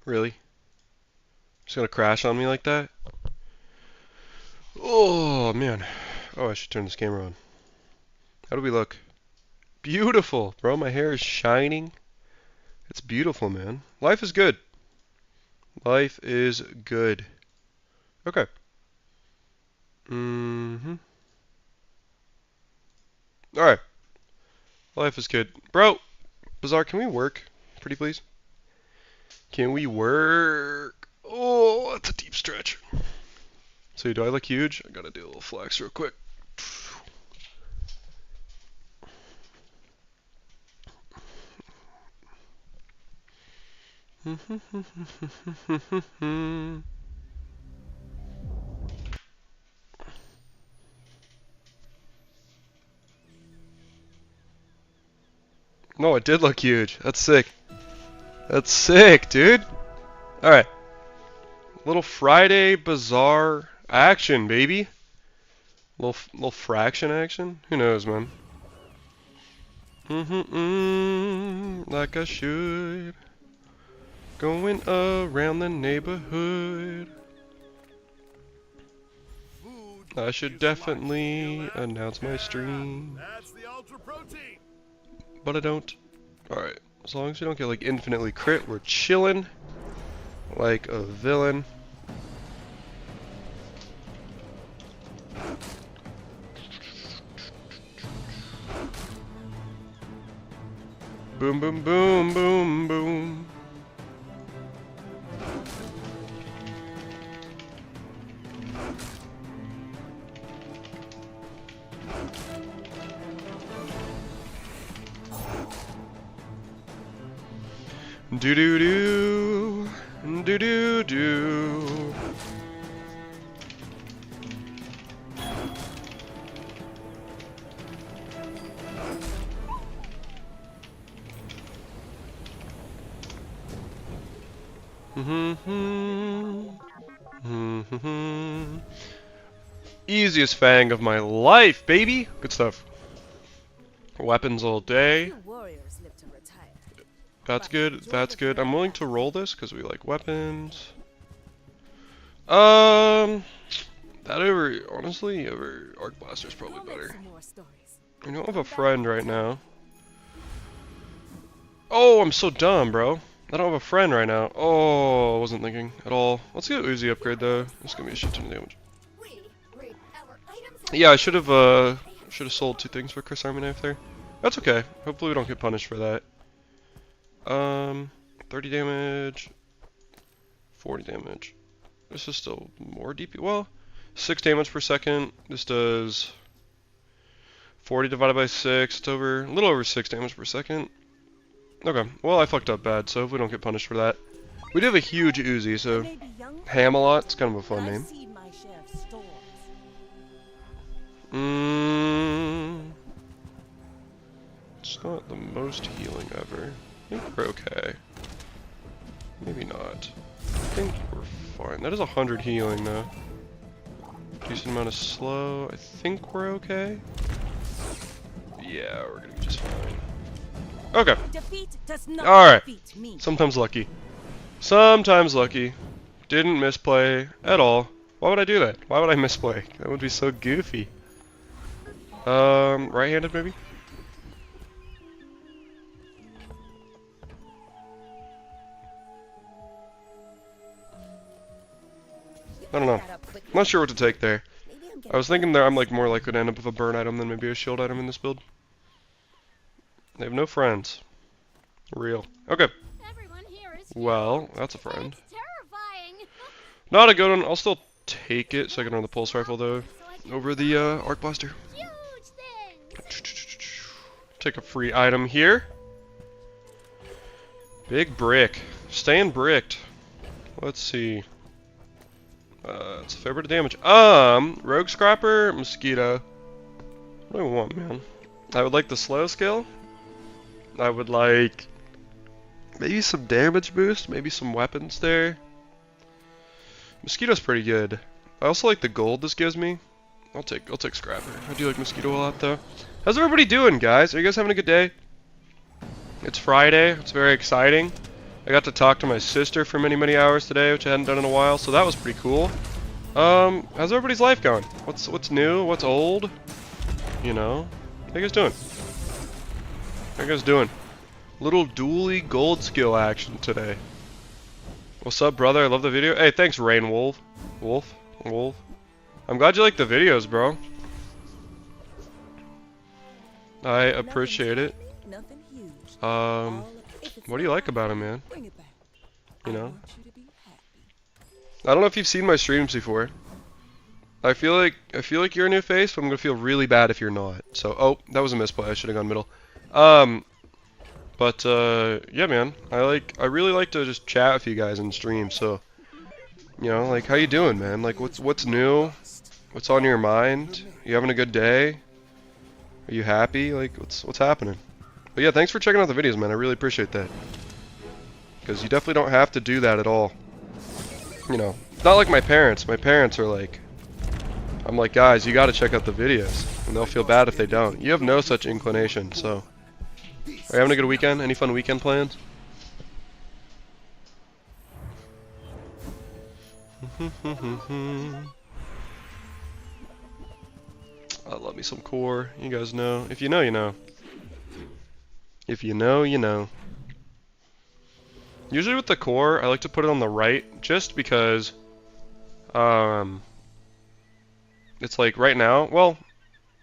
Really? Just gonna crash on me like that? Oh, man. Oh, I should turn this camera on. How do we look? Beautiful, bro. My hair is shining. It's beautiful, man. Life is good. Life is good. Okay. Alright. Life is good. Bro, Bazaar, can we work? Pretty please? Can we work? Oh, that's a deep stretch. So, do I look huge? I gotta do a little flex real quick. No, it did look huge. That's sick. That's sick, dude. Alright. Little Friday Bazaar action, baby. Little fraction action? Who knows, man? Like I should. Going around the neighborhood. I should definitely announce my stream. But I don't. Alright. As long as we don't get like infinitely crit, we're chilling. Like a villain. Boom, boom, boom, boom, boom. Do do do, do do do. Easiest fang of my life, baby. Good stuff. Weapons all day. That's good. That's good. I'm willing to roll this because we like weapons. That over, honestly, over Arc Blaster's probably better. I don't have a friend right now. Oh, I'm so dumb, bro. I don't have a friend right now. Oh, I wasn't thinking at all. Let's get Uzi upgrade though. It's gonna be a shit ton of damage. Yeah, I should have sold 2 things for Chris Army Knife there. That's okay. Hopefully we don't get punished for that. 30 damage, 40 damage. This is still more DP. Well, 6 damage per second. This does 40 divided by 6. It's over a little over 6 damage per second. Okay, well I fucked up bad, so if we don't get punished for that. We do have a huge Uzi, so Ham-A-Lot, it's kind of a fun name. It's not the most healing ever. I think we're okay. Maybe not. I think we're fine. That is 100 healing though. Decent amount of slow. I think we're okay. Yeah, we're gonna be just fine. Okay. Alright. Sometimes lucky. Sometimes lucky. Didn't misplay at all. Why would I do that? Why would I misplay? That would be so goofy. Right-handed maybe? I don't know. I'm not sure what to take there. I was thinking that I'm like more likely to end up with a burn item than maybe a shield item in this build. They have no friends. Real. Okay. Well, that's a friend. Not a good one. I'll still take it so I can run the pulse rifle though over the arc blaster. Take a free item here. Big brick. Staying bricked. Let's see. It's a fair bit of damage. Rogue Scrapper, Mosquito. What do I want, man? I would like the slow skill. I would like maybe some damage boost, maybe some weapons there. Mosquito's pretty good. I also like the gold this gives me. I'll take Scrapper. I do like Mosquito a lot though. How's everybody doing, guys? Are you guys having a good day? It's Friday. It's very exciting. I got to talk to my sister for many, many hours today, which I hadn't done in a while, so that was pretty cool. How's everybody's life going? What's new? What's old? You know? How you guys doing? How you guys doing? Little dually gold skill action today. What's up, brother? I love the video. Hey, thanks, Rain Wolf. Wolf? I'm glad you like the videos, bro. I appreciate it. What do you like about him, man? You know? I don't know if you've seen my streams before. I feel like you're a new face, but I'm gonna feel really bad if you're not. So, oh, that was a misplay. I should have gone middle. Yeah, man. I really like to just chat with you guys in stream. So, you know, like, how you doing, man? Like, what's new? What's on your mind? You having a good day? Are you happy? Like, what's happening? But yeah, thanks for checking out the videos, man. I really appreciate that. Because you definitely don't have to do that at all. You know, it's not like my parents. My parents are like, I'm like, guys, you gotta check out the videos. And they'll feel bad if they don't. You have no such inclination, so. Are you having a good weekend? Any fun weekend plans? I love me some core. You guys know. If you know, you know. If you know, you know. Usually with the core, I like to put it on the right, just because, it's like right now, well,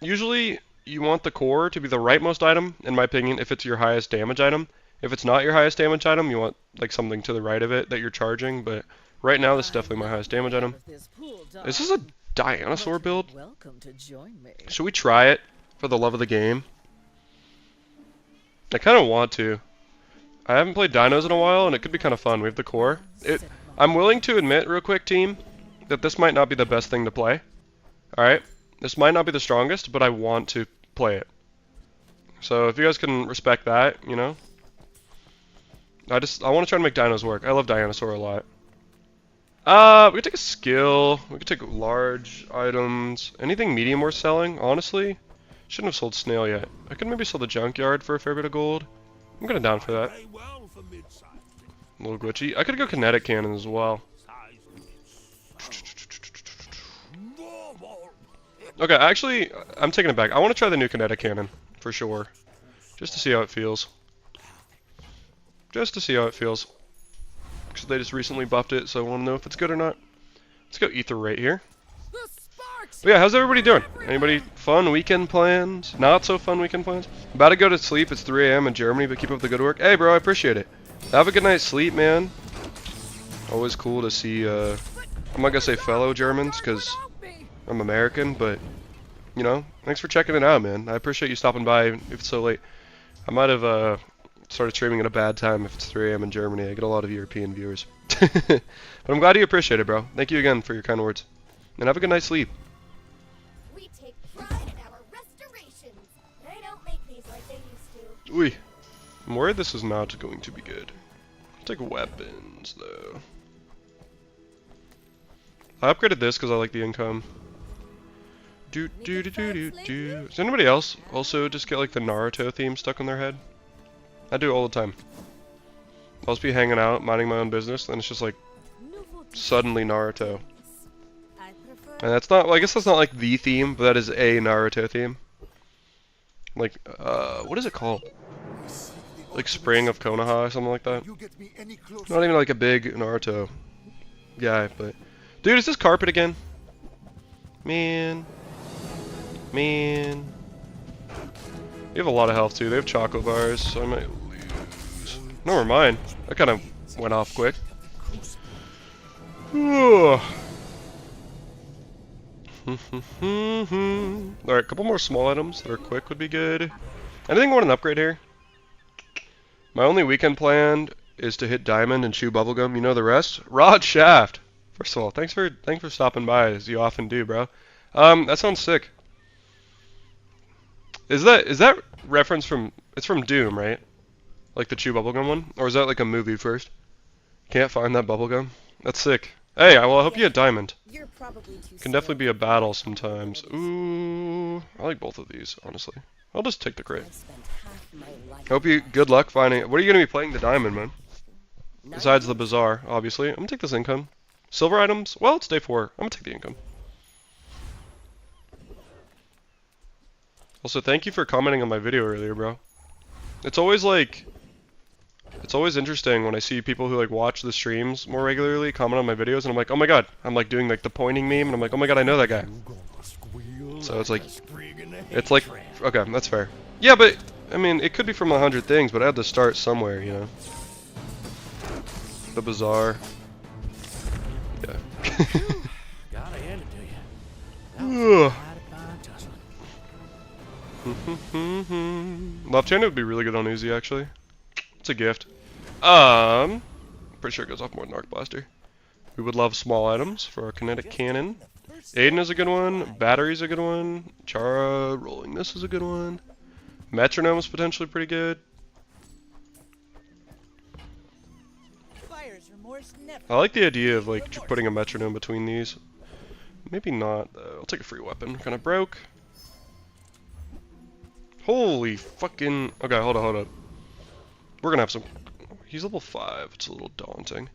usually you want the core to be the rightmost item, in my opinion, if it's your highest damage item. If it's not your highest damage item, you want like something to the right of it that you're charging, but right now this is definitely my highest damage item. Is this a dinosaur build? Should we try it for the love of the game? I kind of want to. I haven't played dinos in a while, and it could be kind of fun. We have the core. I'm willing to admit, real quick, team, that this might not be the best thing to play. Alright? This might not be the strongest, but I want to play it. So if you guys can respect that, you know? I want to try to make dinos work. I love dinosaur a lot. We could take a skill. We could take large items. Anything medium worth selling, honestly? Shouldn't have sold snail yet. I could maybe sell the junkyard for a fair bit of gold. I'm kind of down for that. A little glitchy. I could go kinetic cannon as well. Okay, actually, I'm taking it back. I want to try the new kinetic cannon, for sure. Just to see how it feels. Just to see how it feels. Because they just recently buffed it, so I want to know if it's good or not. Let's go ether right here. But yeah, how's everybody doing? Anybody fun weekend plans? Not so fun weekend plans? About to go to sleep. It's 3 AM in Germany, but keep up the good work. Hey, bro, I appreciate it. Have a good night's sleep, man. Always cool to see, I'm not gonna say fellow Germans, because I'm American, but, you know, thanks for checking it out, man. I appreciate you stopping by if it's so late. I might have, started streaming at a bad time if it's 3 AM in Germany. I get a lot of European viewers. But I'm glad you appreciate it, bro. Thank you again for your kind words. And have a good night's sleep. We take pride in our restorations. They don't make these like they used to. Ooh. I'm worried this is not going to be good. I'll take weapons, though. I upgraded this because I like the income. Does anybody else also just get like the Naruto theme stuck in their head? I do it all the time. I'll just be hanging out, minding my own business, and it's just like suddenly Naruto. And that's not, well, I guess that's not like the theme, but that is a Naruto theme. Like, what is it called? Like Spring of Konoha or something like that. Not even like a big Naruto guy, but... Dude, is this carpet again? Man. Man. You have a lot of health too. They have choco bars, so I might lose. Never mind. That kind of went off quick. Alright, a couple more small items that are quick would be good. Anything want an upgrade here? My only weekend planned is to hit diamond and chew bubblegum. You know the rest? Rod Shaft! First of all, thanks for stopping by, as you often do, bro. That sounds sick. Is that reference from... It's from Doom, right? Like the chew bubblegum one? Or is that like a movie first? Can't find that bubblegum? That's sick. Hey, well, I hope you hit diamond. Can definitely be a battle sometimes. Ooh, I like both of these, honestly. I'll just take the crate. Hope you good luck finding it. What are you gonna be playing the diamond, man? Besides the bazaar, obviously. I'm gonna take this income. Silver items? Well, it's day 4. I'm gonna take the income. Also, thank you for commenting on my video earlier, bro. It's always like... It's always interesting when I see people who like watch the streams more regularly comment on my videos, and I'm like, oh my god. I'm like doing like the pointing meme, and I'm like, oh my god, I know that guy. So it's like... Okay, that's fair. Yeah, but... I mean, it could be from 100 things, but I had to start somewhere, you know? The bazaar. Yeah. Gotta hand it to you. Left handed would be really good on Uzi, actually. It's a gift. Pretty sure it goes off more than Arc Blaster. We would love small items for our kinetic cannon. Aiden is a good one. Battery's a good one. Chara rolling this is a good one. Metronome is potentially pretty good. I like the idea of like putting a metronome between these. Maybe not though. I'll take a free weapon. Kinda broke. Holy fucking... Okay, hold up. We're gonna have some... He's level 5. It's a little daunting.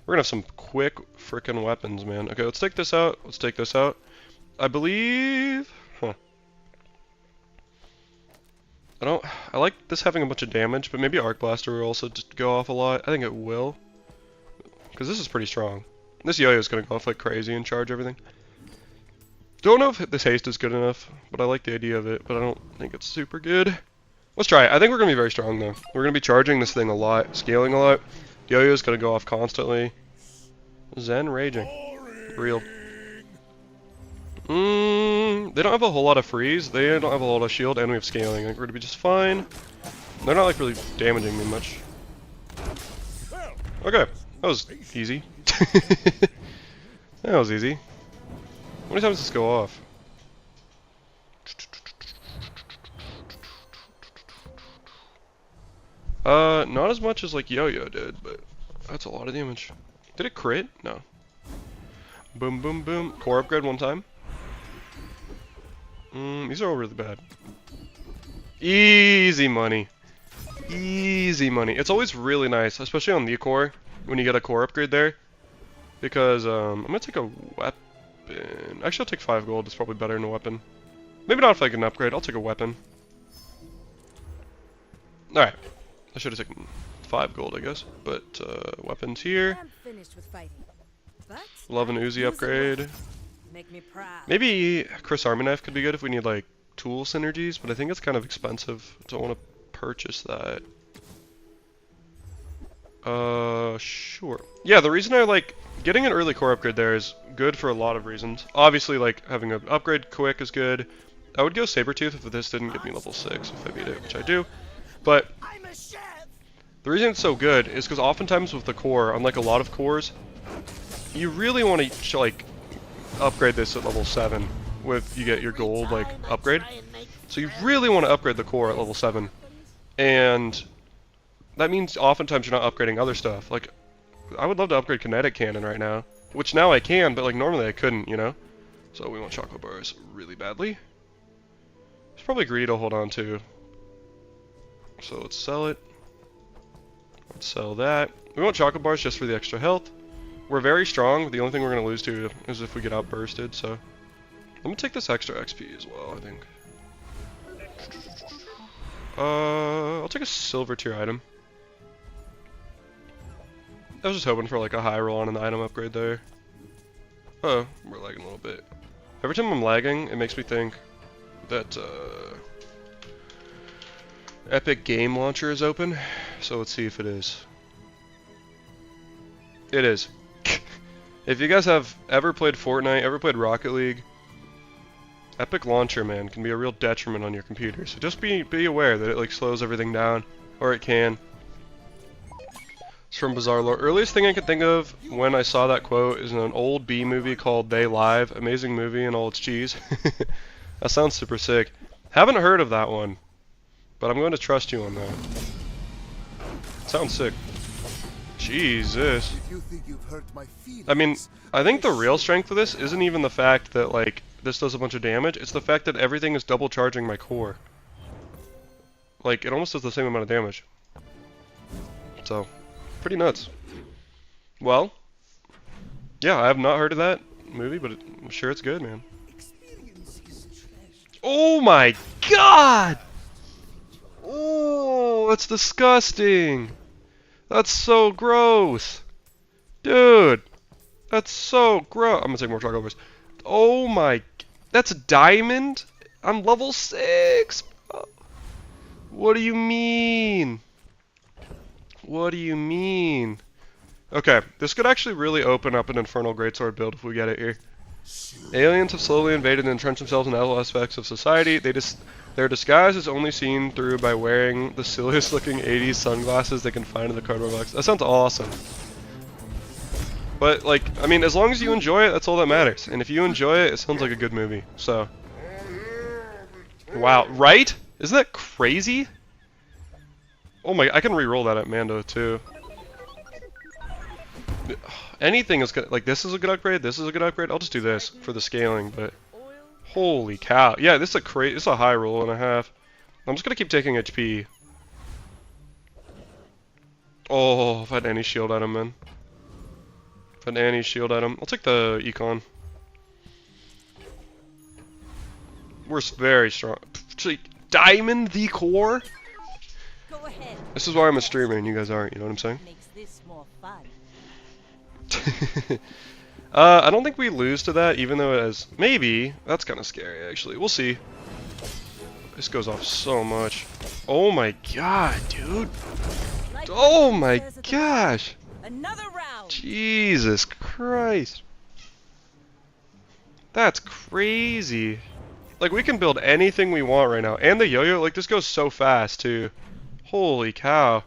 We're gonna have some quick frickin' weapons, man. Okay, let's take this out. Let's take this out. I believe... Huh. I like this having a bunch of damage, but maybe Arc Blaster will also just go off a lot. I think it will. Because this is pretty strong. This yo-yo is gonna go off like crazy and charge everything. Don't know if this haste is good enough, but I like the idea of it, but I don't think it's super good. Let's try it. I think we're gonna be very strong though. We're gonna be charging this thing a lot, scaling a lot. Yo-yo is gonna go off constantly. Zen raging. Real. They don't have a whole lot of freeze. They don't have a lot of shield, and we have scaling. I think we're gonna be just fine. They're not like really damaging me much. Okay, that was easy. That was easy. How many times does this go off? Not as much as like Yo-Yo did, but that's a lot of damage. Did it crit? No. Boom, boom, boom. Core upgrade one time. These are all really bad. Easy money. Easy money. It's always really nice, especially on the core, when you get a core upgrade there. Because, I'm gonna take a weapon. Actually, I'll take 5 gold. It's probably better than a weapon. Maybe not if I get an upgrade. I'll take a weapon. Alright. I should have taken 5 gold, I guess. But, weapons here. Love an Uzi upgrade. Maybe Chris Army Knife could be good if we need, like, tool synergies, but I think it's kind of expensive. Don't want to purchase that. Sure. Yeah, the reason I like getting an early core upgrade there is good for a lot of reasons. Obviously, like, having an upgrade quick is good. I would go Sabertooth if this didn't give me level 6 if I beat it, which I do. But the reason it's so good is because oftentimes with the core, unlike a lot of cores, you really want to, like, upgrade this at level 7 with you get your gold, like, upgrade. So you really want to upgrade the core at level 7. And that means oftentimes you're not upgrading other stuff. Like, I would love to upgrade kinetic cannon right now, which now I can, but like normally I couldn't, you know? So we want chocolate bars really badly. It's probably greedy to hold on to. So let's sell it. Let's sell that. We want chocolate bars just for the extra health. We're very strong. The only thing we're going to lose to is if we get outbursted, so... Let me take this extra XP as well, I think. I'll take a silver tier item. I was just hoping for like a high roll on an item upgrade there. Oh, we're lagging a little bit. Every time I'm lagging, it makes me think that Epic Game Launcher is open. So let's see if it is. It is. If you guys have ever played Fortnite, ever played Rocket League, Epic Launcher, man, can be a real detriment on your computer. So just be aware that it like slows everything down, or it can. It's from Bazaar Lore. Earliest thing I could think of when I saw that quote is in an old B movie called They Live. Amazing movie and all its cheese. That sounds super sick. Haven't heard of that one, but I'm going to trust you on that. Sounds sick. Jesus. I mean, I think the real strength of this isn't even the fact that like this does a bunch of damage. It's the fact that everything is double charging my core. Like, it almost does the same amount of damage. So, Pretty nuts. Well, yeah, I have not heard of that movie, but I'm sure it's good, man. Oh my god! Oh, that's disgusting. That's so gross. Dude, that's so gross. I'm gonna take more chocolate bars. Oh my, that's a diamond? I'm level 6. What do you mean? What do you mean? Okay, this could actually really open up an Infernal Greatsword build if we get it here. Aliens have slowly invaded and entrenched themselves in all aspects of society. Their disguise is only seen through by wearing the silliest looking 80s sunglasses they can find in the cardboard box. That sounds awesome. But, like, I mean, as long as you enjoy it, that's all that matters. And if you enjoy it, it sounds like a good movie. So, wow, right? Isn't that crazy? Oh my, I can re-roll that at Mando too. Anything is good. Like, this is a good upgrade, this is a good upgrade. I'll just do this for the scaling, but holy cow. Yeah, this is a high roll and a half. I'm just gonna keep taking HP. Oh, if I had any shield item, man. If I had any shield item. I'll take the econ. We're very strong. Diamond the core? Go ahead. This is why I'm a streamer and you guys aren't, you know what I'm saying? Makes this more fun. I don't think we lose to that, even though it has... Maybe. That's kind of scary, actually. We'll see. This goes off so much. Oh my god, dude. Oh my gosh. Another round. Jesus Christ. That's crazy. Like, we can build anything we want right now. And the yo-yo, like, this goes so fast, too. Holy cow.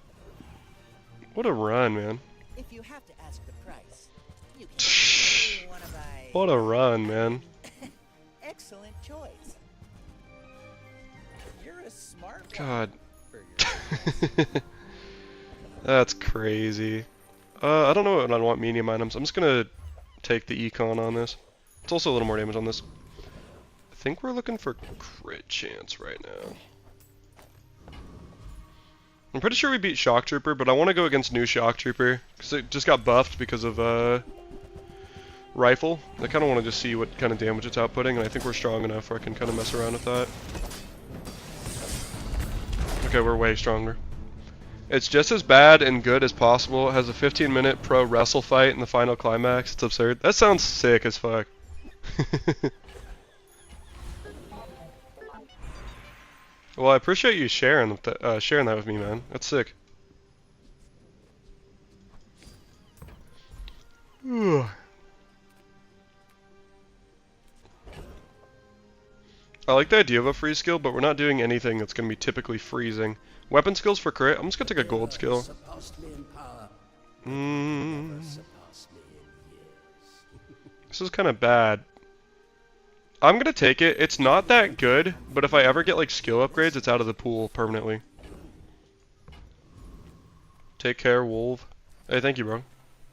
What a run, man. If you have to ask the price, you can wanna buy... What a run, man. Excellent choice. You're a smart God. for your That's crazy. I don't know what I want medium items. I'm just gonna take the econ on this. It's also a little more damage on this. I think we're looking for crit chance right now. I'm pretty sure we beat Shock Trooper, but I want to go against new Shock Trooper because it just got buffed because of rifle. I kind of want to just see what kind of damage it's outputting, and I think we're strong enough where I can kind of mess around with that. Okay, we're way stronger. It's just as bad and good as possible. It has a 15-minute pro wrestle fight in the final climax. It's absurd. That sounds sick as fuck. Well, I appreciate you sharing that with me, man. That's sick. I like the idea of a freeze skill, but we're not doing anything that's going to be typically freezing. Weapon skills for crit. I'm just going to take a gold skill. This is kind of bad. I'm going to take it. It's not that good, but if I ever get like skill upgrades, it's out of the pool permanently. Take care, Wolf. Hey, thank you, bro.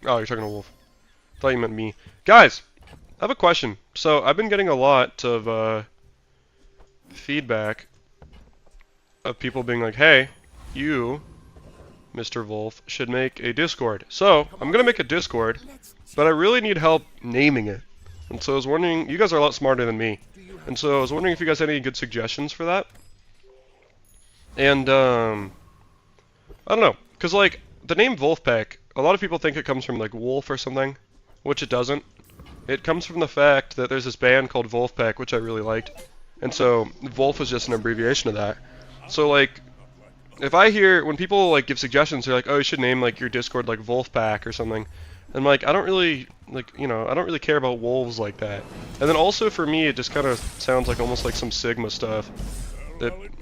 Oh, you're talking to Wolf. Thought you meant me. Guys, I have a question. So, I've been getting a lot of feedback of people being like, hey, you, Mr. Wolf, should make a Discord. So, I'm going to make a Discord, but I really need help naming it. And so I was wondering, you guys are a lot smarter than me. And so I was wondering if you guys had any good suggestions for that. And, I don't know. Because, like, the name Wolfpack, a lot of people think it comes from, like, wolf or something, which it doesn't. It comes from the fact that there's this band called Wolfpack, which I really liked. And so, Wolf is just an abbreviation of that. So, like, if I hear, when people, like, give suggestions, they're like, oh, you should name, like, your Discord, like, Wolfpack or something. And, like, I don't really, like, you know, I don't really care about wolves like that. And then also, for me, it just kind of sounds like almost like some Sigma stuff.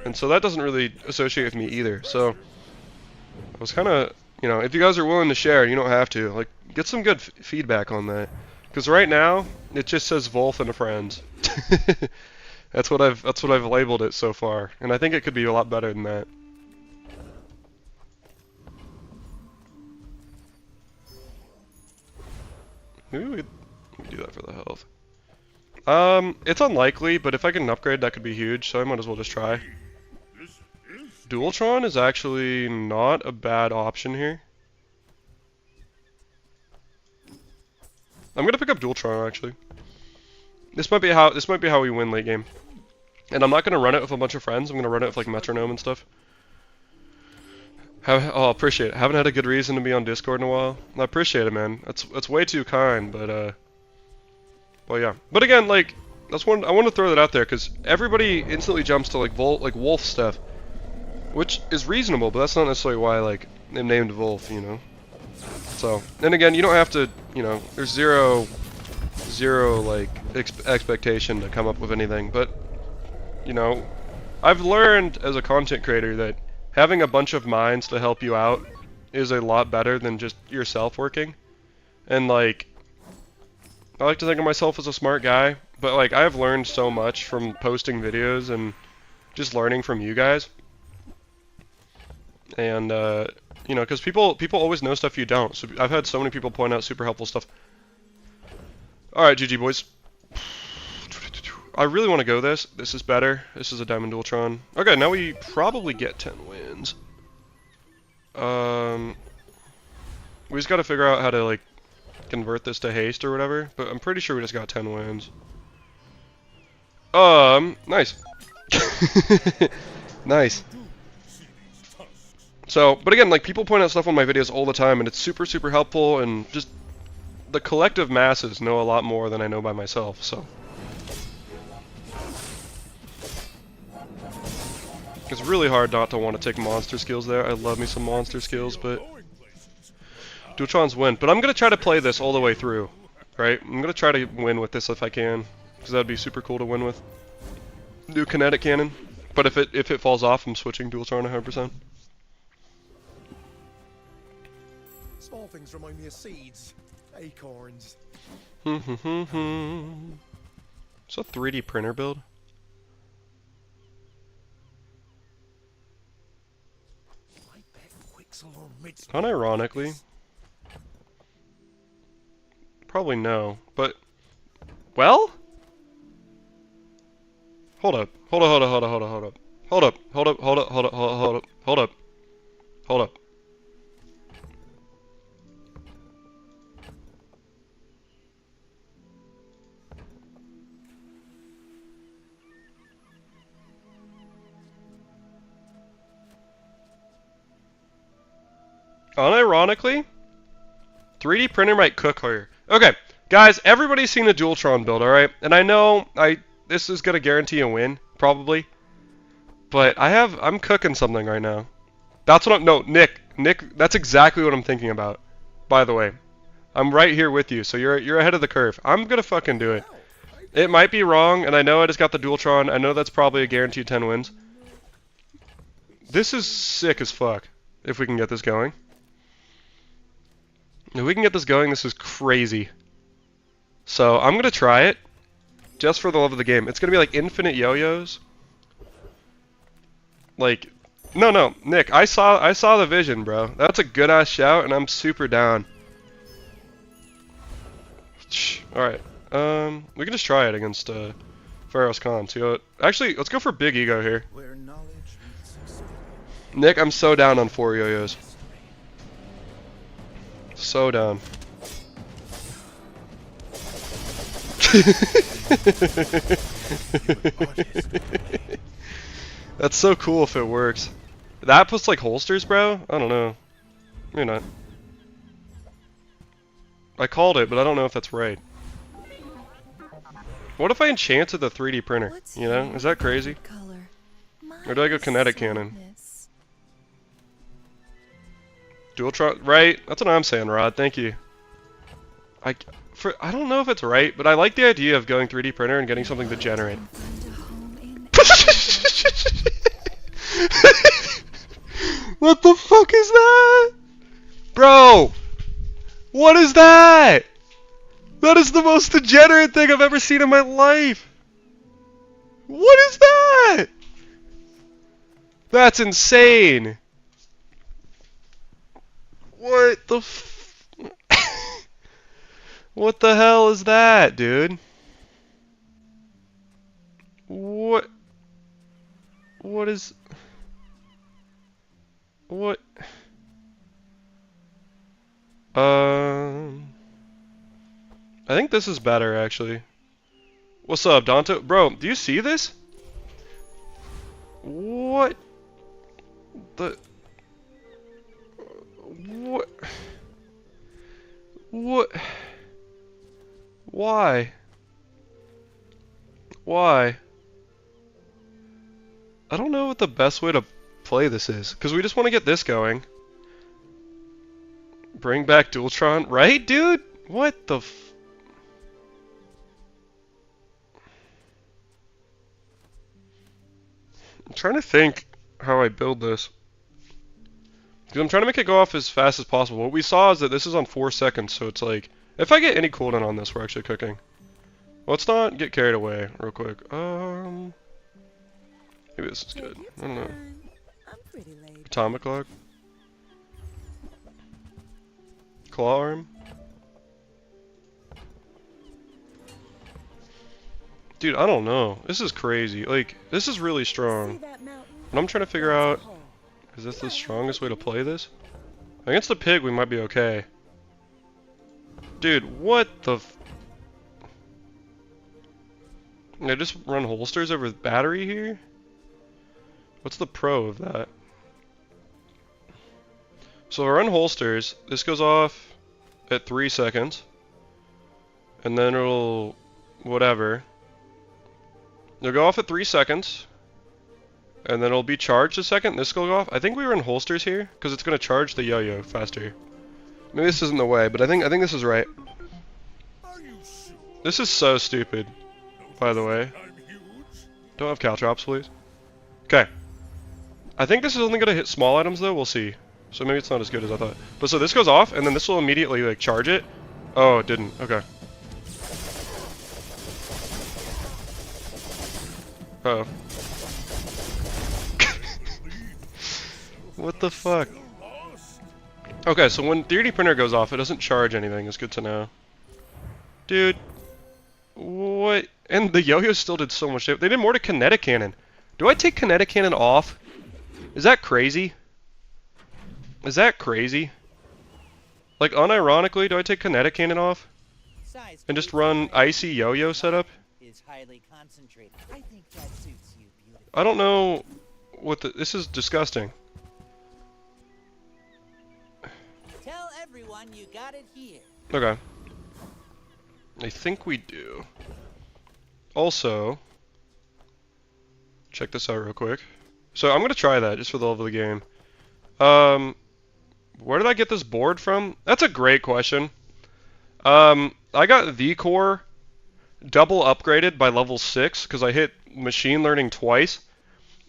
And so that doesn't really associate with me either. So, I was kind of, you know, if you guys are willing to share, you don't have to. Like, get some good feedback on that. Because right now, it just says Wolf and a friend. That's what I've labeled it so far, and I think it could be a lot better than that. Maybe we could do that for the health. It's unlikely, but if I get an upgrade, that could be huge, so I might as well just try. Dualtron is actually not a bad option here. I'm gonna pick up Dualtron actually. This might be how we win late game. And I'm not gonna run it with a bunch of friends. I'm gonna run it with like Metronome and stuff. Oh, appreciate it. Haven't had a good reason to be on Discord in a while. I appreciate it, man. That's way too kind, but well, yeah. But again, like I want to throw that out there because everybody instantly jumps to like Wolf stuff, which is reasonable, but that's not necessarily why like they named Wolf, you know. So, and again, you don't have to, you know, there's zero like expectation to come up with anything, but you know, I've learned as a content creator that having a bunch of minds to help you out is a lot better than just yourself working. And like, I like to think of myself as a smart guy, but like I've learned so much from posting videos and just learning from you guys. And you know, because people always know stuff you don't. So I've had so many people point out super helpful stuff. All right, GG boys. I really want to go this. This is better. This is a Diamond Dualtron. Okay, now we probably get 10 wins. We just got to figure out how to like convert this to haste or whatever. But I'm pretty sure we just got 10 wins. Nice. Nice. So, but again, like people point out stuff on my videos all the time, and it's super helpful, and just the collective masses know a lot more than I know by myself. So. It's really hard not to want to take monster skills there. I love me some monster skills, but Dualtron's win. But I'm gonna try to play this all the way through, right? I'm gonna try to win with this if I can, because that'd be super cool to win with. Do kinetic cannon, but if it falls off, I'm switching Dualtron 100%. Small things remind me of seeds, acorns. It's a 3D printer build. Unironically, probably no, but well, hold up. Unironically, 3D printer might cook her. Okay, guys, everybody's seen the Dualtron build, alright? And I know this is gonna guarantee a win, probably. But I'm cooking something right now. That's what no, Nick, that's exactly what I'm thinking about. By the way. I'm right here with you, so you're ahead of the curve. I'm gonna fucking do it. It might be wrong, and I know I just got the Dualtron. I know that's probably a guaranteed 10 wins. This is sick as fuck, if we can get this going. If we can get this going, this is crazy. So I'm gonna try it, just for the love of the game. It's gonna be like infinite yo-yos. Like, no, Nick, I saw the vision, bro. That's a good ass shout, and I'm super down. All right, we can just try it against Pharaoh's Khan. Actually, let's go for big ego here. Nick, I'm so down on 4 yo-yos. So down. That's so cool if it works. That puts like holsters, bro? I don't know. Maybe not. I called it, but I don't know if that's right. What if I enchanted the 3D printer? You know? Is that crazy? Or do I go kinetic cannon? Dualtron, right? That's what I'm saying, Rod. Thank you. I don't know if it's right, but I like the idea of going 3D printer and getting something to generate. What the fuck is that? Bro! What is that? That is the most degenerate thing I've ever seen in my life! What is that? That's insane! What the what the hell is that, dude? What is... What? think this is better, actually. What's up, Dante? Bro, do you see this? What? The... What? What? Why? Why? I don't know what the best way to play this is, because we just want to get this going. Bring back Dualtron, right, dude? What the f... I'm trying to think how I build this. Because I'm trying to make it go off as fast as possible. What we saw is that this is on 4 seconds, so it's like... If I get any cooldown on this, we're actually cooking. Let's not get carried away real quick. Maybe this is good. I don't know. Atomic Lock. Claw Arm. Dude, I don't know. This is crazy. Like, this is really strong. And I'm trying to figure out, is this the strongest way to play this? Against the pig, we might be okay. Dude, what the f... I just run holsters over battery here? What's the pro of that? So I run holsters, this goes off at 3 seconds. And then it'll... whatever. It'll go off at 3 seconds. And then it'll be charged a second, this will go off. I think we run holsters here, because it's going to charge the yo-yo faster. Maybe this isn't the way, but I think this is right. This is so stupid, by the way. Don't have caltrops, please. Okay. I think this is only going to hit small items, though. We'll see. So maybe it's not as good as I thought. But so this goes off, and then this will immediately, like, charge it. Oh, it didn't. Okay. Uh-oh. What the fuck? Okay, so when 3D printer goes off, it doesn't charge anything. It's good to know. Dude. What? And the yo-yo still did so much damage. They did more to kinetic cannon. Do I take kinetic cannon off? Is that crazy? Is that crazy? Like, unironically, do I take kinetic cannon off? And just run icy yo-yo setup? Is highly concentrated. I think that suits you beautifully. I don't know what the... This is disgusting. Tell everyone you got it here. Okay. I think we do. Also, check this out real quick. So I'm gonna try that just for the love of the game. Where did I get this board from? That's a great question. I got the core double upgraded by level 6 because I hit machine learning twice.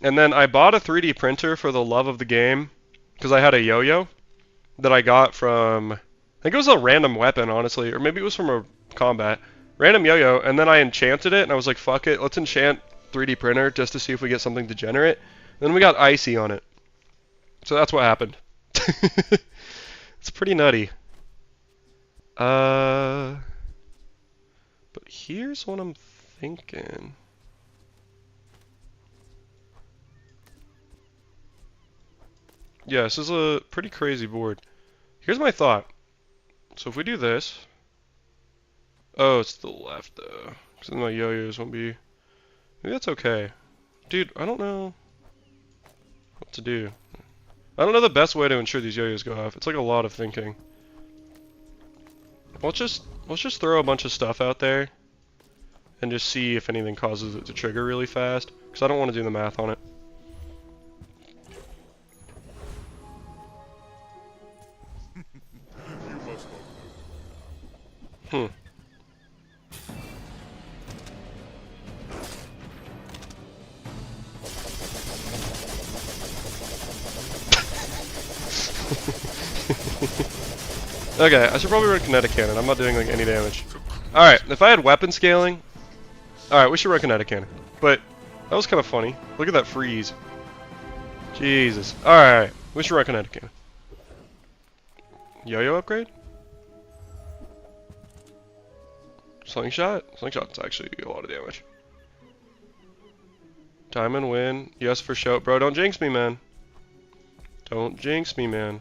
And then I bought a 3D printer for the love of the game because I had a yo-yo that I got from, I think it was a random weapon, honestly, or maybe it was from a combat. Random yo-yo, and then I enchanted it, and I was like, fuck it, let's enchant 3D printer just to see if we get something degenerate. Then we got icy on it. So that's what happened. It's pretty nutty. But here's what I'm thinking. Yeah, this is a pretty crazy board. Here's my thought. So if we do this... Oh, it's to the left though. Because then my yo-yos won't be... Maybe that's okay. Dude, I don't know what to do. I don't know the best way to ensure these yo-yos go off. It's like a lot of thinking. Let's just throw a bunch of stuff out there and just see if anything causes it to trigger really fast. Because I don't want to do the math on it. Hmm. Okay, I should probably run kinetic cannon. I'm not doing like any damage. Alright, if I had weapon scaling... Alright, we should run kinetic cannon. But, that was kind of funny. Look at that freeze. Jesus. Alright, we should run kinetic cannon. Yo-yo upgrade? Slingshot? Slingshot's actually a lot of damage. Diamond win. Yes, for show. Bro, don't jinx me, man. Don't jinx me, man.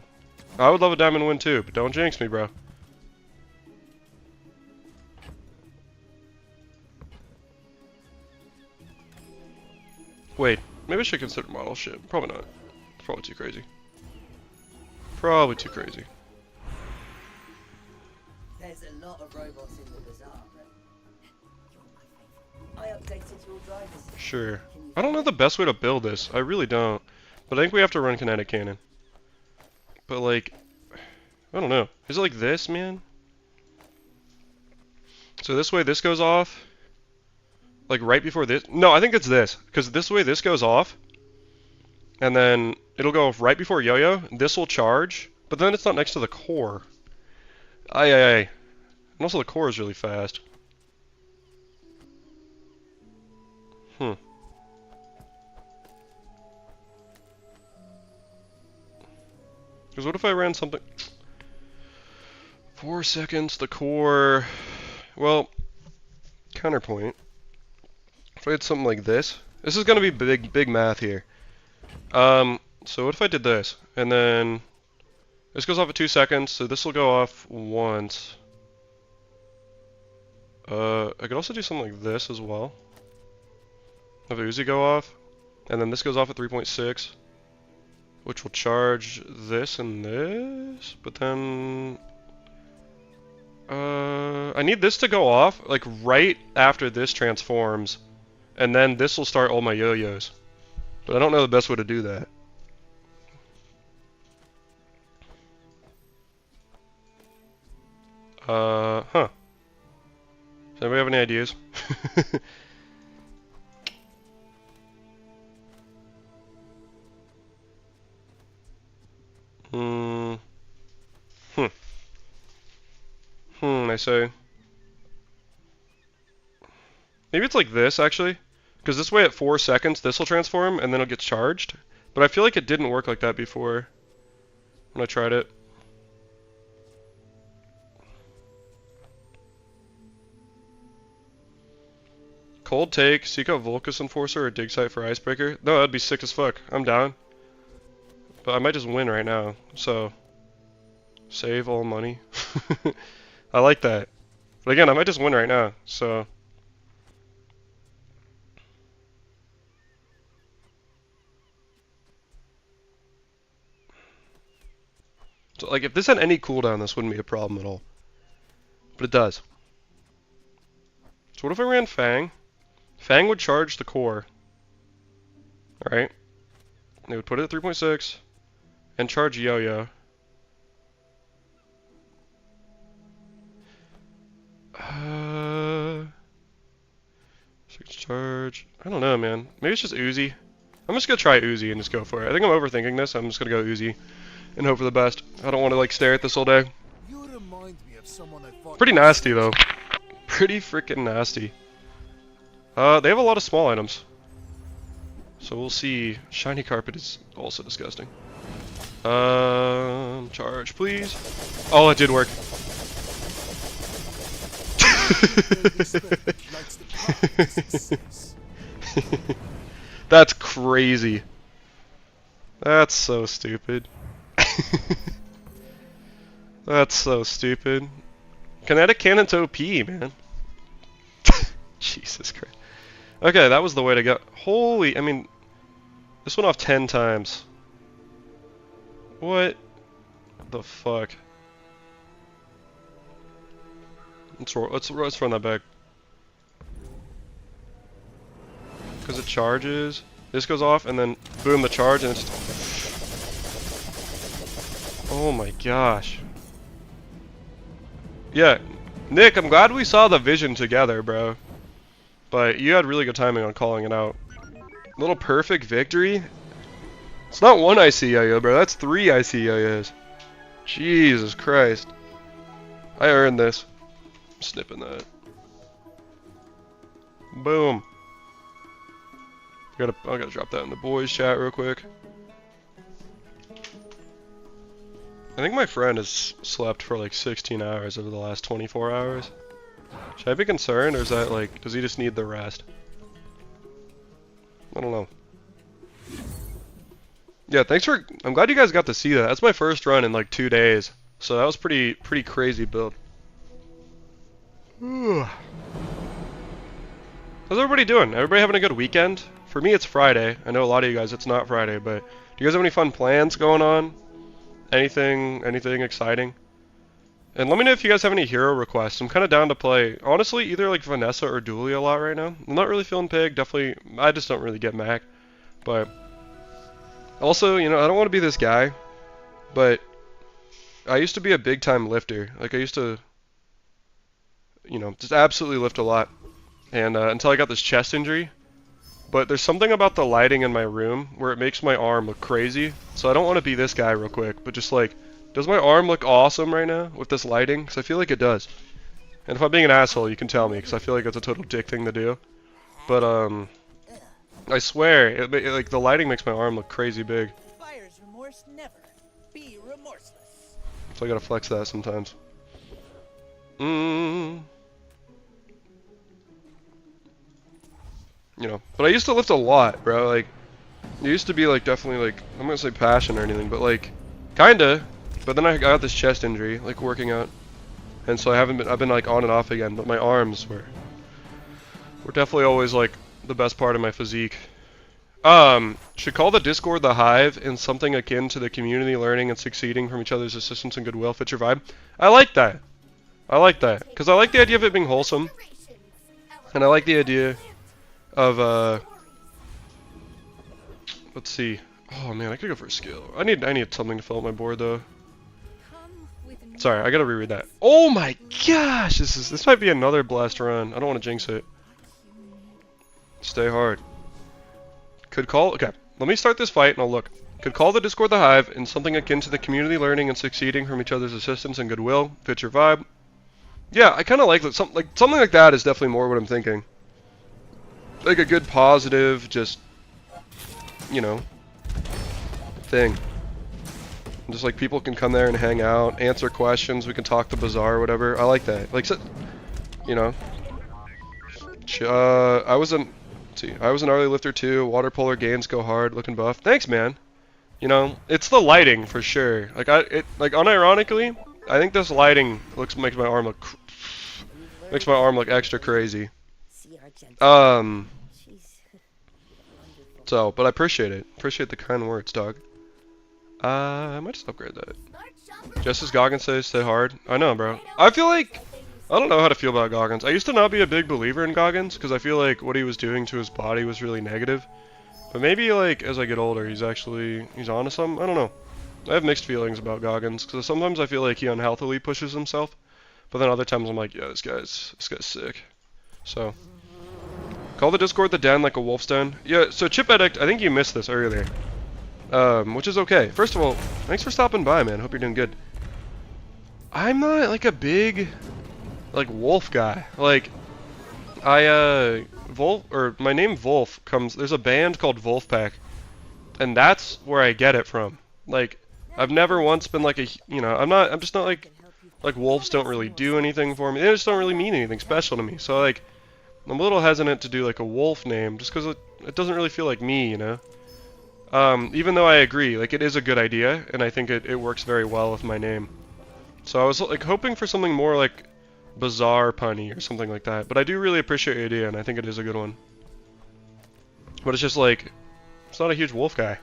I would love a diamond win too, but don't jinx me, bro. Wait, maybe I should consider model shit. Probably not. It's probably too crazy. Probably too crazy. There's a lot of robots in the bazaar, but you're my favorite. I updated your drivers. Sure. I don't know the best way to build this. I really don't. But I think we have to run kinetic cannon. But like, I don't know. Is it like this, man? So this way this goes off. Like right before this. No, I think it's this. Because this way this goes off. And then it'll go right before yo-yo. This will charge. But then it's not next to the core. Aye, aye, aye. And also the core is really fast. Hmm. Because what if I ran something... 4 seconds, the core... Well, counterpoint. If I had something like this... This is going to be big math here. So what if I did this? And then... This goes off at 2 seconds, so this will go off once. I could also do something like this as well. Have Uzi go off. And then this goes off at 3.6. Which will charge this and this, but then I need this to go off like right after this transforms, and then this will start all my yo-yos. But I don't know the best way to do that. Huh. Does anybody have any ideas? I say. Maybe it's like this, actually. Because this way at 4 seconds, this will transform, and then it'll get charged. But I feel like it didn't work like that before when I tried it. Cold take, seek out Volcus Enforcer or dig site for Icebreaker. No, that'd be sick as fuck. I'm down. But I might just win right now, so... Save all money. I like that. But again, I might just win right now, so... So, like, if this had any cooldown, this wouldn't be a problem at all. But it does. So what if I ran Fang? Fang would charge the core. Alright. They would put it at 3.6 and charge Yo-Yo. Six charge. I don't know, man. Maybe it's just Uzi. I'm just gonna try Uzi and just go for it. I think I'm overthinking this. I'm just gonna go Uzi and hope for the best. I don't want to like stare at this all day. You remind me of someone I fought. Pretty nasty though. Pretty freaking nasty. They have a lot of small items. So we'll see. Shiny carpet is also disgusting. Charge, please. Oh, it did work. That's crazy. That's so stupid. That's so stupid. Kinetic cannon's OP, man. Jesus Christ. Okay, that was the way to go. Holy, I mean, this went off 10 times. What the fuck? Let's run that back. Because it charges. This goes off, and then boom, the charge, and it's just... Oh my gosh. Yeah, Nick, I'm glad we saw the vision together, bro. But you had really good timing on calling it out. Little perfect victory? It's not one IC yo-yo, bro. That's 3 IC yo-yos. Jesus Christ. I earned this. I'm snipping that. Boom. I gotta drop that in the boys chat real quick. I think my friend has slept for like 16 hours over the last 24 hours. Should I be concerned, or is that like, does he just need the rest? I don't know. Yeah, I'm glad you guys got to see that. That's my first run in like 2 days. So that was pretty crazy build. How's everybody doing? Everybody having a good weekend? For me, it's Friday. I know a lot of you guys, it's not Friday, but do you guys have any fun plans going on? Anything exciting? And let me know if you guys have any hero requests. I'm kind of down to play, honestly, either like Vanessa or Dooley a lot right now. I'm not really feeling Pig, definitely, I just don't really get Mac. But, also, you know, I don't want to be this guy, but I used to be a big time lifter. Like, I used to, you know, just absolutely lift a lot. And until I got this chest injury. But there's something about the lighting in my room where it makes my arm look crazy. So I don't want to be this guy real quick, but just like, does my arm look awesome right now with this lighting? Because I feel like it does. And if I'm being an asshole, you can tell me, because I feel like it's a total dick thing to do. But, I swear, like, the lighting makes my arm look crazy big. Buyer's remorse never. Be remorseless. So I gotta flex that sometimes. You know, but I used to lift a lot, bro. Like, it used to be, like, definitely, like, I'm gonna say passion or anything, but, like, kinda. But then I got this chest injury, like, working out. And so I've been, like, on and off again, but my arms were definitely always, like, the best part of my physique. Should call the Discord the Hive in something akin to the community learning and succeeding from each other's assistance and goodwill. Fit your vibe? I like that. I like that. Because I like the idea of it being wholesome. And I like the idea of, let's see. Oh man, I could go for a skill. I need something to fill up my board though. Sorry, I gotta reread that. Oh my gosh, this might be another blast run. I don't want to jinx it. Stay hard. Could call. Okay, let me start this fight and I'll look. Could call the Discord the Hive in something akin to the community learning and succeeding from each other's assistance and goodwill. Fit your vibe. Yeah, I kind of like that. Something like that is definitely more what I'm thinking. Like a good positive, just, you know, thing. Just like people can come there and hang out, answer questions, we can talk to Bazaar or whatever. I like that. Like, you know. I was an early lifter too. Water polo gains go hard, looking buff. Thanks, man. You know, it's the lighting for sure. Like unironically, I think this lighting makes my arm look extra crazy. So, but I appreciate it. Appreciate the kind words, dog. I might just upgrade that. Just as Goggins says, stay hard. I know, bro. I feel like, I don't know how to feel about Goggins. I used to not be a big believer in Goggins, because I feel like what he was doing to his body was really negative. But maybe, like, as I get older, he's onto something. I don't know. I have mixed feelings about Goggins, because sometimes I feel like he unhealthily pushes himself. But then other times I'm like, yeah, this guy's sick. So, call the Discord the Den like a wolf's den. Yeah, so Chip Addict, I think you missed this earlier. Which is okay. First of all, thanks for stopping by, man. Hope you're doing good. I'm not, like, a big, like, wolf guy. Like, my name Wolf comes, there's a band called Wolfpack, and that's where I get it from. Like, I've never once been like I'm just not like wolves don't really do anything for me. They just don't really mean anything special to me. So, like, I'm a little hesitant to do, like, a wolf name, just because it doesn't really feel like me, you know? Even though I agree, like, it is a good idea, and I think it works very well with my name. So I was, like, hoping for something more, like, Bazaar punny or something like that. But I do really appreciate your idea, and I think it is a good one. But it's just, like, it's not a huge wolf guy.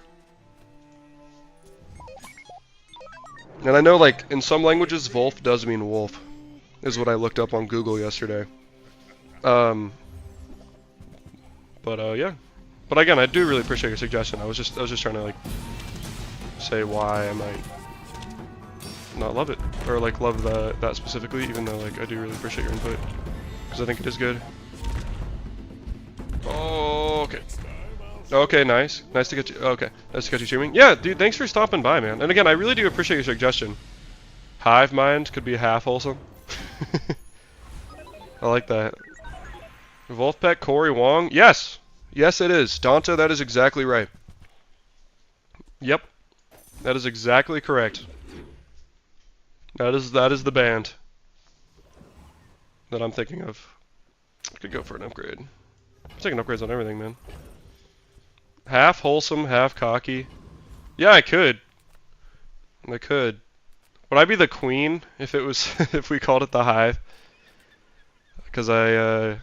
And I know, like, in some languages, Wolf does mean wolf, is what I looked up on Google yesterday. Yeah. But again, I do really appreciate your suggestion. I was just trying to, like, say why I might not love it, or, like, love that specifically, even though, like, I do really appreciate your input, because I think it is good. Oh, okay. Okay, nice. Nice to get you. Okay, nice to get you streaming. Yeah, dude, thanks for stopping by, man. And again, I really do appreciate your suggestion. Hive mind could be half wholesome. I like that. Wolfpack Corey Wong. Yes. Yes, it is. Danta, that is exactly right. Yep. That is exactly correct. That is the band that I'm thinking of. I could go for an upgrade. I'm taking upgrades on everything, man. Half wholesome, half cocky. Yeah, I could. I could. Would I be the queen if it was if we called it the Hive? Because that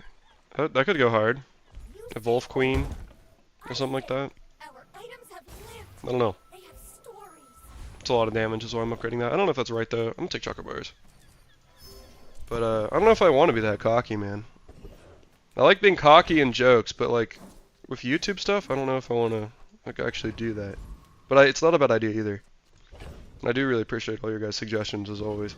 could go hard. A wolf queen. or something like that. Our items have lived. I don't know. They have stories. It's a lot of damage, is why I'm upgrading that. I don't know if that's right though. I'm gonna take choco bars. But I don't know if I want to be that cocky, man. I like being cocky in jokes, but like with YouTube stuff, I don't know if I want to like actually do that. But it's not a bad idea either. And I do really appreciate all your guys' suggestions as always.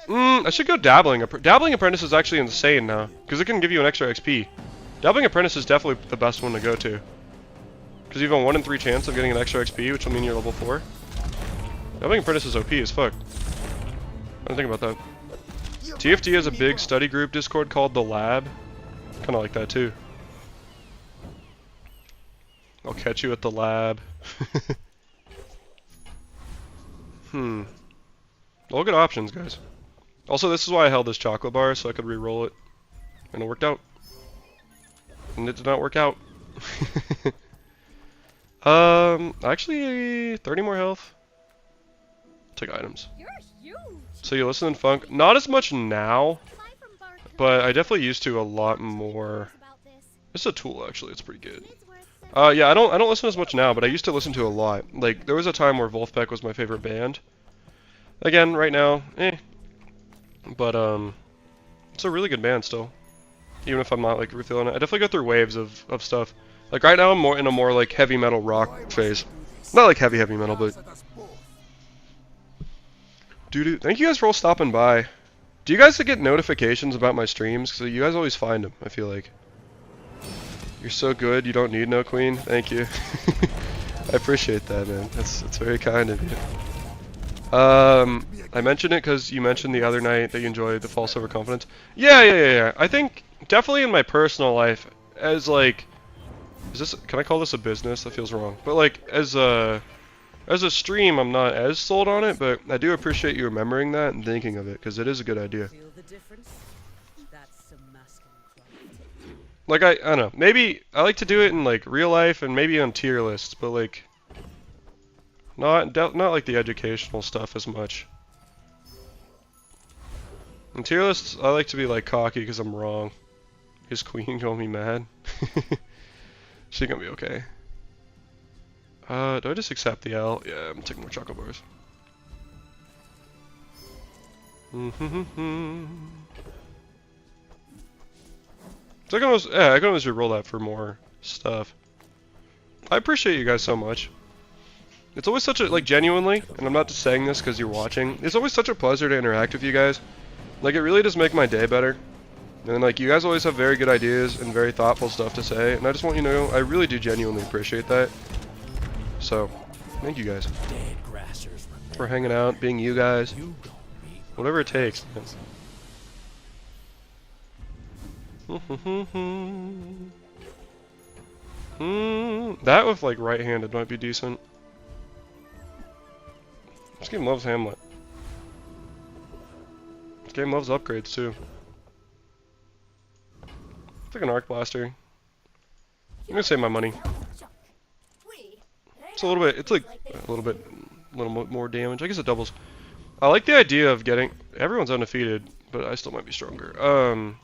I should go dabbling. Dabbling apprentice is actually insane now because it can give you an extra XP. Dabbling apprentice is definitely the best one to go to because you have a 1 in 3 chance of getting an extra XP, which will mean you're level 4. Dabbling apprentice is OP as fuck. I didn't think about that. TFT has a big study group Discord called The Lab. Kind of like that too. I'll catch you at the lab. All good options, guys. Also, this is why I held this chocolate bar, so I could re-roll it. And it worked out. And it did not work out. Actually, 30 more health. Take items. You're huge. So you listen in funk. Not as much now, but I definitely used to a lot more. It's a tool, actually. It's pretty good. Yeah, I don't listen as much now, but I used to listen to a lot. Like, there was a time where Wolfpack was my favorite band. Again, right now, But, it's a really good band still. Even if I'm not, like, refilling it. I definitely go through waves of stuff. Like, right now I'm more in a more, like, heavy metal rock phase. Not, like, heavy metal, but... Doo-doo. Thank you guys for all stopping by. Do you guys get notifications about my streams? Because you guys always find them, I feel like. You're so good, you don't need no queen. Thank you. I appreciate that, man. That's very kind of you. I mentioned it because you mentioned the other night that you enjoyed the false overconfidence. Yeah. I think definitely in my personal life, as like, can I call this a business? That feels wrong. But like, as a stream, I'm not as sold on it, but I do appreciate you remembering that and thinking of it because it is a good idea. Feel the difference? That's some masculine quality. Like I don't know, maybe I like to do it in like real life and maybe on tier lists, but like not like the educational stuff as much. In tier lists, I like to be like cocky because I'm wrong. His queen gonna be mad. She gonna be okay. Do I just accept the L? Yeah, I'm taking more chocolate bars. So I can always re-roll that for more stuff. I appreciate you guys so much. It's always such a, like, genuinely, and I'm not just saying this because you're watching, it's always such a pleasure to interact with you guys. Like, it really does make my day better. And, like, you guys always have very good ideas and very thoughtful stuff to say, and I just want you to know, I really do genuinely appreciate that. So, thank you guys for hanging out, being you guys, whatever it takes. That with like right-handed might be decent. This game loves Hamlet. This game loves upgrades too. It's like an arc blaster. I'm gonna save my money. It's a little bit. It's like a little more damage. I guess it doubles. I like the idea of getting. Everyone's undefeated, but I still might be stronger.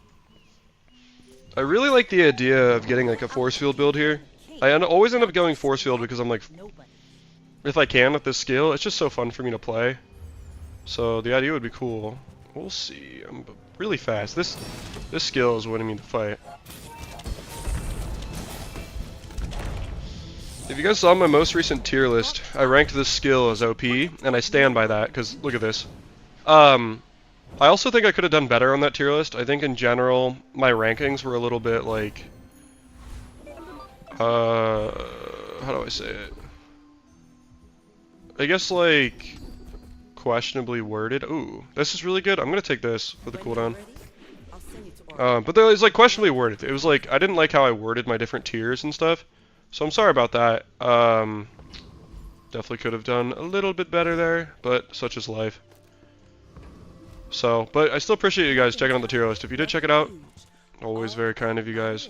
I really like the idea of getting like a force field build here. I always end up going force field because I'm like, if I can with this skill, it's just so fun for me to play. So the idea would be cool. We'll see. I'm really fast. This skill is winning me the fight. If you guys saw my most recent tier list, I ranked this skill as OP, and I stand by that because look at this. I also think I could have done better on that tier list. I think in general, my rankings were a little bit like, how do I say it? I guess like, questionably worded. Ooh, this is really good. I'm gonna take this for the cooldown. But there was like questionably worded. It was like, I didn't like how I worded my different tiers and stuff. So I'm sorry about that. Definitely could have done a little bit better there, but such is life. So, but I still appreciate you guys checking out the tier list. If you did check it out, always very kind of you guys.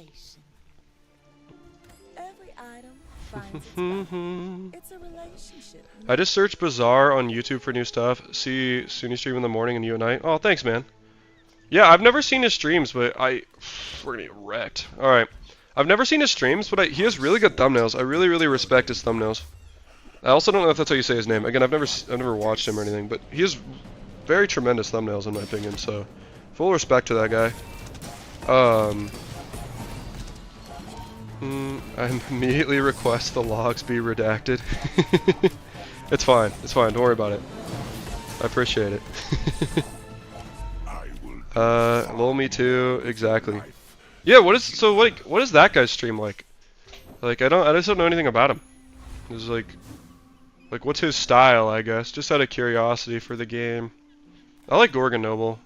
Every item finds its value. It's a relationship. I just searched Bazaar on YouTube for new stuff. See Sunny stream in the morning and you at night. Oh, thanks, man. Yeah, I've never seen his streams, but we're gonna get wrecked. All right. I've never seen his streams, but he has really good thumbnails. I really, really respect his thumbnails. I also don't know if that's how you say his name. Again, I've never watched him or anything, but he has very tremendous thumbnails in my opinion. So, full respect to that guy. I immediately request the logs be redacted. It's fine. It's fine. Don't worry about it. I appreciate it. Lol, me too. Exactly. Yeah. What is that guy's stream like? Like I just don't know anything about him. It's like what's his style? I guess just out of curiosity for the game. I like Gorgon Noble.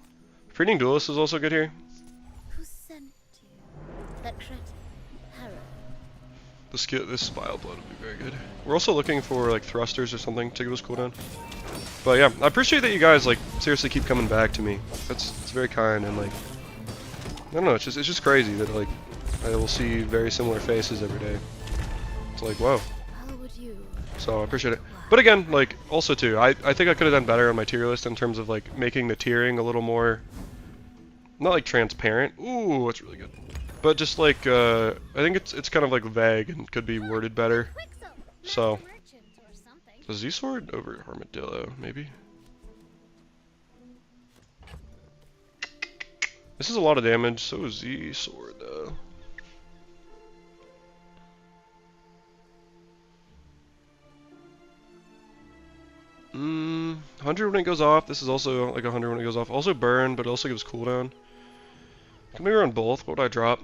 Freeding Duelist is also good here. Who sent you? That cretin, Harrow. This Vile Blood would be very good. We're also looking for like thrusters or something to give us cooldown. But yeah, I appreciate that you guys like seriously keep coming back to me. It's very kind and like I don't know, it's just crazy that like I will see very similar faces every day. It's like whoa. How would you? So I appreciate it. But again, like also too, I think I could have done better on my tier list in terms of like making the tiering a little more not like transparent. Ooh, that's really good. But just like I think it's kind of like vague and could be worded better. So the Z sword over Armadillo, maybe. This is a lot of damage, so is Z sword though. Mm, 100 when it goes off. This is also like 100 when it goes off. Also burn, but it also gives cooldown. Can maybe run both. What would I drop?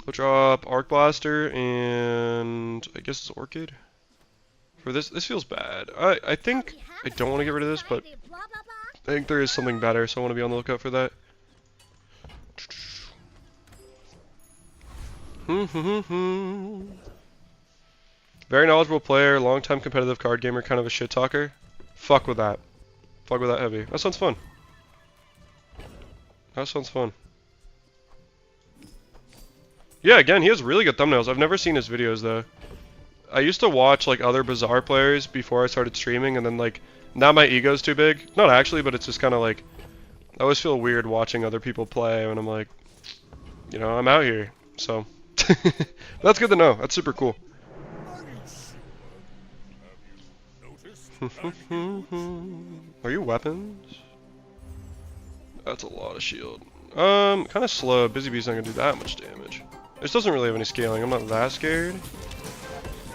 I'll drop Arc Blaster and I guess it's Orchid. For this feels bad. I think I don't want to get rid of this, but I think there is something better, so I want to be on the lookout for that. Very knowledgeable player, long-time competitive card gamer, kind of a shit talker. Fuck with that. Fuck with that heavy. That sounds fun. That sounds fun. Yeah, again, he has really good thumbnails. I've never seen his videos though. I used to watch like other Bazaar players before I started streaming, and then like now my ego's too big. Not actually, but it's just kind of like I always feel weird watching other people play when I'm like, you know, I'm out here. So that's good to know. That's super cool. Are you weapons? That's a lot of shield. Kind of slow. Busy Bee's not gonna do that much damage. This doesn't really have any scaling. I'm not that scared.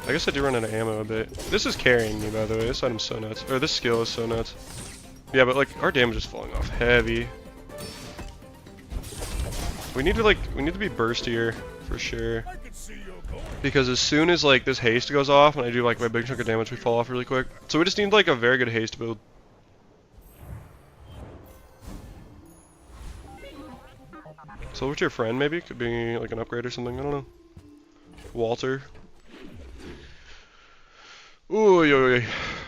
I guess I do run out of ammo a bit. This is carrying me, by the way. This item's so nuts. Or this skill is so nuts. Yeah, but like our damage is falling off heavy. We need to be burstier for sure. Because as soon as like this haste goes off and I do like my big chunk of damage, we fall off really quick. So we just need like a very good haste build. So what's your friend maybe? Could be like an upgrade or something, I don't know. Walter. Ooh, yo. I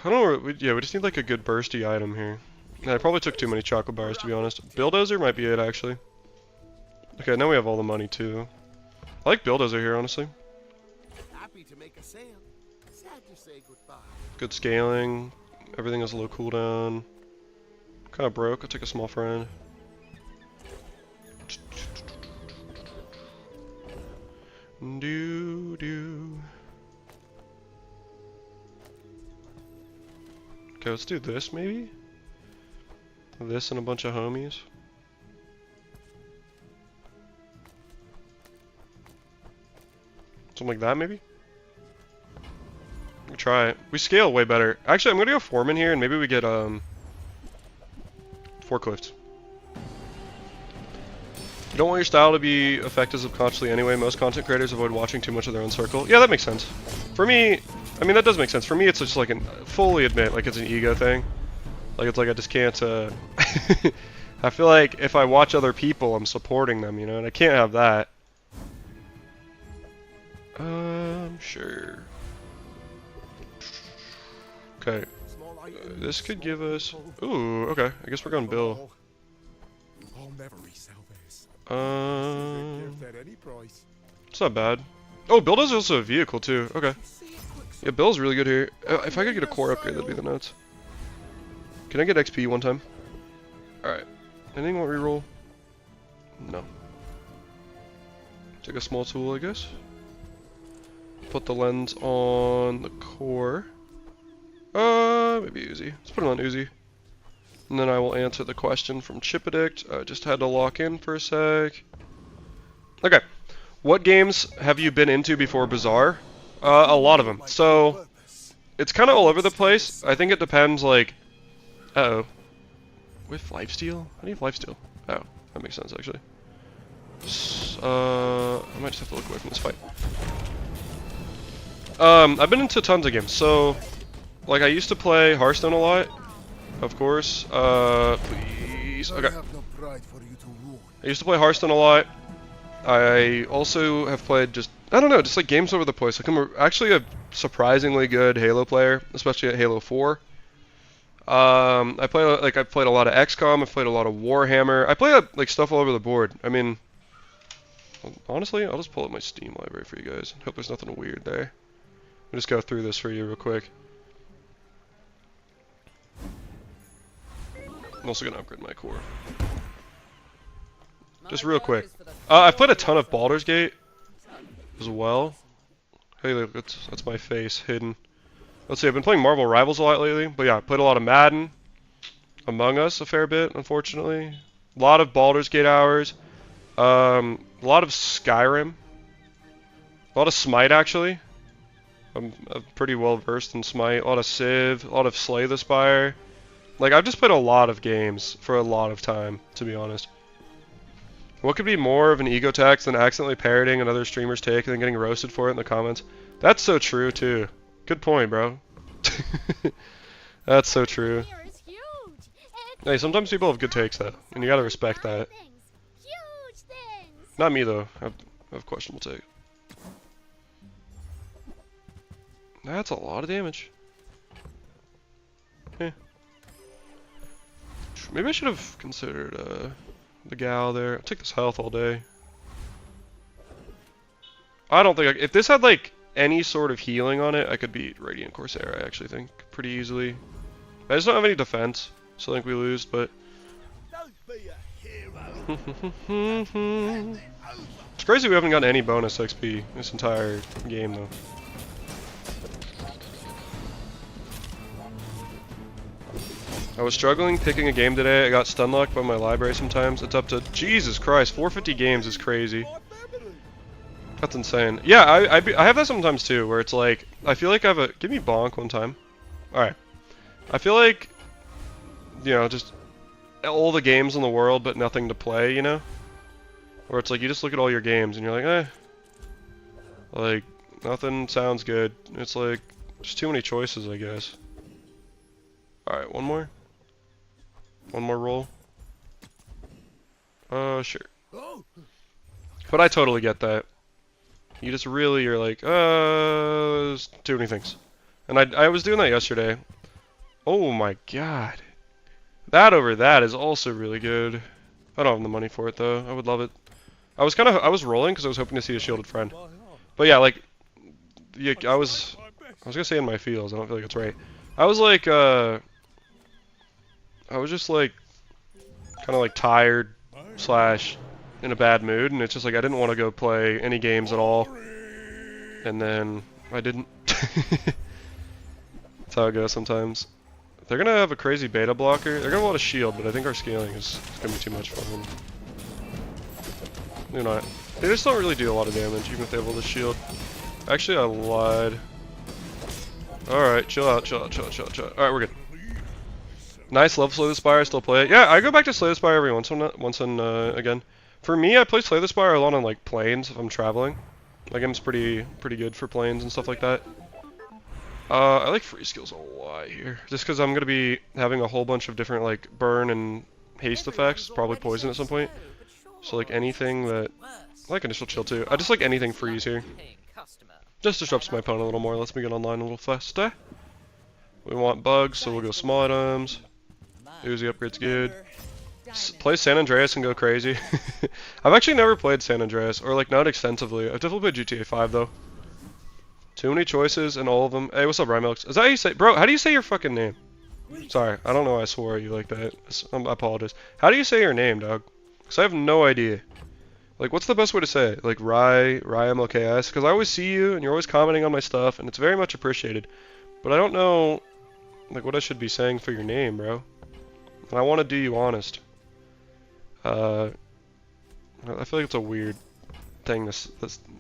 don't know where, yeah, we just need like a good bursty item here. I probably took too many chocolate bars to be honest. Bulldozer might be it actually. Okay, now we have all the money too. I like Bulldozer here honestly. Happy to make a sale. Sad to say goodbye. Good scaling. Everything has a low cooldown. Kinda broke, I'll take a small friend. Do. Okay, let's do this maybe? This and a bunch of homies. Something like that maybe? We'll try it. We scale way better. Actually, I'm gonna go Foreman here and maybe we get forklifts. You don't want your style to be affected subconsciously anyway. Most content creators avoid watching too much of their own circle. Yeah, that makes sense. For me, I mean that does make sense. For me it's just like fully admit like it's an ego thing. Like it's like I just can't I feel like if I watch other people I'm supporting them, you know, and I can't have that. Sure. Okay. This could give us ooh, okay. I guess we're going Bill. I'll never resell this. It's At any price. not bad. Oh, Bill does also a vehicle too. Okay. Yeah, Bill's really good here. If I could get a core upgrade, that'd be the nuts. Can I get XP one time? Alright. Anything want reroll? No. Take a small tool, I guess. Put the lens on the core. Maybe Uzi. Let's put it on Uzi. And then I will answer the question from Chipadict. I just had to lock in for a sec. Okay. What games have you been into before Bazaar? A lot of them. So, it's kind of all over the place. I think it depends, like... Uh-oh. With lifesteal? How do you have lifesteal? Oh, that makes sense, actually. I might just have to look away from this fight. I've been into tons of games. So, like, I used to play Hearthstone a lot. Of course. Please. Okay. I used to play Hearthstone a lot. I also have played just, I don't know, just like games over the place. Like I'm actually a surprisingly good Halo player, especially at Halo 4. I played a lot of XCOM. I've played a lot of Warhammer. I play like stuff all over the board. I mean, honestly, I'll just pull up my Steam library for you guys. Hope there's nothing weird there. I'll just go through this for you real quick. I'm also gonna upgrade my core. Just real quick. I've played a ton of Baldur's Gate as well. Hey, look, that's my face hidden. Let's see, I've been playing Marvel Rivals a lot lately, but yeah, I played a lot of Madden, Among Us a fair bit, unfortunately. A lot of Baldur's Gate hours. A lot of Skyrim. A lot of Smite, actually. I'm pretty well versed in Smite. A lot of Civ, a lot of Slay the Spire. Like, I've just played a lot of games for a lot of time, to be honest. What could be more of an ego tax than accidentally parroting another streamer's take and then getting roasted for it in the comments? That's so true, too. Good point, bro. That's so true. Here is huge. Hey, sometimes people have good takes, though, and you gotta respect that. Huge things. Not me, though. I have questionable take. That's a lot of damage. Eh. Maybe I should have considered, the gal there. I'll take this health all day. I don't think if this had like any sort of healing on it, I could beat Radiant Corsair, I actually think, pretty easily. I just don't have any defense, so I think we lose, but... It's crazy we haven't gotten any bonus XP this entire game, though. I was struggling picking a game today. I got stun locked by my library sometimes. It's up to, Jesus Christ, 450 games is crazy. That's insane. Yeah, I have that sometimes too, where it's like, I feel like I have a, give me bonk one time. Alright. I feel like, you know, just all the games in the world but nothing to play, you know? Where it's like, you just look at all your games and you're like, eh. Like, nothing sounds good. It's like, just too many choices, I guess. Alright, one more. One more roll. Sure. But I totally get that. You just really, you're like, there's too many things. And I was doing that yesterday. Oh my god. That over that is also really good. I don't have the money for it though. I would love it. I was rolling because I was hoping to see a shielded friend. But yeah, like, I was gonna say in my feels. I don't feel like it's right. I was like, I was just like, kind of like tired / in a bad mood, and it's just like I didn't want to go play any games at all, and then I didn't. That's how it goes sometimes. They're gonna have a crazy beta blocker. They're gonna have a lot of shield, but I think our scaling is gonna be too much for them. They're not. They just don't really do a lot of damage, even if they have all the shield. Actually, I lied. Alright, chill out, chill out, chill out, chill out, chill out. Alright, we're good. Nice, love Slay the Spire, I still play it. Yeah, I go back to Slay the Spire every once in again. For me, I play Slay the Spire a lot on like planes if I'm traveling. That game's pretty good for planes and stuff like that. I like free skills a lot here, just because I'm gonna be having a whole bunch of different like burn and haste effects, probably poison at some point. So like anything that, I like initial chill too. I just like anything freeze here. Just disrupts my opponent a little more, lets me get online a little faster. We want bugs, so we'll go small items. Uzi upgrade's good. Play San Andreas and go crazy. I've actually never played San Andreas, or like not extensively. I've definitely played GTA 5 though. Too many choices and all of them. Hey, what's up, Rymilks? Is that how you say, bro? How do you say your fucking name? Sorry, I don't know why I swore at you like that. I apologize. How do you say your name, dog? Cause I have no idea. Like, what's the best way to say it? Like, RyMLKS? Because I always see you, and you're always commenting on my stuff, and it's very much appreciated. But I don't know, like, what I should be saying for your name, bro. And I want to do you honest. I feel like it's a weird thing that's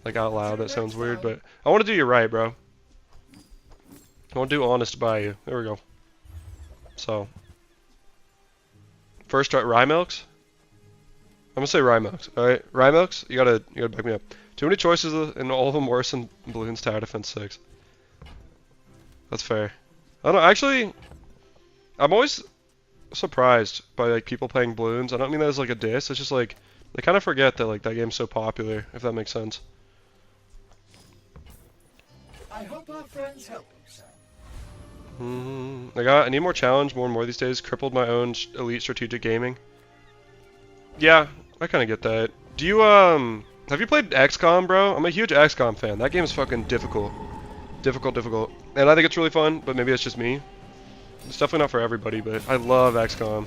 like out loud. That sounds weird, but I want to do you right, bro. I want to do honest by you. There we go. So, first try Rymilks. I'm gonna say Rymilks. All right, Rymilks. You gotta back me up. Too many choices, and all of them worse than Balloons Tower Defense 6. That's fair. I don't know. Actually, I'm always surprised by like people playing Balloons. I don't mean that as like a diss. It's just like they kind of forget that like that game's so popular. If that makes sense. I hope our friends help you, sir. I need more challenge more and more these days. Crippled my own elite strategic gaming. Yeah, I kind of get that. Do you have you played XCOM, bro? I'm a huge XCOM fan. That game is fucking difficult. Difficult. And I think it's really fun, but maybe it's just me. It's definitely not for everybody, but I love XCOM.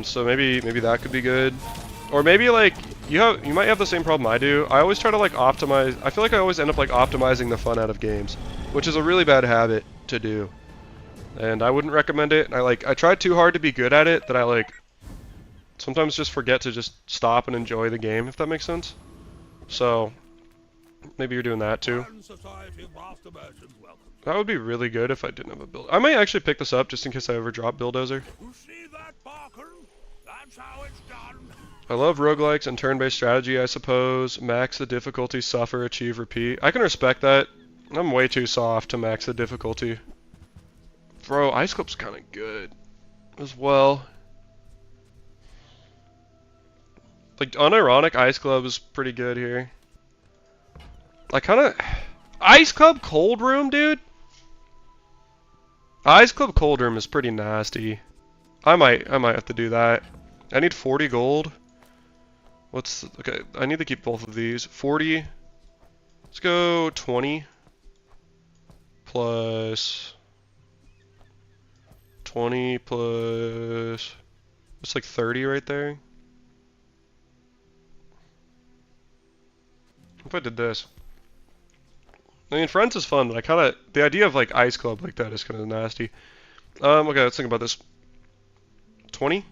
So maybe that could be good. Or maybe like you might have the same problem I do. I always try to like optimize. I feel like I always end up like optimizing the fun out of games, which is a really bad habit to do. And I wouldn't recommend it. I try too hard to be good at it that I like sometimes just forget to just stop and enjoy the game, if that makes sense. So maybe you're doing that too. That would be really good if I didn't have a build. I might actually pick this up just in case I ever drop Bulldozer. I love roguelikes and turn-based strategy, I suppose. Max the difficulty, suffer, achieve, repeat. I can respect that. I'm way too soft to max the difficulty. Bro, Ice Club's kind of good as well. Like, unironic Ice Club is pretty good here. I kind of... Ice Club Cold Room, dude? Ice Club Cold Room is pretty nasty. I might have to do that. I need 40 gold. Okay, I need to keep both of these. 40. Let's go 20. Plus 20 plus... It's like 30 right there. If I did this. I mean, Friends is fun, but I kind of... The idea of, like, Ice Club like that is kind of nasty. Okay, let's think about this. 20,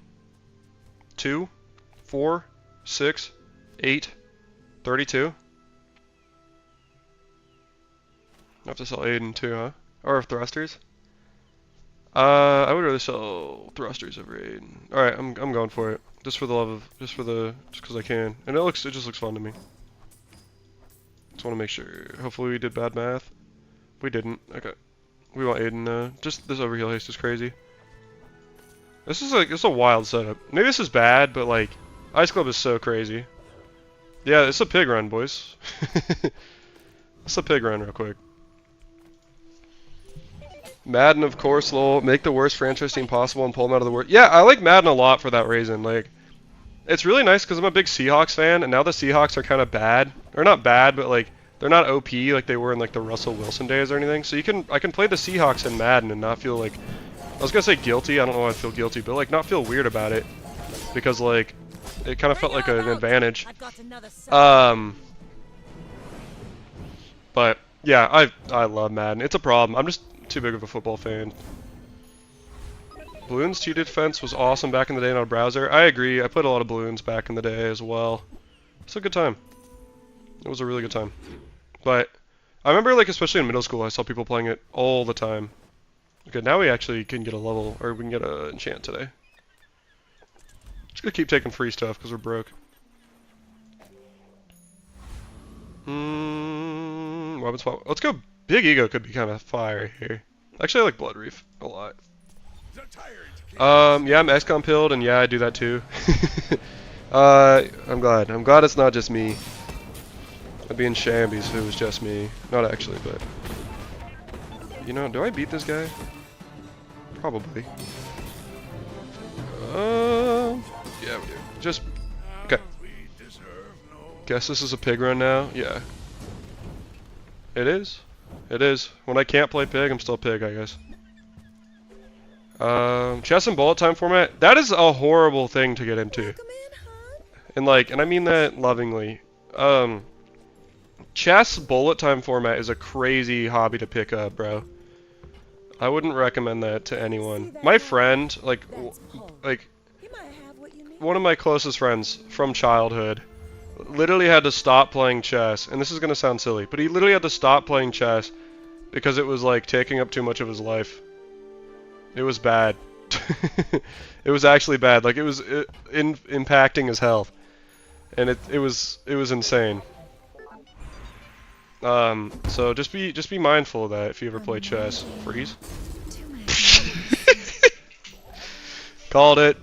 2, 4, 6, 8, 32. I have to sell Aiden too, huh? Or thrusters? I would rather sell thrusters over Aiden. Alright, I'm going for it. Just for the love of... Just because I can. And it just looks fun to me. Just want to make sure. Hopefully we did bad math. We didn't. Okay. We want Aiden, just this overheal haste is crazy. This is like, it's a wild setup. Maybe this is bad, but like, Ice Club is so crazy. Yeah, it's a pig run, boys. It's a pig run real quick. Madden, of course, lol. Make the worst franchise team possible and pull them out of the worst. Yeah, I like Madden a lot for that reason. Like, it's really nice because I'm a big Seahawks fan, and now the Seahawks are kind of bad. Or not bad, but like, they're not OP like they were in like the Russell Wilson days or anything. So I can play the Seahawks in Madden and not feel like, I was gonna say guilty. I don't know why I feel guilty, but like not feel weird about it because like it kind of felt like an advantage. But yeah, I love Madden. It's a problem. I'm just too big of a football fan. Balloons TD defense was awesome back in the day on a browser. I agree. I played a lot of Balloons back in the day as well. It's a good time. It was a really good time. But I remember, like, especially in middle school, I saw people playing it all the time. Okay, now we actually can get a level, or we can get an enchant today. Just gonna keep taking free stuff because we're broke. Weapon swap. Let's go. Big Ego could be kind of fire here. Actually, I like Blood Reef a lot. Yeah, I'm XCOM pilled, and yeah, I do that too. I'm glad. I'm glad it's not just me. I'd be in shambles if it was just me. Not actually, but... You know, do I beat this guy? Probably. Yeah, we do. Just... Okay. Guess this is a pig run now? Yeah. It is? It is. When I can't play pig, I'm still pig, I guess. Chess and bullet time format? That is a horrible thing to get into. And like, and I mean that lovingly. Chess bullet time format is a crazy hobby to pick up, bro. I wouldn't recommend that to anyone. My friend, like, like You might have what you need. one of my closest friends from childhood, literally had to stop playing chess. And this is gonna sound silly, but he literally had to stop playing chess because it was like taking up too much of his life. It was bad. It was actually bad. Like it was impacting his health, and it was insane. So just be mindful of that if you ever play chess. Freeze. Called it.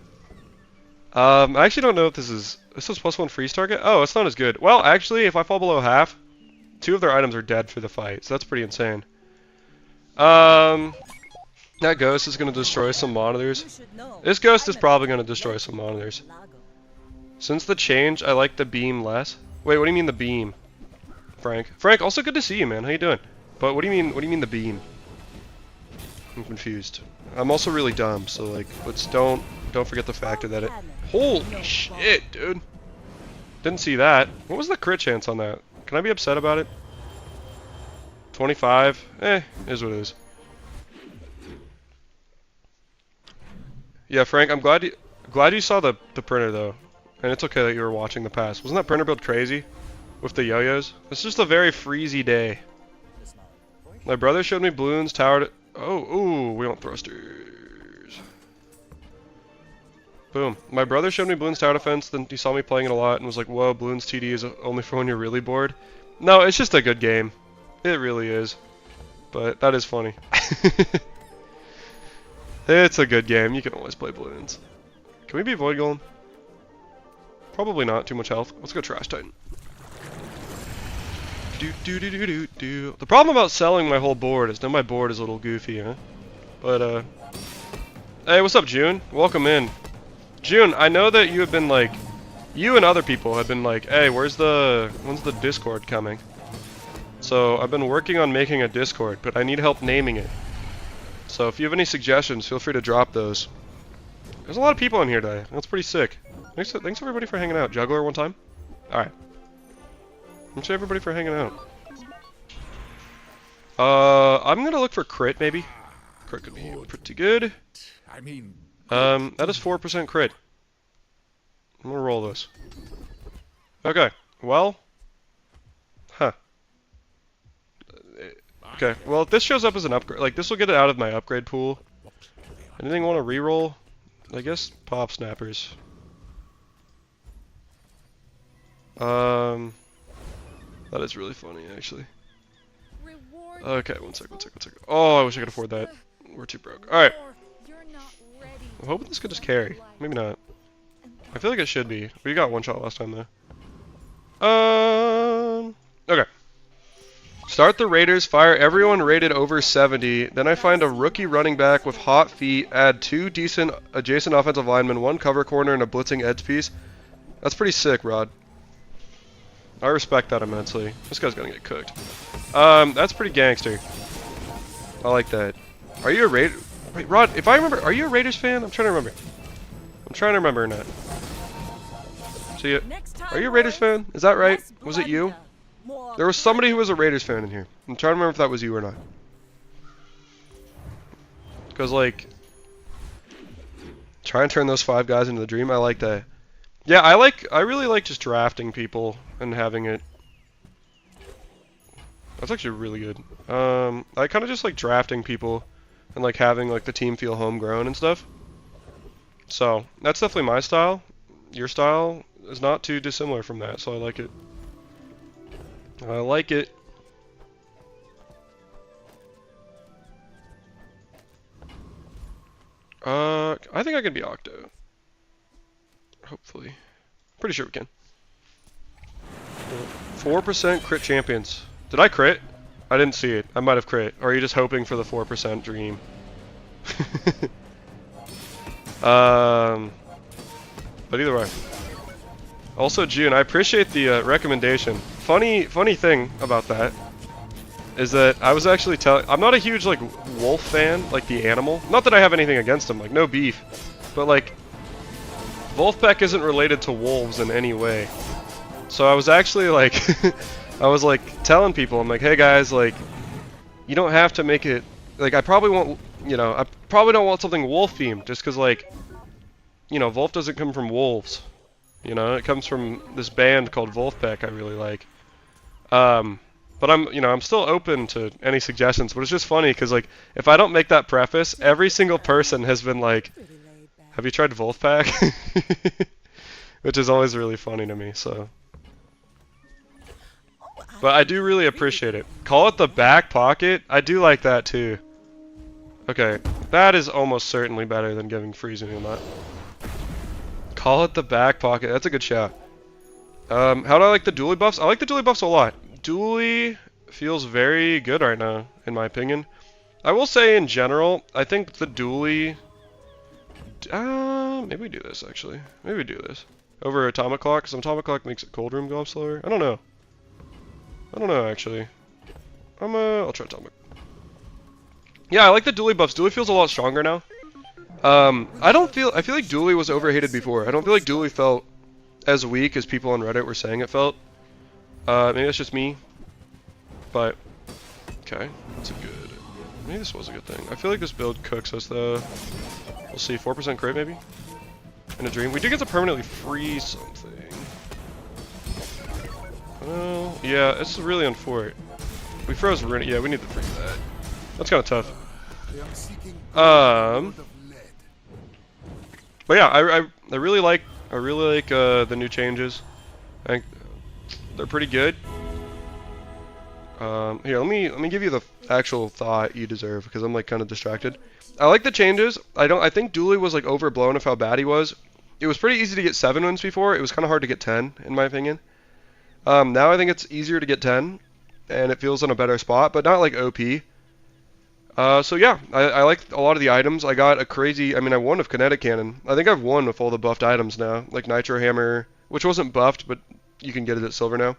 I actually don't know if this is +1 freeze target. Oh, it's not as good. Well, actually, if I fall below half, 2 of their items are dead for the fight, so that's pretty insane. That ghost is gonna destroy some monitors. You should know. This ghost is I'm a probably gonna destroy some monitors. Lago. Since the change, I like the beam less. Wait, what do you mean the beam? Frank. Frank, also good to see you, man. How you doing? But what do you mean the beam? I'm confused. I'm also really dumb, so like, let's don't forget the factor that it. Holy shit, dude! Didn't see that. What was the crit chance on that? Can I be upset about it? 25. Is what it is. Yeah, Frank, I'm glad you saw the printer though, and it's okay that you were watching the pass. Wasn't that printer build crazy with the yo-yos? It's just a very freezy day. My brother showed me balloons towered. Ooh, we want thrusters. Boom. My brother showed me balloons tower defense. Then he saw me playing it a lot and was like, "Whoa, balloons TD is only for when you're really bored." No, it's just a good game. It really is. But that is funny. It's a good game. You can always play balloons. Can we be Void Golem? Probably not. Too much health. Let's go Trash Titan. The problem about selling my whole board is now my board is a little goofy, huh? But, hey, what's up, June? Welcome in. June, I know that you have been like... You and other people have been like, hey, when's the Discord coming? So, I've been working on making a Discord, but I need help naming it. So if you have any suggestions, feel free to drop those. There's a lot of people in here today. That's pretty sick. Thanks everybody for hanging out. Juggler one time? Alright. Thanks everybody for hanging out. I'm gonna look for crit maybe. Crit could be pretty good. I mean, That is 4% crit. I'm gonna roll this. Okay, well. Huh. Okay, well if this shows up as an upgrade, like this will get it out of my upgrade pool. Anything want to reroll? I guess pop snappers. That is really funny actually. Okay, one sec. Oh, I wish I could afford that. We're too broke. Alright. I'm hoping this could just carry. Maybe not. I feel like it should be. We got one shot last time though. Okay. Start the Raiders, fire everyone rated over 70, then I find a rookie running back with hot feet, add 2 decent adjacent offensive linemen, 1 cover corner, and a blitzing edge piece. That's pretty sick, Rod. I respect that immensely. This guy's gonna get cooked. That's pretty gangster. I like that. Are you a Raider? Wait, Rod, if I remember, are you a Raiders fan? I'm trying to remember. I'm trying to remember or not. See ya. Are you a Raiders fan? Is that right? Was it you? There was somebody who was a Raiders fan in here. I'm trying to remember if that was you or not. Because, like, try and turn those 5 guys into the dream. I like that. Yeah, I really like just drafting people and having it. That's actually really good. I kind of just like drafting people and like having like the team feel homegrown and stuff. So that's definitely my style. Your style is not too dissimilar from that, so I like it. I like it. I think I can be Octo. Hopefully. Pretty sure we can. 4% crit champions. Did I crit? I didn't see it. I might have crit. Or are you just hoping for the 4% dream? But either way. Also, June, I appreciate the recommendation. Funny thing about that is that I was actually I'm not a huge like wolf fan, like the animal. Not that I have anything against him, like no beef. But like Wolfpack isn't related to wolves in any way. So I was actually like, I was like telling people, I'm like, hey guys, like, you don't have to make it, like, I probably won't, you know, I probably don't want something wolf themed, just because, like, you know, wolf doesn't come from wolves. You know, it comes from this band called Wolfpack I really like. But I'm still open to any suggestions, but it's just funny because, like, if I don't make that preface, every single person has been like, Pretty laid back. have you tried Wolfpack? Which is always really funny to me, so. But I do really appreciate it. Call it the back pocket. I do like that too. Okay, that is almost certainly better than giving freezing on that. Call it the back pocket. That's a good shot. How do I like the dually buffs? I like the dually buffs a lot. Dually feels very good right now, in my opinion. I will say in general, I think the dually... maybe we do this actually. Maybe we do this. Over atomic clock, because atomic clock makes it cold room go up slower. I don't know. I don't know actually. I'll try atomic. Yeah, I like the dually buffs. Dually feels a lot stronger now. I feel like dually was overhated before. I don't feel like dually felt as weak as people on Reddit were saying it felt. Maybe that's just me. But, okay, that's a good, maybe this was a good thing. I feel like this build cooks us though. We'll see, 4% crit maybe? In a dream. We do get to permanently freeze something. Well, yeah, it's really unfortunate. We froze Rune. Yeah, we need to freeze that. That's kind of tough. But yeah, I really like the new changes. I think they're pretty good. Here, let me give you the actual thought you deserve because I'm like kind of distracted. I like the changes. I think Dooley was like overblown of how bad he was. It was pretty easy to get 7 wins before. It was kind of hard to get 10 in my opinion. Now I think it's easier to get 10 and it feels in a better spot, but not like OP. So yeah, I like a lot of the items. I got a crazy, I won with Kinetic Cannon. I think I've won with all the buffed items now. Like Nitro Hammer, which wasn't buffed, but you can get it at Silver now.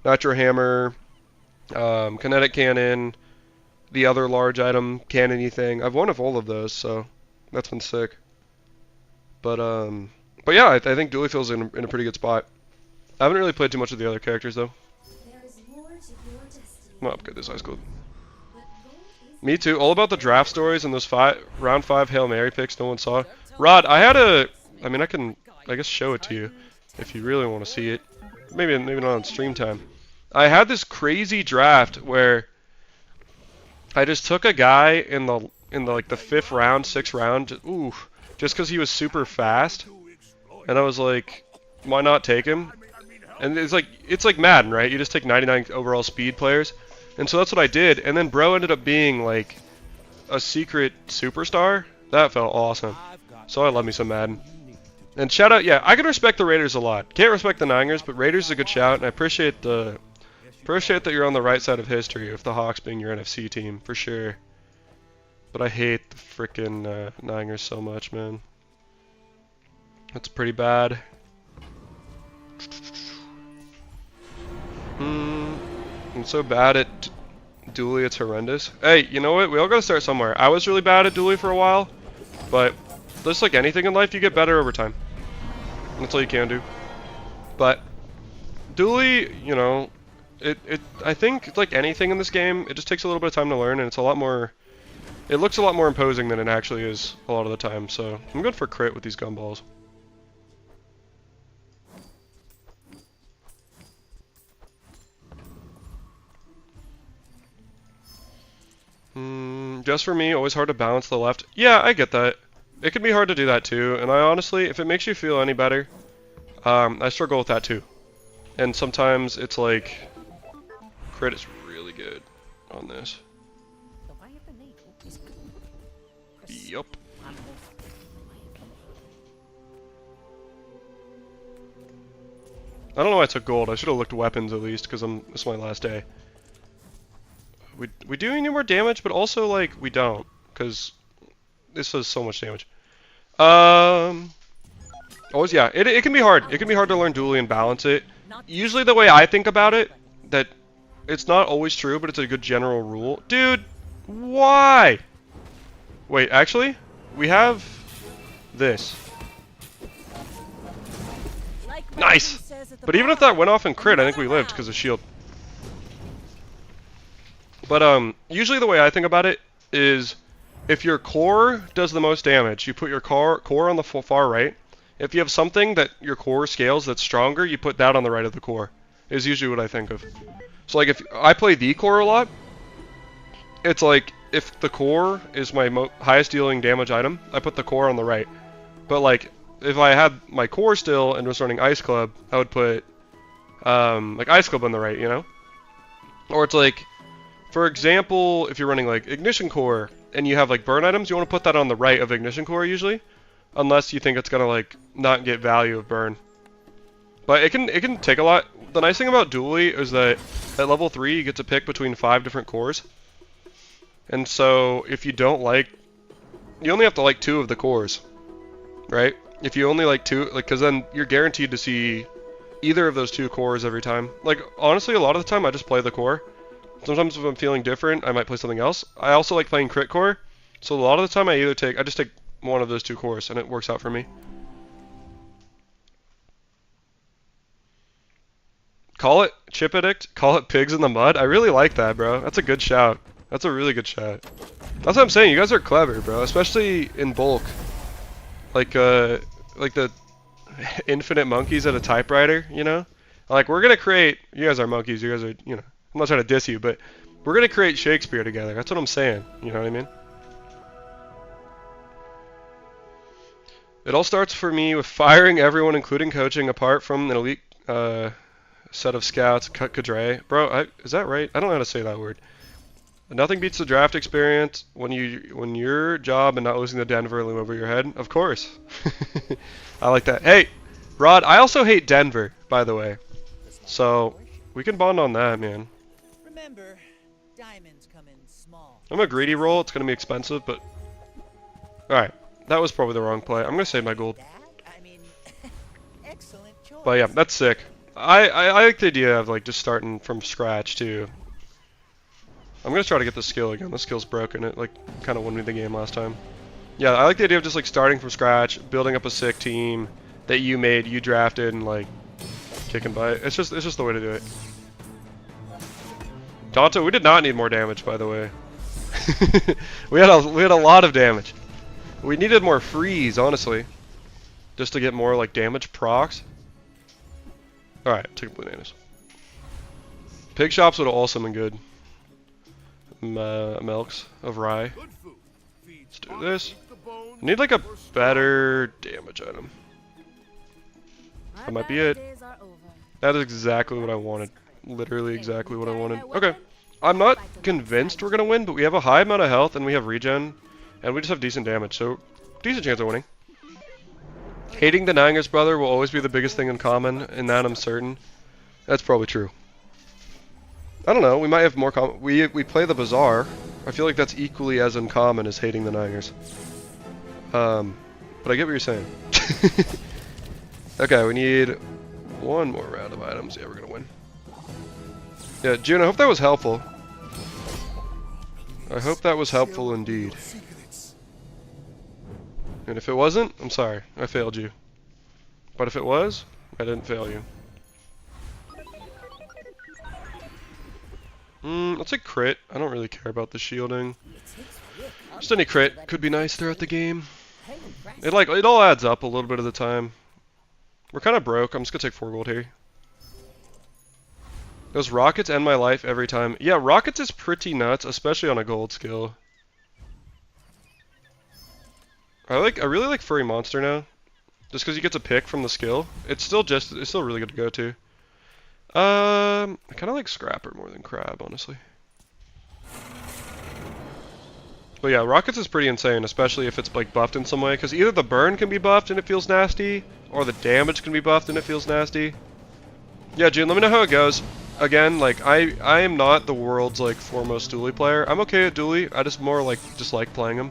Nitro Hammer, Kinetic Cannon, the other large item, cannon-y thing. I've won with all of those, so that's been sick. But yeah, I think Dooley feels in a pretty good spot. I haven't really played too much of the other characters, though. There is more to your destiny. I'm gonna upgrade this ice code. But gold is Me too. All about the draft stories and those round 5 Hail Mary picks no one saw. Rod, I had a... I can, I guess, show it to you if you really want to see it. Maybe not on stream time. I had this crazy draft where I just took a guy in the like the 5th round, 6th round, just because he was super fast, and I was like, why not take him? And it's like Madden, right? You just take 99 overall speed players. And so that's what I did. And then bro ended up being like a secret superstar. That felt awesome. So I love me some Madden. And shout out, yeah, I can respect the Raiders a lot. Can't respect the Niners, but Raiders is a good shout. And I appreciate that you're on the right side of history with the Hawks being your NFC team, for sure. But I hate the frickin' Niners so much, man. That's pretty bad. I'm so bad at Dooley, it's horrendous. Hey, you know what? We all gotta start somewhere. I was really bad at Dooley for a while, but just like anything in life, you get better over time. That's all you can do. But Dooley, you know, I think like anything in this game, it just takes a little bit of time to learn, and it's a lot more. It looks a lot more imposing than it actually is a lot of the time. So I'm good for crit with these gumballs. Just for me, always hard to balance the left. Yeah, I get that. It can be hard to do that too, and I honestly, if it makes you feel any better, I struggle with that too. And sometimes it's like, crit is really good on this. Yup. I don't know why I took gold. I should have looked weapons at least, because this is my last day. We do need more damage, but also, like, we don't, because this does so much damage. Always, yeah, it can be hard. It can be hard to learn dually and balance it. Usually the way I think about it, that it's not always true, but it's a good general rule. Dude, why? Wait, actually, we have this. Nice! But even if that went off and crit, I think we lived because of shield. But usually the way I think about it is if your core does the most damage, you put your core on the far right. If you have something that your core scales that's stronger, you put that on the right of the core. Is usually what I think of. So like if I play the core a lot, it's like if the core is my highest dealing damage item, I put the core on the right. But like if I had my core still and was running Ice Club, I would put like Ice Club on the right, you know? Or it's like, for example, if you're running like Ignition Core and you have like burn items, you want to put that on the right of Ignition Core usually, unless you think it's gonna like not get value of burn. But it can take a lot. The nice thing about Dually is that at level 3 you get to pick between 5 different cores. And so if you don't like, you only have to like 2 of the cores, right? If you only like 2, like, cause then you're guaranteed to see either of those 2 cores every time. Like honestly, a lot of the time I just play the core. Sometimes if I'm feeling different, I might play something else. I also like playing crit core, so a lot of the time I just take one of those 2 cores, and it works out for me. Call it Chip Addict, call it Pigs in the Mud. I really like that, bro. That's a good shout. That's a really good shout. That's what I'm saying. You guys are clever, bro, especially in bulk. Like the infinite monkeys at a typewriter, you know? Like we're gonna create. You guys are monkeys. You guys are, you know. I'm not trying to diss you, but we're gonna create Shakespeare together. That's what I'm saying. You know what I mean? It all starts for me with firing everyone, including coaching, apart from an elite set of scouts. Cut Cadre, bro. Is that right? I don't know how to say that word. Nothing beats the draft experience when your job and not losing to Denver loom over your head. Of course. I like that. Hey, Rod. I also hate Denver, by the way. So we can bond on that, man. Remember, diamonds come in small. I'm a greedy roll. It's gonna be expensive, but all right. That was probably the wrong play. I'm gonna save my gold. I mean, excellent choice. But yeah, that's sick. I like the idea of like just starting from scratch too. I'm gonna try to get the skill again. The skill's broken. It like kind of won me the game last time. Yeah, I like the idea of just like starting from scratch, building up a sick team that you made, you drafted, and like kicking butt. It's just the way to do it. Tonto, we did not need more damage, by the way. we had a lot of damage. We needed more freeze, honestly, just to get more like damage procs. All right, took bananas. Pig shops would have also been good. Milks of rye. Let's do this. I need like a better damage item. That might be it. That is exactly what I wanted. Literally exactly what I wanted. Okay. I'm not convinced we're going to win, but we have a high amount of health and we have regen. And we just have decent damage, so decent chance of winning. Hating the Nangers, brother, will always be the biggest thing in common. In that, I'm certain. That's probably true. I don't know. We might have more common. We play the Bazaar. I feel like that's equally as uncommon as hating the Niners. But I get what you're saying. Okay, we need one more round of items. Yeah, we're gonna win. Yeah, June, I hope that was helpful. I hope that was helpful indeed. And if it wasn't, I'm sorry. I failed you. But if it was, I didn't fail you. Let's say crit. I don't really care about the shielding. Just any crit could be nice throughout the game. It all adds up a little bit of the time. We're kind of broke. I'm just gonna take 4 gold here. Those rockets end my life every time. Yeah, rockets is pretty nuts, especially on a gold skill. I really like Furry Monster now, just because you get to pick from the skill. It's still really good to go to. I kind of like Scrapper more than Crab, honestly. But yeah, Rockets is pretty insane, especially if it's like buffed in some way, because either the burn can be buffed and it feels nasty, or the damage can be buffed and it feels nasty. Yeah, June, let me know how it goes. Again, like I am not the world's like foremost dually player. I'm okay at dually. I just more like playing them.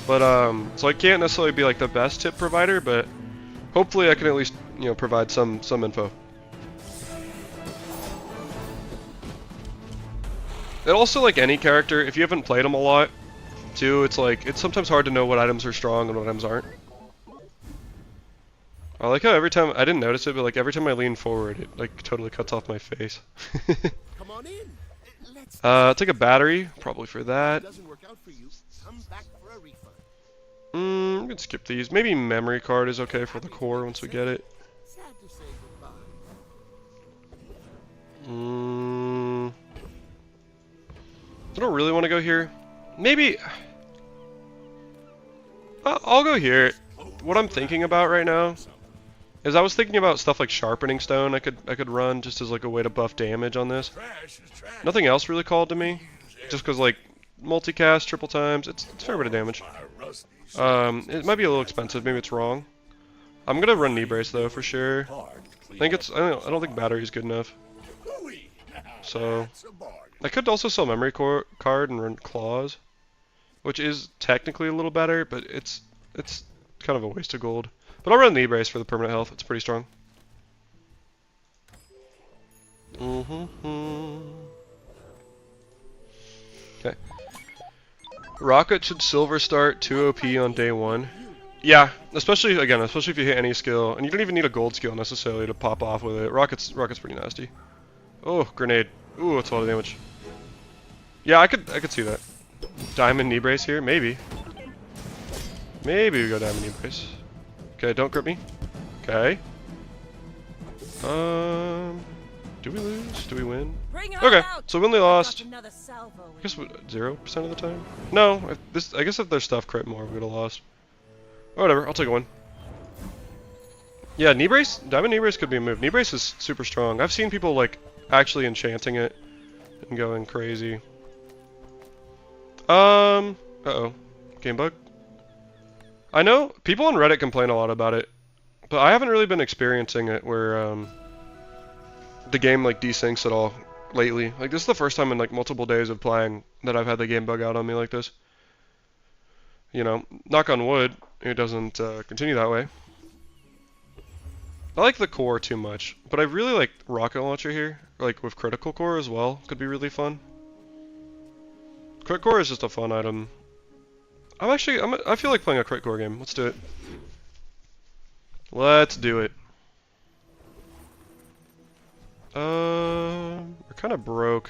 But so I can't necessarily be like the best tip provider, but hopefully I can at least, you know, provide some info. And also, like any character, if you haven't played them a lot, too, it's sometimes hard to know what items are strong and what items aren't. I like how every time, I didn't notice it, but like every time I lean forward, it like totally cuts off my face. Come on in. Let's Take a battery, probably for that. doesn't work out for you. Come back for a refund. We can skip these. Maybe memory card is okay for the core once we get it. Sad to say goodbye. I don't really want to go here. Maybe I'll go here. What I'm thinking about right now is I was thinking about stuff like sharpening stone. I could run just as like a way to buff damage on this. Nothing else really called to me, just because like multicast triple times, it's a fair bit of damage. It might be a little expensive. Maybe it's wrong. I'm gonna run knee brace though for sure. I don't think battery is good enough. So I could also sell memory card and run claws, which is technically a little better, but it's kind of a waste of gold. But I'll run knee brace for the permanent health. It's pretty strong. Okay. Rocket should silver start 2 OP on day 1. Yeah, especially if you hit any skill, and you don't even need a gold skill necessarily to pop off with it. Rocket's pretty nasty. Oh, grenade. Ooh, that's a lot of damage. Yeah, I could see that. Diamond knee brace here, maybe. Maybe we go diamond knee brace. Okay, don't grip me. Okay. Do we lose? Do we win? Okay, so we only lost. I guess 0% of the time. No, I guess if their stuff crit more, we would have lost. Or whatever, I'll take a win. Yeah, knee brace, diamond knee brace could be a move. Knee brace is super strong. I've seen people like actually enchanting it and going crazy. Uh-oh, game bug. I know people on Reddit complain a lot about it, but I haven't really been experiencing it where the game like desyncs at all lately. Like this is the first time in like multiple days of playing that I've had the game bug out on me like this. You know, knock on wood, it doesn't continue that way. I like the core too much, but I really like rocket launcher here, like with critical core as well. Could be really fun. Crit core is just a fun item. I feel like playing a crit core game. Let's do it. Let's do it. We're kind of broke.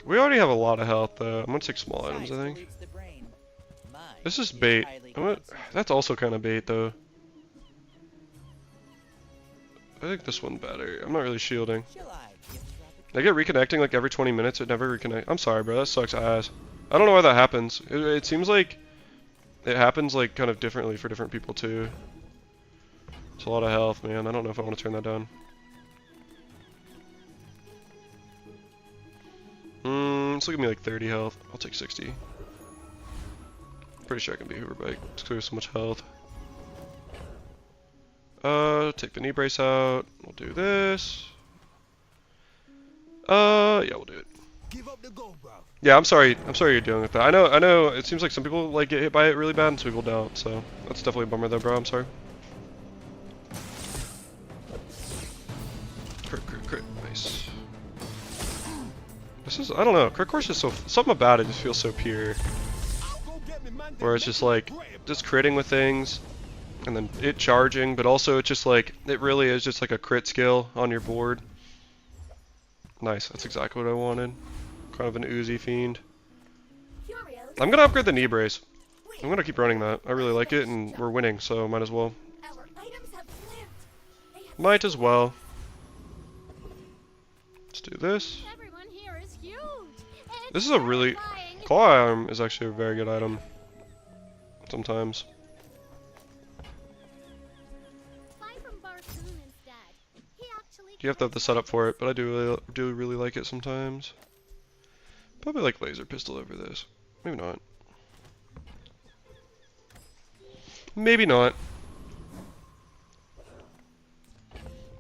We already have a lot of health though. I'm gonna take small items, I think. This is bait. That's also kind of bait though. I think this one better. I'm not really shielding. I get reconnecting like every 20 minutes. It never reconnect. I'm sorry, bro. That sucks ass. I don't know why that happens. It seems like it happens like kind of differently for different people too. It's a lot of health, man. I don't know if I want to turn that down. It's looking at me like 30 health. I'll take 60. Pretty sure I can be Hoover Bike. Just clear so much health. Take the knee brace out. We'll do this. Yeah, we'll do it. Give up the gold, bro. Yeah, I'm sorry you're dealing with that. I know, it seems like some people like get hit by it really bad and some people don't, so that's definitely a bummer though, bro. I'm sorry. Crit. Nice. This is, I don't know, crit core's just so, something about it just feels so pure. Where it's just like, just critting with things, and then it charging, but also it's just like, it really is just like a crit skill on your board. Nice, that's exactly what I wanted. Kind of an Uzi fiend. I'm gonna upgrade the knee brace. I'm gonna keep running that. I really like it, and we're winning, so might as well. Might as well. Let's do this. This is a really... Claw Arm is actually a very good item. Sometimes. You have to have the setup for it, but I do really like it sometimes. Probably like laser pistol over this. Maybe not. Maybe not.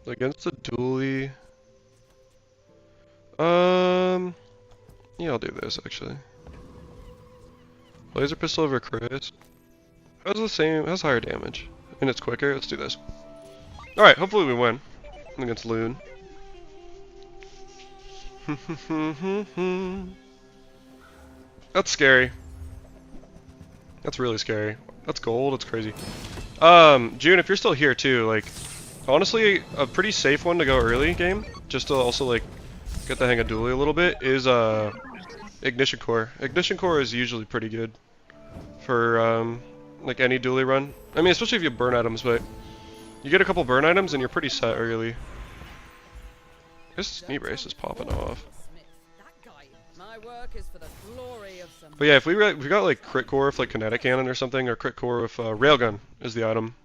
Against the dually. Yeah, I'll do this actually. Laser pistol over Chris. Has the same, has higher damage, and it's quicker. Let's do this. All right, hopefully we win against Loon. That's scary. That's really scary. That's gold. It's crazy. June, if you're still here too, like, honestly, a pretty safe one to go early game, just to also like get the hang of dually a little bit, is Ignition Core. Ignition Core is usually pretty good for like any dually run. I mean, especially if you have burn items, but you get a couple burn items and you're pretty set early. This knee brace is popping off. My work is for the glory of some. But yeah, if we got like crit core with like kinetic cannon or something, or crit core with railgun is the item,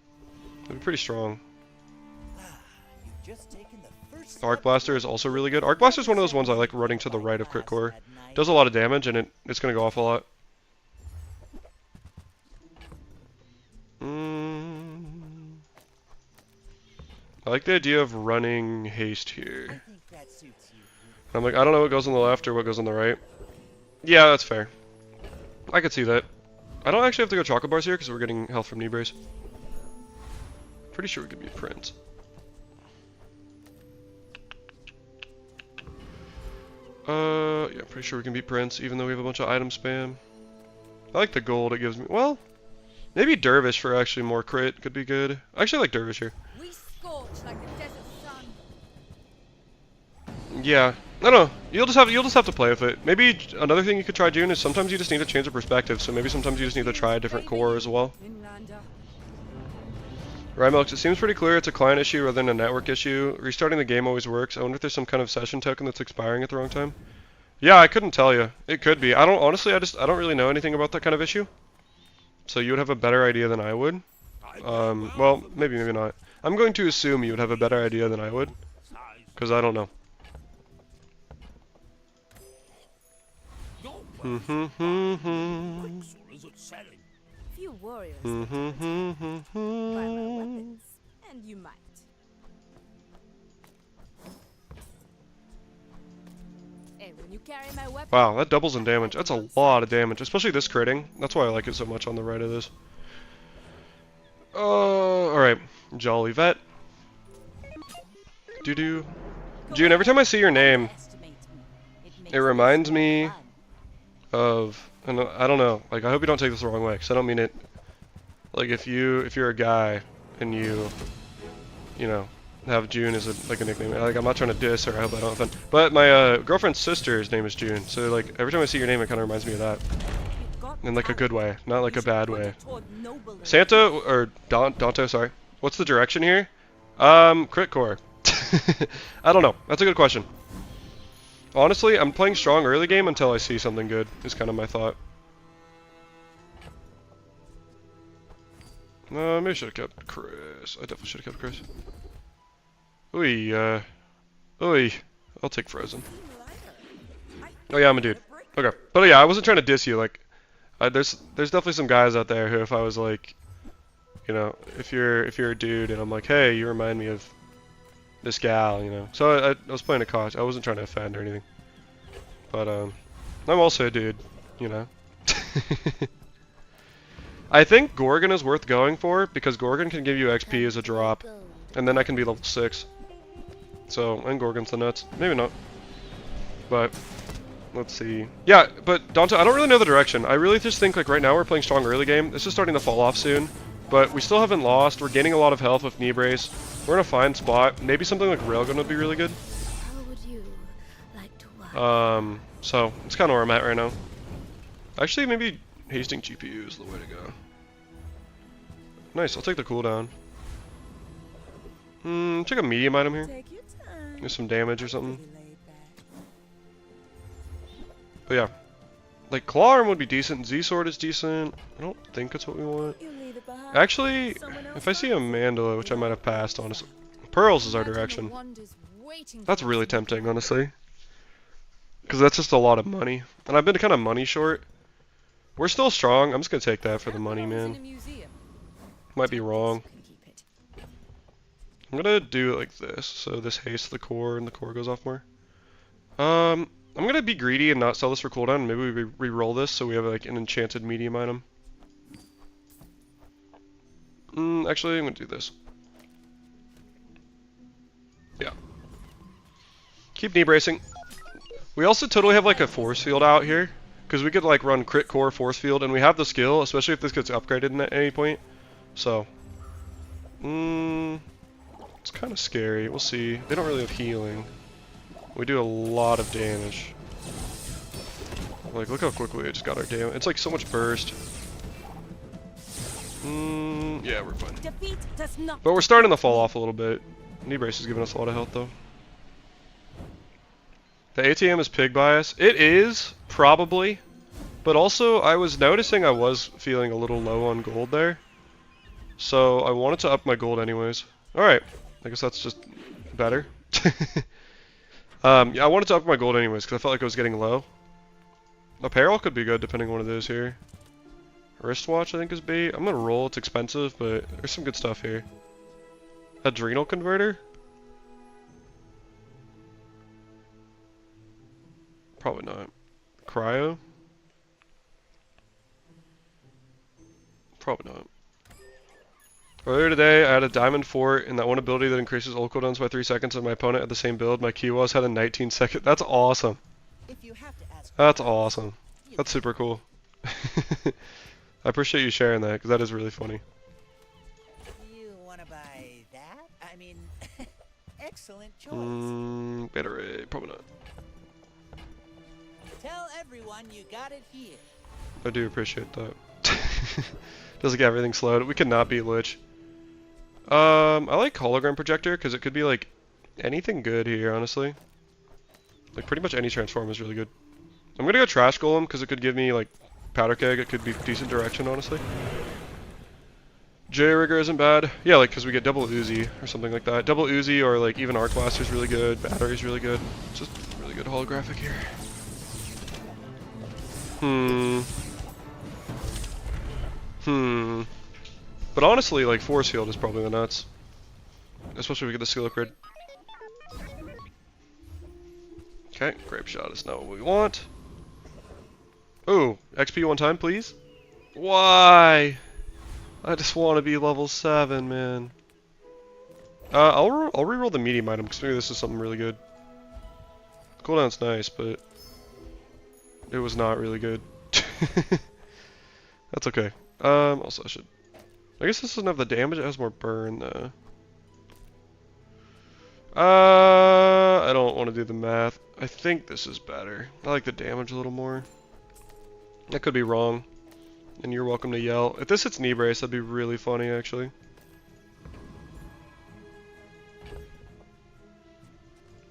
it'd be pretty strong. You've just taken the first Arc Blaster is also really good. Arc Blaster is one of those ones I like running to the right of crit core. Does a lot of damage and it's gonna go off a lot. I like the idea of running haste here. I think that suits you. I'm like, I don't know what goes on the left or what goes on the right. Yeah, that's fair. I could see that. I don't actually have to go chocolate bars here because we're getting health from knee brace. Pretty sure we could be Prince. Yeah, pretty sure we can beat Prince, even though we have a bunch of item spam. I like the gold it gives me. Well, maybe Dervish for actually more crit could be good. I actually like Dervish here. We scorch like the desert sun. Yeah, I don't know. You'll just have to play with it. Maybe another thing you could try doing is sometimes you just need to change the perspective. So maybe sometimes you just need to try a different core as well. Inlander. Rymilks, it seems pretty clear it's a client issue rather than a network issue. Restarting the game always works. I wonder if there's some kind of session token that's expiring at the wrong time. Yeah, I couldn't tell you. It could be. I don't really know anything about that kind of issue. So you would have a better idea than I would. Well, maybe not. I'm going to assume you would have a better idea than I would, because I don't know. Few warriors buy my weapons, and you might. And when you carry my weapon, Wow, that doubles in damage. That's a lot of damage, especially this critting. That's why I like it so much on the right of this. Alright. Jolly Vet. Doo-doo. June, every time I see your name, it reminds me of, and I don't know, like, I hope you don't take this the wrong way, because I don't mean it, like, if you're a guy, and you know, have June as a nickname, like, I'm not trying to diss her, I hope I don't offend, but my, girlfriend's sister's name is June, so, like, every time I see your name, it kind of reminds me of that, in, like, a good way, not, like, a bad way. Santa, or Danto, sorry, what's the direction here? Crit core. I don't know, that's a good question. Honestly, I'm playing strong early game until I see something good, is kind of my thought. Maybe I should have kept Chris. I definitely should have kept Chris. Ooh, I'll take Frozen. Oh yeah, I'm a dude. Okay, but yeah, I wasn't trying to diss you, like, there's definitely some guys out there who if I was like, you know, if you're a dude and I'm like, hey, you remind me of this gal, you know. So I was playing a coach. I wasn't trying to offend or anything. But I'm also a dude, you know. I think Gorgon is worth going for because Gorgon can give you XP as a drop, and then I can be level 6. So, and Gorgon's the nuts. Maybe not. But let's see. Yeah, but Dante, I don't really know the direction. I really just think like right now we're playing strong early game. This is starting to fall off soon. But we still haven't lost. We're gaining a lot of health with knee brace. We're in a fine spot. Maybe something like Railgun would be really good. How would you like to watch? So it's kind of where I'm at right now. Actually, maybe hasting GPU is the way to go. Nice, I'll take the cooldown. Check a medium item here. take your time. There's some damage or something. But yeah. Like, Claw Arm would be decent. Z-Sword is decent. I don't think that's what we want. You leave it behind. Actually, if I see a Mandala, which I might have passed, honestly. Pearls is our direction. That's really tempting, honestly. Because that's just a lot of money. And I've been kind of money short. We're still strong. I'm just going to take that for the money, man. Might be wrong. I'm going to do it like this. So this hastes the core and the core goes off more. I'm going to be greedy and not sell this for cooldown. Maybe we re-roll this so we have like an enchanted medium item. Actually, I'm going to do this. Yeah. Keep knee bracing. We also totally have like a force field out here. Because we could like run crit core force field and we have the skill, especially if this gets upgraded at any point. So, It's kind of scary. We'll see. They don't really have healing. We do a lot of damage. Like, look how quickly we just got our damage. It's like so much burst. Yeah, we're fine. Defeat does not. But we're starting to fall off a little bit. Knee brace is giving us a lot of health, though. The ATM is pig bias. It is, probably. But also, I was noticing I was feeling a little low on gold there. So, I wanted to up my gold anyways. Alright, I guess that's just better. Yeah, I wanted to up my gold anyways, because I felt like I was getting low. Apparel could be good, depending on what it is here. Wristwatch, I think, is B. I'm gonna roll, it's expensive, but there's some good stuff here. Adrenal converter? Probably not. Cryo? Probably not. Earlier today, I had a Diamond Fort and that one ability that increases ult cooldowns by 3 seconds and my opponent had the same build. My Kiwas had a 19 second. That's awesome. If you have to ask, That's awesome. That's super cool. I appreciate you sharing that, because that is really funny. you want to buy that? I mean, excellent choice. Battery, probably not. Tell everyone you got it here. I do appreciate that. Doesn't get everything slowed. We cannot beat Lich. I like hologram projector because it could be like anything good here, honestly. Like pretty much any transform is really good. I'm gonna go trash golem because it could give me like powder keg. It could be decent direction, honestly. J-Rigger isn't bad. Yeah, like because we get double Uzi or something like that. Double Uzi or like even Arc Blaster's really good. Battery's really good. Just really good holographic here. But honestly, like Force Field is probably the nuts. Especially if we get the Seal Grid. Okay, Grape Shot is not what we want. Ooh, XP one time, please. Why? I just want to be level 7, man. I'll reroll the medium item because maybe this is something really good. Cooldown's nice, but it was not really good. That's okay. Also I should. I guess this doesn't have the damage. It has more burn though. I don't want to do the math. I think this is better. I like the damage a little more. I could be wrong. And you're welcome to yell. If this hits knee brace, that'd be really funny, actually.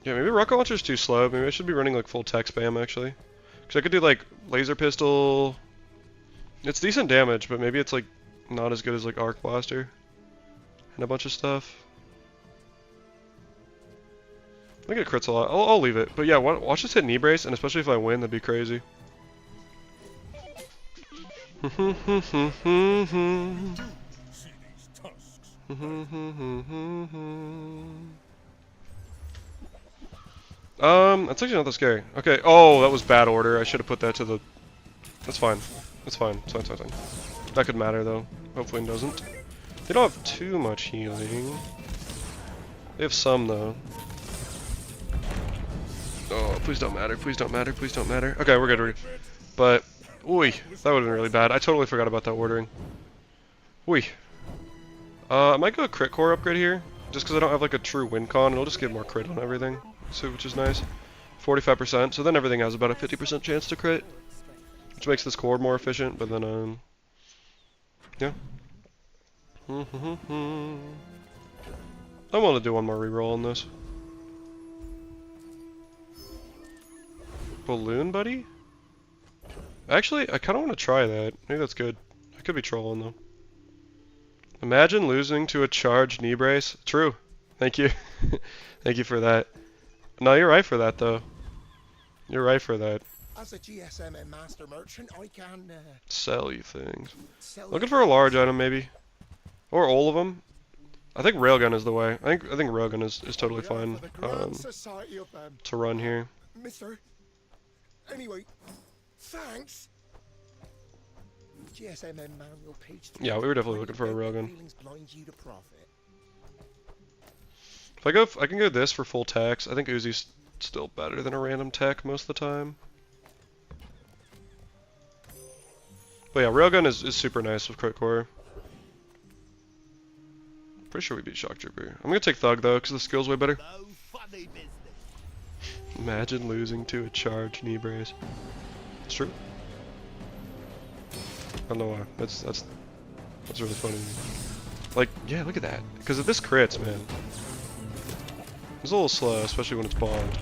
Yeah, maybe rocket launcher's too slow. Maybe I should be running like full tech spam, actually. Because I could do like laser pistol. It's decent damage, but maybe it's like not as good as like arc blaster and a bunch of stuff. I think it crits a lot. I'll leave it. But yeah, watch this hit knee brace, and especially if I win, that'd be crazy. That's actually not that scary. Okay. Oh, that was bad order. I should have put that to the. That's fine. It's fine. It's fine. It's fine. That could matter though. Hopefully it doesn't. They don't have too much healing. They have some though. Oh, please don't matter. Please don't matter. Please don't matter. Okay, we're good. But, ooh, that would have been really bad. I totally forgot about that ordering. Ooh. I might go crit core upgrade here, just because I don't have like a true win con. It'll just give more crit on everything, so which is nice. 45%. So then everything has about a 50% chance to crit, which makes this core more efficient. But then, yeah. I want to do one more reroll on this. Balloon buddy? Actually, I kind of want to try that. Maybe that's good. I could be trolling though. Imagine losing to a charged knee brace. True. Thank you. Thank you for that. No, you're right for that though. You're right for that. As a GSM and master merchant, I can Sell you things. sell Looking for a large item maybe, or all of them. I think railgun is the way. I think railgun is totally fine society of to run here. Mister. Anyway, thanks. GSM manual page. Yeah, we were definitely looking for a railgun. Feelings blind you to profit. If I can go this for full tax. I think Uzi's still better than a random tech most of the time. But yeah, railgun is super nice with crit core. Pretty sure we beat Shock Trooper. I'm gonna take Thug though, because the skill's way better. No funny business. Imagine losing to a charged knee brace. It's true. I don't know why. That's really funny to me. Like, yeah, look at that. Because of this crits, man. It's a little slow, especially when it's bombed.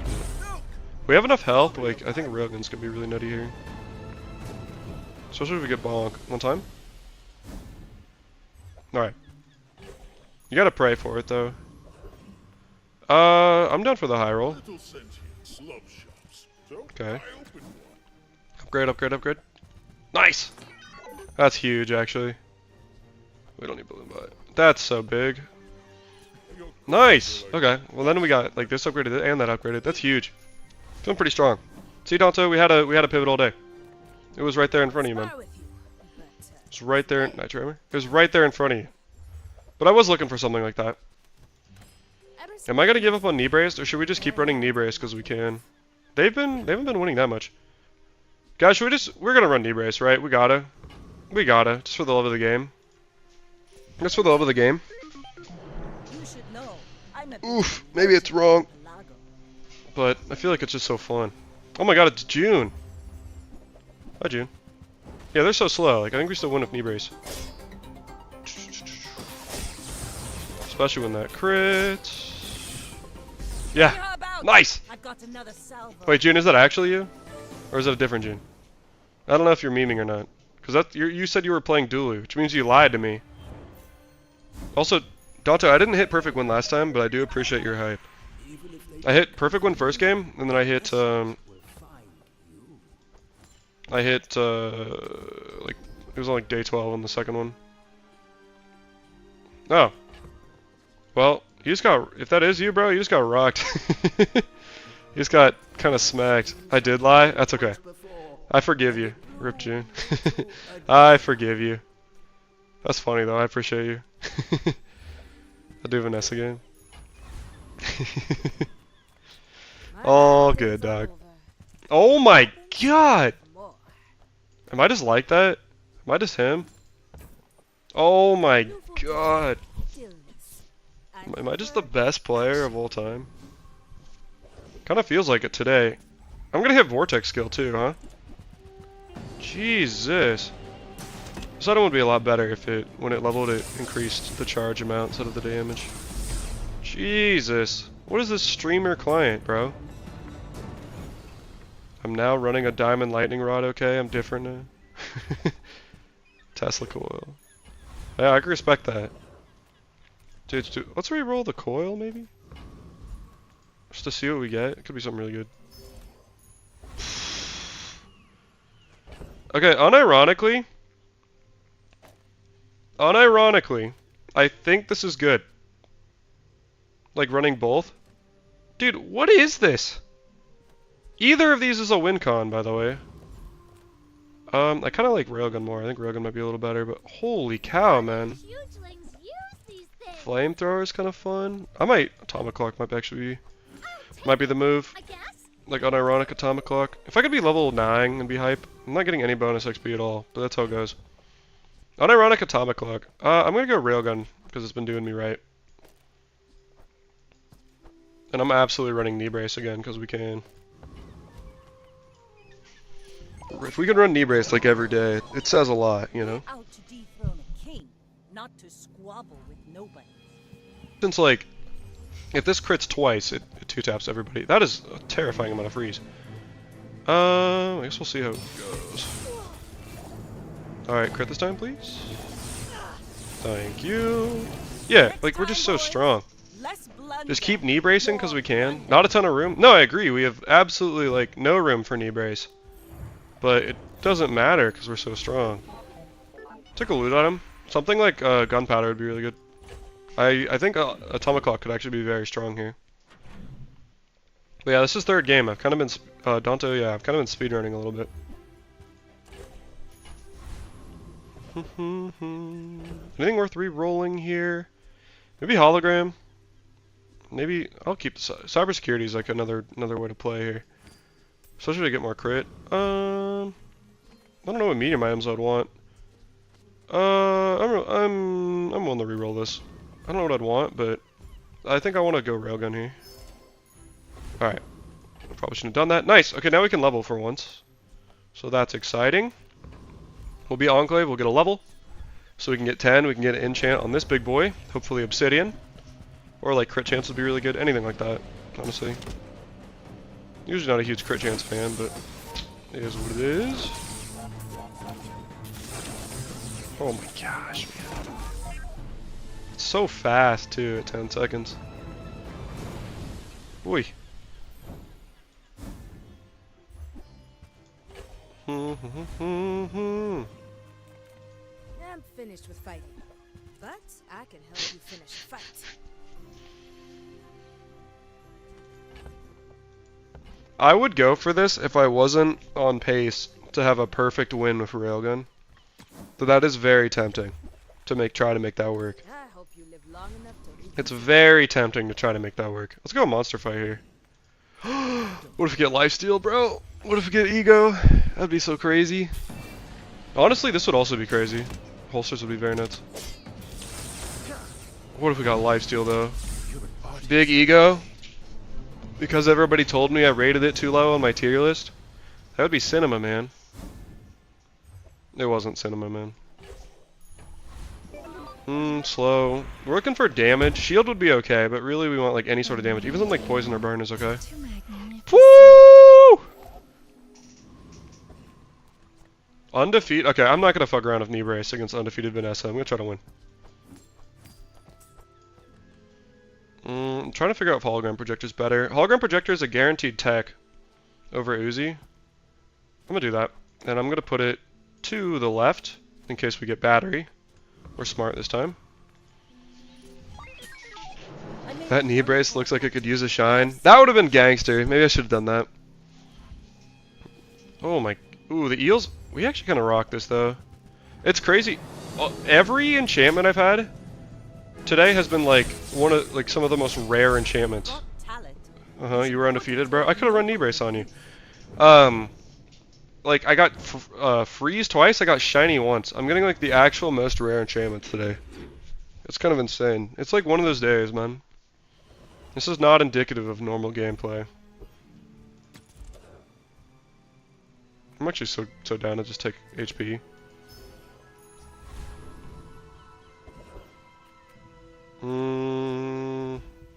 We have enough health. Like, I think Railgun's gonna be really nutty here. Especially if we get bonk. One time? Alright. You gotta pray for it, though. I'm down for the high roll. Little sentient slub shops. So Okay. I opened one. Upgrade, upgrade, upgrade. Nice! That's huge, actually. We don't need balloon butt. That's so big. Nice! Okay, well then we got like this upgraded and that upgraded. That's huge. Feeling pretty strong. See, Danto, we had a pivot all day. It was right there in front of you, man. Spar with you, but, It's right there. Nitro Hammer. It was right there in front of you. But I was looking for something like that. Ever Am I gonna give up on knee braced, or should we just keep running knee braced because we can? They haven't been winning that much. Guys, we're gonna run knee brace, right? We gotta, just for the love of the game. Just for the love of the game. you should know. I'm a Oof, maybe it's wrong, Lago. but I feel like it's just so fun. Oh my god, it's June. Hi, June. Yeah, they're so slow. Like, I think we still win with knee brace. Especially when that crit. Yeah, How about nice! I've got another salvo. Wait, June, is that actually you? Or is it a different June? I don't know if you're memeing or not. Because you said you were playing Dulu, which means you lied to me. Also, Dante, I didn't hit perfect win last time, but I do appreciate your hype. I hit perfect win first game, and then I hit, like, it was on like day 12 on the second one. Oh. Well, you just got, if that is you, bro, you just got rocked. You just got kind of smacked. I did lie? That's okay. I forgive you. Rip June. I forgive you. That's funny though, I appreciate you. I'll do Vanessa game. All good, dog. Oh my god! Am I just like that? Am I just him? Oh my god. Am I just the best player of all time? Kinda feels like it today. I'm gonna hit Vortex skill too, huh? Jesus. This item would be a lot better if when it leveled, it increased the charge amount instead of the damage. Jesus. What is this streamer client, bro? I'm now running a diamond lightning rod, okay? I'm different now. Tesla coil. Yeah, I can respect that. Dude, let's re-roll the coil, maybe? Just to see what we get. It could be something really good. Okay, unironically, I think this is good. Like running both. Dude, what is this? Either of these is a win con, by the way. I kind of like Railgun more. I think Railgun might be a little better, but holy cow, man. hugelings use these things? Flamethrower is kind of fun. I might, Atomic Clock might actually be the move. I guess. Like unironic Atomic Clock. If I could be level 9 and be hype, I'm not getting any bonus XP at all, but that's how it goes. Unironic Atomic Clock. I'm gonna go Railgun, because it's been doing me right. And I'm absolutely running knee brace again, because we can. If we can run knee brace like every day, it says a lot, you know? Out to dethrone a king, not to squabble with nobody. Since, like, if this crits twice, it 2-taps everybody. That is a terrifying amount of freeze. I guess we'll see how it goes. Alright, crit this time, please. Thank you. Yeah, like, we're just so strong. Less blunder. Just keep knee bracing because we can. Not a ton of room. No, I agree. We have absolutely, like, no room for knee brace. But it doesn't matter because we're so strong. Took a loot item. Something like gunpowder would be really good. I think Atomic Clock could actually be very strong here. But yeah, this is third game. I've kind of been Danto. Yeah, I've kind of been speedrunning a little bit. Anything worth re-rolling here? Maybe hologram. Maybe I'll keep the cybersecurity is like another way to play here, especially to get more crit. I don't know what medium items I'd want. I'm willing to re-roll this. I don't know what I'd want, but I think I want to go railgun here. Alright. I probably shouldn't have done that. Nice! Okay, now we can level for once. So that's exciting. We'll be Enclave, we'll get a level. So we can get 10, we can get an enchant on this big boy. Hopefully Obsidian. Or like crit chance would be really good. Anything like that, honestly. Usually not a huge crit chance fan, but it is what it is. Oh my gosh, man. It's so fast too at 10 seconds. Oi. I'm finished with fighting, but I can help you finish a fight. I would go for this if I wasn't on pace to have a perfect win with Railgun. So that is very tempting to try to make that work. I hope you live long enough to reap It's very tempting to try to make that work. Let's go monster fight here. What if we get lifesteal, bro? What if we get ego? That'd be so crazy. Honestly, this would also be crazy. Holsters would be very nuts. What if we got lifesteal though? Big ego? Because everybody told me I rated it too low on my tier list? That would be Cinema Man. It wasn't Cinema Man. Slow. We're looking for damage. Shield would be okay, but really we want like any sort of damage. Even something like poison or burn is okay. Woo! Undefeated. Okay, I'm not gonna fuck around with knee brace against undefeated Vanessa. I'm gonna try to win. I'm trying to figure out if hologram projector is better. Hologram projector is a guaranteed tech over Uzi. I'm gonna do that, and I'm gonna put it to the left in case we get battery. We're smart this time. That knee brace looks like it could use a shine. That would have been gangster. Maybe I should have done that. Oh my. Ooh, the eels. We actually kind of rock this though. It's crazy. Every enchantment I've had today has been like some of the most rare enchantments. You were undefeated, bro. I could have run knee brace on you. Like I got freeze twice. I got shiny once. I'm getting like the actual most rare enchantments today. It's kind of insane. It's like one of those days, man. This is not indicative of normal gameplay. I'm actually so down to just take HP.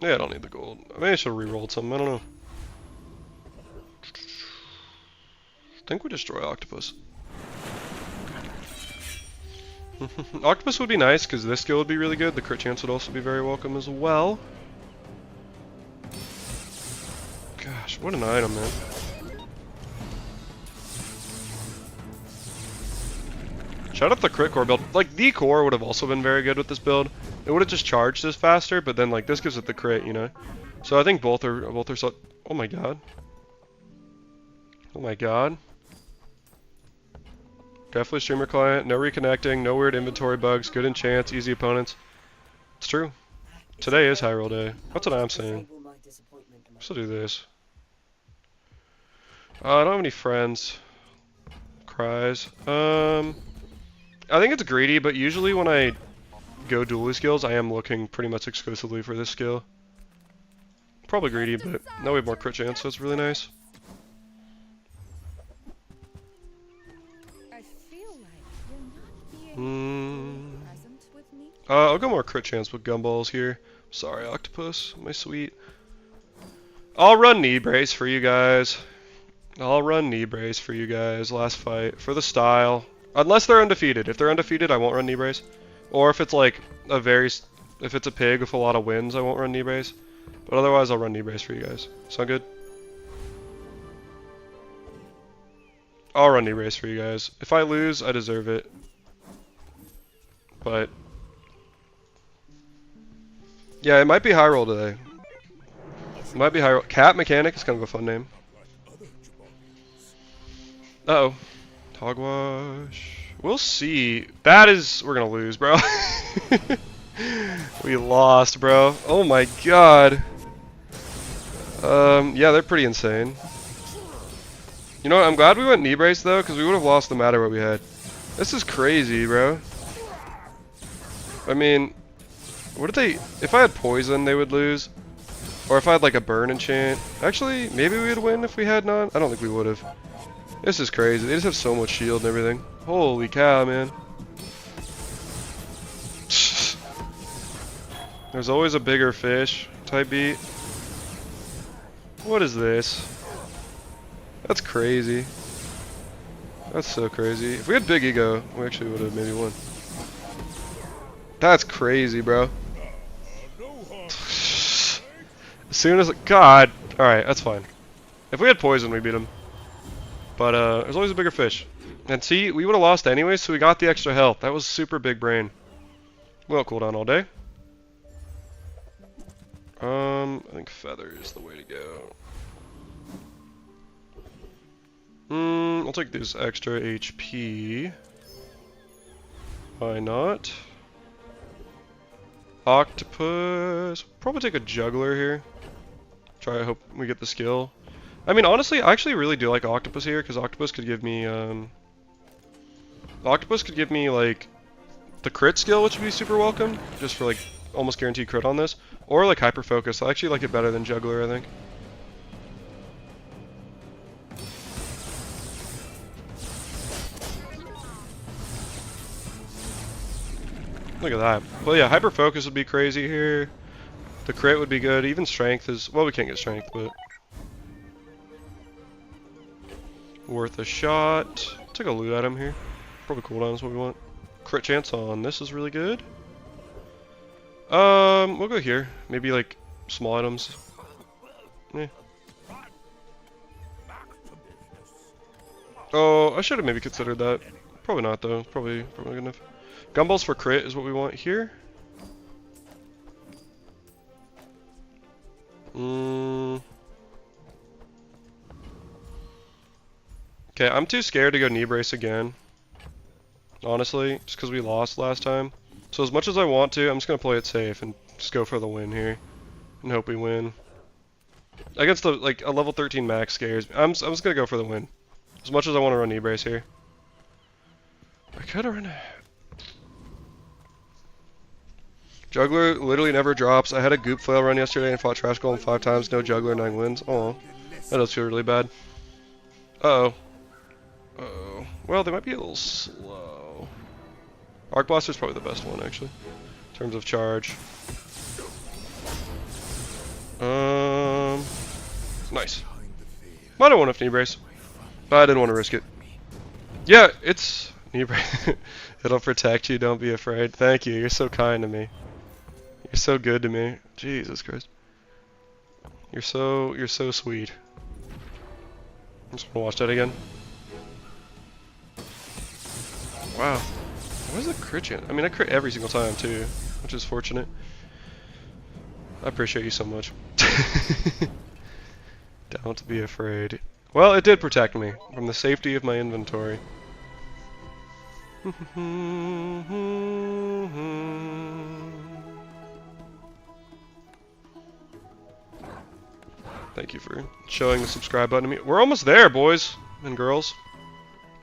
Yeah, I don't need the gold. Maybe I should have re-rolled something. I don't know. I think we destroy Octopus. Octopus would be nice because this skill would be really good. The crit chance would also be very welcome as well. Gosh, what an item, man. Shout out the crit core build. Like, the core would have also been very good with this build. It would have just charged this faster, but then like this gives it the crit, you know. So I think both are so. Oh my god. Oh my god. Definitely streamer client. No reconnecting. No weird inventory bugs. Good enchants. Easy opponents. It's true. Today is high roll day. That's what I'm saying. Still do this. I don't have any friends. Cries. I think it's greedy, but usually when I go dually skills, I am looking pretty much exclusively for this skill. Probably greedy, but now we have more crit chance, so it's really nice. I feel like you're not being present with me. I'll go more crit chance with gumballs here. Sorry, Octopus, my sweet. I'll run knee brace for you guys. Last fight for the style. Unless they're undefeated. If they're undefeated, I won't run knee brace. Or if it's like if it's a pig with a lot of wins, I won't run knee brace. But otherwise, I'll run knee brace for you guys. Sound good? I'll run knee brace for you guys. If I lose, I deserve it. But yeah, it might be high roll today. It might be high roll. Cat Mechanic is kind of a fun name. Uh-oh. Hogwash. We'll see. We're gonna lose, bro. We lost, bro. Oh my god. Yeah, they're pretty insane. You know what? I'm glad we went knee brace though, because we would have lost no matter what we had. This is crazy, bro. I mean, What did they... If I had poison, they would lose. Or if I had like a burn enchant. Actually, maybe we would win if we had none. I don't think we would have. This is crazy. They just have so much shield and everything. Holy cow, man. There's always a bigger fish type beat. What is this? That's crazy. That's so crazy. If we had big ego, we actually would have maybe won. That's crazy, bro. As soon as... God! Alright, that's fine. If we had poison, we beat him. But, there's always a bigger fish. And see, we would have lost anyway, so we got the extra health. That was super big brain. We'll cooldown all day. I think feather is the way to go. I'll take this extra HP. Why not? Octopus. Probably take a juggler here. Try, I hope we get the skill. I mean, honestly, I actually really do like octopus here, because octopus could give me, like, the crit skill, which would be super welcome, just for, like, almost guaranteed crit on this. Or, like, hyper focus. I actually like it better than juggler, I think. Look at that. Well, yeah, hyper focus would be crazy here. The crit would be good. Even strength is... Well, we can't get strength, but... worth a shot. Take a loot at him here. Probably cooldown is what we want. Crit chance on this is really good. We'll go here. Maybe like small items. Yeah. Oh, I should have maybe considered that. Probably not though. Probably good enough. Gumballs for crit is what we want here. Okay, I'm too scared to go knee brace again. Honestly, just because we lost last time. So as much as I want to, I'm just going to play it safe and just go for the win here. And hope we win. Against the, like, a level 13 max scares me. I'm just going to go for the win. As much as I want to run knee brace here. I could have run... Juggler literally never drops. I had a goop flail run yesterday and fought Trash Golem 5 times. No juggler, 9 wins. Aw. That does feel really bad. Uh-oh. Uh-oh. Well, they might be a little slow. Arc Blaster's probably the best one, actually. In terms of charge. Nice. Might have won if knee brace. But I didn't want to risk it. Yeah, it's... knee brace. It'll protect you, don't be afraid. Thank you, you're so kind to me. You're so good to me. Jesus Christ. You're so sweet. I just want to watch that again. Wow. What is the crit chance? I mean, I crit every single time too, which is fortunate. I appreciate you so much. Don't be afraid. Well, it did protect me from the safety of my inventory. Thank you for showing the subscribe button to me. We're almost there, boys and girls.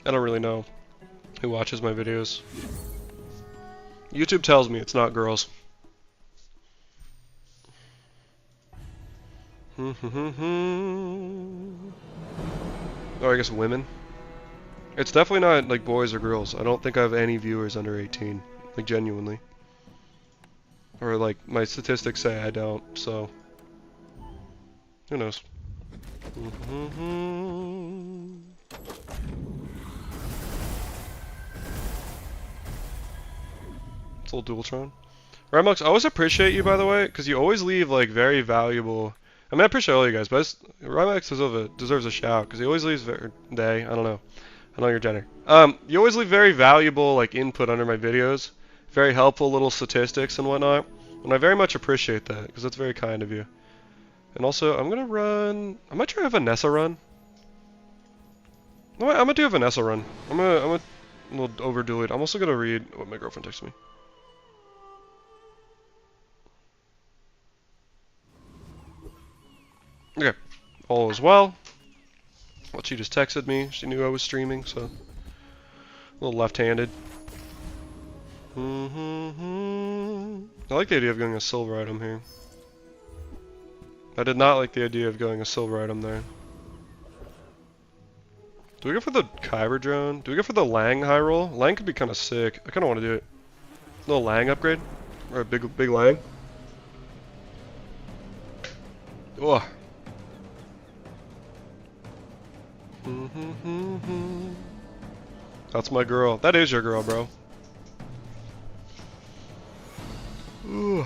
I don't really know who watches my videos. YouTube tells me it's not girls. Or I guess women. It's definitely not like boys or girls. I don't think I have any viewers under 18. Like genuinely. Or like my statistics say I don't, so who knows? It's a little Dualtron. Remux, I always appreciate you, by the way, because you always leave like very valuable. I mean, I appreciate all you guys, but Remux deserves a shout because he always leaves I don't know. I know your gender. You always leave very valuable like input under my videos, very helpful little statistics and whatnot, and I very much appreciate that because that's very kind of you. And also, I'm gonna run. I might try a Vanessa run. No, I'm gonna do a Vanessa run. I'm gonna a little overdo it. I'm also gonna read what my girlfriend texted me. Okay, all is well. Well, she just texted me. She knew I was streaming, so a little left-handed. I like the idea of going a silver item here. I did not like the idea of going a silver item there. Do we go for the Kyber drone? Do we go for the Lang high roll? Lang could be kind of sick. I kind of want to do it. Little Lang upgrade, or a big Lang. Ugh. That's my girl. That is your girl, bro. Ooh.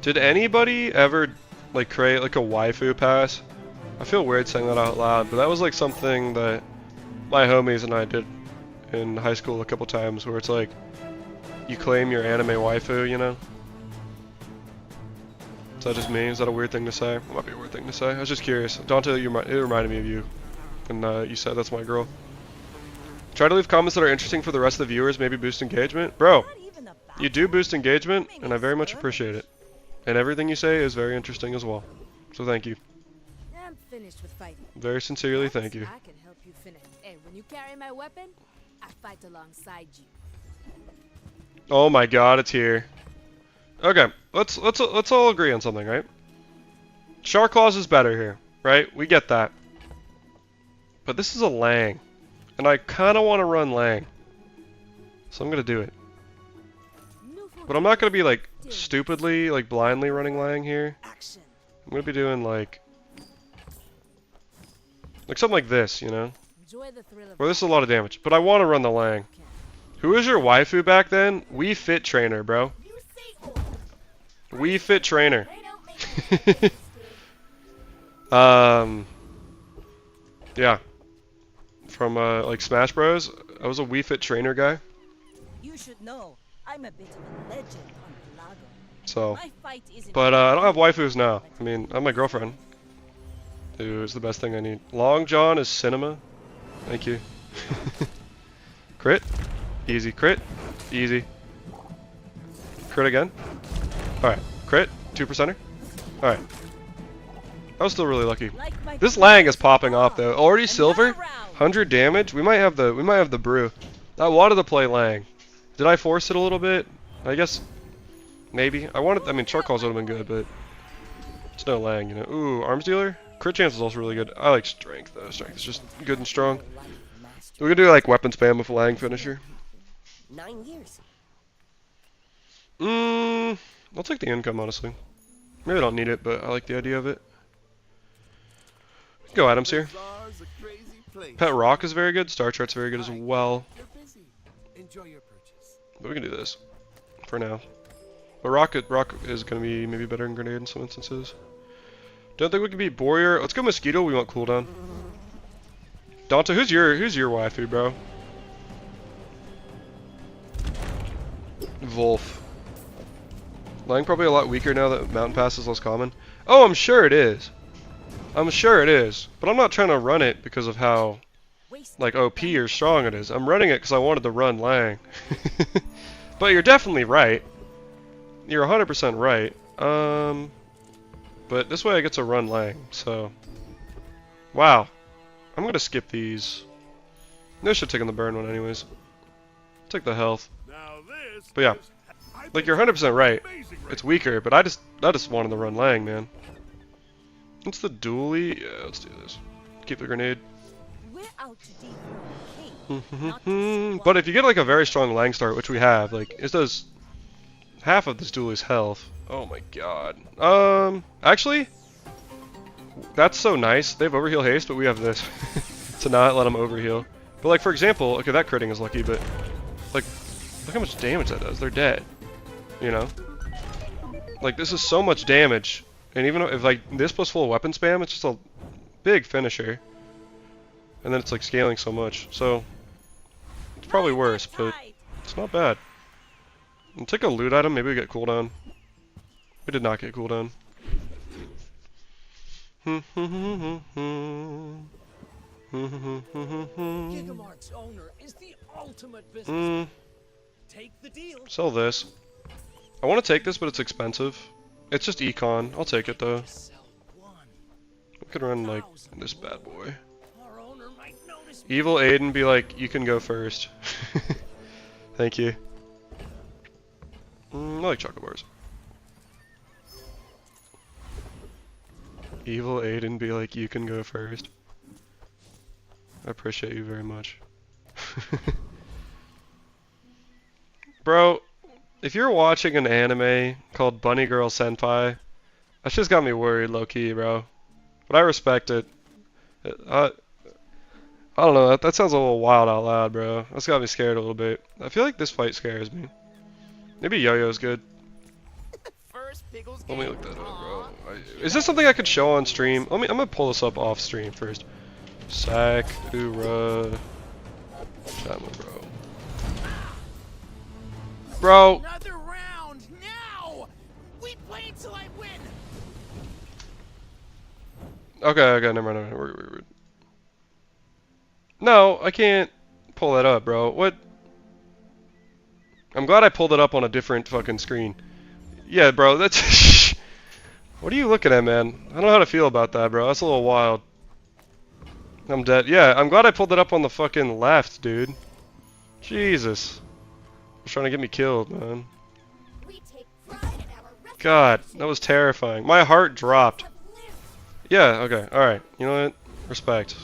Did anybody ever like create like a waifu pass? I feel weird saying that out loud, but that was like something that my homies and I did in high school a couple times, where it's like you claim your anime waifu, you know? Is that just me? Is that a weird thing to say? It might be a weird thing to say. I was just curious. Dante, it reminded me of you, and you said that's my girl. Try to leave comments that are interesting for the rest of the viewers, maybe boost engagement. Bro, you do boost engagement, and I very much appreciate it. And everything you say is very interesting as well. So thank you. I'm finished with fighting. Very sincerely, thank you. I can help you finish. Hey, when you carry my weapon, I fight alongside you. Oh my god, it's here. Okay, let's all agree on something, right? Shark Claws is better here, right? We get that. But this is a Lang, and I kind of want to run Lang, so I'm gonna do it. But I'm not gonna be like stupidly, like blindly running Lang here. Action. I'm gonna be doing like something like this, you know? Enjoy the thrill of Where this is a lot of damage, but I want to run the Lang. Who is your waifu back then? We Fit Trainer, bro. You say or. We Fit Trainer. They don't make these Yeah. From like Smash Bros. I was a We Fit Trainer guy. You should know, I'm a bit of a legend on Pelago. So, My fight isn't but I don't have waifus now. I mean, I have my girlfriend, who is the best thing I need. Long John is cinema. Thank you. Crit. Easy. Crit. Easy. Crit again. Alright. Crit. 2%er. Alright. I was still really lucky. like my This Lang is popping off though. Already silver? Another round. 100 damage? We might have the brew. I wanted to play Lang. Did I force it a little bit? I guess maybe. I mean Shark Claws would have been good, but it's no Lang, you know. Ooh, arms dealer? Crit chance is also really good. I like strength though. Strength is just good and strong. We could do like weapon spam with Lang finisher. 9 years. I'll take the income honestly. Maybe I don't need it, but I like the idea of it. Go Adams here. Bazaar's a crazy place. Pet Rock is very good. Star Chart's very good as well. You're busy. Enjoy your purchase. But we can do this for now. But Rock is gonna be maybe better than Grenade in some instances. Don't think we can beat Warrior. Let's go Mosquito. We want cooldown. Dante, who's your waifu, bro? Wolf. Lang probably a lot weaker now that Mountain Pass is less common. Oh, I'm sure it is. I'm sure it is. But I'm not trying to run it because of how like OP or strong it is. I'm running it because I wanted to run Lang. But you're definitely right. You're 100% right. But this way I get to run Lang, so... Wow. I'm gonna skip these. No should take on the burn one anyways. Take the health. But yeah. Like you're 100% right. It's weaker, but I just wanted to run Lang, man. What's the dually? Yeah, let's do this. Keep the grenade. We're out to dethrone the king, not to squander. But if you get like a very strong Lang start, which we have, like it does half of this duelie's health. Oh my god. Actually, that's so nice. They have overheal haste, but we have this to not let them overheal. But like for example, okay, that critting is lucky, but like look how much damage that does. They're dead. You know? Like this is so much damage. And even if like this plus full weapon spam, it's just a big finisher. And then it's like scaling so much. So it's probably worse, but it's not bad. And take a loot item, maybe we get cooldown. We did not get cooldown. Gigamart's owner is the ultimate business. Take the deal. Sell this. I want to take this, but it's expensive. It's just econ. I'll take it though. Sell one. We could run like this bad boy. Our owner might notice me. Evil Aiden be like, you can go first. Thank you. I like chocolate bars. Evil Aiden be like, you can go first. I appreciate you very much. Bro, if you're watching an anime called Bunny Girl Senpai, that's just got me worried low-key, bro. But I respect it. I don't know, that sounds a little wild out loud, bro. That's got me scared a little bit. I feel like this fight scares me. Maybe Yo-Yo's good. Let me look that up, bro. Is this something I could show on stream? I'm gonna pull this up off stream first. Sakura Chama, bro. Bro. Another round now. We play until I win. Okay, never mind. We're. No, I can't pull that up, bro. What? I'm glad I pulled it up on a different fucking screen. Yeah, bro, that's... What are you looking at, man? I don't know how to feel about that, bro. That's a little wild. I'm dead. Yeah, I'm glad I pulled it up on the fucking left, dude. Jesus. Was trying to get me killed, man. We take pride in our God, that was terrifying. My heart dropped. Yeah, okay, alright. You know what? Respect.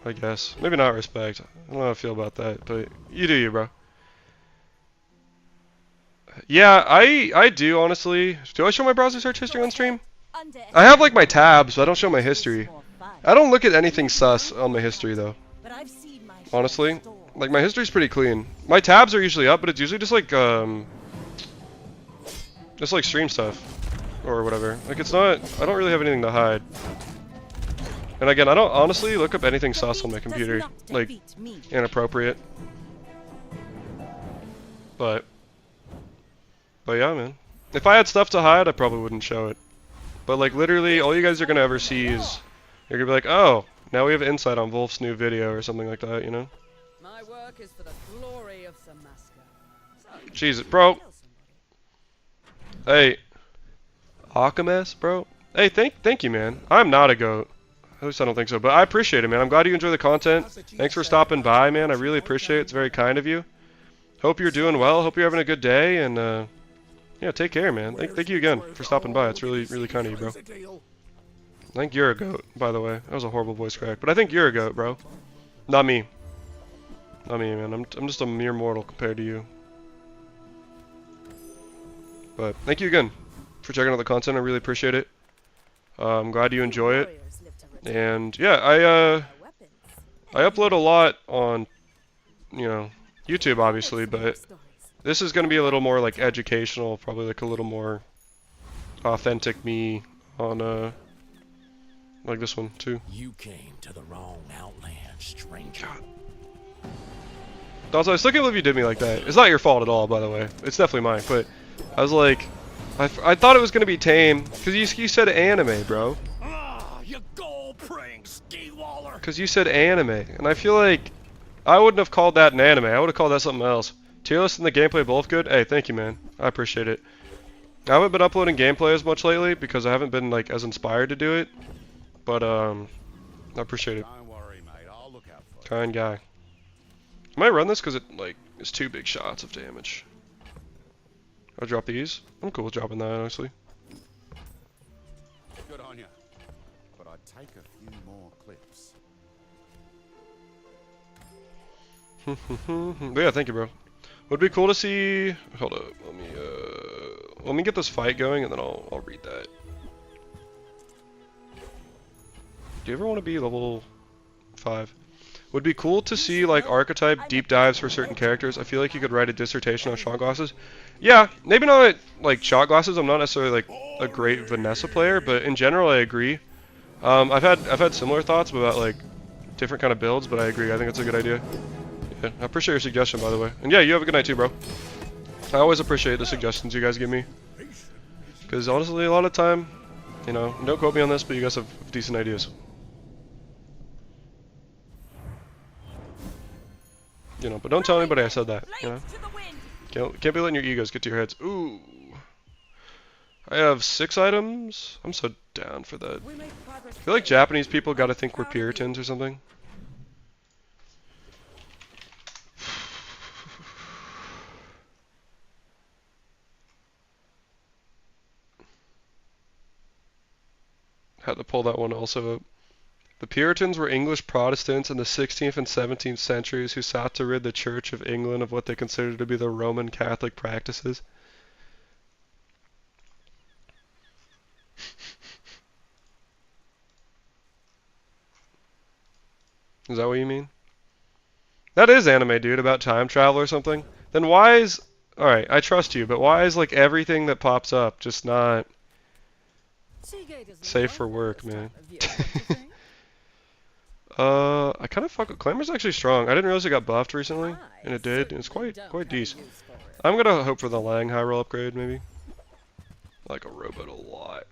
I guess. Maybe not respect. I don't know how I feel about that, but you do you, bro. Yeah, I do, honestly. Do I show my browser search history on stream? I have, like, my tabs, but I don't show my history. I don't look at anything sus on my history, though. Honestly. Like, my history's pretty clean. My tabs are usually up, but it's usually just like stream stuff. Or whatever. Like, it's not... I don't really have anything to hide. And again, I don't honestly look up anything sus on my computer. Like, inappropriate. But yeah, man. If I had stuff to hide, I probably wouldn't show it. But like literally, all you guys are gonna ever see is you're gonna be like, oh, now we have insight on Wolf's new video or something like that, you know? My work is for the glory of Samaska. Jesus, bro. Hey, Akames, bro. Hey, thank you, man. I'm not a goat. At least I don't think so, but I appreciate it, man. I'm glad you enjoy the content. Thanks for stopping by, man. I really appreciate it. It's very kind of you. Hope you're doing well. Hope you're having a good day, and yeah, take care, man. Thank you again for stopping by. It's really, really kind of you, bro. I think you're a goat, by the way. That was a horrible voice crack, but I think you're a goat, bro. Not me. Not me, man. I'm just a mere mortal compared to you. But thank you again for checking out the content. I really appreciate it. I'm glad you enjoy it. And yeah, I upload a lot on, you know, YouTube, obviously, but this is going to be a little more like educational, probably like a little more authentic me on like this one too. You came to the wrong outland, stranger. Also, I still can't believe you did me like that. It's not your fault at all, by the way. It's definitely mine, but I was like, I thought it was going to be tame because you said anime, bro. You gold-praying ski-waller. Because you said anime, and I feel like I wouldn't have called that an anime. I would have called that something else. Tier list and the gameplay both good? Hey, thank you, man. I appreciate it. I haven't been uploading gameplay as much lately because I haven't been like as inspired to do it. But I appreciate it. Don't worry, mate. I'll look out for you. Kind guy. I might run this because it like is 2 big shots of damage. I'll drop these. I'm cool with dropping that, honestly. Good on you. But I'd take a few more clips. But yeah, thank you, bro. Would be cool to see. Hold up, let me get this fight going, and then I'll read that. Do you ever want to be level 5? Would be cool to see like archetype deep dives for certain characters. I feel like you could write a dissertation on shot glasses. Yeah, maybe not like shot glasses. I'm not necessarily like a great Vanessa player, but in general, I agree. I've had similar thoughts about like different kind of builds, but I agree. I think it's a good idea. Yeah, I appreciate your suggestion, by the way. And yeah, you have a good night too, bro. I always appreciate the suggestions you guys give me. Because honestly, a lot of time, you know, don't quote me on this, but you guys have decent ideas. You know, but don't tell anybody I said that, you know? Can't be letting your egos get to your heads. Ooh. I have 6 items. I'm so down for that. I feel like Japanese people gotta think we're Puritans or something. Had to pull that one also up. The Puritans were English Protestants in the 16th and 17th centuries who sought to rid the Church of England of what they considered to be the Roman Catholic practices. Is that what you mean? That is anime, dude, about time travel or something. Then why is... Alright, I trust you, but why is, like, everything that pops up just not safe for work, man? I kind of fuck with... Clamor's actually strong. I didn't realize it got buffed recently, and it did, and it's quite decent. I'm gonna hope for the Lang high roll upgrade, maybe. I like a robot a lot.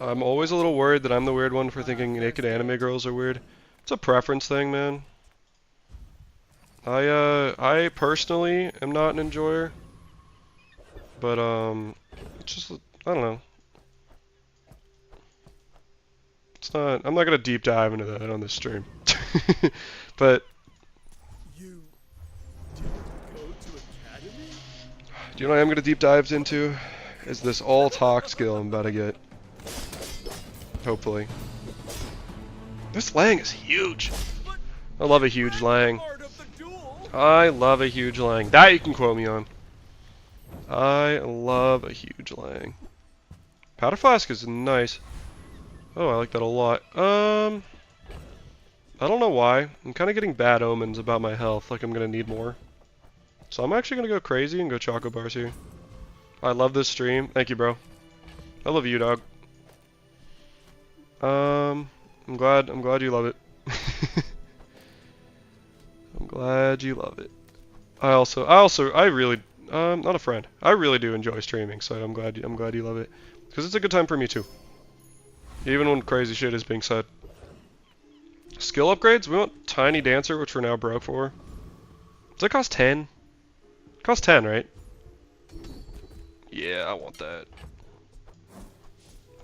I'm always a little worried that I'm the weird one for thinking naked anime girls are weird. It's a preference thing, man. I personally am not an enjoyer, but it's just, I don't know. It's not. I'm not gonna deep dive into that on this stream, but. You didn't go to academy? Do you know what I'm gonna deep dive into? Is this all talk skill I'm about to get. Hopefully. This Lang is huge. I love a huge Lang. I love a huge Lang. That you can quote me on. I love a huge Lang. Powder Flask is nice. Oh, I like that a lot. I don't know why. I'm kind of getting bad omens about my health, like I'm gonna need more. So I'm actually gonna go crazy and go Choco Bars here. I love this stream. Thank you, bro. I love you, dog. I'm glad you love it. I'm glad you love it. I really, not a friend. I really do enjoy streaming, so I'm glad you love it. Because it's a good time for me too. Even when crazy shit is being said. Skill upgrades? We want Tiny Dancer, which we're now broke for. Does that cost 10? It costs 10, right? Yeah, I want that.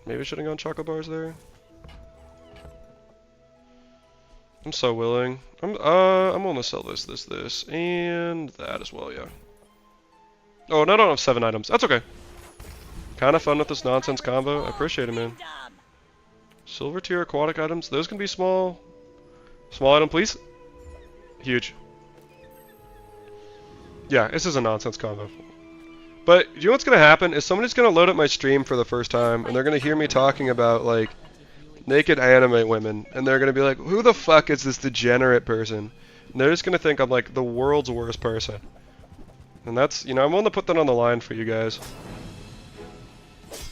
Maybe I should have gone Choco Bars there. I'm so willing. I'm gonna sell this, and that as well, yeah. Oh, and I don't have 7 items. That's okay. Kind of fun with this nonsense combo. I appreciate it, man. Silver tier aquatic items. Those can be small. Small item, please. Huge. Yeah, this is a nonsense combo. But you know what's gonna happen is somebody's gonna load up my stream for the first time, and they're gonna hear me talking about like naked anime women, and they're gonna be like, "Who the fuck is this degenerate person?" And they're just gonna think I'm like the world's worst person. And that's, you know, I'm willing to put that on the line for you guys.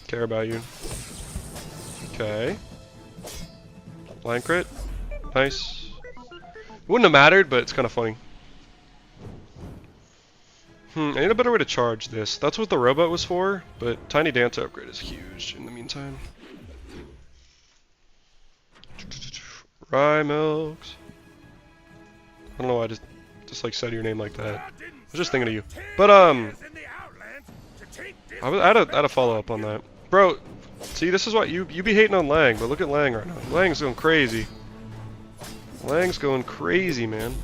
Care about you. Okay. Line crit. Nice. Wouldn't have mattered, but it's kind of funny. I need a better way to charge this. That's what the robot was for, but Tiny Dance upgrade is huge in the meantime. Rye Milks. I don't know why I just like said your name like that. I was just thinking of you. But I had a follow up on that. Bro, see, this is what you be hating on Lang, but look at Lang right now. Lang's going crazy. Lang's going crazy, man.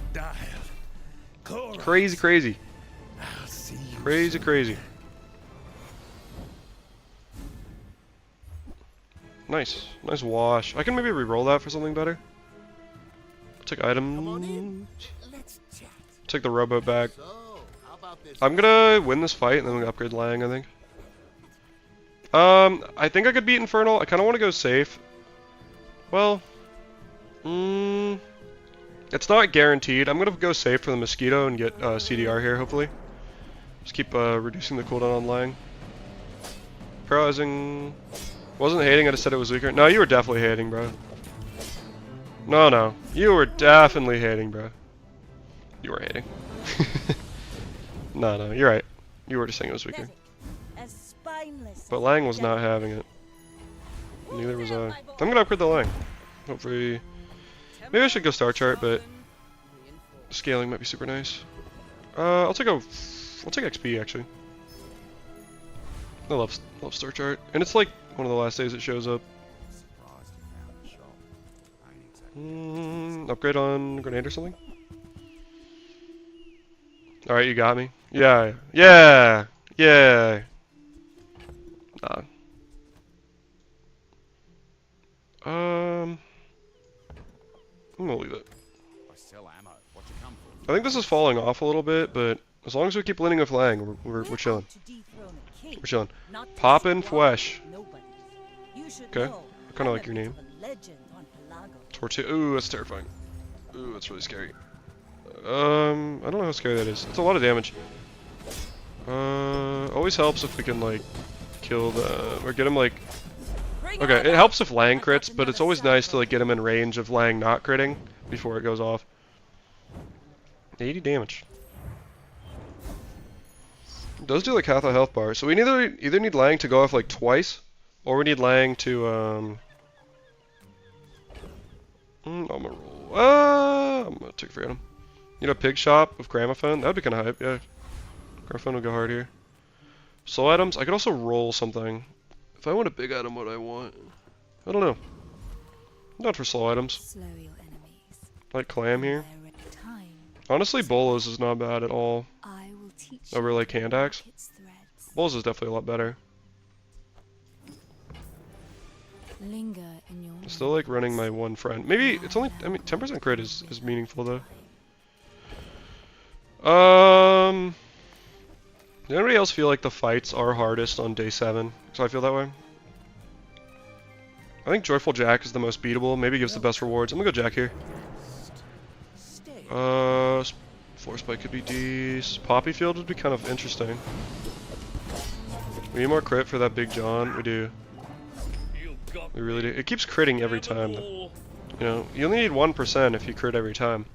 Crazy, crazy. Crazy, crazy. Nice. Nice wash. I can maybe re-roll that for something better. Take items. Take the rowboat back. I'm gonna win this fight and then we upgrade Lang, I think. I think I could beat Infernal. I kind of want to go safe. Well, it's not guaranteed. I'm gonna go safe for the Mosquito and get CDR here, hopefully. Just keep reducing the cooldown on Lang. Paralyzing. Wasn't hating, I just said it was weaker. No, you were definitely hating, bro. No. You were definitely hating, bro. You were hating. No, you're right. You were just saying it was weaker. But Lang was not having it. Neither was I. I'm gonna upgrade the Lang. Hopefully. Maybe I should go Star Chart, but scaling might be super nice. I'll take XP actually. I love Star Chart, and it's like one of the last days it shows up. Upgrade on grenade or something. Alright, you got me. Yeah. Yeah. Yeah. Nah. I'm gonna leave it. I sell ammo. What you come for? I think this is falling off a little bit, but as long as we keep winning with Lang, we're chilling. To dethrone a king, We're chilling. not to Poppin' squander Flesh. nobody. You should Okay. know, I kinda I'm like a your bit name. of a legend on Pelago. Tortilla. Ooh, that's terrifying. Ooh, that's really scary. I don't know how scary that is. It's a lot of damage. Always helps if we can like kill the or get him like. Bring Okay, on it up. helps if Lang I've got crits, but it's another always nice to sample. like get him in range of Lang not critting before it goes off. 80 damage. It does do like half a health bar, so we either need Lang to go off like twice, or we need Lang to I'm gonna roll. I'm gonna take free on him. You know, Pig Shop with Gramophone? That would be kind of hype, yeah. Gramophone would go hard here. Slow items? I could also roll something. If I want a big item, what I want? I don't know. I'm down for slow items. Slow your enemies. Like Clam here. Their time. Honestly, Bolos is not bad at all. I will teach Over you like to hand walk axe. its threads. Bolos is definitely a lot better. Linger in your Still like running my one friend. Maybe it's only, I mean, 10% crit is meaningful though. Does anybody else feel like the fights are hardest on day 7? So I feel that way. I think Joyful Jack is the most beatable. Maybe gives the best rewards. I'm gonna go Jack here. Floor Spike could be decent. Poppy Field would be kind of interesting. We need more crit for that Big John. We do. We really do. It keeps critting every time. You know, you only need 1% if you crit every time.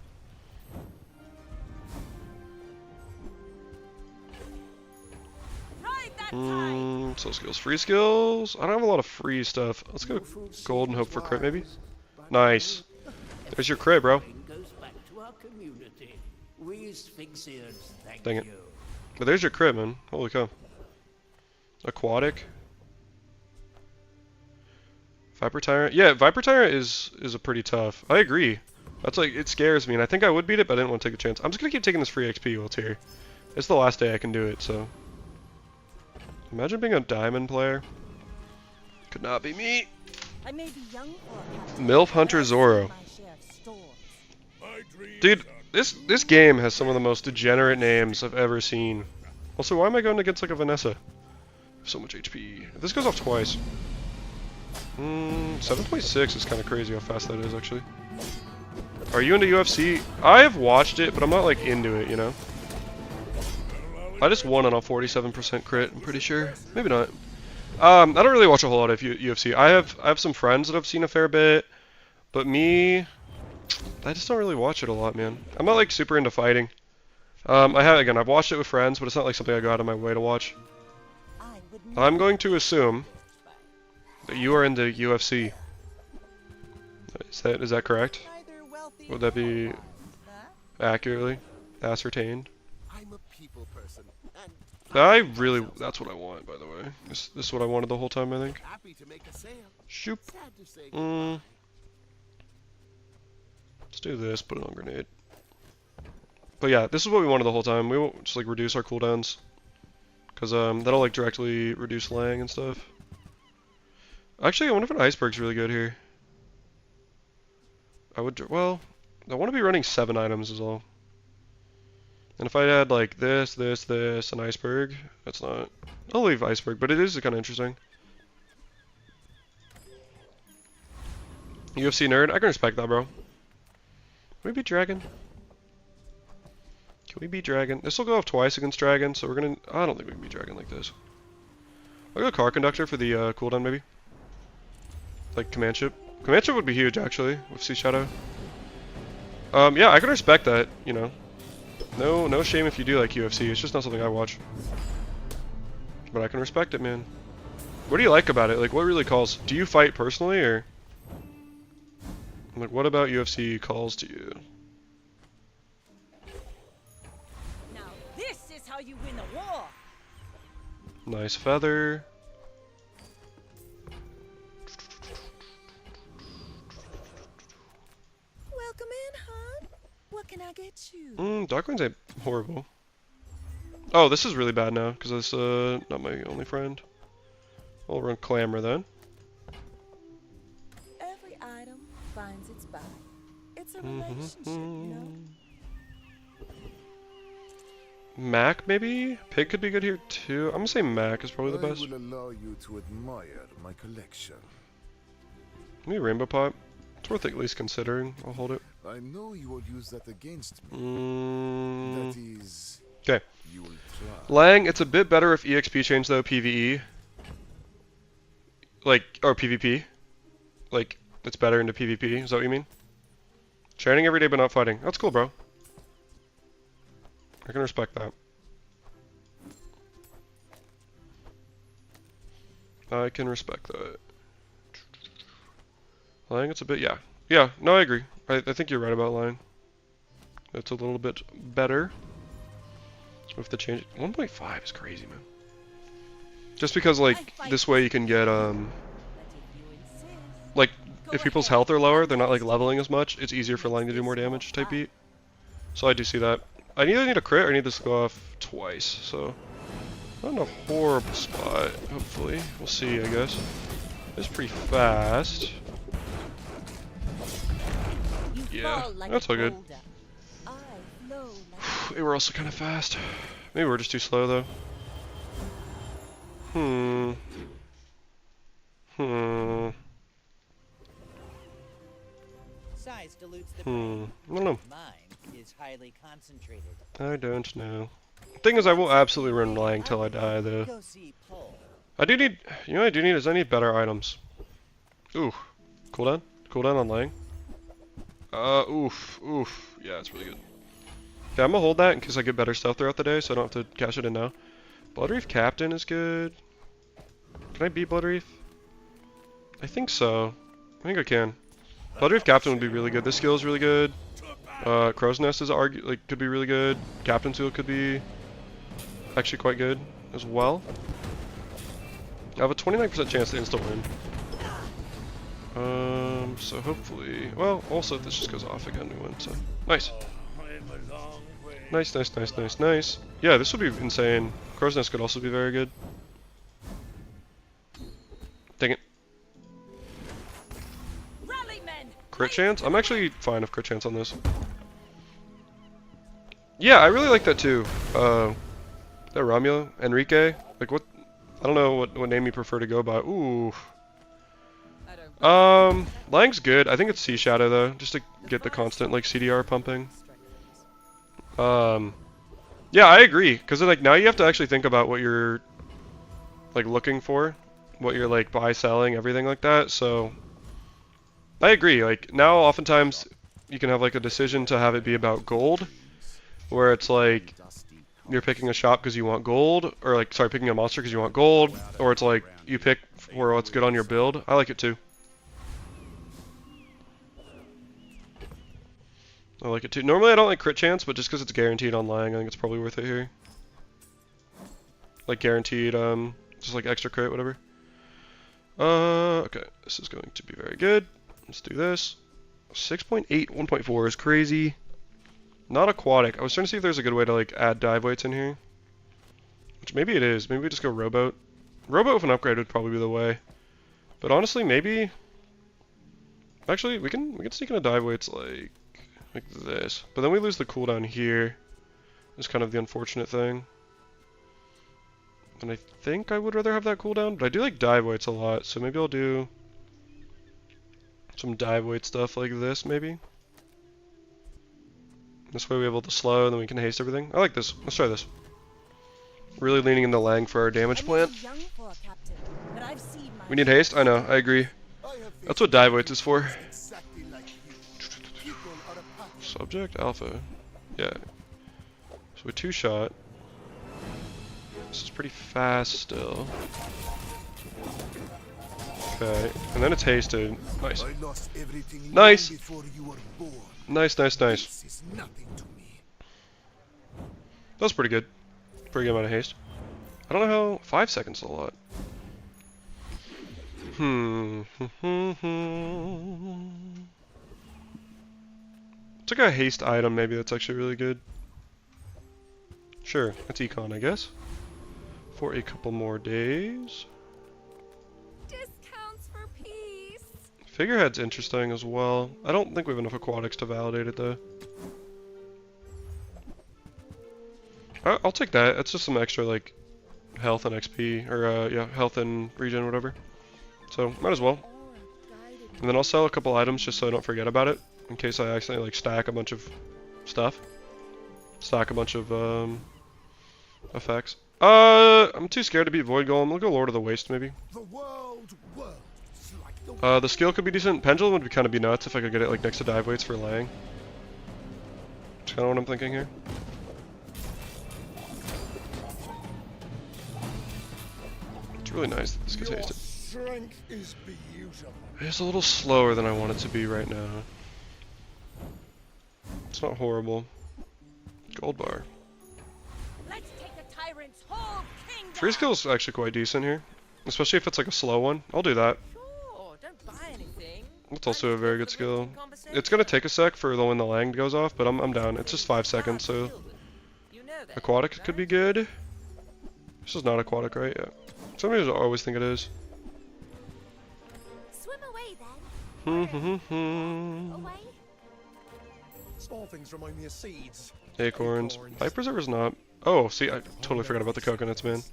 Slow skills. Free skills? I don't have a lot of free stuff. Let's go gold and hope for crit maybe. Nice. There's your crit, bro. Goes back to our community. We Sphinxians thank Dang it. you. But there's your crit, man. Holy cow. Aquatic. Viper Tyrant. Yeah, Viper Tyrant is a pretty tough. I agree. That's like, it scares me, and I think I would beat it, but I didn't want to take a chance. I'm just gonna keep taking this free XP while it's here. It's the last day I can do it, so. Imagine being a diamond player. Could not be me. I may be young or MILF Hunter Zoro. Dude, this game has some of the most degenerate names I've ever seen. Also, why am I going against like a Vanessa? So much HP. If this goes off twice. 7.6 is kind of crazy how fast that is, actually. Are you into UFC? I have watched it, but I'm not like into it, you know? I just won on a 47% crit, I'm pretty sure. Maybe not. I don't really watch a whole lot of UFC. I have some friends that have seen a fair bit, but me, I just don't really watch it a lot, man. I'm not like super into fighting. I've watched it with friends, but it's not like something I go out of my way to watch. I'm going to assume that you are into UFC. Is that correct? Would that be accurately ascertained? I'm a people person, and That's what I want, by the way. This is what I wanted the whole time, I think. happy to make a sale. Shoop. Sad to say goodbye. Let's do this, put it on grenade. But yeah, this is what we wanted the whole time. We won't just like reduce our cooldowns. Because that'll like directly reduce Lang and stuff. Actually, I wonder if an iceberg's really good here. I want to be running 7 items is all. And if I had like this, an iceberg, that's not. I'll leave iceberg, but it is kind of interesting. UFC nerd, I can respect that, bro. Can we beat Dragon? Can we beat Dragon? This will go off twice against Dragon, so we're gonna. I don't think we can beat Dragon like this. I'll go Car Conductor for the cooldown, maybe. Like Command Ship. Command Ship would be huge, actually, with Sea Shadow. Yeah, I can respect that, you know. No shame if you do like UFC, it's just not something I watch. But I can respect it, man. What do you like about it? Like, what really calls? Do you fight personally, or? Like, what about UFC calls to you? Now this is how you win a war. Nice feather. Welcome in, hon. What can I get you? Darkwing's ain't horrible. Oh, this is really bad now, because it's not my only friend. I'll run Clamor then. Every item finds its buy. It's a relationship, you know? Mac, maybe? Pig could be good here, too. I'm gonna say Mac is probably the best. I will allow you to admire my collection. Maybe Rainbow Pot. It's worth at least considering. I'll hold it. I know you will use that against me. Mm, That is... okay. You will try. Lang, it's a bit better if EXP change though, PvE. Like, or PvP. Like, it's better into PvP, is that what you mean? Training every day but not fighting. That's cool, bro. I can respect that. I can respect that. Lang, it's a bit, yeah. Yeah, no, I agree. I think you're right about Lang. It's a little bit better. With the change, 1.5 is crazy, man. Just because, like, this way you can get, like, if people's health are lower, they're not, like, leveling as much, it's easier for Lang to do more damage type beat. So I do see that. I either need a crit or I need this to go off twice, so... Not in a horrible spot, hopefully. We'll see, I guess. It's pretty fast. Yeah, that's all good. They were also kind of fast. Maybe we're just too slow, though. Size dilutes the I brain. don't know. Mine is highly concentrated. I don't know. Thing is, I will absolutely run Lang till I die, though. Go see Paul. I do need, you know what I do need is I need better items. Ooh. Cooldown? Cooldown on Lang? Oof. Yeah, it's really good. Okay, I'm gonna hold that in case I get better stuff throughout the day, so I don't have to cash it in now. Bloodreef Captain is good. Can I beat Bloodreef? I think so. I think I can. Bloodreef Captain would be really good. This skill is really good. Crow's Nest is could be really good. Captain Tool could be actually quite good as well. I have a 29% chance to insta win. So hopefully, well, also if this just goes off again, we win. So nice. Nice. Yeah, this would be insane. Crow's Nest could also be very good. Dang it. Crit chance? I'm actually fine with crit chance on this. Yeah, I really like that too. That Romulo, Enrique. Like what? I don't know what name you prefer to go by. Ooh. Lang's good. I think it's Sea Shadow though, just to get the constant like CDR pumping. Yeah, I agree. Cause like now you have to actually think about what you're like looking for, what you're like buy, selling, everything like that. So I agree. Like now, oftentimes you can have like a decision to have it be about gold, where it's like you're picking a shop because you want gold, or like sorry, picking a monster because you want gold, or it's like you pick for what's good on your build. I like it too. I like it too. Normally I don't like crit chance, but just because it's guaranteed on Lang, I think it's probably worth it here. Like guaranteed, just like extra crit, whatever. Okay, this is going to be very good. Let's do this. 6.8, 1.4 is crazy. Not aquatic. I was trying to see if there's a good way to like add dive weights in here. Which maybe it is. Maybe we just go rowboat. Rowboat with an upgrade would probably be the way. But honestly, maybe... Actually, we can sneak in a dive weights like this. But then we lose the cooldown here. It's kind of the unfortunate thing. And I think I would rather have that cooldown, but I do like dive weights a lot, so maybe I'll do some dive weight stuff like this, maybe. This way we're able to slow, and then we can haste everything. I like this. Let's try this. Really leaning into Lang for our damage plan. We need haste? I know, I agree. That's what dive weights is for. Subject Alpha. Yeah. So we two-shot. This is pretty fast still. Okay, and then it's hasted. Nice. Nice! Nice. That's pretty good. Pretty good amount of haste. I don't know how... 5 seconds is a lot. It's like a haste item maybe that's actually really good. Sure, that's econ, I guess. For a couple more days. Discounts for peace. Figurehead's interesting as well. I don't think we have enough aquatics to validate it though. I'll take that. It's just some extra like health and XP, or yeah, health and regen, whatever. So might as well. And then I'll sell a couple items just so I don't forget about it, in case I accidentally like stack a bunch of stuff. Stack a bunch of effects. I'm too scared to beat Void Golem. We'll go Lord of the Waste maybe. The world works like The skill could be decent. Pendulum would kind of be nuts if I could get it like next to dive weights for laying. That's kind of what I'm thinking here. It's really nice that this gets hasted. strength is beautiful. It's a little slower than I want it to be right now. It's not horrible. Gold bar. Let's take the tyrant's whole kingdom. Free skill is actually quite decent here, especially if it's like a slow one. I'll do that. Sure, don't buy anything. That's also a very good skill. Conversation. It's gonna take a sec for when the lang goes off, but I'm down. It's just 5 seconds, so You know that, aquatic could be good. This is not aquatic, right? Yeah. Somebody always think it is. Swim away then. Hmm. Away. Small things remind me of seeds. Acorns. Life preserver's not. Oh, see, I totally forgot about the coconuts, man.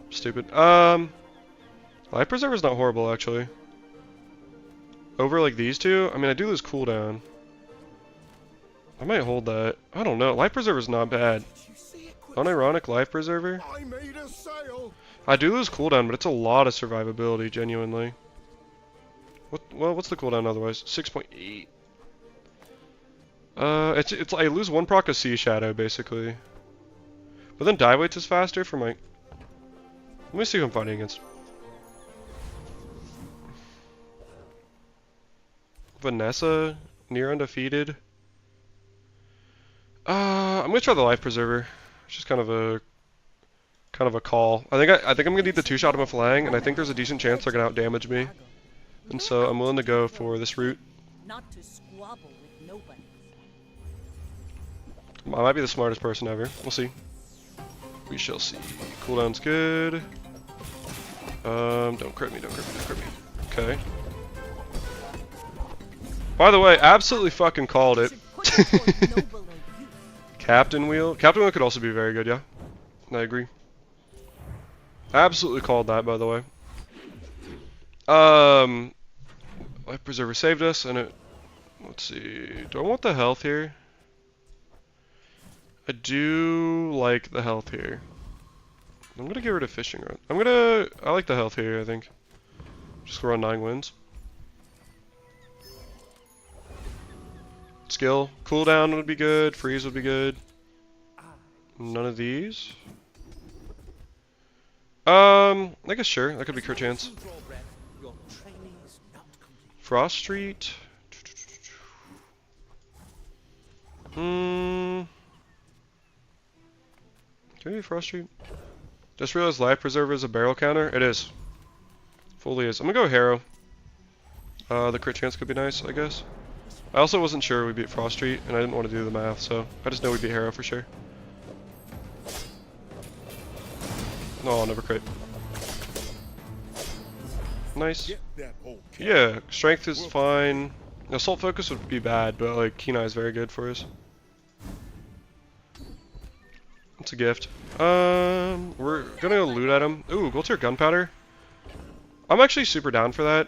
Stupid. Life preserver's not horrible, actually. Over like these two, I mean, I do lose cooldown. I might hold that. I don't know. Life preserver's not bad. Did you see it quick? Unironic life preserver. I made a sale. I do lose cooldown, but it's a lot of survivability, genuinely. What's the cooldown otherwise? 6.8. It's I lose 1 proc of Sea Shadow basically. But then die weights is faster for my. Let me see who I'm fighting against. Vanessa, near undefeated. I'm gonna try the life preserver. It's just kind of a call. I think I'm gonna need the 2-shot of a flang, and I think there's a decent chance they're gonna out damage me. And so I'm willing to go for this route. not to squabble with nobody. I might be the smartest person ever. We'll see. We shall see. Cooldown's good. Don't crit me, don't crit me, don't crit me. Okay. By the way, absolutely fucking called it. Captain Wheel. Captain Wheel could also be very good, yeah. I agree. Absolutely called that, by the way. Life Preserver saved us, and it... Let's see. Do I want the health here? I do like the health here. I'm gonna get rid of Fishing Rod. I like the health here, I think. Just run 9 wins. Skill. Cooldown would be good. Freeze would be good. None of these. I guess sure. That could be crit chance. Frost Street. Can we do Frost Street? Just realized Life Preserver is a barrel counter. It is. Fully is. I'm gonna go Harrow. The crit chance could be nice, I guess. I also wasn't sure we beat Frost Street, and I didn't want to do the math, so I just know we beat Harrow for sure. No, I'll never crit. Nice. Yeah, strength is fine. Assault focus would be bad, but like Keen Eye is very good for us. It's a gift. We're gonna go loot at him. Ooh, gold tier gunpowder. I'm actually super down for that,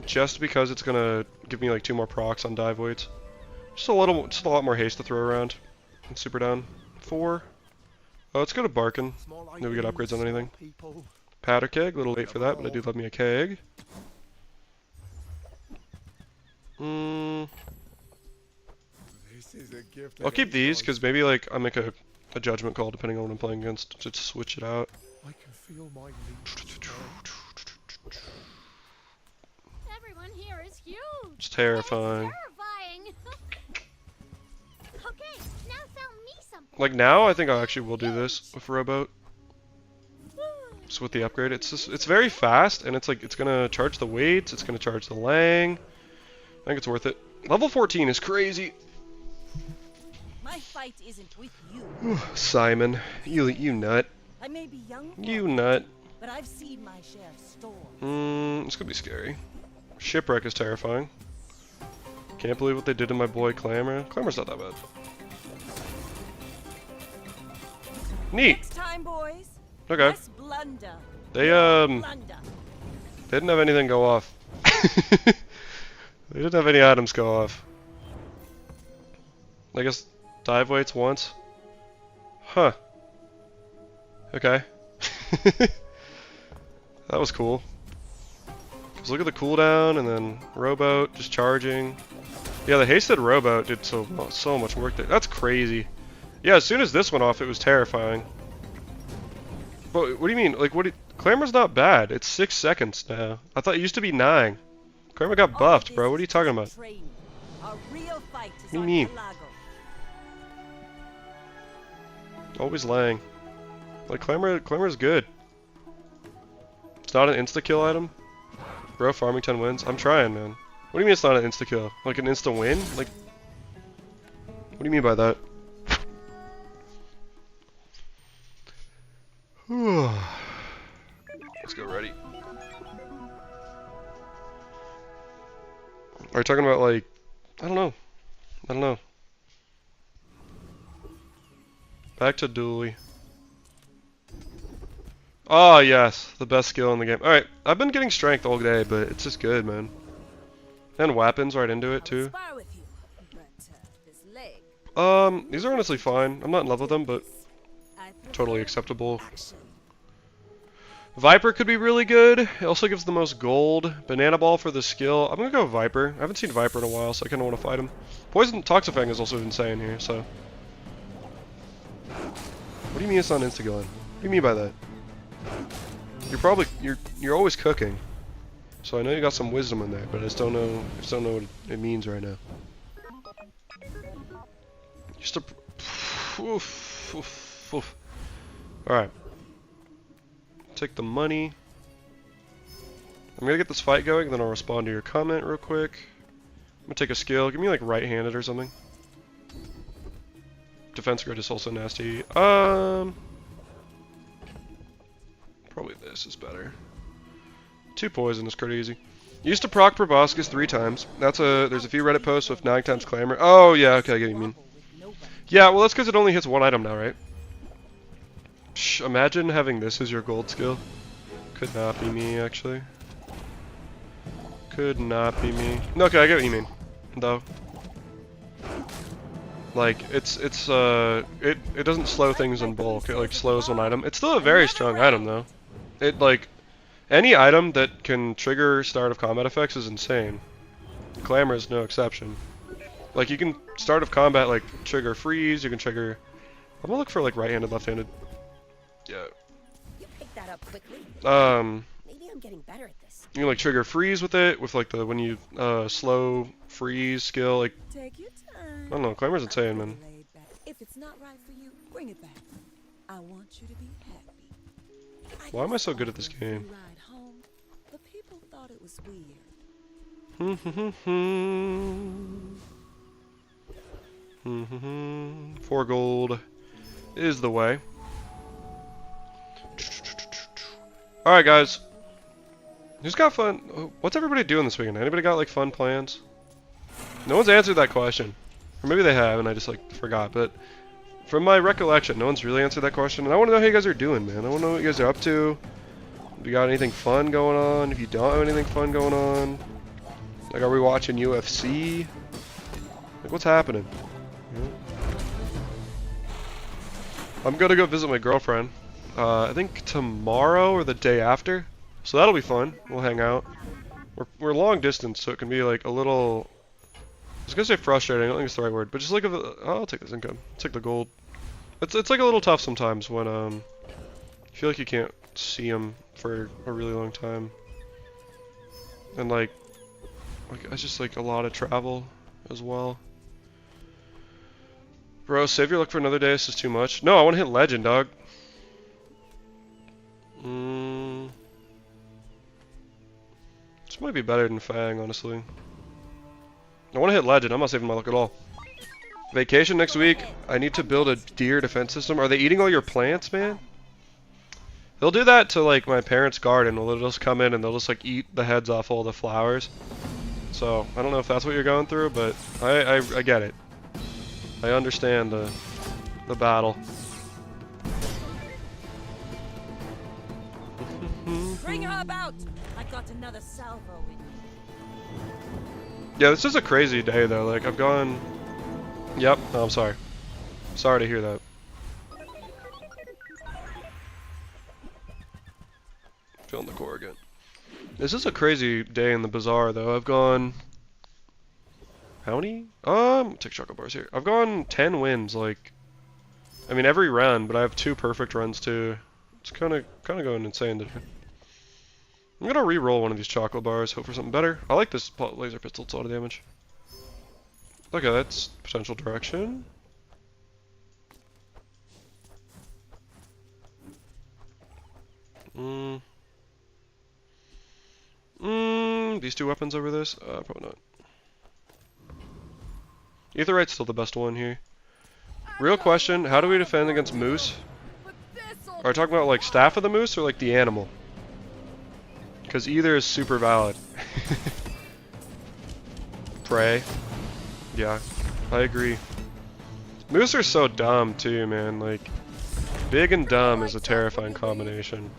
just because it's gonna give me like 2 more procs on dive weights. Just a lot more haste to throw around. I'm super down. 4. Let's go to Barkin. Then we get upgrades on anything. Powder keg, a little late for that, but I do love me a keg. I'll keep these because maybe like I make a judgment call depending on what I'm playing against to switch it out. I can feel my Everyone here is huge. It's terrifying. Terrifying. Okay, now sell me something. Like now, I think I actually will do this with Rowboat. Just with the upgrade, it's very fast, and it's like it's gonna charge the weights, it's gonna charge the lang. I think it's worth it. Level 14 is crazy. My fight isn't with you. Simon, you nut. I may be young, You nut. but I've seen my share of storms. It's gonna be scary. Shipwreck is terrifying. Can't believe what they did to my boy Clamor. Clamor's not that bad. Neat. Next time, boys. Okay. Less blunder. They Blunder. didn't have anything go off. They didn't have any items go off. I guess dive weights once. Huh. Okay. That was cool. Cause look at the cooldown and then rowboat just charging. Yeah, the hasted rowboat did so much work there. That's crazy. Yeah, as soon as this went off, it was terrifying. But what do you mean? Like, Clamor's not bad. It's 6 seconds now. I thought it used to be 9. Clamor got buffed, bro. What are you talking about? Training. A real fight is What do you on mean? Pelago. Always laying. Like, Clamor's good. It's not an insta-kill item. Bro, Farmington wins. I'm trying, man. What do you mean it's not an insta-kill? Like an insta-win? Like, what do you mean by that? Let's go ready. Are you talking about, like, I don't know. I don't know. Back to Dooley. Oh, yes. The best skill in the game. Alright, I've been getting strength all day, but it's just good, man. And weapons right into it, too. Spar with you, but this leg. These are honestly fine. I'm not in love with them, but I prefer totally acceptable. action. Viper could be really good. It also gives the most gold. Banana Ball for the skill. I'm gonna go Viper. I haven't seen Viper in a while, so I kinda wanna fight him. Poison Toxifang is also insane here, so. What do you mean it's not insta-killing? What do you mean by that? You're always cooking. So I know you got some wisdom in there, but I just don't know what it means right now. Just a Alright. Take the money. I'm gonna get this fight going, and then I'll respond to your comment real quick. I'm gonna take a skill. Give me like right-handed or something. Defense grid is also nasty. Probably this is better. 2 poison is pretty easy. Used to proc Proboscis 3 times. There's a few Reddit posts with 9 times Clamor. Oh yeah, okay, I get what you mean. Yeah, well that's because it only hits 1 item now, right? Psh, imagine having this as your gold skill. Could not be me, actually. Could not be me. No, okay, I get what you mean. Though. Like, it doesn't slow things in bulk. It like slows 1 item. It's still a very strong item though. It like any item that can trigger start of combat effects is insane. Clamor is no exception. Like you can start of combat like trigger freeze. You can trigger. I'm gonna look for like right-handed, left-handed. Yeah. You picked that up quickly. Maybe I'm getting better at this. You can like trigger freeze with it, with like the when you slow freeze skill. Like Take your time. I don't know, Clamor's insane, man. Laid back. If it's not right for you, bring it back. I want you to be happy. Why am I so good at this On game? the ride home, the people thought it was weird. 4 gold is the way. Alright guys. Who's got fun? What's everybody doing this weekend? Anybody got like fun plans? No one's answered that question. Or maybe they have and I just like forgot, but from my recollection, no one's really answered that question. And I want to know how you guys are doing, man. I want to know what you guys are up to. If you got anything fun going on? If you don't have anything fun going on? Like, are we watching UFC? Like, what's happening? You know? I'm gonna go visit my girlfriend. I think tomorrow or the day after. So that'll be fun. We'll hang out. We're long distance, so it can be like a little. I was gonna say frustrating. I don't think it's the right word, but just like I'll take this income. I'll take the gold. It's like a little tough sometimes when you feel like you can't see them for a really long time, and like it's just like a lot of travel as well. Bro, save your luck for another day. This is too much. No, I want to hit legend, dog. This might be better than Fang, honestly. I want to hit legend. I'm not saving my luck at all. Vacation next week. I need to build a deer defense system. Are they eating all your plants, man? They'll do that to like my parents' garden. They'll just come in and they'll just like eat the heads off all the flowers. So I don't know if that's what you're going through, but I get it. I understand the battle. Bring her about! I got another salvo in me. Yeah, this is a crazy day though. Like I've gone. Yep. Oh, I'm sorry. Sorry to hear that. Feeling the core again. This is a crazy day in the bazaar though. I've gone. How many? Take chocolate bars here. I've gone 10 wins. Like, I mean every round, but I have 2 perfect runs too. It's kind of going insane today. I'm gonna re-roll one of these chocolate bars. Hope for something better. I like this laser pistol. It's a lot of damage. Okay, that's potential direction. These 2 weapons over this? Probably not. Aetherite's still the best one here. Real question, how do we defend against moose? Are we talking about like staff of the moose or like the animal? Because either is super valid. Prey. Yeah, I agree. Moose are so dumb too, man. Like, big and dumb is a terrifying combination.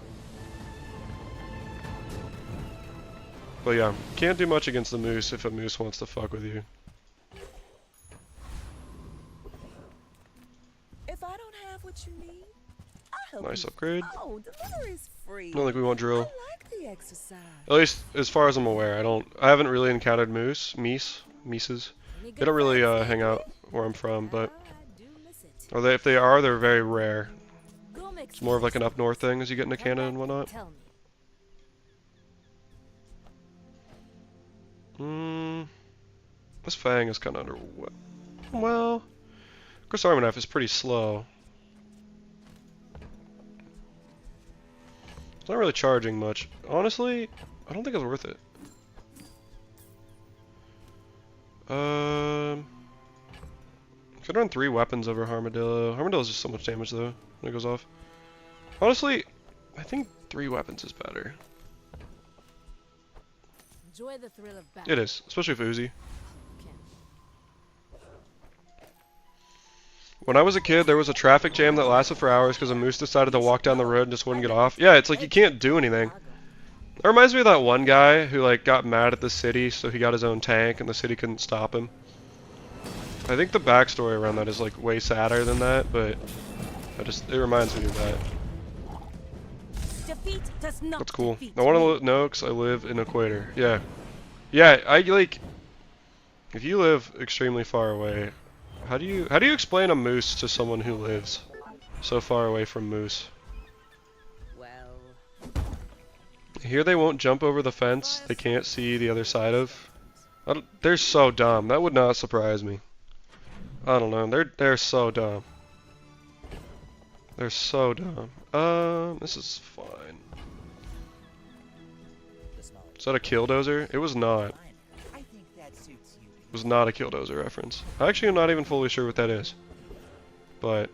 But yeah, can't do much against the moose if a moose wants to fuck with you. If I don't have what you need, I'll help Nice you. upgrade. Oh, delivery's free. Don't think we want I drill. like the exercise. At least as far as I'm aware, I haven't really encountered mises. They don't really hang out where I'm from, but if they are, they're very rare. It's more of like an up north thing as you get into Canada and whatnot. Tell me. This Fang is kind of under. Well, Chris Army Knife is pretty slow. It's not really charging much. Honestly, I don't think it's worth it. Could run 3 weapons over Armadillo. Armadillo's just so much damage though when it goes off. Honestly, I think 3 weapons is better. Enjoy the thrill of battle. It is, especially for Uzi. When I was a kid, there was a traffic jam that lasted for hours because a moose decided to walk down the road and just wouldn't get off. Yeah, it's like you can't do anything. It reminds me of that one guy who like got mad at the city, so he got his own tank and the city couldn't stop him. I think the backstory around that is like way sadder than that, but it reminds me of that. Defeat does not That's cool. defeat I want me. to know because I live in Equator. Yeah. Yeah, I like. If you live extremely far away, how do you explain a moose to someone who lives so far away from moose? Well, Here they won't jump over the fence they can't see the other side of. They're so dumb. That would not surprise me. I don't know. They're so dumb. They're so dumb. This is fine. Is that a killdozer? It was not. I think that suits you. It was not a killdozer reference. I actually am not even fully sure what that is. But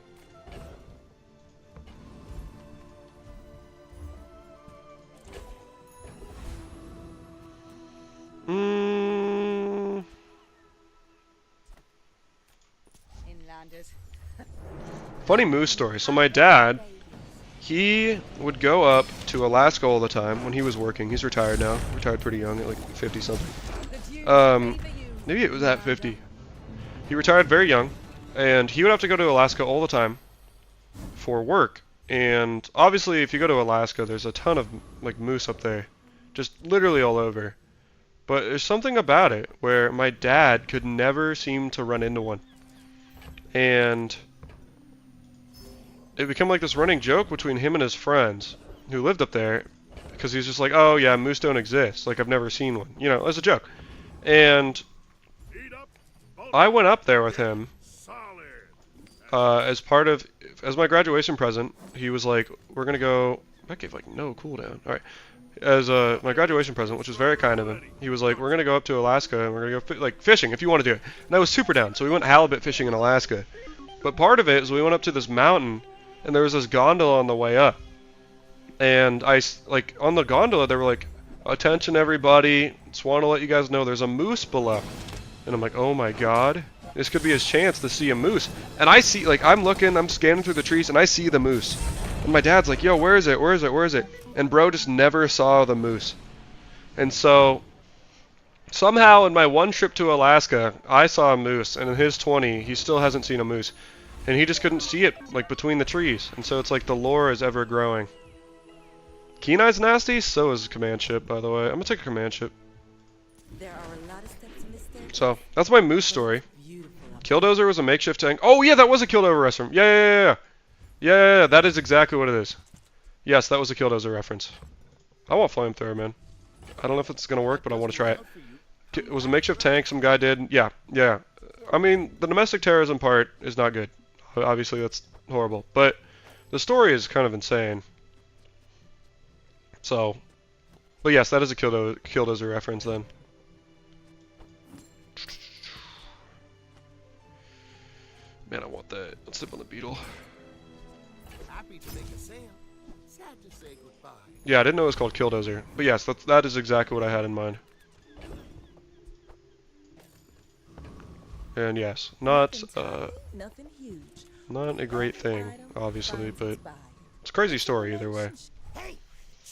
Inlanders. funny moose story. So my dad, he would go up to Alaska all the time when he was working. He's retired now. Retired pretty young, at like 50 something. Maybe it was at 50. He retired very young, and he would have to go to Alaska all the time for work. And obviously, if you go to Alaska, there's a ton of like moose up there, just literally all over. But there's something about it where my dad could never seem to run into one, and it became like this running joke between him and his friends who lived up there, because he's just like, oh yeah, moose don't exist. Like I've never seen one, you know, as a joke. And I went up there with him as my graduation present. He was like, we're gonna go. That gave like no cooldown. All right. as my graduation present, which was very kind of him. He was like, "We're gonna go up to Alaska and we're gonna go like fishing if you want to do it." And I was super down. So we went halibut fishing in Alaska. But part of it is we went up to this mountain, and there was this gondola on the way up. And like on the gondola, they were like, "Attention, everybody! Just want to let you guys know there's a moose below." And I'm like, "Oh my God, this could be his chance to see a moose." And I see, like, I'm looking, I'm scanning through the trees, and I see the moose. And my dad's like, "Yo, where is it? Where is it? Where is it?" And bro just never saw the moose. And so somehow in my one trip to Alaska, I saw a moose, and in his 20, he still hasn't seen a moose. And he just couldn't see it, like, between the trees. And so it's like the lore is ever growing. Kenai's nasty, so is Command Ship, by the way. I'm gonna take a Command Ship. There are a lot of steps in this staircase. So, that's my moose story. Beautiful. Killdozer was a makeshift tank. Oh yeah, that was a Killdozer restroom. Yeah, that is exactly what it is. Yes, that was a Killdozer reference. I want flamethrower, man. I don't know if it's gonna work, but I want to try it. It was a makeshift tank some guy did. Yeah. I mean, the domestic terrorism part is not good. Obviously, that's horrible. But the story is kind of insane. So, but yes, that is a Killdozer reference then. Man, I want that. Let's sip on the beetle. Happy to make a sale. Sad to say goodbye. Yeah, I didn't know it was called Killdozer. But yes, that is exactly what I had in mind. And yes, not Nothing huge. not a great thing, obviously, but it's a crazy story either way. Hey,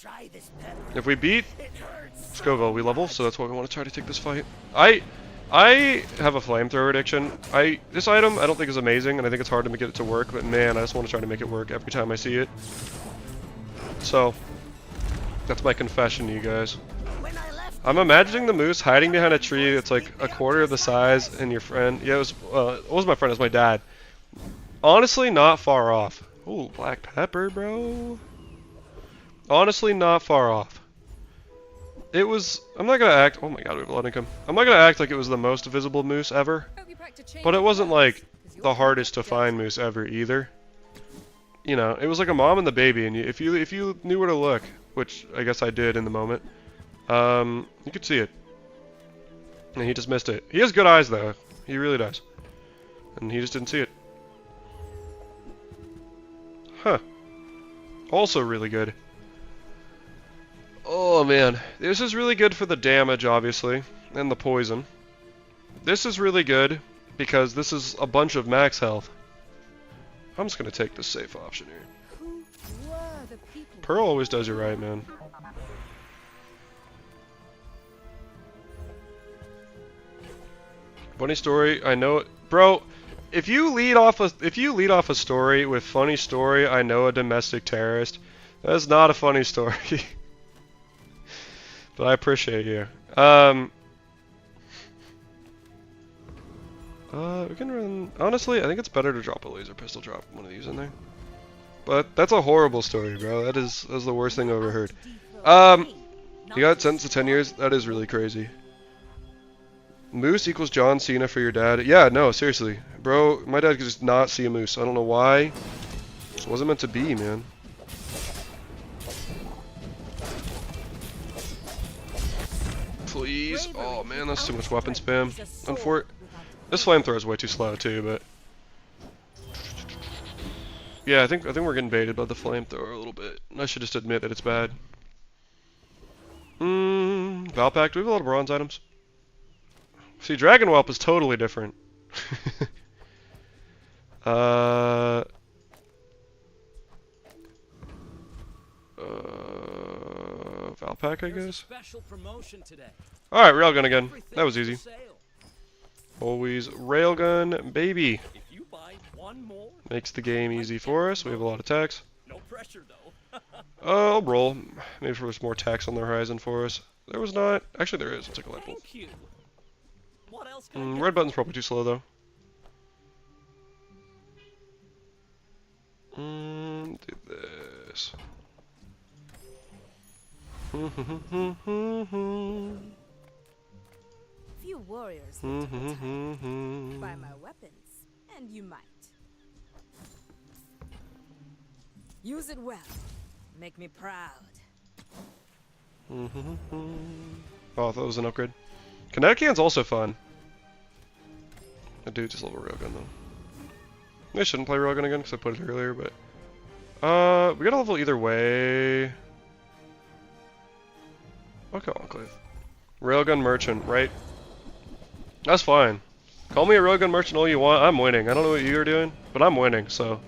try this pepper. If we beat It hurts. Scoville, we level, so that's why we want to try to take this fight. I have a flamethrower addiction. This item I don't think is amazing, and I think it's hard to get it to work, but man, I just want to try to make it work every time I see it. So, that's my confession to you guys. When I left, I'm imagining the moose hiding behind a tree that's like a quarter of the size, and your friend, yeah, it was my friend, it was my dad. Honestly, not far off. Ooh, black pepper, bro. Honestly, not far off. It was, I'm not gonna act, oh my god, we have a lot of income. I'm not gonna act like it was the most visible moose ever, but it wasn't like the hardest to find moose ever either. You know, it was like a mom and the baby, and if you knew where to look, which I guess I did in the moment, you could see it. And he just missed it. He has good eyes though, he really does. And he just didn't see it. Huh. Also really good. Oh man, this is really good for the damage, obviously, and the poison. This is really good because this is a bunch of max health. I'm just gonna take the safe option here. Who were the people? Pearl always does you right, man. Funny story, I know it, bro. If you lead off a story with funny story, I know a domestic terrorist. That's not a funny story. But I appreciate you. We can run. Honestly, I think it's better to drop a laser pistol drop one of these in there. But that's a horrible story, bro. That's the worst thing I've ever heard. You got sentenced to 10 years? That is really crazy. Moose equals John Cena for your dad. Yeah, no, seriously. Bro, my dad could just not see a moose. I don't know why. It wasn't meant to be, man. Please. Oh man, that's too much weapon spam. This flamethrower is way too slow too, but yeah, I think we're getting baited by the flamethrower a little bit. I should just admit that it's bad. Valpack, do we have a lot of bronze items? See, Dragon Whelp is totally different. Valpack, I guess. Special promotion today. Alright, railgun again. That was easy. Sale. Always railgun, baby. If you buy one more, Makes the game easy for us. We have a lot of tax. no pressure though. I'll roll. Maybe there's more tax on the horizon for us. There was not. Actually, there is. Let's take a light bulb. Thank you. What else can I get? Red button's probably too slow, though. Do this. Few warriors live to retire. Buy my weapons, and you might. Use it well. Make me proud. Oh, that was an upgrade. Kinetic Hand's also fun. I do just level Railgun though. I shouldn't play Railgun again because I put it earlier, but we got a level either way. Okay, Enclave. Railgun Merchant, right? That's fine. Call me a Railgun Merchant all you want. I'm winning. I don't know what you're doing, but I'm winning. So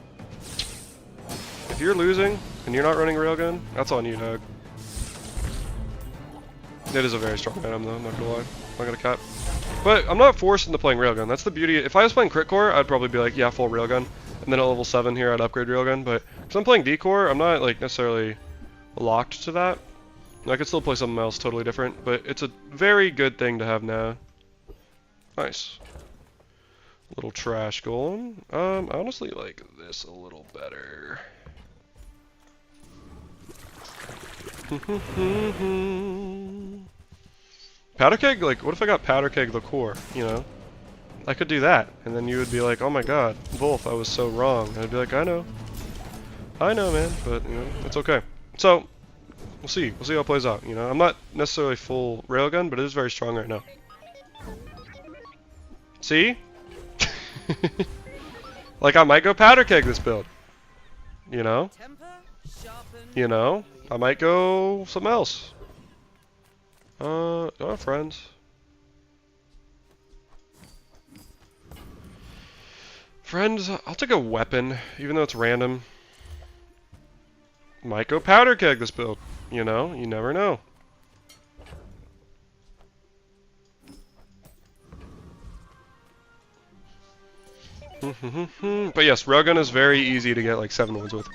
if you're losing and you're not running Railgun, that's on you, dog. It is a very strong item though, I'm not gonna lie. I'm not gonna cap. But I'm not forced into playing Railgun. That's the beauty. If I was playing Crit Core, I'd probably be like, yeah, full Railgun. And then at level 7 here, I'd upgrade Railgun. But because I'm playing D-Core, I'm not like necessarily locked to that. I could still play something else totally different, but it's a very good thing to have now. Nice. Little trash golem. I honestly like this a little better. Powder Keg, like, what if I got Powder Keg the core, you know? I could do that, and then you would be like, oh my god, Wolf, I was so wrong. And I'd be like, I know, man, but, you know, it's okay. So, we'll see how it plays out, you know? I'm not necessarily full Railgun, but it is very strong right now. See? Like, I might go Powder Keg this build. You know? You know? I might go something else. Oh, friends. Friends, I'll take a weapon, even though it's random. Might go Powder Keg this build. You know? You never know. But yes, Railgun is very easy to get like 7 wins with.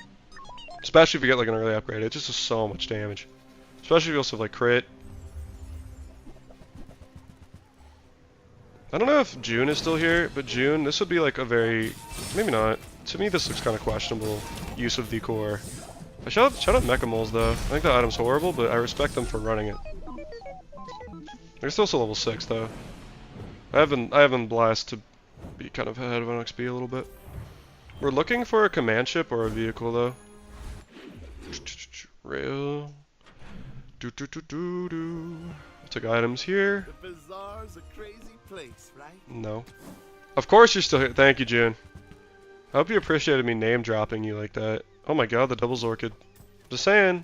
Especially if you get like an early upgrade. It just does so much damage. Especially if you also have like crit. I don't know if June is still here, but June, this would be like a very, maybe not. To me this looks kind of questionable use of the core. Shout out Mecha Moles though. I think that item's horrible, but I respect them for running it. They're still level 6 though. I have been blessed to be kind of ahead of an XP a little bit. We're looking for a command ship or a vehicle though. Rail. I'll take items here. The bazaar's a crazy place, right? No. Of course you're still here. Thank you, June. I hope you appreciated me name dropping you like that. Oh my god, the Devil's Orchid. Just saying.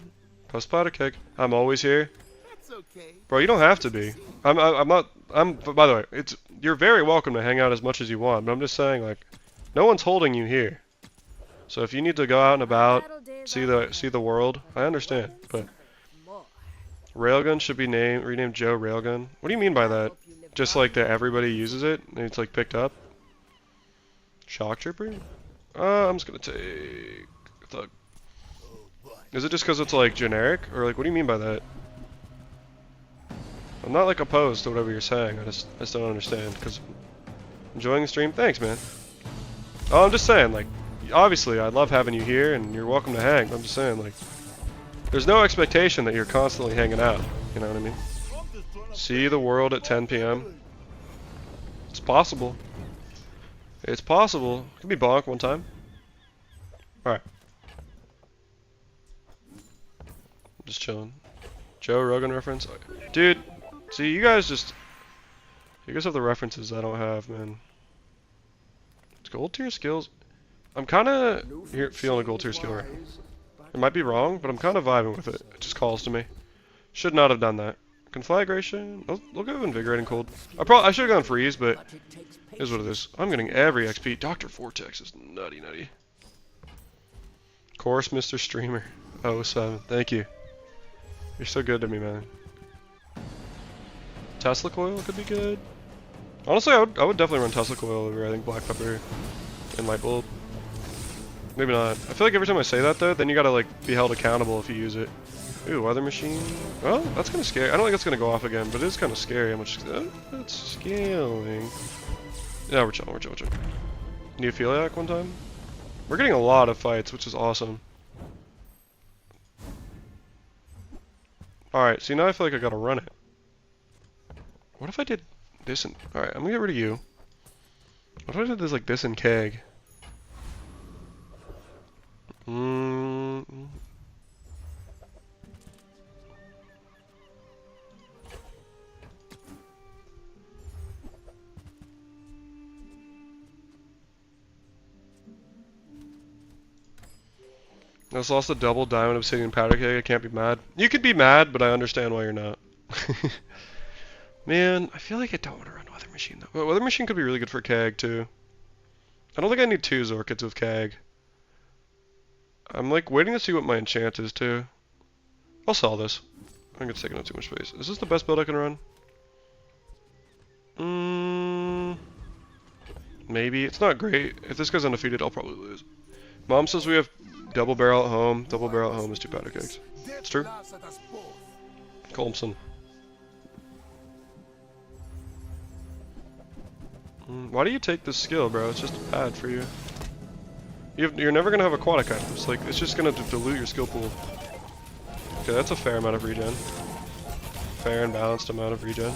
Post Powder Keg. I'm always here. That's okay. Bro, you don't have to be. I'm not. By the way, you're very welcome to hang out as much as you want, but I'm just saying, like, no one's holding you here. So if you need to go out and about, see the world, I understand. But Railgun should be renamed Joe Railgun. What do you mean by that? Just like that everybody uses it and it's like picked up? Shock Trooper? I'm just gonna take Thug. Is it just because it's like generic, or like what do you mean by that? I'm not like opposed to whatever you're saying. I just don't understand. Because enjoying the stream, thanks, man. Oh, I'm just saying, like, obviously I love having you here, and you're welcome to hang. I'm just saying, like, there's no expectation that you're constantly hanging out. You know what I mean? See the world at 10 p.m. It's possible. It's possible. It could be bonk one time. All right. I'm just chilling. Joe Rogan reference, dude. See, you guys have the references I don't have, man. It's gold tier skills. I'm kind of feeling a gold tier skill right. It might be wrong, but I'm kind of vibing with it. It just calls to me. Should not have done that. Conflagration. I'll go invigorating cold. I should have gone freeze, but it is what it is. I'm getting every XP. Dr. Vortex is nutty. Of course, Mr. Streamer. 07. Thank you. You're so good to me, man. Tesla Coil could be good. Honestly, I would definitely run Tesla Coil over, I think, Black Pepper and Light Bulb. Maybe not. I feel like every time I say that, though, then you gotta, like, be held accountable if you use it. Ooh, Weather Machine. Well, that's kind of scary. I don't think it's gonna go off again, but it is kind of scary how much it's scaling. Yeah, we're chilling. Neophiliac one time. We're getting a lot of fights, which is awesome. Alright, see now I feel like I gotta run it. What if I did this and... Alright, I'm gonna get rid of you. What if I did this like this and Keg? I just lost a double diamond obsidian powder keg. I can't be mad. You could be mad, but I understand why you're not. Man, I feel like I don't want to run Weather Machine though. But Weather Machine could be really good for keg too. I don't think I need 2 Zorkits with keg. I'm like waiting to see what my enchant is too. I'll sell this. I think it's taking up too much space. Is this the best build I can run? Maybe. It's not great. If this goes undefeated, I'll probably lose. Mom says we have double barrel at home. Double barrel at home is 2 powder kegs. It's true. Colmson. Why do you take this skill, bro? It's just bad for you. You're never gonna have aquatic items. Like, it's just gonna dilute your skill pool. Okay, that's a fair amount of regen. Fair and balanced amount of regen.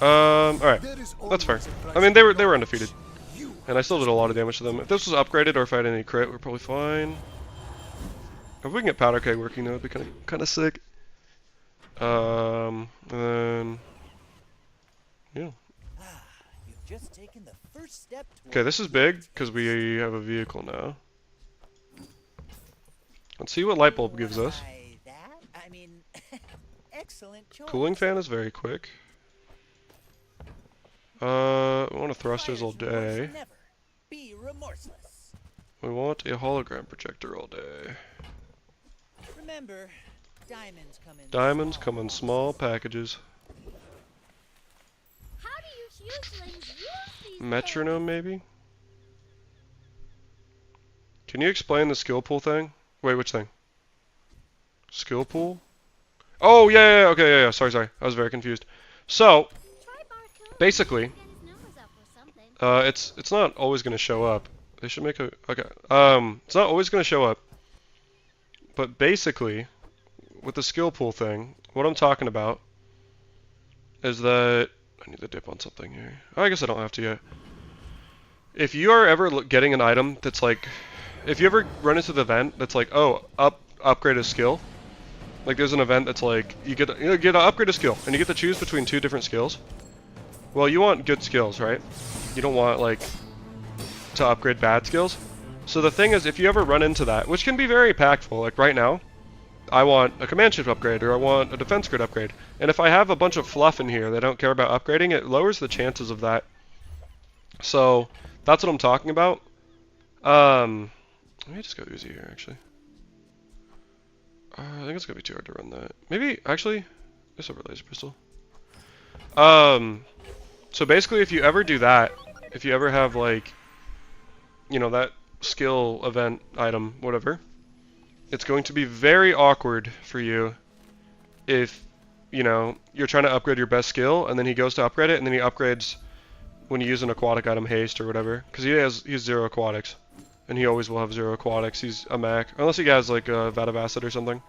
Alright. That's fair. I mean, they were undefeated. And I still did a lot of damage to them. If this was upgraded or if I had any crit, we're probably fine. If we can get powder keg working, though, it'd be kind of sick. And then... yeah. You've just taken the first step. Okay, this is big, because we have a vehicle now. Let's see what light bulb gives us. I mean, excellent choice. Cooling fan is very quick. We want a thrusters all day. Never be remorseless. We want a hologram projector all day. Remember, diamonds come in. Diamonds come in small packages. How do you hugelings use these Metronome, maybe? Can you explain the skill pool thing? Wait, which thing? Skill pool? Oh, yeah, okay, yeah, sorry, I was very confused. So, basically, it's not always going to show up. They should make a, okay, it's not always going to show up. But basically, with the skill pool thing, what I'm talking about is that, I need to dip on something here. Oh, I guess I don't have to yet. If you are ever getting an item that's like, if you ever run into the event that's like, oh, upgrade a skill, like there's an event that's like, you get to upgrade a skill, and you get to choose between 2 different skills. Well, you want good skills, right? You don't want, like, to upgrade bad skills. So the thing is, if you ever run into that, which can be very impactful, like right now, I want a command shift upgrade, or I want a defense grid upgrade. And if I have a bunch of fluff in here that I don't care about upgrading, it lowers the chances of that. So, that's what I'm talking about. Let me just go Uzi here, actually. I think it's going to be too hard to run that. Maybe, actually, just over laser pistol. So basically, if you ever do that, if you ever have, like, you know, that skill event item, whatever, it's going to be very awkward for you if, you know, you're trying to upgrade your best skill, and then he goes to upgrade it, and then he upgrades when you use an aquatic item, haste or whatever, because he's 0 aquatics, and he always will have 0 aquatics. He's a Mac, unless he has like a vat of acid or something.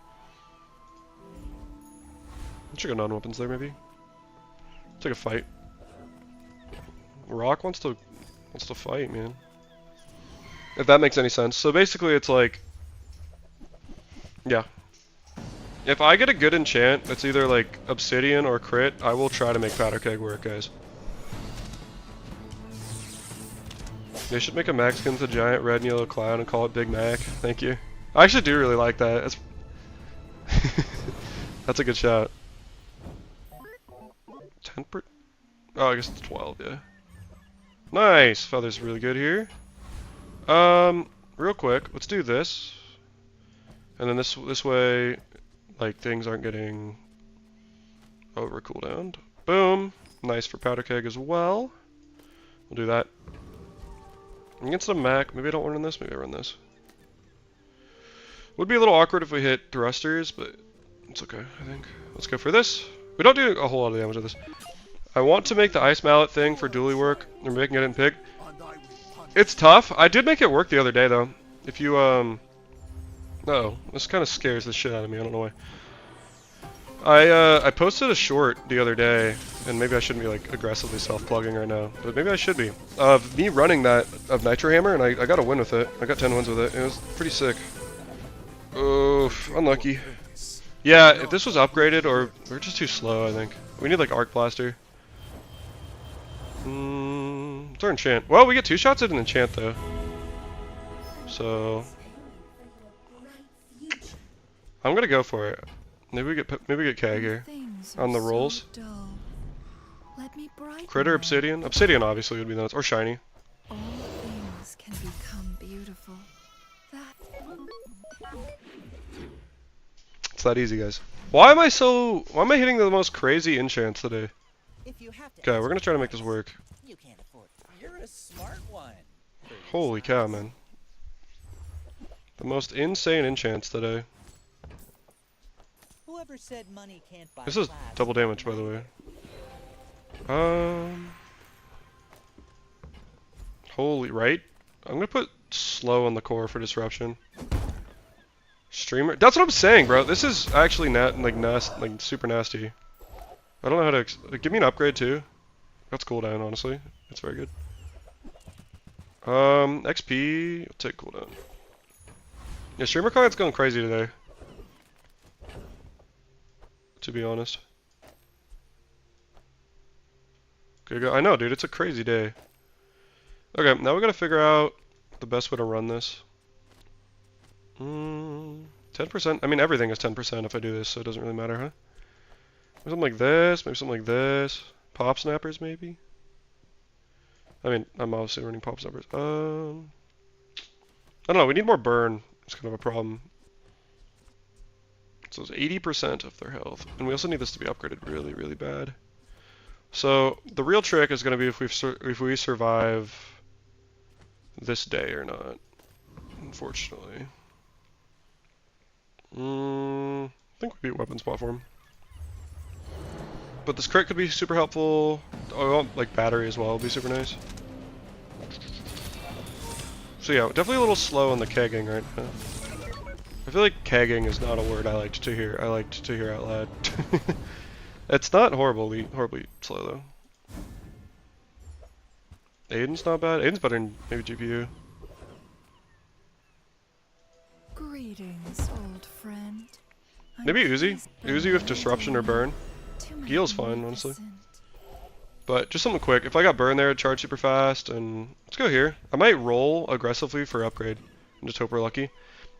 I should go non-weapons there, maybe. Take a fight. Rock wants to fight, man. If that makes any sense. So basically, it's like, yeah. If I get a good enchant that's either like obsidian or crit, I will try to make powder keg work, guys. They should make a Mac skin with a giant red and yellow clown and call it Big Mac. Thank you. I actually do really like that. It's that's a good shot. 10 per... oh, I guess it's 12, yeah. Nice! Feather's really good here. Real quick, let's do this. And then this way, like, things aren't getting over cooldowned. Boom! Nice for powder keg as well. We'll do that. Against a Mac, maybe I don't run this, maybe I run this. Would be a little awkward if we hit thrusters, but it's okay, I think. Let's go for this. We don't do a whole lot of damage with this. I want to make the ice mallet thing for dually work. We're making it in pig. It's tough. I did make it work the other day, though. If you, uh-oh. This kind of scares the shit out of me. I don't know why. I posted a short the other day, and maybe I shouldn't be, like, aggressively self-plugging right now. But maybe I should be. Of me running that of Nitro Hammer, and I got a win with it. I got 10 wins with it. It was pretty sick. Oof. Unlucky. Yeah, if this was upgraded, or we're just too slow, I think. We need, like, Arc Blaster. It's our enchant. Well, we get 2 shots at an enchant, though. So, I'm gonna go for it. Maybe we get Kag here. Things On the are so rolls. dull. Let me brighten Critter, them. obsidian. Obsidian obviously would be nice, or shiny. All things can become beautiful. That It's that easy, guys. Why am I hitting the most crazy enchants today? If you have to Okay, ask we're gonna me try to make twice, this work. You can't afford it. You're a smart one. Holy cow, man. The most insane enchants today. Whoever said money can't buy This is class double didn't damage, by the like way. it. Holy, right? I'm gonna put slow on the core for disruption. Streamer. That's what I'm saying, bro. This is actually like super nasty. I don't know how to give me an upgrade too. That's cooldown, honestly. That's very good. XP. I'll take cooldown. Yeah, streamer client's going crazy today. To be honest. Okay, go. I know, dude. It's a crazy day. Okay, now we gotta figure out the best way to run this. 10%. I mean, everything is 10% if I do this, so it doesn't really matter, huh? Maybe something like this. Maybe something like this. Pop snappers, maybe. I mean, I'm obviously running pop snappers. I don't know. We need more burn. It's kind of a problem. So it's 80% of their health, and we also need this to be upgraded really, really bad. So the real trick is going to be if we survive this day or not. Unfortunately, I think we beat weapons platform. But this crit could be super helpful. Oh, like battery as well would be super nice. So yeah, definitely a little slow on the kegging right now. I feel like kegging is not a word I liked to hear. I liked to hear out loud. It's not horribly slow though. Aiden's not bad. Aiden's better than maybe GPU. greetings, old friend. Maybe Uzi. Uzi with disruption or burn. Heal's fine, honestly. But just something quick. If I got burn there, it'd charge super fast, and let's go here. I might roll aggressively for upgrade and just hope we're lucky.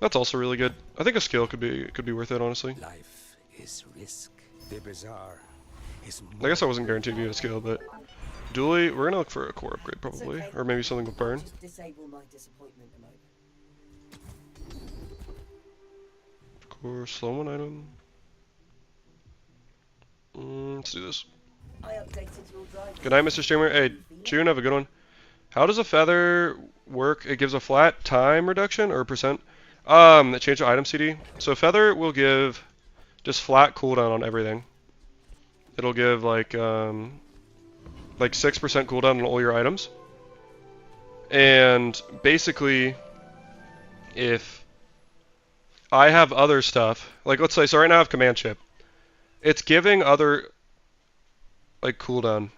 That's also really good. I think a skill could be worth it, honestly. Life is risk. The bazaar is I guess I wasn't guaranteed to get a skill, but dually, we're gonna look for a core upgrade probably, or maybe something with burn. Just disable my disappointment a moment. Core slow one item. Let's do this. I updated your drive. Good night, Mr. Streamer. Hey, June, have a good one. How does a feather work? It gives a flat time reduction or percent. Change the item CD. So feather will give just flat cooldown on everything. It'll give like 6% cooldown on all your items. And basically, if I have other stuff, like let's say, so right now I have command chip. It's giving other like cooldown,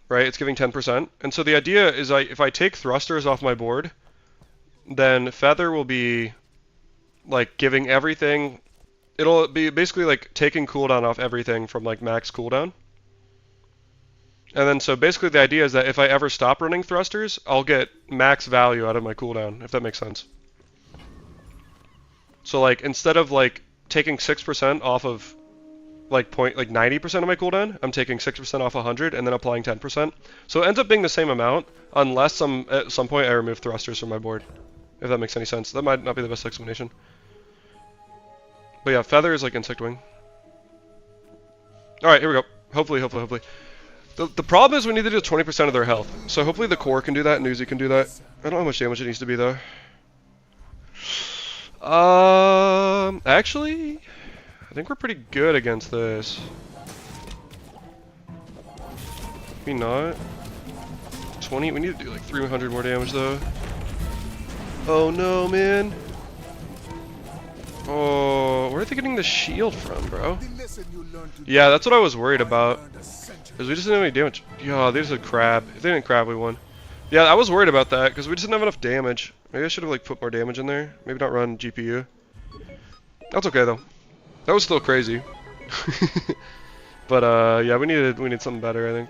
right? It's giving 10%. And so the idea is if I take thrusters off my board, then feather will be like giving everything. It'll be basically like taking cooldown off everything from like max cooldown. And then so basically the idea is that if I ever stop running thrusters, I'll get max value out of my cooldown, if that makes sense. So like instead of like taking 6% off of like 90% of my cooldown, I'm taking 6% off 100 and then applying 10%. So it ends up being the same amount unless at some point I remove thrusters from my board. If that makes any sense. That might not be the best explanation. But yeah, feather is like insect wing. Alright, here we go. Hopefully. The problem is we need to do 20% of their health. So hopefully the core can do that and Uzi can do that. I don't know how much damage it needs to be though. Actually, I think we're pretty good against this. Maybe not. 20, we need to do like 300 more damage though. Oh no, man. Oh, where are they getting the shield from, bro? Yeah, that's what I was worried about. Because we just didn't have any damage. Yeah, they just had crab. If they didn't crab, we won. Yeah, I was worried about that because we just didn't have enough damage. Maybe I should have like put more damage in there. Maybe not run GPU. That's okay though. That was still crazy. But yeah, we need something better, I think.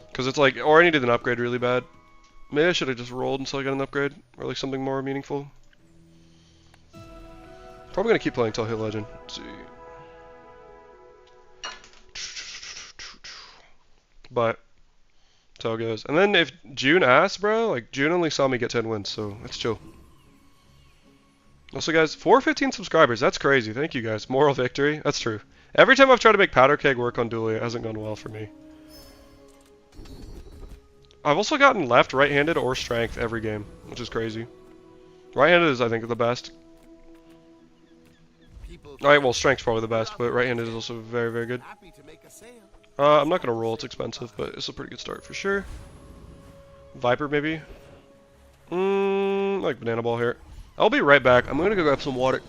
Because it's like, or I needed an upgrade really bad. Maybe I should have just rolled until I got an upgrade, or like something more meaningful. Probably gonna keep playing until I hit legend. Let's see. But that's how it goes. And then if June asks, bro, like June only saw me get 10 wins, so that's chill. Also, guys, 415 subscribers. That's crazy. Thank you, guys. Moral victory. That's true. Every time I've tried to make powder keg work on Duelie, it hasn't gone well for me. I've also gotten left, right-handed, or strength every game, which is crazy. Right-handed is, I think, the best. Alright, well, strength's probably the best, but right-handed is also very, very good. I'm not gonna roll, it's expensive, but it's a pretty good start for sure. Viper, maybe? I like banana ball here. I'll be right back. I'm gonna go grab some water.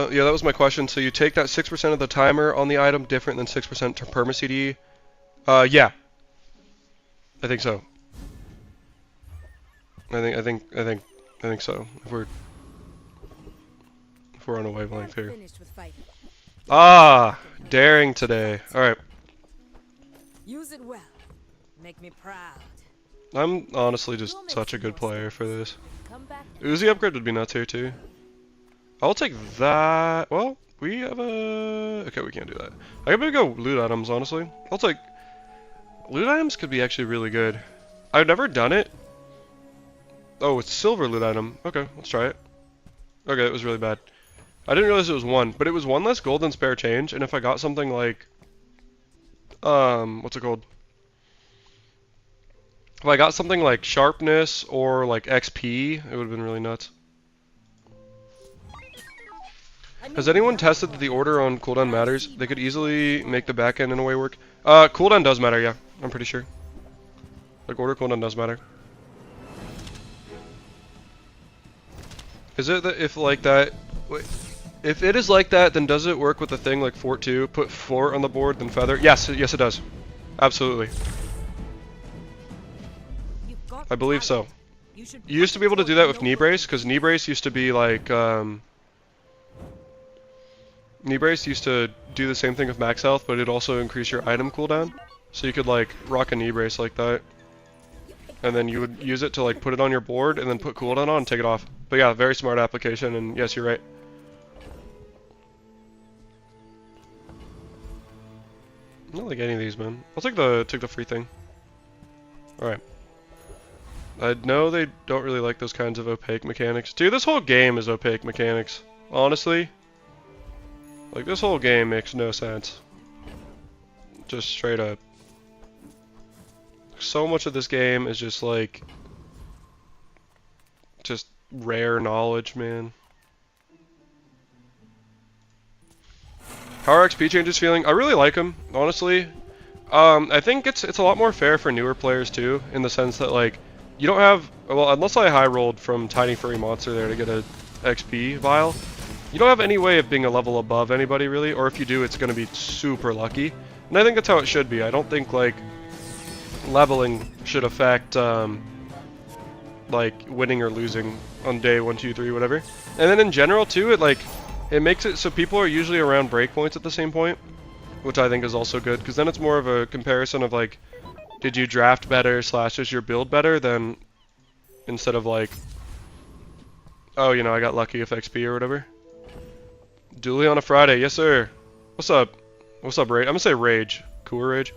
Yeah, that was my question. So you take that 6% of the timer on the item different than 6% perma CD? Yeah. I think so. I think so. If we're on a wavelength here. Finished with fighting. Ah, daring today. All right. Use it well. Make me proud. I'm honestly just such a good player for this. Come back. Uzi upgrade would be nuts here too. I'll take that. Well, we have a... Okay, we can't do that. I could maybe go loot items, honestly. I'll take... Loot items could be actually really good. I've never done it. Oh, it's silver loot item. Okay, let's try it. Okay, it was really bad. I didn't realize it was one, but it was one less gold than spare change, and if I got something like... what's it called? If I got something like sharpness or like XP, it would have been really nuts. Has anyone tested that the order on cooldown matters? They could easily make the backend in a way work. Cooldown does matter, yeah. I'm pretty sure. Like, order cooldown does matter. Is it that if like that... Wait, if it is like that, then does it work with the thing like Fort 2? Put Fort on the board, then Feather? Yes, yes it does. Absolutely. I believe so. You used to be able to do that with knee brace, because knee brace used to be like... Knee brace used to do the same thing with max health, but it'd also increase your item cooldown. So you could like rock a knee brace like that. And then you would use it to like put it on your board and then put cooldown on and take it off. But yeah, very smart application, and yes, you're right. I don't like any of these, man. I'll take the free thing. Alright. I know they don't really like those kinds of opaque mechanics. Dude, this whole game is opaque mechanics. Honestly. Like, this whole game makes no sense. Just straight up. So much of this game is just like... just rare knowledge, man. How are XP changes feeling? I really like them, honestly. I think it's a lot more fair for newer players too, in the sense that like, you don't have... Well, unless I high rolled from Tiny Furry Monster there to get a XP vial. You don't have any way of being a level above anybody, really, or if you do, it's going to be super lucky. And I think that's how it should be. I don't think, like, leveling should affect, like, winning or losing on day 1, 2, 3, whatever. And then in general, too, it makes it so people are usually around breakpoints at the same point, which I think is also good, because then it's more of a comparison of, like, did you draft better / is your build better than, instead of, like, oh, you know, I got lucky with XP or whatever. Duelie on a Friday, yes sir. What's up? What's up, Rage? I'm gonna say Rage. Cooler Rage.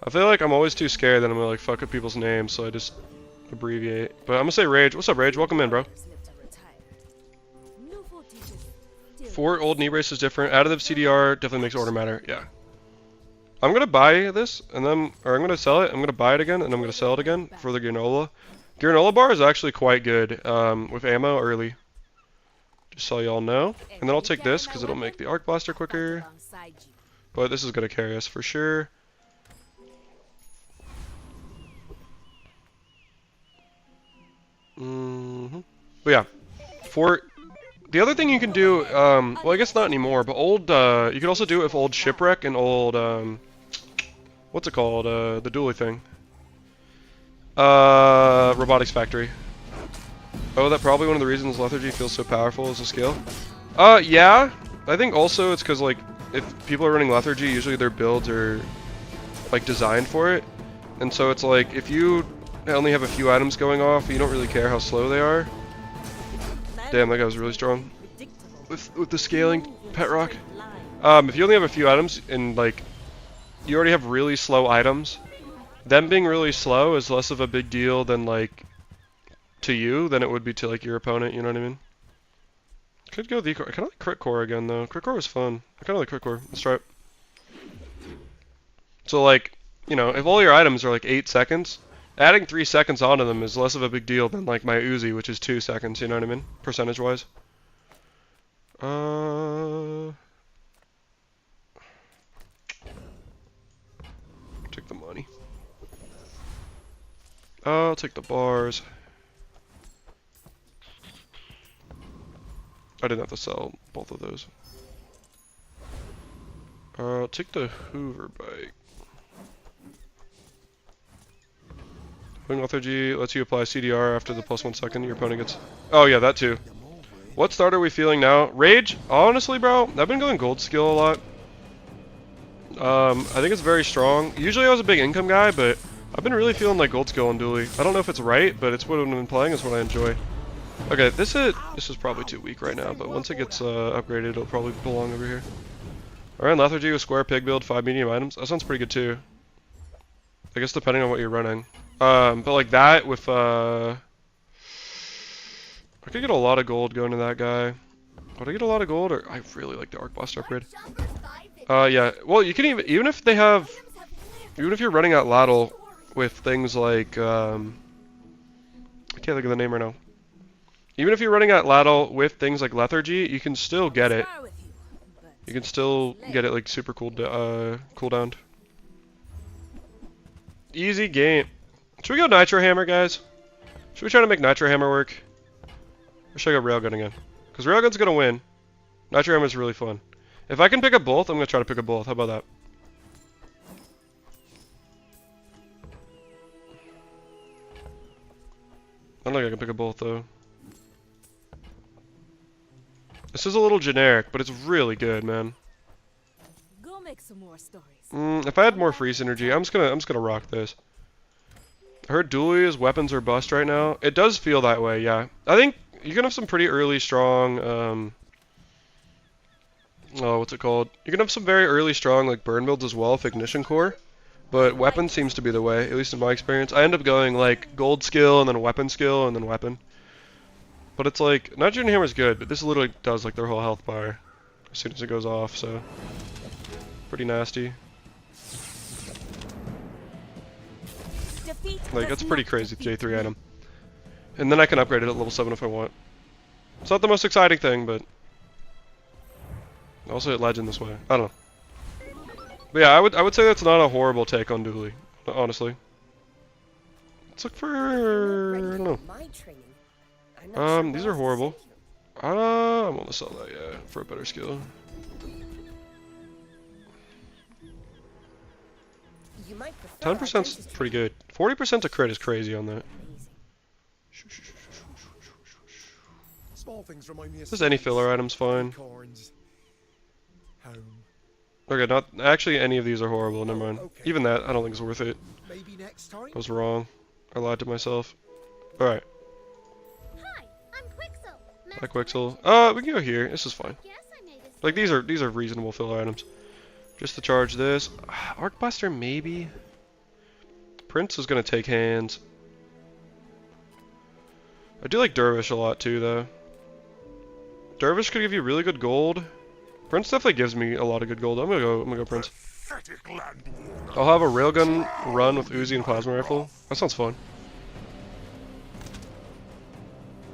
I feel like I'm always too scared that I'm gonna like fuck up people's names, so I just abbreviate. But I'm gonna say Rage. What's up, Rage? Welcome in, bro. Fort old knee brace is different. Additive CDR definitely makes order matter. Yeah. I'm gonna buy this, and then, or I'm gonna sell it. I'm gonna buy it again, and I'm gonna sell it again for the granola. Granola bar is actually quite good with ammo early. Just so y'all know. And then I'll take this because it'll make the arc blaster quicker. But this is gonna carry us for sure. But yeah, for the other thing you can do, well, I guess not anymore, but old, you can also do it with old shipwreck and old, what's it called, the dually thing. Robotics factory. Oh, that probably one of the reasons lethargy feels so powerful as a skill. Yeah, I think also it's because like if people are running lethargy, usually their builds are like designed for it, and so it's like if you only have a few items going off, you don't really care how slow they are. Damn, that guy was really strong with the scaling, pet rock. If you only have a few items and like you already have really slow items, them being really slow is less of a big deal than like to you than it would be to like your opponent. You know what I mean? Could go with the core. I kind of like crit core again though. Crit core was fun. I kind of like crit core. Let's try it. So like, you know, if all your items are like 8 seconds, adding 3 seconds onto them is less of a big deal than like my Uzi, which is 2 seconds. You know what I mean? Percentage wise. Take the money. I'll take the bars. I didn't have to sell both of those. I'll take the Hoover bike. Wing lethargy lets you apply CDR after the +1 second your opponent gets. Oh yeah, that too. What start are we feeling now? Rage? Honestly, bro, I've been going gold skill a lot. I think it's very strong. Usually I was a big income guy, but I've been really feeling like gold skill and dually. I don't know if it's right, but it's what I've been playing. It's what I enjoy. Okay, this is probably too weak right now, but once it gets upgraded, it'll probably belong over here. Alright, lethargy with square pig build, 5 medium items. That sounds pretty good too. I guess depending on what you're running. But like that with I could get a lot of gold going to that guy. Would I get a lot of gold, or I really like the arc blast upgrade. Yeah. Well, you can even if they have, even if you're running at Ladle with things like I can't think of the name right now. Even if you're running at Ladle with things like lethargy, you can still get it. You can still get it like super cooldowned. Easy game. Should we go Nitro Hammer, guys? Should we try to make Nitro Hammer work? Or should I go Railgun again? Because Railgun's gonna win. Nitro Hammer's really fun. If I can pick up both, I'm gonna try to pick up both. How about that? I don't think I can pick up both though. This is a little generic, but it's really good, man. Go make some more stories. If I had more free synergy, I'm just gonna rock this. I heard dualies weapons are bust right now. It does feel that way, yeah. I think you can have some pretty early strong oh, what's it called? You can have some very early strong like burn builds as well with ignition core. But weapon seems to be the way, at least in my experience. I end up going like gold skill and then weapon skill and then weapon. But it's like, Nitro Hammer's good, but this literally does like their whole health bar as soon as it goes off, so pretty nasty. Like, that's a pretty crazy J3 item. And then I can upgrade it at level 7 if I want. It's not the most exciting thing, but also hit legend this way. I don't know. But yeah, I would say that's not a horrible take on dually, honestly. Let's look for, I don't know. These are horrible. I'm gonna sell that, yeah, for a better skill. 10%'s pretty good. 40% to crit is crazy on that. Small things remind me of Just any filler items fine. acorns. Home. Okay, not actually any of these are horrible. Never mind. Even that, I don't think is worth it. Maybe next time. I was wrong. I lied to myself. All right. Hi, I'm Quixel. Hi, Quixel. We can go here. This is fine. Guess I made this Like these are reasonable filler items. Just to charge this. Arc Blaster maybe. Prince is gonna take hands. I do like Dervish a lot too, though. Dervish could give you really good gold. Prince definitely gives me a lot of good gold. I'm gonna go Prince. pathetic land walker. I'll have a railgun run with Uzi and plasma rifle. That sounds fun.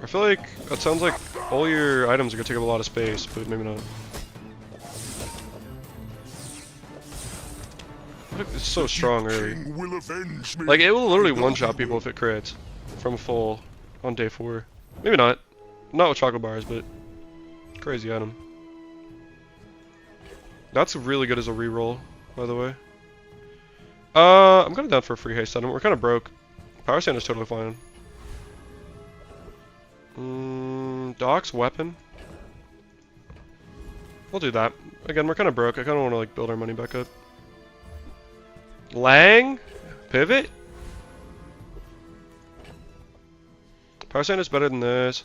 I feel like that sounds like all your items are gonna take up a lot of space, but maybe not. It's so strong early. King will avenge me. Like, it will literally one-shot people if it crits from full on day 4. Maybe not. Not with chocolate bars, but crazy item. That's really good as a reroll, by the way. I'm kind of down for a free haste item. We're kind of broke. Power Sand is totally fine. Doc's weapon. We'll do that. Again, we're kind of broke. I kind of want to like build our money back up. Lang? Pivot? Power Sand is better than this.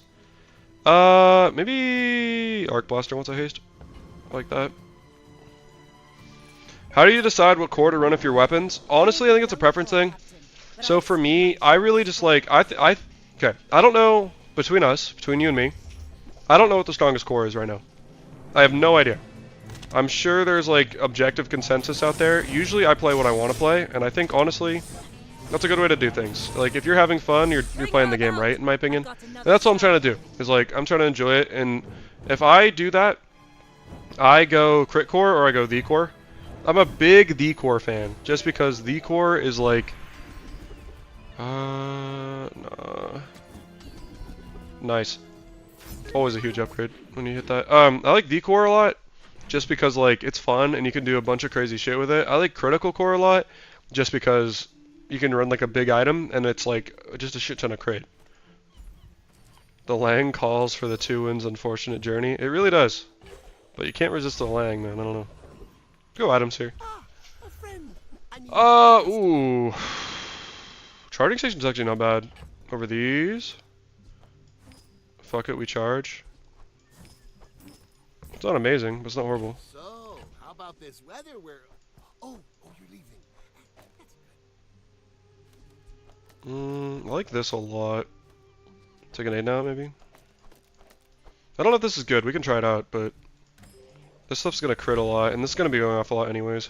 Maybe Arc Blaster once I haste. I like that. How do you decide what core to run if your weapons? Honestly, I think it's a preference thing. So for me, I really just like, okay, I don't know, between us, between you and me, I don't know what the strongest core is right now. I have no idea. I'm sure there's like objective consensus out there. Usually I play what I want to play, and I think honestly, that's a good way to do things. Like if you're having fun, you're playing the game right, in my opinion. And that's what I'm trying to do, is like, I'm trying to enjoy it, and if I do that, I go crit core or I go the core. I'm a big the core fan, just because the core is like, nah. Nice. Always a huge upgrade when you hit that. I like the core a lot, just because like it's fun and you can do a bunch of crazy shit with it. I like critical core a lot, just because you can run like a big item and it's like just a shit ton of crit. The Lang calls for the 2 wins unfortunate journey. It really does, but you can't resist the Lang, man. I don't know. Go items here. Ooh. Charging station's actually not bad. Over these. Fuck it, we charge. It's not amazing, but it's not horrible. So, how about this weather where... Oh, you're leaving. I like this a lot. Take an 8 now, maybe? I don't know if this is good. We can try it out, but... this stuff's gonna crit a lot, and this is gonna be going off a lot anyways.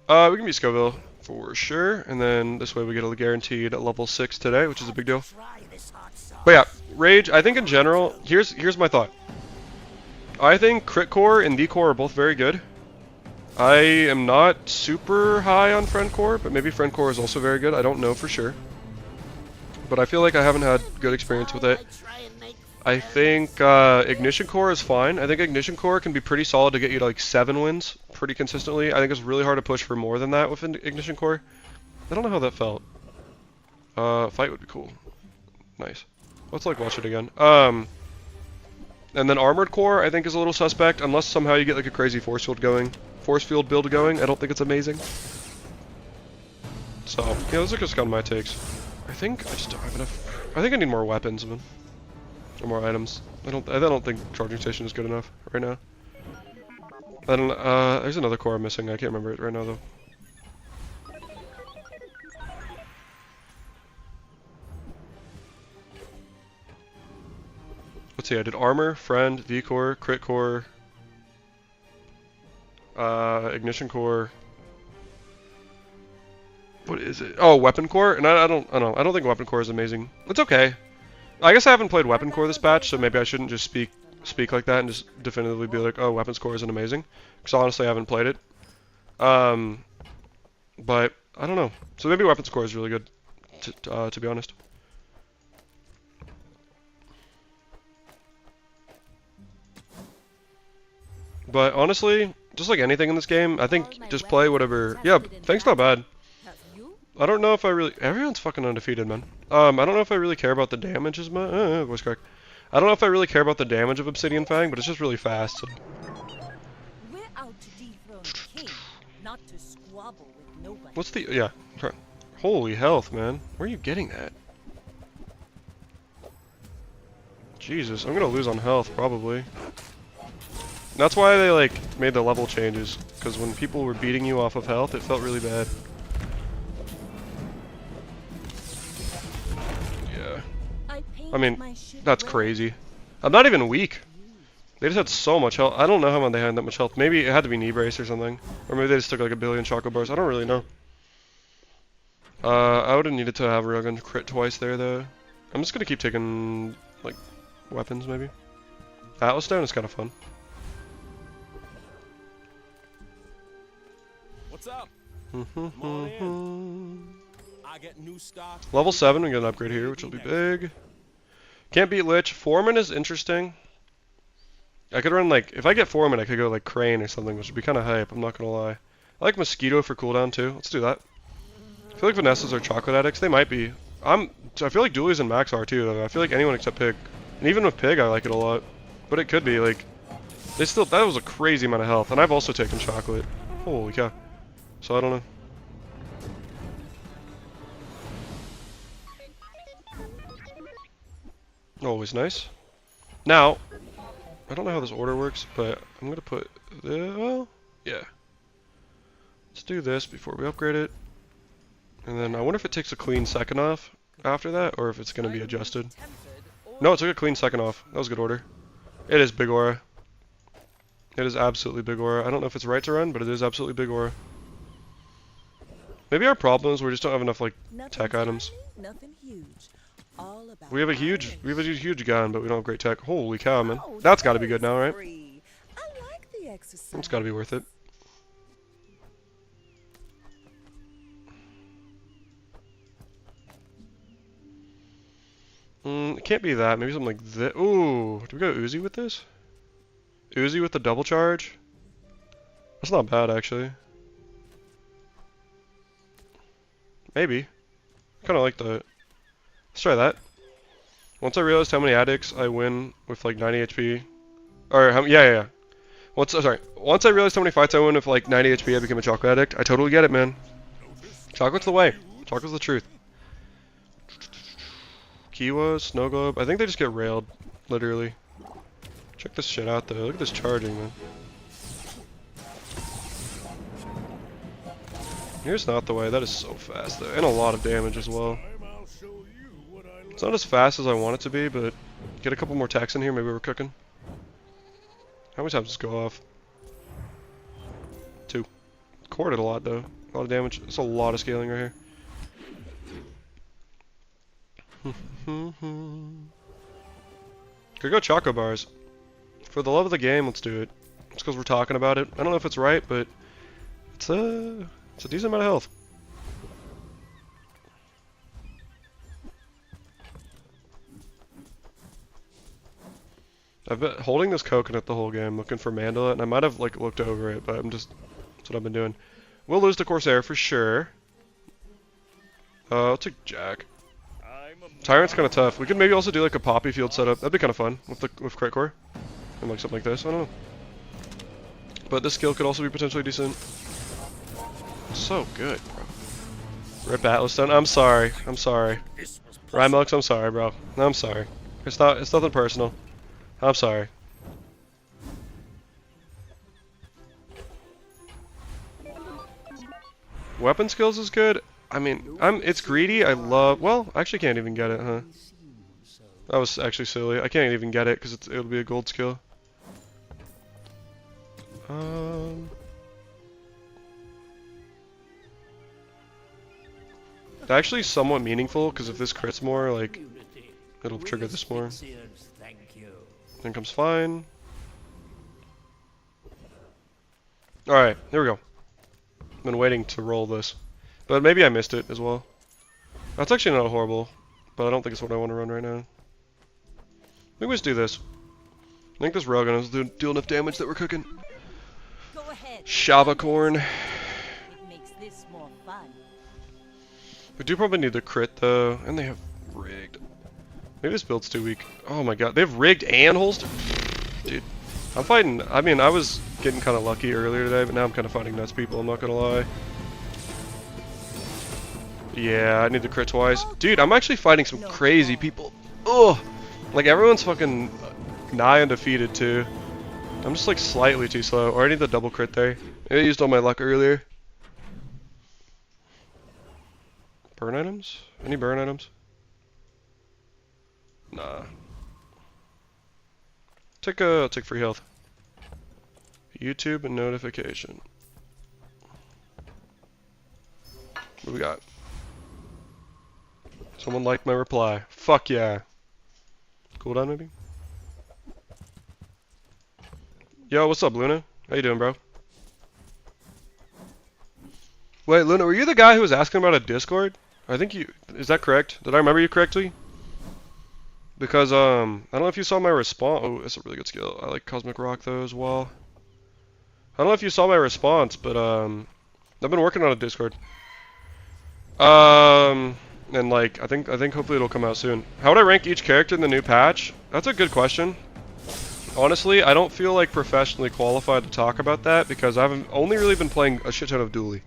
We can be Scoville for sure, and then this way we get a guaranteed level 6 today, which is a big deal. But yeah, Rage, I think in general, here's my thought. I think Crit Core and D Core are both very good. I am not super high on Friend Core, but maybe Friend Core is also very good. I don't know for sure. But I feel like I haven't had good experience with it. I think Ignition Core is fine. I think Ignition Core can be pretty solid to get you to like 7 wins pretty consistently. I think it's really hard to push for more than that with Ignition Core. I don't know how that felt. Fight would be cool. Nice. Let's like watch it again. And then Armored Core I think is a little suspect unless somehow you get like a crazy force field build going. I don't think it's amazing. So yeah, those are just kind of my takes. I think I just don't have enough. I think I need more weapons, man. Or more items. I don't think charging station is good enough right now. There's another core I'm missing. I can't remember it right now though. Let's see. I did armor, friend, V core, crit core, ignition core. What is it? Oh, weapon core. And I don't think weapon core is amazing. It's okay. I guess I haven't played Weapon Core this patch, so maybe I shouldn't just speak like that and just definitively be like, oh, Weapons Core isn't amazing. Because honestly, I haven't played it. But, I don't know. So maybe Weapons Core is really good, to be honest. But honestly, just like anything in this game, I think just play whatever... Yeah, Fang's not bad. I don't know if I really... Everyone's fucking undefeated, man. I don't know if I really care about the damage as much... voice crack. I don't know if I really care about the damage of Obsidian Fang, but it's just really fast. So. We're out to dethrone the king, not to squabble with nobody. What's the... Yeah. Holy health, man. Where are you getting that? Jesus, I'm gonna lose on health, probably. That's why they, like, made the level changes. Because when people were beating you off of health, it felt really bad. I mean, that's crazy. I'm not even weak. They just had so much health. I don't know how they had that much health. Maybe it had to be knee brace or something. Or maybe they just took like a billion choco bars. I don't really know. I would have needed to have Railgun crit twice there though. I'm just gonna keep taking like weapons maybe. Atlas Stone is kind of fun. What's up? Come on in. I get new stock. Level 7, we get an upgrade here, which will be big. Can't beat Lich. Foreman is interesting. I could run like, if I get Foreman, I could go like Crane or something, which would be kind of hype, I'm not gonna lie. I like Mosquito for cooldown too. Let's do that. I feel like Vanessas are chocolate addicts. They might be. I feel like Doolies and Max are too, though. I feel like anyone except Pig. And even with Pig, I like it a lot. But it could be, like, they still, that was a crazy amount of health. And I've also taken chocolate. Holy cow. So I don't know. Always nice. Now, I don't know how this order works, but I'm gonna put the, well, yeah. Let's do this before we upgrade it. And then I wonder if it takes a clean second off after that, or if it's gonna be adjusted. No, it took a clean second off. That was a good order. It is big aura. It is absolutely big aura. I don't know if it's right to run, but it is absolutely big aura. Maybe our problem is we just don't have enough like tech items. Nothing huge. All about We have a huge gun, but we don't have great tech. Holy cow, man. That's got to be good now, right? I like the exercise. It's got to be worth it. It can't be that. Maybe something like this. Ooh, do we go Uzi with this? Uzi with the double charge? That's not bad, actually. Maybe. Kind of like that. Let's try that. Once I realized how many addicts I win with like 90 HP. Or, yeah. Once I realized how many fights I win with like 90 HP, I became a chocolate addict. I totally get it, man. Chocolate's the way. Chocolate's the truth. Kiwa, Snow Globe. I think they just get railed, literally. Check this shit out, though. Look at this charging, man. Here's not the way. That is so fast, though. And a lot of damage as well. It's not as fast as I want it to be, but get a couple more tacks in here. Maybe we're cooking. How many times does this go off? 2. Corded a lot, though. A lot of damage. It's a lot of scaling right here. Could go Choco Bars. For the love of the game, let's do it. Just because we're talking about it. I don't know if it's right, but it's a decent amount of health. I've been holding this coconut the whole game, looking for Mandala, and I might have like looked over it, but that's what I've been doing. We'll lose to Corsair for sure. I'll take Jack. Tyrant's kind of tough. We could maybe also do like a poppy field setup. That'd be kind of fun with crit core and like something like this. I don't know. But this skill could also be potentially decent. So good, bro. Rip Atlas Stone. I'm sorry. Rhymelux, I'm sorry, bro. I'm sorry. It's nothing personal. I'm sorry. Weapon skills is good. I mean, it's greedy. I love. Well, I actually can't even get it, huh? That was actually silly. I can't even get it because it'll be a gold skill. It's actually somewhat meaningful because if this crits more, like, it'll trigger this more. Then comes fine. Alright, here we go. I've been waiting to roll this. But maybe I missed it as well. That's actually not horrible, but I don't think it's what I want to run right now. I think we just do this. I think this railgun is doing enough damage that we're cooking. Go ahead. Shava corn. It makes this more fun. We do probably need the crit though, and they have rigged. Maybe this build's too weak. Oh my god, they have rigged and holster? Dude, I'm fighting. I mean, I was getting kind of lucky earlier today, but now I'm kind of fighting nuts people, I'm not gonna lie. Yeah, I need to crit twice. Dude, I'm actually fighting some crazy people. Ugh! Like, everyone's fucking nigh undefeated, too. I'm just, like, slightly too slow. Or I need the double crit there. Maybe I used all my luck earlier. Burn items? Any burn items? Nah. take free health. YouTube and notification. What do we got? Someone liked my reply. Fuck yeah. Cooldown maybe? Yo, what's up, Luna? How you doing, bro? Wait, Luna, were you the guy who was asking about a Discord? I think you... Is that correct? Did I remember you correctly? Because, I don't know if you saw my response... Oh, that's a really good skill. I like Cosmic Rock, though, as well. I don't know if you saw my response, but, I've been working on a Discord. And, like, I think hopefully it'll come out soon. How would I rank each character in the new patch? That's a good question. Honestly, I don't feel like professionally qualified to talk about that because I've only really been playing a shit ton of Dually.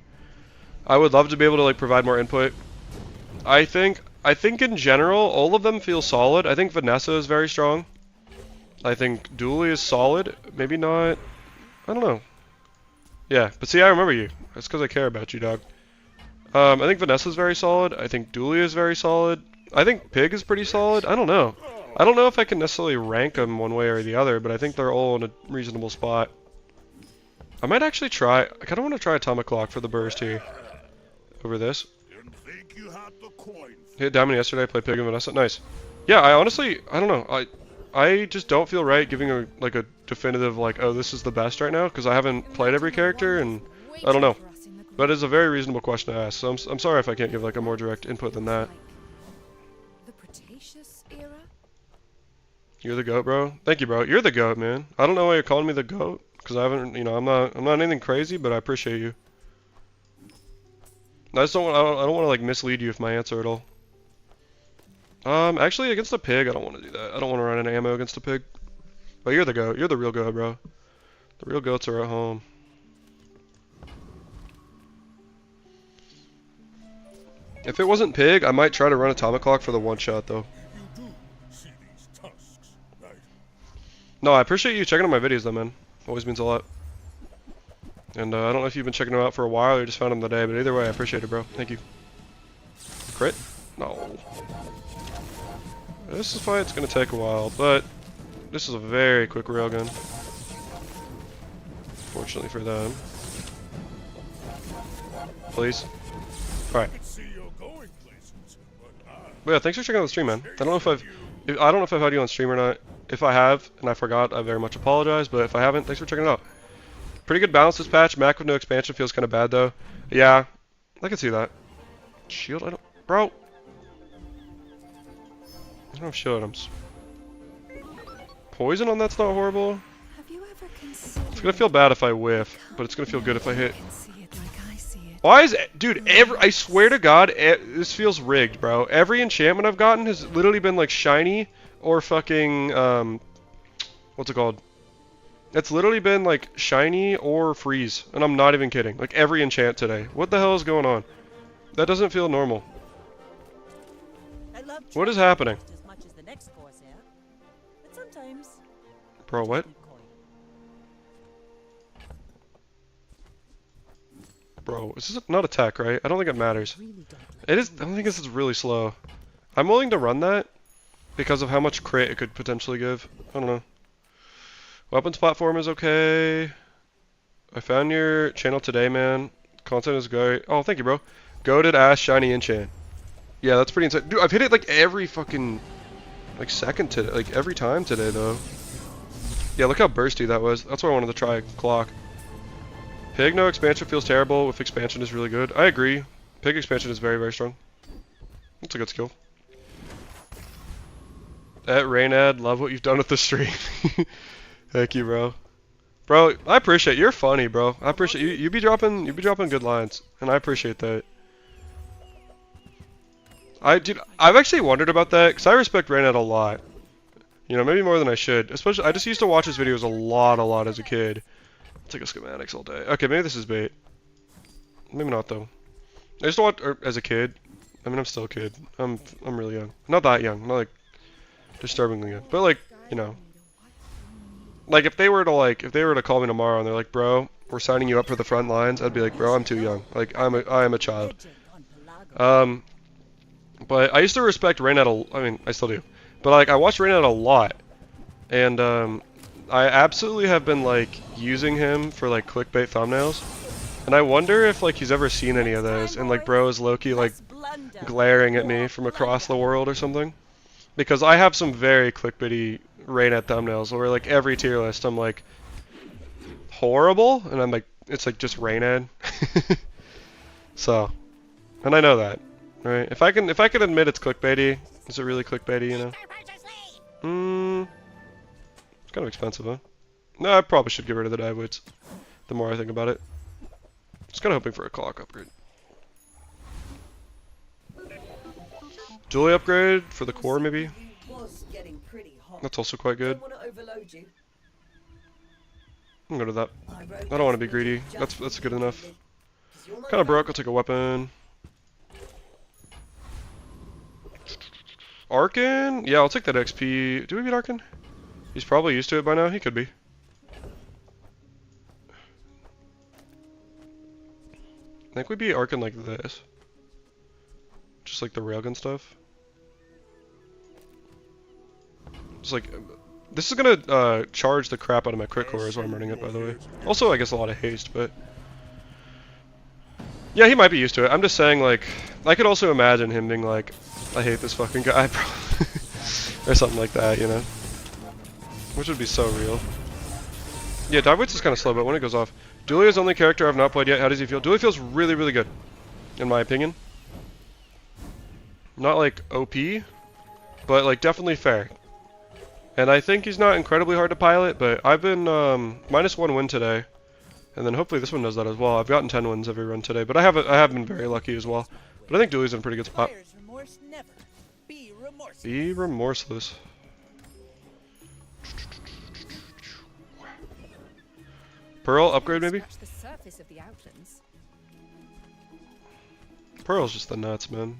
I would love to be able to like provide more input. I think in general all of them feel solid. I think Vanessa is very strong. I think Dually is solid. Maybe not. I don't know. Yeah, but see, I remember you. That's because I care about you, dog. I think Vanessa is very solid. I think Dually is very solid. I think Pig is pretty solid. I don't know. I don't know if I can necessarily rank them one way or the other, but I think they're all in a reasonable spot. I might actually try... I kind of want to try Atomic Clock for the burst here. Over this. Hit Diamond yesterday, played Pig and Vanessa. Nice. Yeah, I honestly... I don't know. I just don't feel right giving a definitive, like, oh, this is the best right now, because I haven't played every character, and I don't know. But it's a very reasonable question to ask, so I'm sorry if I can't give, like, a more direct input than that. The Cretaceous era? You're the GOAT, bro. Thank you, bro. You're the GOAT, man. I don't know why you're calling me the GOAT, because I haven't, you know, I'm not anything crazy, but I appreciate you. I just don't want to like mislead you with my answer at all. Actually, against the Pig, I don't want to do that. I don't want to run an ammo against the Pig. But you're the GOAT. You're the real GOAT, bro. The real GOATs are at home. If it wasn't Pig, I might try to run Atomic Clock for the one shot, though. No, I appreciate you checking out my videos, though, man. Always means a lot. And I don't know if you've been checking them out for a while or just found them today, but either way, I appreciate it, bro. Thank you. Crit? No. This fight's gonna take a while, but this is a very quick railgun. Fortunately for them. Please. Alright. But yeah, thanks for checking out the stream, man. I don't know if I've had you on stream or not. If I have, and I forgot, I very much apologize, but if I haven't, thanks for checking it out. Pretty good balance this patch. Mac with no expansion feels kind of bad, though. Yeah, I can see that. Shield? I don't... Bro! I don't have shield items. Poison on that's not horrible. Have you ever considered... It's gonna feel bad if I whiff, but it's gonna feel good if I hit. See it like I see it. Why is it... Dude, I swear to God, this feels rigged, bro. Every enchantment I've gotten has literally been, like, shiny or fucking, what's it called? It's literally been, like, shiny or freeze. And I'm not even kidding. Like, every enchant today. What the hell is going on? That doesn't feel normal. I love What is happening? just as much as the next Corsair, but sometimes Bro, what? Bro, this is not a tech, right? I don't think it matters. It is. I don't think this is really slow. I'm willing to run that because of how much crit it could potentially give. I don't know. Weapons platform is okay. I found your channel today, man. Content is great. Oh, thank you, bro. Goated ass shiny enchant. Yeah, that's pretty insane. Dude, I've hit it like every fucking like second today, like every time today, though. Yeah, look how bursty that was. That's why I wanted to try clock. Pig no expansion feels terrible. With expansion is really good. I agree. Pig expansion is very, very strong. That's a good skill. At Rainad, love what you've done with the stream. Thank you, bro. Bro, I appreciate you're funny, bro. I appreciate you. You be dropping good lines, and I appreciate that. Dude, I've actually wondered about that because I respect Rainad a lot. You know, maybe more than I should. Especially, I just used to watch his videos a lot as a kid. I'll take a schematics all day. Okay, maybe this is bait. Maybe not though. I used to watch as a kid. I mean, I'm still a kid. I'm really young. Not that young. Not like disturbingly young. But like, you know. Like if they were to call me tomorrow and they're like, "Bro, we're signing you up for the front lines," I'd be like, "Bro, I'm too young. Like I am a child." But I used to respect Rainad I mean, I still do. But like I watched Rainad a lot. And I absolutely have been like using him for like clickbait thumbnails, and I wonder if like he's ever seen any of those, and like bro is low-key like glaring at me from across the world or something. Because I have some very clickbaity Rainhead thumbnails where like every tier list I'm like horrible, and I'm like it's like just Rainhead. So, and I know that, right? If I can admit it's clickbaity, is it really clickbaity? You know? It's kind of expensive, huh? No, I probably should get rid of the dive weights. The more I think about it, just kind of hoping for a clock upgrade. Julie upgrade for the core, maybe. Was getting pretty hot. That's also quite good. Don't want to overload you. I'm gonna go to that. I I don't want to be greedy. That's good enough. Kind of broke. I'll take a weapon. Arkin? Yeah, I'll take that XP. Do we beat Arkin? He's probably used to it by now. He could be. I think we beat Arkin like this. Just like the railgun stuff. Just like... This is gonna charge the crap out of my crit core as well. I'm running it, by the way. Also, I guess a lot of haste, but... Yeah, he might be used to it. I'm just saying, like... I could also imagine him being like, I hate this fucking guy, or something like that, you know? Which would be so real. Yeah, dive weights is kind of slow, but when it goes off... Julia's the only character I've not played yet. How does he feel? Julia feels really, really good, in my opinion. Not like OP, but like definitely fair. And I think he's not incredibly hard to pilot, but I've been -1 win today. And then hopefully this one does that as well. I've gotten 10 wins every run today, but I have been very lucky as well. But I think Julia's in a pretty good spot. Buyer's remorse never. Be remorseless. Be remorseless. Pearl upgrade maybe? Scratch the surface of the outlands. Pearl's just the nuts, man.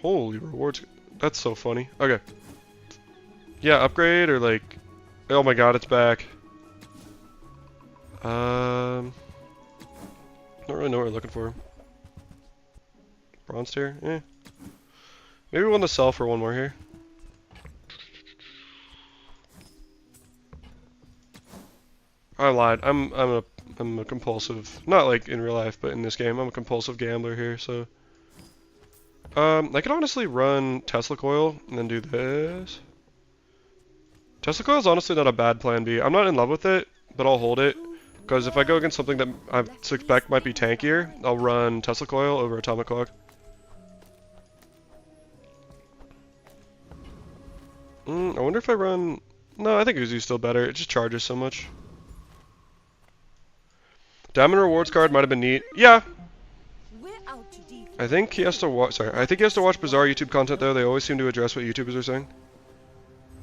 Holy rewards. That's so funny. Okay. Yeah, upgrade or like... Oh my god, it's back. Don't really know what we're looking for. Bronze tier? Eh. Maybe we want to sell for one more here. I lied. I'm a compulsive, not like in real life, but in this game, I'm a compulsive gambler here. So, I could honestly run Tesla coil and then do this. Tesla coil is honestly not a bad plan B. I'm not in love with it, but I'll hold it because if I go against something that I suspect might be tankier, I'll run Tesla coil over atomic clock. I wonder if I run. No, I think Uzi's still better. It just charges so much. Diamond rewards card might have been neat. Yeah. I think he has to watch. Sorry, I think he has to watch bizarre YouTube content though. They always seem to address what YouTubers are saying.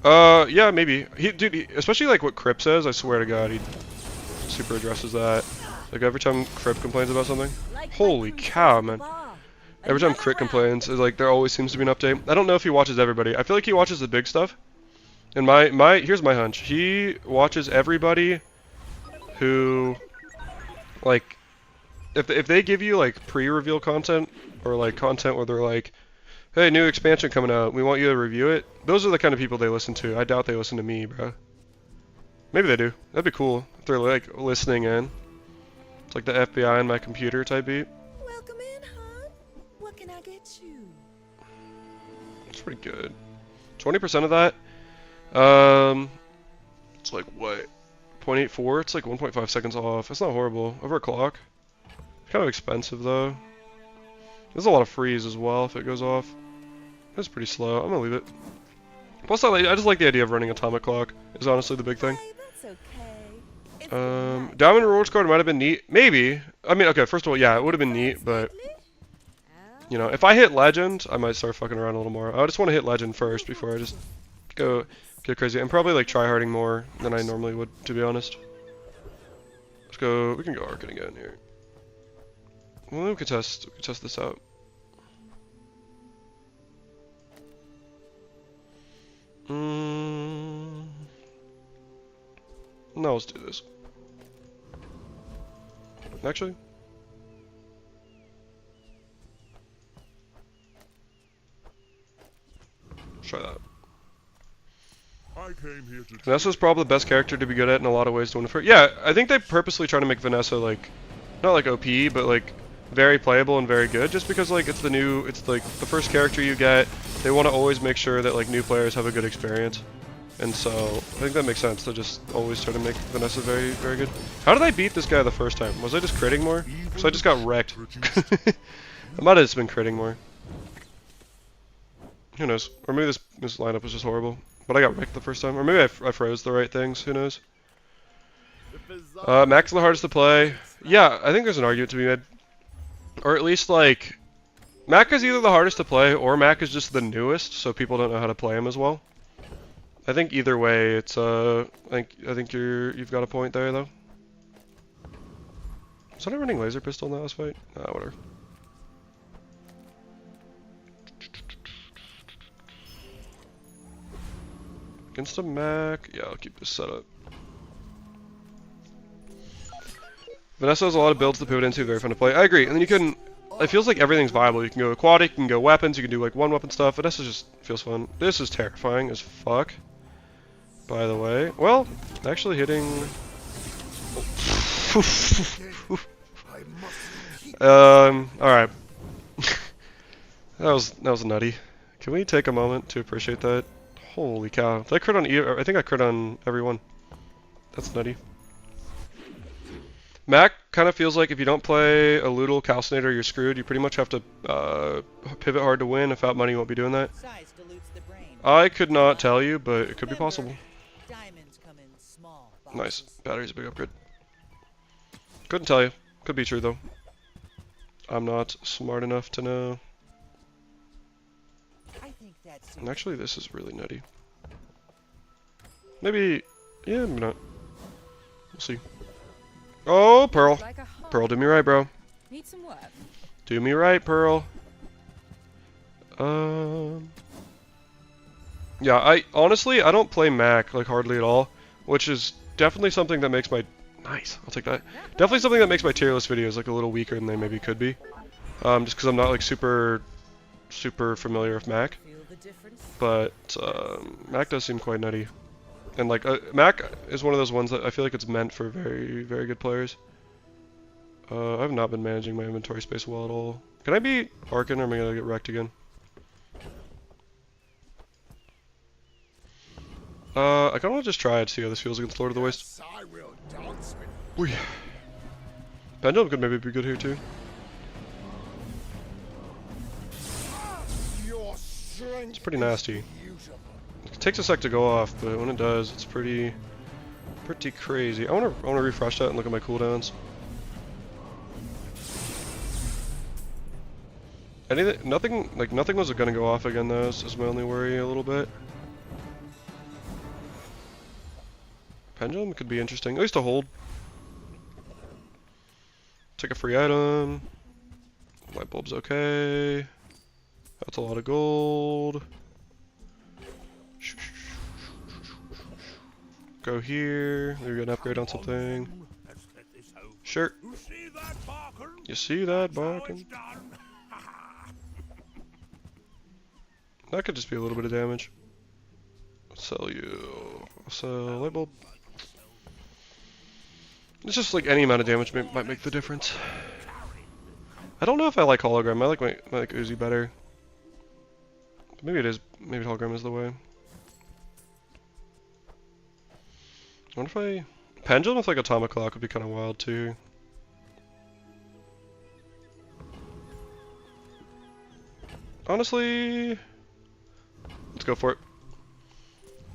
Yeah, maybe. Dude, especially like what Crip says. I swear to God, he super addresses that. Like every time Crip complains about something. Holy cow, man. Every time Crit complains, it's like there always seems to be an update. I don't know if he watches everybody. I feel like he watches the big stuff. And here's my hunch. He watches everybody who, like, if they give you like pre-reveal content or like content where they're like, hey, new expansion coming out, we want you to review it. Those are the kind of people they listen to. I doubt they listen to me, bro. Maybe they do. That'd be cool if they're like listening in. It's like the FBI on my computer type beat. Welcome in, hon. What can I get you? It's pretty good. 20% of that. It's like what? 0.84? It's like 1.5 seconds off. It's not horrible. Over a clock. It's kind of expensive though. There's a lot of freeze as well if it goes off. It's pretty slow. I'm gonna leave it. Plus, I just like the idea of running atomic clock. Is honestly the big thing. Hey, that's okay. Diamond rewards card might have been neat. Maybe. I mean, okay. First of all, yeah, it would have been neat, but you know, if I hit legend, I might start fucking around a little more. I just want to hit legend first before I just go get crazy. I'm probably like tryharding more than I normally would, to be honest. Let's go. We can go Arkin again here. Well, we could test this out. No, let's do this. Actually, let's try that. Vanessa's probably the best character to be good at in a lot of ways to win a fight. Yeah, I think they purposely try to make Vanessa like, not like OP, but like very playable and very good, just because like it's like the first character you get. They want to always make sure that like new players have a good experience, and so I think that makes sense to just always try to make Vanessa very, very good. How did I beat this guy the first time? Was I just critting more? Because I just got wrecked. I might have just been critting more. Who knows? Or maybe this lineup was just horrible. But I got wrecked the first time. Or maybe I froze the right things. Who knows? Mac's the hardest to play. Yeah, I think there's an argument to be made. Or at least, like, Mac is either the hardest to play, or Mac is just the newest, so people don't know how to play him as well. I think either way, it's, I think you've got a point there, though. Was I running laser pistol in that last fight? Nah, whatever. Against a Mac, yeah, I'll keep this set up. Vanessa has a lot of builds to pivot into, very fun to play. I agree, and then you can, it feels like everything's viable. You can go aquatic, you can go weapons, you can do like one weapon stuff. Vanessa just feels fun. This is terrifying as fuck, by the way. Well, actually hitting... alright. that was nutty. Can we take a moment to appreciate that? Holy cow. Did I crit on I think I crit on every one. That's nutty. Mac kind of feels like if you don't play a Loodle Calcinator, you're screwed. You pretty much have to pivot hard to win. Without money, you won't be doing that. Size dilutes the brain. I could not tell you, but it could be possible. Diamonds come in small Nice. boxes. Battery's a big upgrade. Couldn't tell you. Could be true, though. I'm not smart enough to know. I think that's And actually, this is really nutty. Maybe... yeah, maybe not. We'll see. Oh, Pearl. Like a hawk. Pearl, do me right, bro. Need some work. Do me right, Pearl. Yeah, I don't play Mac like hardly at all, which is definitely something that makes my nice. I'll take that. Definitely something that makes my tier list videos like a little weaker than they maybe could be. Just because I'm not like super familiar with Mac. Feel the difference? But Mac does seem quite nutty, and like Mac is one of those ones that I feel like it's meant for very, very good players. I've not been managing my inventory space well at all. Can I beat Arkin, or am I gonna get wrecked again? I kind of want to just try it, see how this feels against Lord of the Waste. I will dance with Ooh. Pendulum could maybe be good here too. your strength. It's pretty nasty. Beautiful. It takes a sec to go off, but when it does, it's pretty crazy. I wanna refresh that and look at my cooldowns. Nothing was gonna go off again though, so that's my only worry a little bit. Pendulum could be interesting, at least to hold. Take a free item. Light bulb's okay. That's a lot of gold. Go here. Maybe get an upgrade on something. Sure. You see that, Barkin? That could just be a little bit of damage. I'll sell you. I'll sell light bulb. It's just like any amount of damage might make the difference. I don't know if I like hologram. I like Uzi better. Maybe it is. Maybe hologram is the way. I wonder if pendulum with like atomic clock would be kind of wild too. Honestly, let's go for it.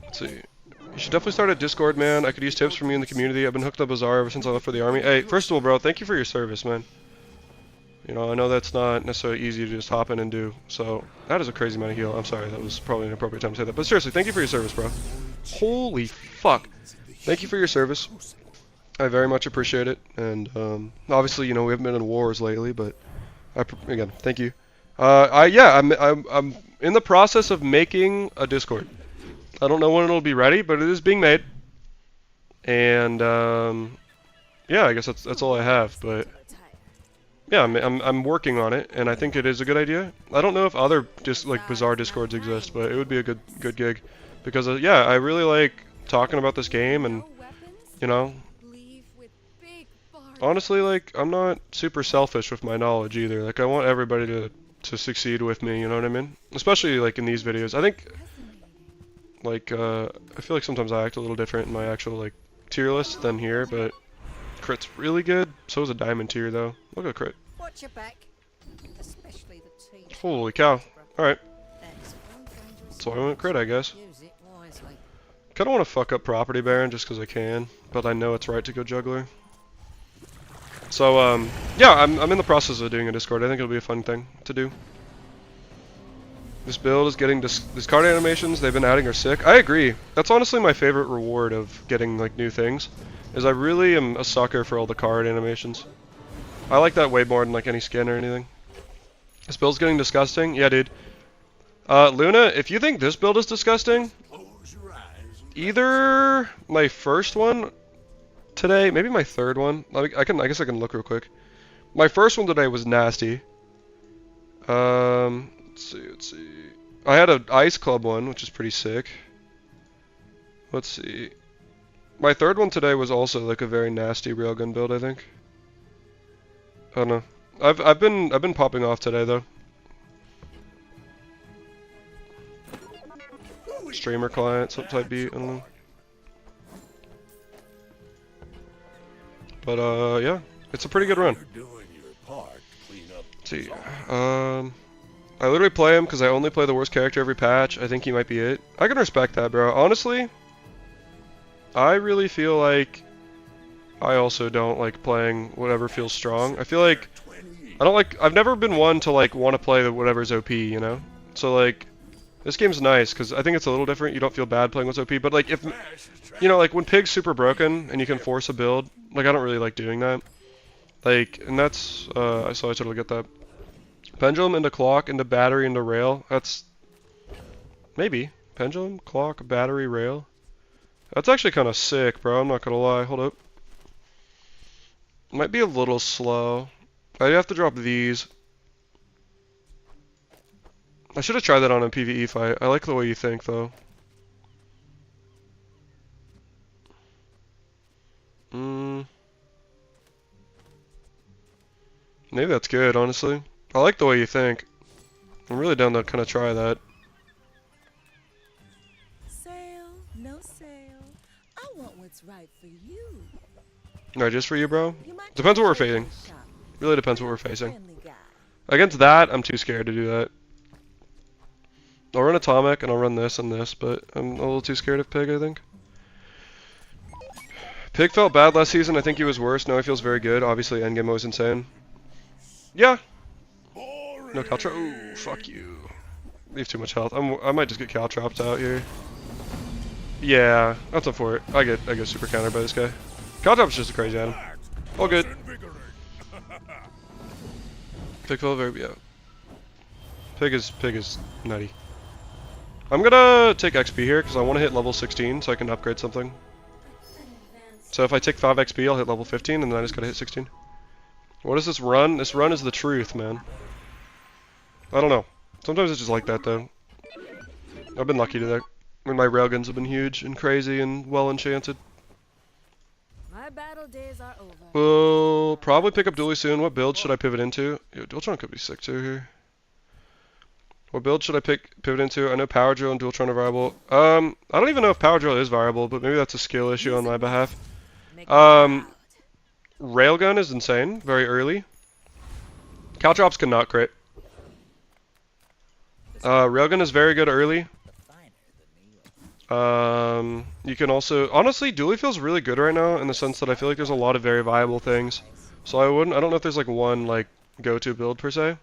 Let's see. You should definitely start a Discord, man. I could use tips from you in the community. I've been hooked up Bazaar ever since I left for the army. Hey, first of all, bro, thank you for your service, man. You know, I know that's not necessarily easy to just hop in and do. So, that is a crazy amount of heal. I'm sorry, that was probably an appropriate time to say that. But seriously, thank you for your service, bro. Holy fuck. Thank you for your service. I very much appreciate it. And, obviously, you know, we haven't been in wars lately, but, again, thank you. Yeah, I'm in the process of making a Discord. I don't know when it'll be ready, but it is being made. And yeah, I guess that's all I have. But yeah, I'm working on it, and I think it is a good idea. I don't know if other like Bazaar Discords exist, but it would be a good gig. because yeah, I really like talking about this game, and No weapons? you know, Leave with big bargains. honestly, like I'm not super selfish with my knowledge either. Like I want everybody to succeed with me, you know what I mean? Especially like in these videos. I think like I feel like sometimes I act a little different in my actual like tier list than here, but crit's really good. So is a diamond tier though. Look at crit. Watch your back. Especially the teeth. Holy cow. Alright, Thanks. so I went crit I guess. Use it wisely. Kinda wanna fuck up property baron just cause I can, but I know it's right to go juggler. So yeah, I'm in the process of doing a Discord. I think it'll be a fun thing to do. This build is getting these card animations they've been adding are sick. I agree. That's honestly my favorite reward of getting like new things, is I really am a sucker for all the card animations. I like that way more than like any skin or anything. This build's getting disgusting. Yeah, dude. Luna, if you think this build is disgusting, either my first one today, maybe my third one. I guess I can look real quick. My first one today was nasty. Let's see. I had an Ice Club one, which is pretty sick. Let's see. My third one today was also like a very nasty railgun build, I think. I don't know. I've been popping off today though. Streamer client, some type beat, I don't know. But yeah, it's a pretty good run. Let's see. I literally play him because I only play the worst character every patch. I think he might be it. I can respect that, bro. Honestly, I really feel like I also don't like playing whatever feels strong. I feel like I've never been one to like want to play whatever's OP, you know? So like, this game's nice because I think it's a little different. You don't feel bad playing what's OP, but like if, you know, like when Pig's super broken and you can force a build, like I don't really like doing that. Like, and that's, so I totally get that. Pendulum into clock into battery into rail. That's maybe pendulum, clock, battery, rail. That's actually kind of sick, bro. I'm not gonna lie. Hold up. Might be a little slow. I have to drop these. I should have tried that on a PvE fight. I like the way you think, though. Maybe that's good, honestly. I like the way you think. I'm really down to kind of try that. Sale, no sale. I want what's right for you. Alright, just for you, bro? You might Depends what we're try to facing. shop. Really depends what we're facing. Friendly guy. Against that, I'm too scared to do that. I'll run Atomic and I'll run this and this, but I'm a little too scared of Pig, I think. Pig felt bad last season. I think he was worse. Now he feels very good. Obviously, endgame was insane. Yeah. No Caltrop. Ooh, fuck you. Leave too much health. I might just get Caltropped out here. Yeah, that's up for it. I get super countered by this guy. Caltrop's just a crazy item. All good. Pig felt very, yeah. Pig is nutty. I'm gonna take XP here because I want to hit level 16 so I can upgrade something. So if I take 5 XP, I'll hit level 15, and then I just gotta hit 16. What is this run? This run is the truth, man. I don't know. Sometimes it's just like that, though. I've been lucky today. I mean, my railguns have been huge and crazy and well enchanted. My battle days are over. We'll probably pick up Dually soon. What build should I pivot into? Yo, Dualtron could be sick too here. What build should I pivot into? I know Power Drill and Dualtron are viable. I don't even know if Power Drill is viable, but maybe that's a skill issue on my behalf. Railgun is insane, very early. Caltrops cannot crit. Railgun is very good early. You can also, honestly, Dually feels really good right now in the sense that I feel like there's a lot of very viable things. So I don't know if there's like one like go-to build per se.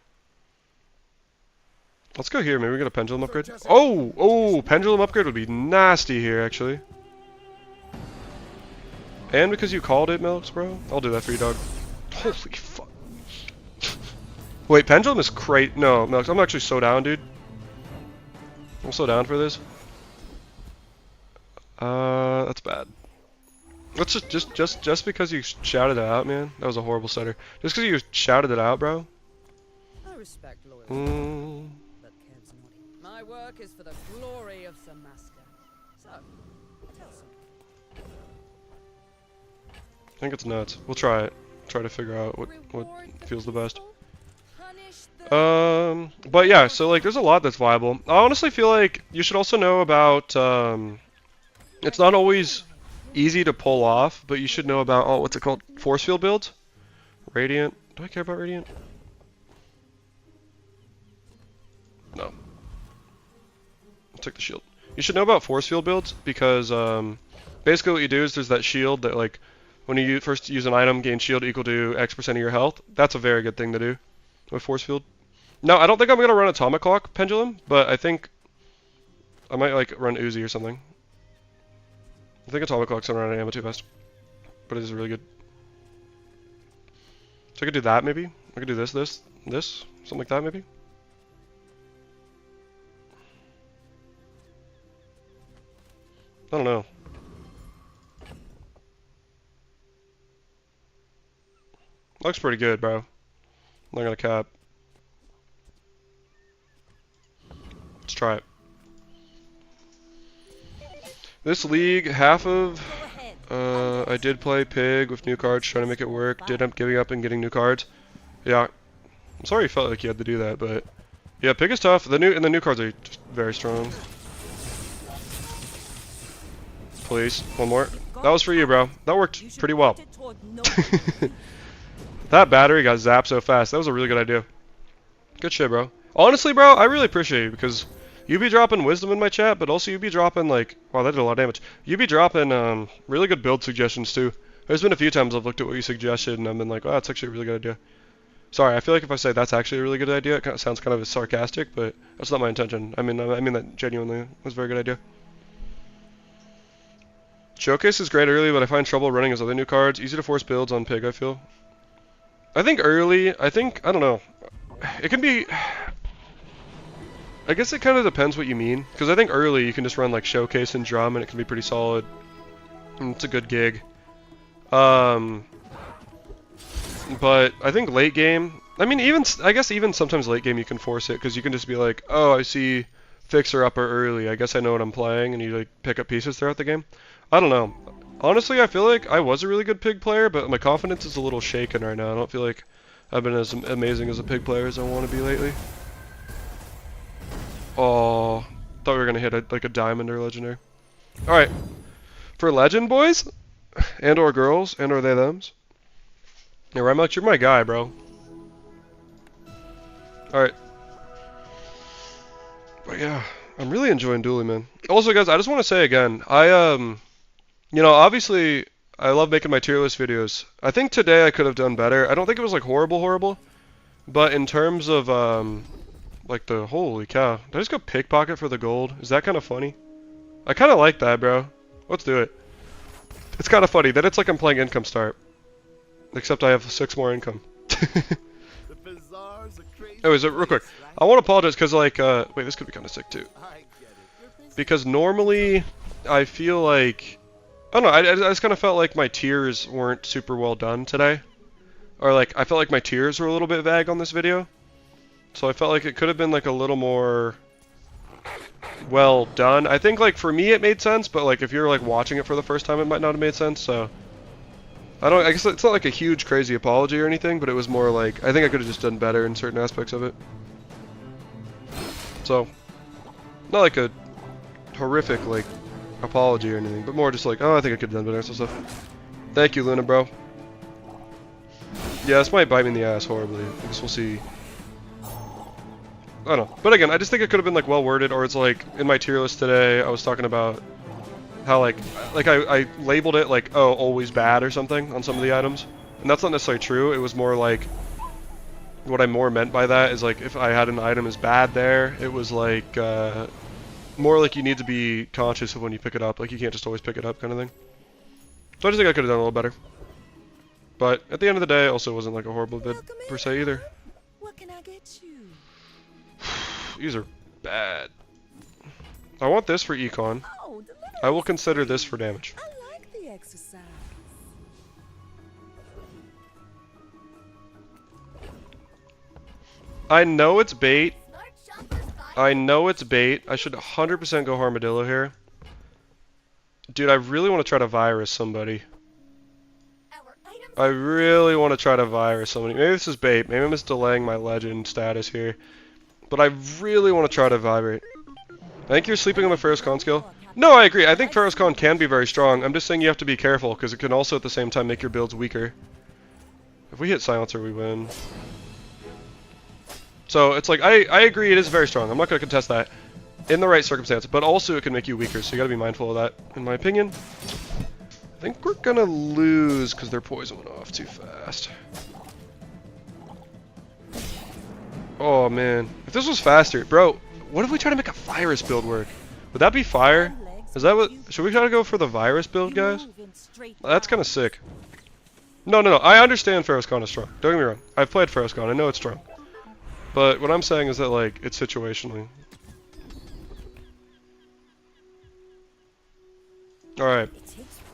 Let's go here, maybe we get a pendulum upgrade. Oh, pendulum upgrade would be nasty here actually. And because you called it, Melks, bro, I'll do that for you, dog. Holy fuck. Wait, pendulum is great. No, Melks, I'm actually so down, dude. I'm so down for this. That's bad. Let's just because you shouted it out, man. That was a horrible stutter. Just because you shouted it out, bro. I respect loyalty. Mm. But Kev's naughty. My work is for the glory of Samaska. I think it's nuts. We'll try it. Try to figure out what feels the best. But yeah, so like there's a lot that's viable. I honestly feel like you should also know about, it's not always easy to pull off, but you should know about, oh, what's it called? Force field builds? Radiant. Do I care about Radiant? No. I'll take the shield. You should know about force field builds because, basically what you do is there's that shield that like, when you first use an item, gain shield equal to X% of your health. That's a very good thing to do with force field. No, I don't think I'm going to run Atomic Clock Pendulum, but I think I might like run Uzi or something. I think Atomic Clock's going to run out of ammo too fast, but it is really good. So I could do that maybe. I could do this, something like that maybe. I don't know. Looks pretty good, bro. I'm not gonna cap. Let's try it. This league, half of, I did play Pig with new cards, trying to make it work. Did end up giving up and getting new cards. Yeah, I'm sorry you felt like you had to do that, but yeah, Pig is tough. The new cards are just very strong. Please, one more. That was for you, bro. That worked pretty well. That battery got zapped so fast. That was a really good idea. Good shit, bro. Honestly, bro, I really appreciate you because you be dropping wisdom in my chat, but also you be dropping like, wow, that did a lot of damage. You be dropping really good build suggestions too. There's been a few times I've looked at what you suggested and I've been like, wow, that's actually a really good idea. Sorry, I feel like if I say that's actually a really good idea, it kind of sounds kind of sarcastic, but that's not my intention. I mean that genuinely was a very good idea. Showcase is great early, but I find trouble running his other new cards. Easy to force builds on Pig, I feel. I think early, I don't know. It can be, I guess it kind of depends what you mean. Because I think early you can just run like Showcase and Drum and it can be pretty solid. And it's a good gig. But I think late game, I mean I guess even sometimes late game you can force it. Because you can just be like, oh, I see Fixer Upper early. I guess I know what I'm playing. And you like pick up pieces throughout the game. I don't know. Honestly, I feel like I was a really good Pig player, but my confidence is a little shaken right now. I don't feel like I've been as amazing as a Pig player as I want to be lately. Oh, thought we were going to hit like a diamond or legendary. Alright, for legend, boys, and or girls, and or they thems. Yeah, Rymuch, you're my guy, bro. Alright. But yeah, I'm really enjoying dueling, man. Also, guys, I just want to say again, you know, obviously, I love making my tier list videos. I think today I could have done better. I don't think it was like horrible, but in terms of like the holy cow, did I just go pickpocket for the gold? Is that kind of funny? I kind of like that, bro. Let's do it. It's kind of funny that it's like I'm playing Income Start, except I have 6 more income. Anyways, real quick, I want to apologize because like wait, this could be kind of sick too. Because normally I feel like, I don't know, I just kind of felt like my tiers weren't super well done today. Or like, I felt like my tiers were a little bit vague on this video. So I felt like it could have been like a little more well done. I think like for me it made sense, but like if you're like watching it for the first time it might not have made sense, so. I guess it's not like a huge crazy apology or anything, but it was more like, I think I could have just done better in certain aspects of it. So, not like a horrific like apology or anything, but more just like, oh, I think I could have done better, so stuff. Thank you, Luna, bro. Yeah, this might bite me in the ass horribly. I guess we'll see. I don't know. But again, I just think it could have been like well worded, or it's like in my tier list today, I was talking about how like I labeled it like, oh, always bad or something on some of the items. And that's not necessarily true. It was more like, what I more meant by that is like if I had an item as bad there, it was like more like you need to be conscious of when you pick it up. Like you can't just always pick it up kind of thing. So I just think I could have done a little better. But at the end of the day, it also wasn't like a horrible bid per se either. What can I get you? These are bad. I want this for econ. Oh, I will consider this for damage. I like the exercise. I know it's bait. Smart shoppers buy I know it's bait. I should 100% go Armadillo here. Dude, I really want to try to virus somebody. Our items I really want to try to virus somebody. Maybe this is bait. Maybe I'm just delaying my legend status here. But I really want to try to vibrate. I think you're sleeping on the Pharaoh's Con skill. No, I agree. I think Pharaoh's Con can be very strong. I'm just saying you have to be careful, because it can also at the same time make your builds weaker. If we hit Silencer, we win. So it's like, I agree it is very strong. I'm not going to contest that in the right circumstance. But also it can make you weaker, so you got to be mindful of that, in my opinion. I think we're going to lose because their poison went off too fast. Oh, man. If this was faster, bro, what if we try to make a virus build work? Would that be fire? Is that what... Should we try to go for the virus build, guys? That's kind of sick. No. I understand Pharaoh's Con is strong. Don't get me wrong. I've played Pharaoh's Con. I know it's strong. But what I'm saying is that, like, it's situationally. Alright.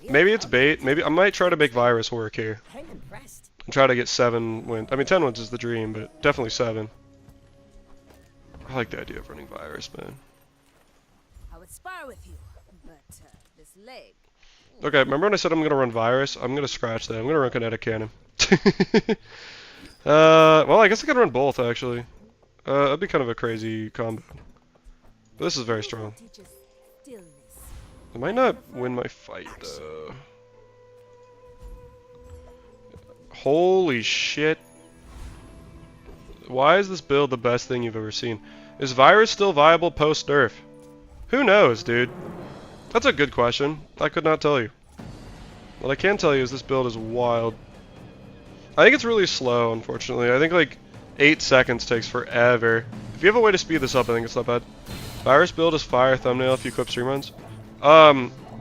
Maybe it's bait. Maybe I might try to make virus work here. I'm impressed. And try to get 7 wins. I mean, 10 wins is the dream, but definitely 7. I like the idea of running virus, man. I would spar with you, but this leg. Okay, remember when I said I'm gonna run virus? I'm gonna scratch that. I'm gonna run kinetic cannon. Well, I guess I could run both actually. That'd be kind of a crazy combo. But this is very strong. I might not win my fight though. Holy shit. Why is this build the best thing you've ever seen? Is virus still viable post nerf? Who knows, dude? That's a good question. I could not tell you. What I can tell you is this build is wild. I think it's really slow, unfortunately. I think like 8 seconds takes forever. If you have a way to speed this up, I think it's not bad. Virus build is fire thumbnail if you clip stream runs.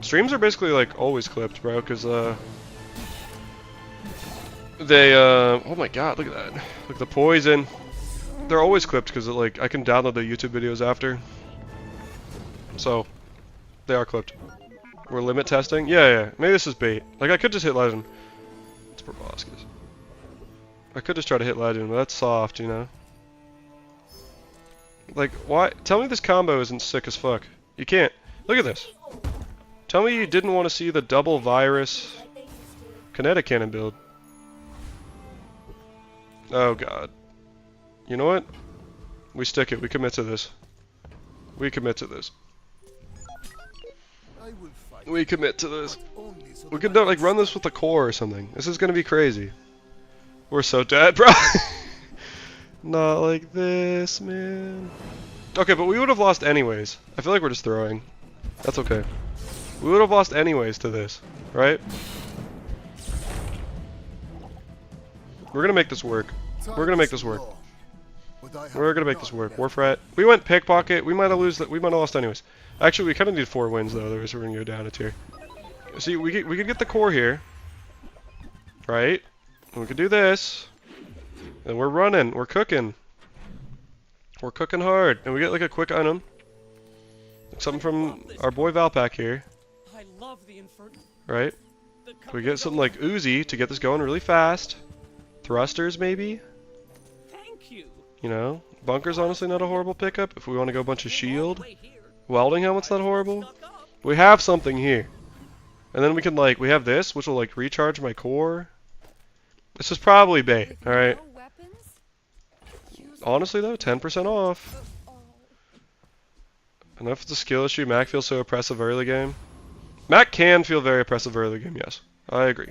Streams are basically like always clipped, bro, because they oh my god, look at that. Look, the poison. They're always clipped because like I can download the YouTube videos after. So they are clipped. We're limit testing? Yeah. Maybe this is bait. Like, I could just hit legend. It's proboscis. I could just try to hit legend, but that's soft, you know? Like, why? Tell me this combo isn't sick as fuck. You can't. Look at this. Tell me you didn't want to see the double virus kinetic cannon build. Oh, God. You know what? We stick it. We commit to this. We commit to this. We commit to this. We could like run this with the core or something. This is gonna be crazy. We're so dead, bro. Not like this, man. Okay, but we would have lost anyways. I feel like we're just throwing. That's okay. We would have lost anyways to this, right? We're gonna make this work. We're gonna make this work. We're gonna make this work. War fret. We went pickpocket. We might have lost anyways. Actually, we kind of need 4 wins though. Otherwise, we're gonna go down a tier. See, we could get the core here, right? And we could do this, and we're running. We're cooking. We're cooking hard, and we get like a quick item, like something from our boy Valpak here, I love the Inferno. right? We get something like Uzi to get this going really fast. Thrusters maybe. Thank you. You know, bunker's honestly not a horrible pickup if we want to go a bunch of shield. Welding helmet's not horrible. We have something here. And then we can like, we have this, which will like recharge my core. This is probably bait, alright? Honestly though, 10% off. And if it's a skill issue, Mac feels so oppressive early game. Mac can feel very oppressive early game, yes. I agree.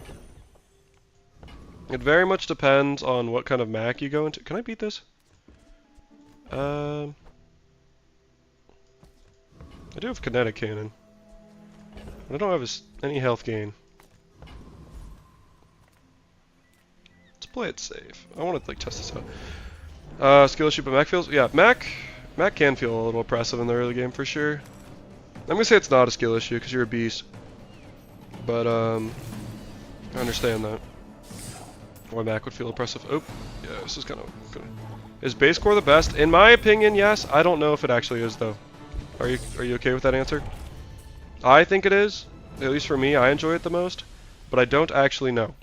It very much depends on what kind of Mac you go into. Can I beat this? I do have kinetic cannon. I don't have any health gain. Let's play it safe. I want to like test this out. Skill issue, but Mac feels, yeah, Mac can feel a little oppressive in the early game for sure. I'm gonna say it's not a skill issue because you're a beast, but I understand that. Why Mac would feel oppressive. Oh, yeah, this is kind of good. Is base core the best? In my opinion, yes. I don't know if it actually is though. Are you okay with that answer? I think it is. At least for me, I enjoy it the most, but I don't actually know.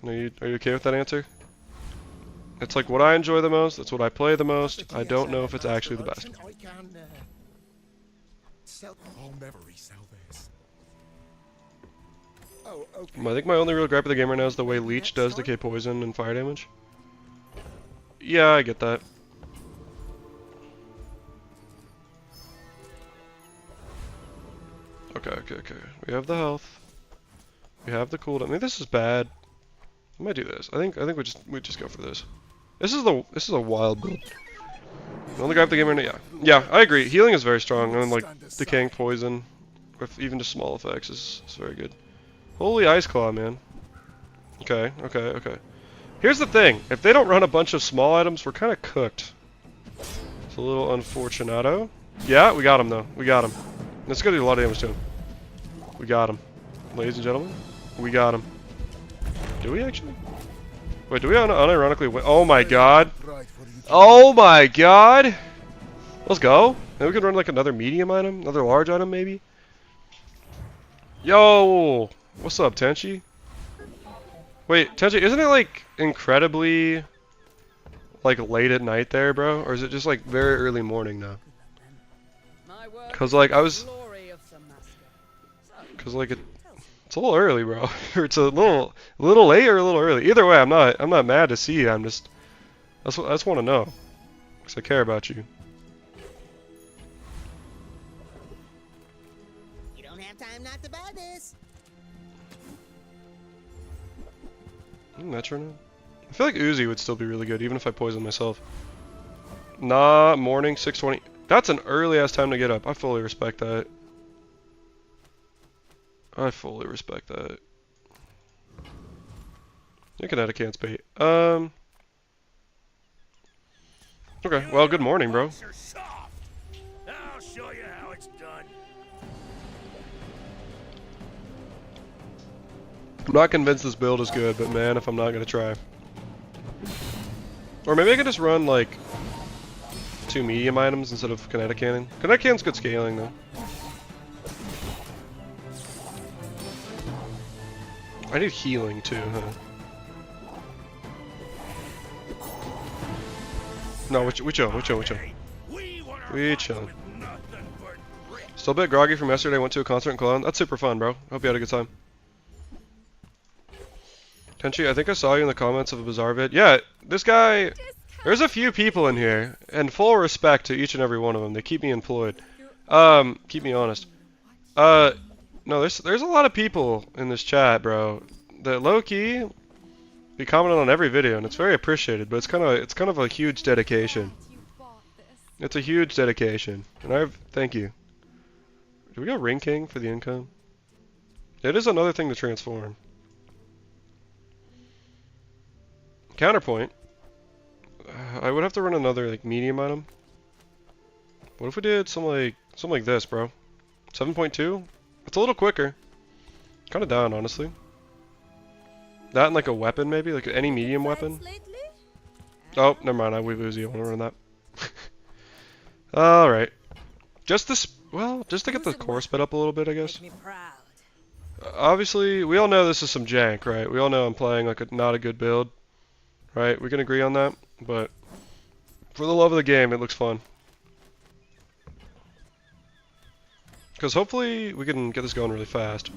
Are you okay with that answer? It's like what I enjoy the most, that's what I play the most. I don't know if it's actually the best. sell. I'll never resell this. Oh, okay. I think my only real gripe of the game right now is the way Leech does decay poison and fire damage. Yeah, I get that. Okay. We have the health. We have the cooldown. I mean, this is bad. I might do this. I think we just go for this. This is a wild build. The only gripe of the game right now, yeah, I agree. Healing is very strong, and like decaying poison, with even just small effects, is very good. Holy Ice Claw, man. Okay. Here's the thing. If they don't run a bunch of small items, we're kind of cooked. It's a little unfortunato. Yeah, we got him, though. We got him. Let's go do a lot of damage to him. We got him. Ladies and gentlemen, we got him. Do we actually? Wait, do we unironically win? Oh my god. Oh my god. Let's go. Then we could run like another medium item, another large item maybe. Yo, what's up, Tenchi? Wait, Tenchi, isn't it like incredibly like late at night there, bro? Or is it just like very early morning now? Cause like it's like it's a little early, bro. Or it's a little late or a little early. Either way, I'm not mad to see you. I just want to know, cause I care about you. You don't have time not to buy this. Metro now? I feel like Uzi would still be really good, even if I poison myself. Nah, morning, 6:20. That's an early ass time to get up. I fully respect that. I fully respect that. You kinetic can't bait. Okay, well, good morning, bro. I'll show you how it's done. I'm not convinced this build is good, but man, if I'm not gonna try. Or maybe I could just run like 2 medium items instead of kinetic cannon. Kinetic cannon's good scaling though. I need healing too, huh? No, we chill. We chillin'. Still a bit groggy from yesterday. Went to a concert in Cologne. That's super fun, bro. Hope you had a good time. Tenchi, I think I saw you in the comments of a Bazaar vid. Yeah, this guy... There's a few people in here, and full respect to each and every one of them. They keep me employed. Keep me honest. No, there's a lot of people in this chat, bro. That low-key be commenting on every video, and it's very appreciated. But it's kind of a huge dedication. It's a huge dedication, and thank you. Do we got Ring King for the income? It is another thing to transform. Counterpoint. I would have to run another like medium item. What if we did something like this, bro? 7.2? It's a little quicker. Kind of down, honestly. That and like a weapon, maybe, like any medium weapon. Oh, never mind. I weave Uzi. I want to run that. All right. Just to get the core sped up a little bit, I guess. Obviously, we all know this is some jank, right? We all know I'm playing like not a good build. Right, we can agree on that, but for the love of the game, it looks fun. Because hopefully we can get this going really fast.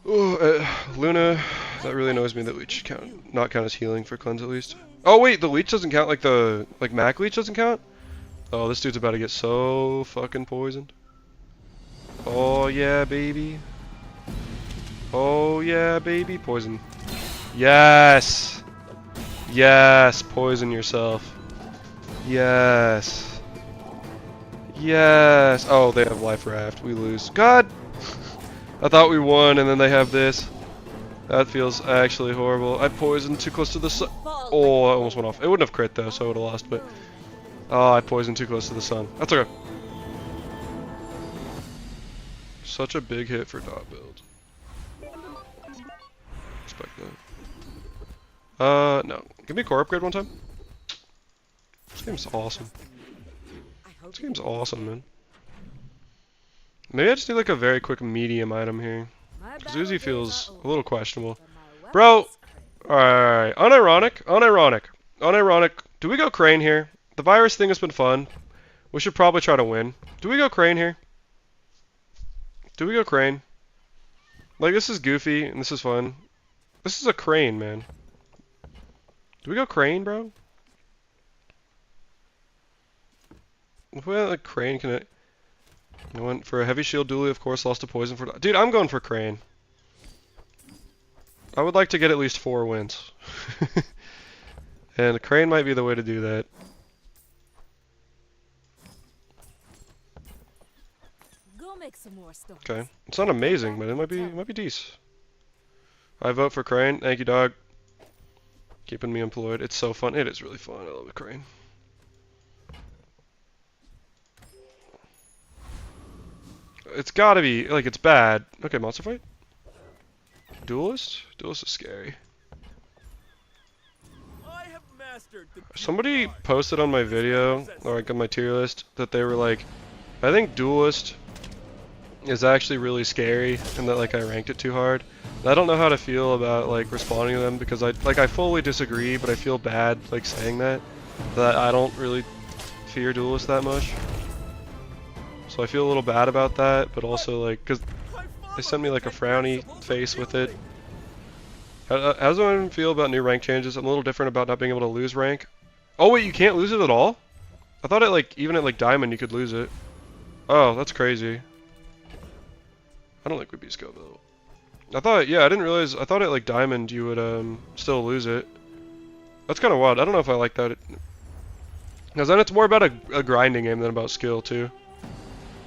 Ooh, Luna, that really annoys me that leech not count as healing for cleanse at least. Oh wait, the leech doesn't count, like Mac leech doesn't count? Oh, this dude's about to get so fucking poisoned. Oh yeah, baby. Oh yeah, baby, poison. Yes! Yes, poison yourself. Yes. Yes! Oh, they have life raft. We lose. God! I thought we won, and then they have this. That feels actually horrible. I poisoned too close to the sun. Oh, I almost went off. It wouldn't have crit though, so I would have lost, but... Oh, I poisoned too close to the sun. That's okay. Such a big hit for dot build. Respect that. No. Give me a core upgrade one time. This game's awesome. This game's awesome, man. Maybe I just need like a very quick medium item here. Because Uzi feels a little questionable. Bro! Alright. Unironic. Do we go Crane here? The virus thing has been fun. We should probably try to win. Do we go crane here? Do we go crane? Like, this is goofy, and this is fun. This is a crane, man. Do we go crane, bro? If we had, like, crane, can it... I went for a heavy shield dually, of course, lost to poison for... Dude, I'm going for crane. I would like to get at least 4 wins. And crane might be the way to do that. Go make some more stuff. Okay. It's not amazing, but it might be decent. I vote for crane. Thank you, dog. Keeping me employed. It's so fun. It is really fun. I love the crane. It's gotta be, like, it's bad. Okay, monster fight. Duelist? Duelist is scary. I have mastered the Somebody posted on my video, or like on my tier list, that they were like, I think Duelist is actually really scary, and that like I ranked it too hard. And I don't know how to feel about like responding to them, because I fully disagree, but I feel bad like saying that I don't really fear Duelist that much. So I feel a little bad about that, but also like, cause they sent me like a frowny face with it. How does anyone feel about new rank changes? I'm a little different about not being able to lose rank. Oh wait, you can't lose it at all? I thought it like, even at like Diamond you could lose it. Oh, that's crazy. I don't think we beat Scoville. I thought, yeah, I didn't realize, I thought at like Diamond you would still lose it. That's kind of wild. I don't know if I like that. Because then it's more about a grinding game than about skill too.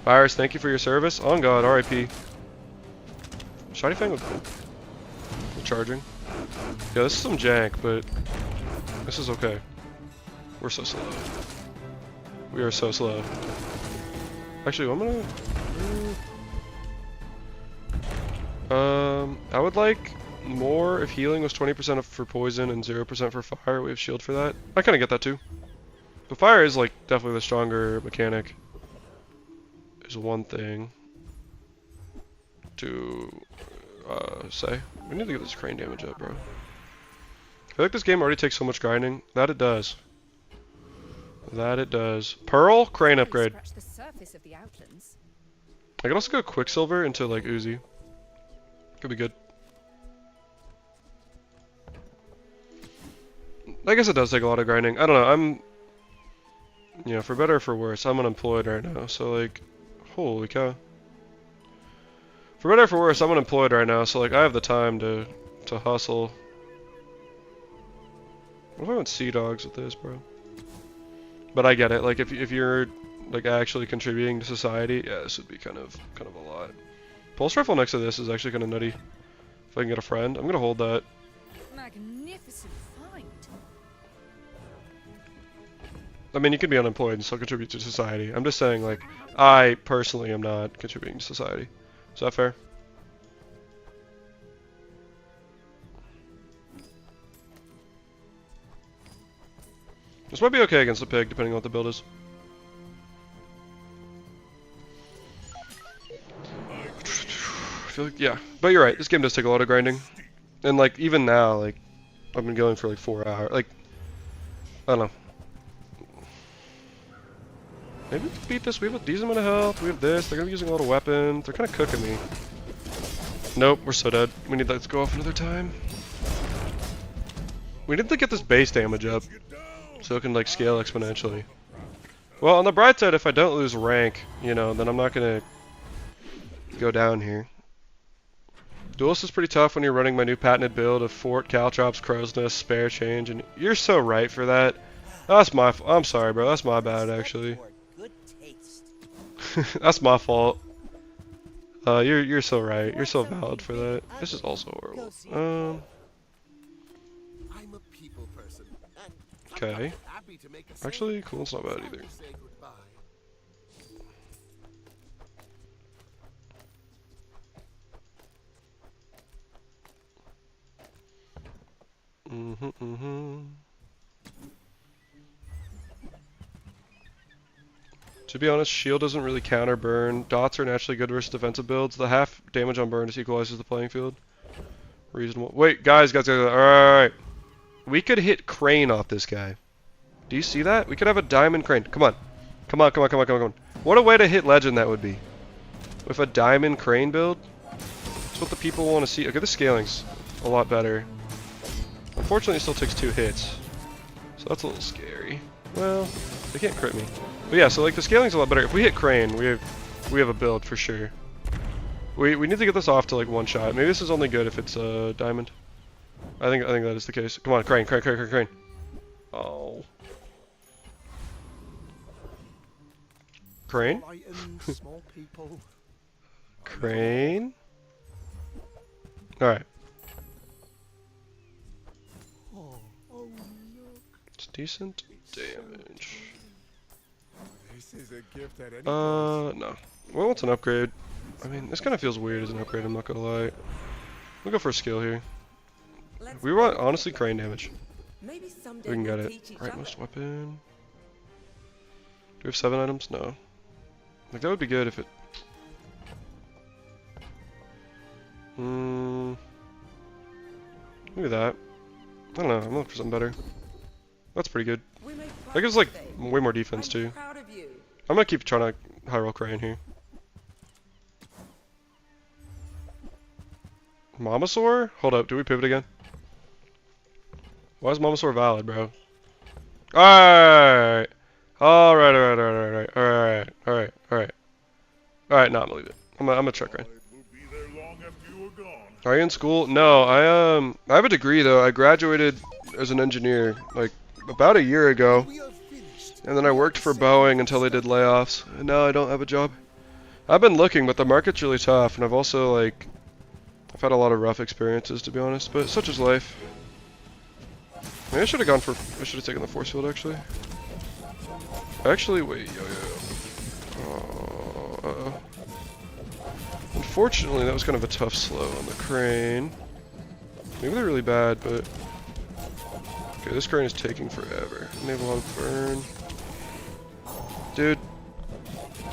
Virus, thank you for your service. On God, RIP. Shiny Fang was cool. Charging. Yeah, this is some jank, but this is okay. We're so slow. We are so slow. Actually, I'm gonna... I would like more if healing was 20% for poison and 0% for fire. We have shield for that. I kind of get that too. But fire is like definitely the stronger mechanic. Is one thing to say. We need to get this crane damage up, bro. I feel like this game already takes so much grinding. That it does. That it does. Pearl, crane upgrade. Scratch the surface of the outlands. I can also go Quicksilver into like Uzi. Could be good. I guess it does take a lot of grinding. I don't know. I'm, you know, for better or for worse, I'm unemployed right now. So like, holy cow. For better or for worse, I'm unemployed right now. So like, I have the time to hustle. What if I went Sea Dogs with this, bro? But I get it. Like, if you're like actually contributing to society, yeah, this would be kind of a lot. Pulse rifle next to this is actually kind of nutty. If I can get a friend, I'm gonna hold that. Magnificent find. I mean, you can be unemployed and still contribute to society. I'm just saying, like, I personally am not contributing to society. Is that fair? This might be okay against the pig, depending on what the build is. I feel like, yeah, but you're right. This game does take a lot of grinding, and like even now, like I've been going for like 4 hours. Like I don't know. Maybe we can beat this. We have a decent amount of health. We have this. They're gonna be using a lot of weapons. They're kind of cooking me. Nope, we're so dead. We need that to go off another time. We need to get this base damage up so it can like scale exponentially. Well, on the bright side, if I don't lose rank, you know, then I'm not gonna go down here. Duelist is pretty tough when you're running my new patented build of Fort, Caltrops, Crow's Nest, Spare Change, and you're so right for that. That's my I'm sorry, bro. That's my bad, actually. Good taste. That's my fault. You're so right. You're so valid for that. This is also horrible. I'm a people person. Okay. Actually, cool. It's not bad either. To be honest, shield doesn't really counter burn. Dots are naturally good versus defensive builds. The half damage on burn just equalizes the playing field. Reasonable. Wait, guys. Alright. We could hit crane off this guy. Do you see that? We could have a diamond crane. Come Come on, come on, come on, come on, come on. What a way to hit legend that would be. With a diamond crane build. That's what the people want to see. Okay, the scaling's a lot better. Unfortunately, it still takes 2 hits. So that's a little scary. Well, they can't crit me. But yeah, so like the scaling's a lot better. If we hit crane, we have a build for sure. We need to get this off to like 1 shot. Maybe this is only good if it's diamond. I think that is the case. Come on, crane, crane, crane, crane, crane. Oh. Crane? Small items, small people. Crane? Alright. Oh, look. It's decent damage. This is a gift at any No. Well, it's an upgrade. I mean, this kind of feels weird as an upgrade, I'm not gonna lie. We'll go for a skill here. We want, honestly, crane damage. Maybe someday We can get we'll it. teach each Right, other. most weapon. Do we have 7 items? No. Like, that would be good if it... Maybe that. I don't know, I'm looking for something better. That's pretty good. We make That gives, like, progress, way more babe. defense, I'm too. proud of you. I'm gonna keep trying to high roll crane here. Mamasaur? Hold up, do we pivot again? Why is Mamasaur valid, bro? Alright! Alright, alright, alright, alright, alright, alright. Alright, nah, I'm gonna leave it. I'm gonna check crane. Are you in school? No, I have a degree though. I graduated as an engineer like about a year ago. And then I worked for Boeing until they did layoffs. And now I don't have a job. I've been looking, but the market's really tough, and I've also like I've had a lot of rough experiences, to be honest, but such is life. Maybe I should have gone for I should have taken the force field actually. Actually, wait, yo. Unfortunately, that was kind of a tough slow on the crane. Maybe they're really bad, but... Okay, this crane is taking forever. And they have a lot of burn. Dude.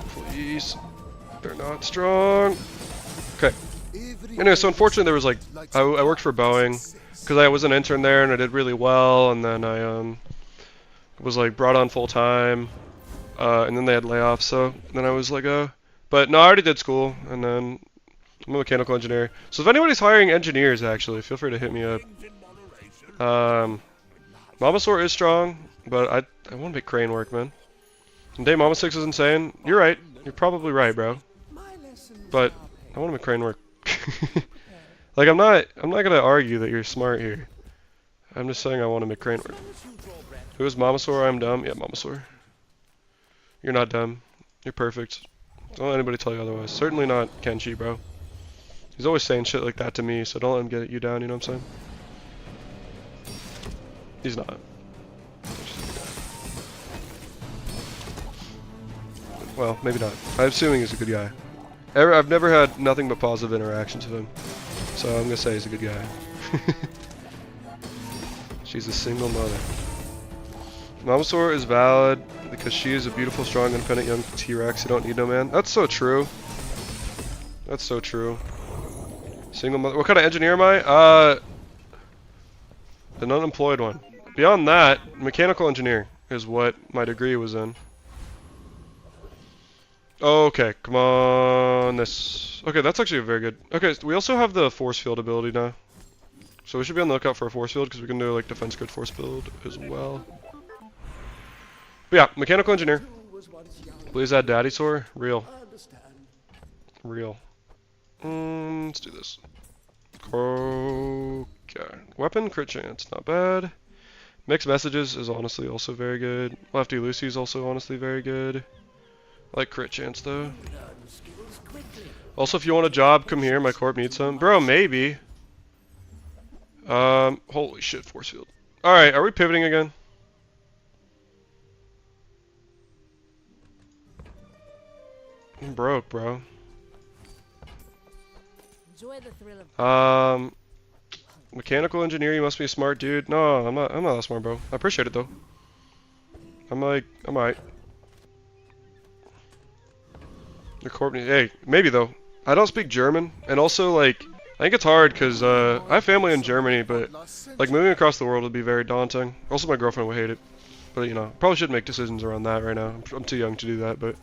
Please. They're not strong. Okay. Anyway, so unfortunately there was like... I worked for Boeing. Because I was an intern there and I did really well. And then I was like brought on full time. And then they had layoffs, so then I was like, but no, I already did school, and then I'm a mechanical engineer. So if anybody's hiring engineers, actually, feel free to hit me up. Mamasaur is strong, but I want to make crane work, man. And Day Mama 6 is insane. You're right. You're probably right, bro. But I want to make crane work. Like I'm not gonna argue that you're smart here. I'm just saying I want to make crane work. Who is Mamasaur? I'm dumb. Yeah, Mamasaur. You're not dumb. You're perfect. Don't let anybody tell you otherwise. Certainly not Kenshi, bro. He's always saying shit like that to me, so don't let him get you down, you know what I'm saying? He's not. Well, maybe not. I'm assuming he's a good guy. I've never had nothing but positive interactions with him. So I'm gonna say he's a good guy. She's a single mother. Mamasaur is valid because she is a beautiful, strong, independent young T-Rex. You don't need no man. That's so true. That's so true. Single mother. What kind of engineer am I? An unemployed one. Beyond that, mechanical engineer is what my degree was in. Okay, come on. This. Okay, that's actually a very good. Okay, so we also have the force field ability now. So we should be on the lookout for a force field because we can do like defense grid force build as well. But yeah, mechanical engineer. Please add Daddy Sore. Real. Real. Let's do this. Okay. Weapon crit chance, not bad. Mixed messages is honestly also very good. Lefty Lucy is also honestly very good. I like crit chance though. Also, if you want a job, come here. My corp needs some. Bro, maybe. Holy shit, force field. All right, are we pivoting again? I'm broke, bro. Enjoy the thrill of Mechanical engineer, you must be a smart dude. No, I'm not that smart, bro. I appreciate it though. I'm alright. The corp, hey, maybe though. I don't speak German, and also like I think it's hard because I have family in Germany, but like moving across the world would be very daunting. Also, my girlfriend would hate it. But, you know, probably shouldn't make decisions around that right now. I'm too young to do that, but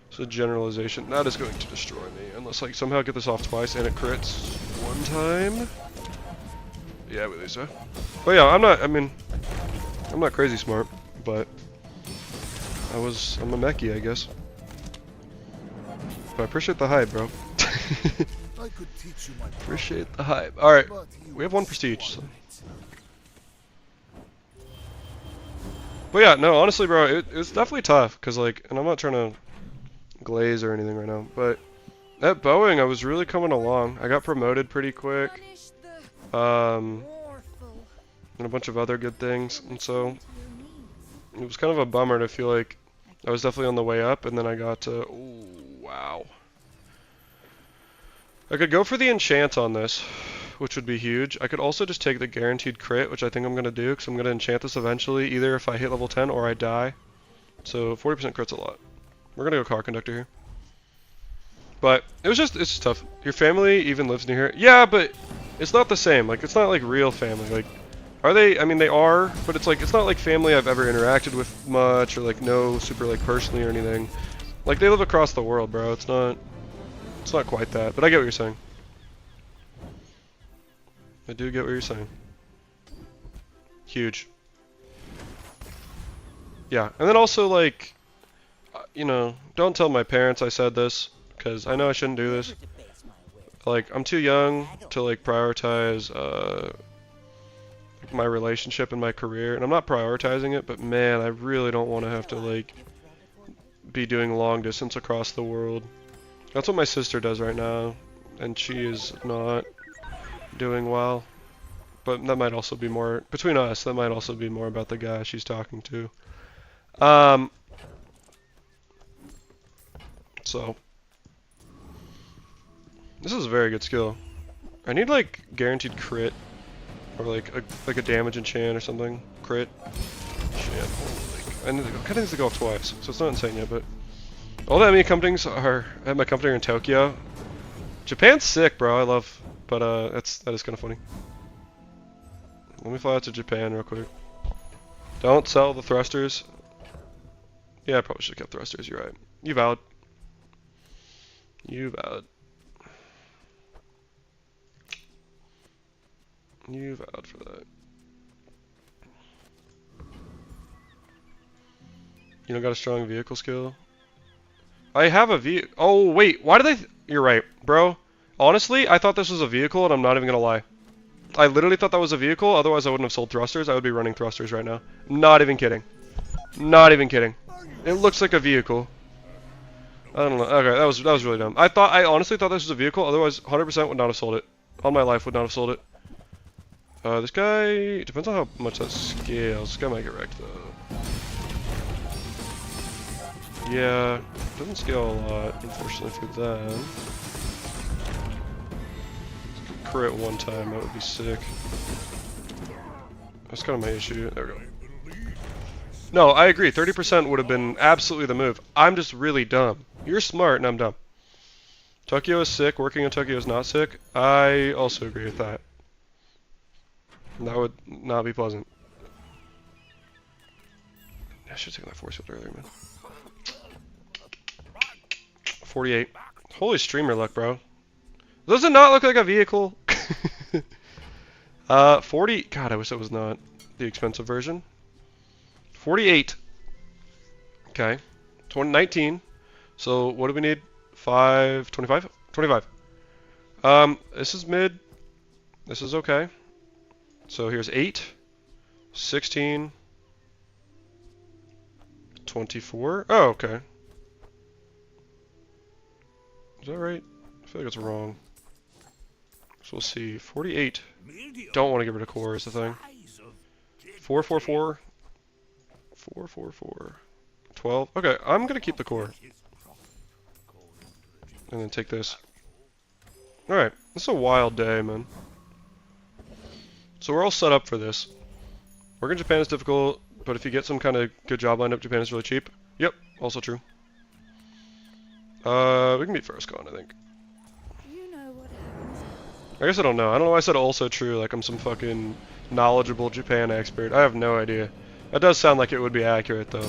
it's a generalization. That is going to destroy me. Unless, like, somehow I get this off twice and it crits one time. Yeah, I believe so. But yeah, I'm not crazy smart, but I'm a mechie, I guess. But I appreciate the hype, bro. I could teach you my Appreciate the hype. Alright, we have 1 prestige. So. But yeah, no, honestly, bro, it's definitely tough. Because, like, and I'm not trying to glaze or anything right now. But at Boeing, I was really coming along. I got promoted pretty quick. And a bunch of other good things. And so it was kind of a bummer to feel like I was definitely on the way up. And then I got to... Ooh, wow. I could go for the enchant on this, which would be huge. I could also just take the guaranteed crit, which I think I'm going to do, because I'm going to enchant this eventually, either if I hit level 10 or I die. So 40% crit's a lot. We're going to go car conductor here. But it's just tough. Your family even lives near here. Yeah, but it's not the same. Like, it's not like real family. Like, are they? I mean, they are, but it's like, it's not like family I've ever interacted with much, or like know super like personally or anything. Like, they live across the world, bro. It's not quite that, but I get what you're saying. I do get what you're saying. Huge. Yeah, and then also, like, you know, don't tell my parents I said this, because I know I shouldn't do this. Like, I'm too young to, like, prioritize, my relationship and my career, and I'm not prioritizing it, but man, I really don't want to have to, like, be doing long distance across the world. That's what my sister does right now, and she is not doing well. But that might also be more, between us, that might also be more about the guy she's talking to. So, this is a very good skill. I need, like, guaranteed crit, or like a damage enchant or something. Crit. Shit. I need to go, kind of needs to go off twice, so it's not insane yet, but... All the enemy companies are at my company in Tokyo. Japan's sick, bro. I love, but that is kind of funny. Let me fly out to Japan real quick. Don't sell the thrusters. Yeah, I probably should have kept thrusters. You're right. You valid. You valid. You valid for that. You don't got a strong vehicle skill? I have a vehicle. Oh, wait. Why did You're right, bro. Honestly, I thought this was a vehicle, and I'm not even gonna lie. I literally thought that was a vehicle, otherwise I wouldn't have sold thrusters. I would be running thrusters right now. Not even kidding. Not even kidding. It looks like a vehicle. I don't know. Okay, that was really dumb. I honestly thought this was a vehicle, otherwise 100% would not have sold it. On my life would not have sold it. This guy... Depends on how much that scales. This guy might get wrecked, though. Yeah, doesn't scale a lot, unfortunately, for them. Crit one time, that would be sick. That's kind of my issue. There we go. No, I agree. 30% would have been absolutely the move. I'm just really dumb. You're smart, and I'm dumb. Tokyo is sick. Working in Tokyo is not sick. I also agree with that. That would not be pleasant. I should have taken that force field earlier, man. 48. Holy streamer luck, bro. Does it not look like a vehicle? 40. God, I wish that was not the expensive version. 48. Okay. 19. So what do we need? 5. 25? 25. This is mid. This is okay. So here's 8. 16. 24. Oh, okay. Is that right? I feel like it's wrong. So we'll see. 48. Don't want to get rid of core is the thing. 444. 444. 12. Okay, I'm going to keep the core. And then take this. Alright, this is a wild day, man. So we're all set up for this. Working in Japan is difficult, but if you get some kind of good job lined up, Japan is really cheap. Yep, also true. We can beat Firstcon, I think. You know what happens. I guess I don't know. I don't know why I said also true, like I'm some fucking knowledgeable Japan expert. I have no idea. That does sound like it would be accurate though.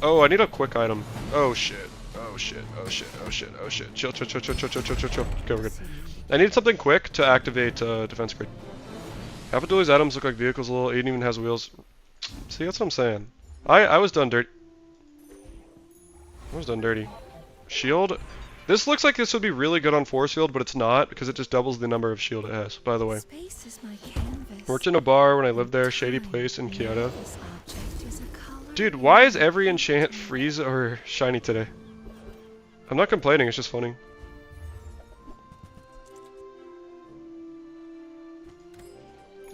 Oh, I need a quick item. Oh shit. Oh shit. Oh shit. Oh shit. Oh shit. Chill, chill, chill, chill, chill, chill, chill, chill, chill. Okay, we're good. I need something quick to activate defense grid. Half of Dooley's items look like vehicles a little. Aiden even has wheels. See, that's what I'm saying. I was done dirty. I was done dirty. Shield. This looks like this would be really good on force field, but it's not because it just doubles the number of shield it has. By the way. Space is my canvas. Worked in a bar when I lived there. Shady place in Kyoto. This object is a color. Dude, why is every enchant freeze or shiny today? I'm not complaining, it's just funny.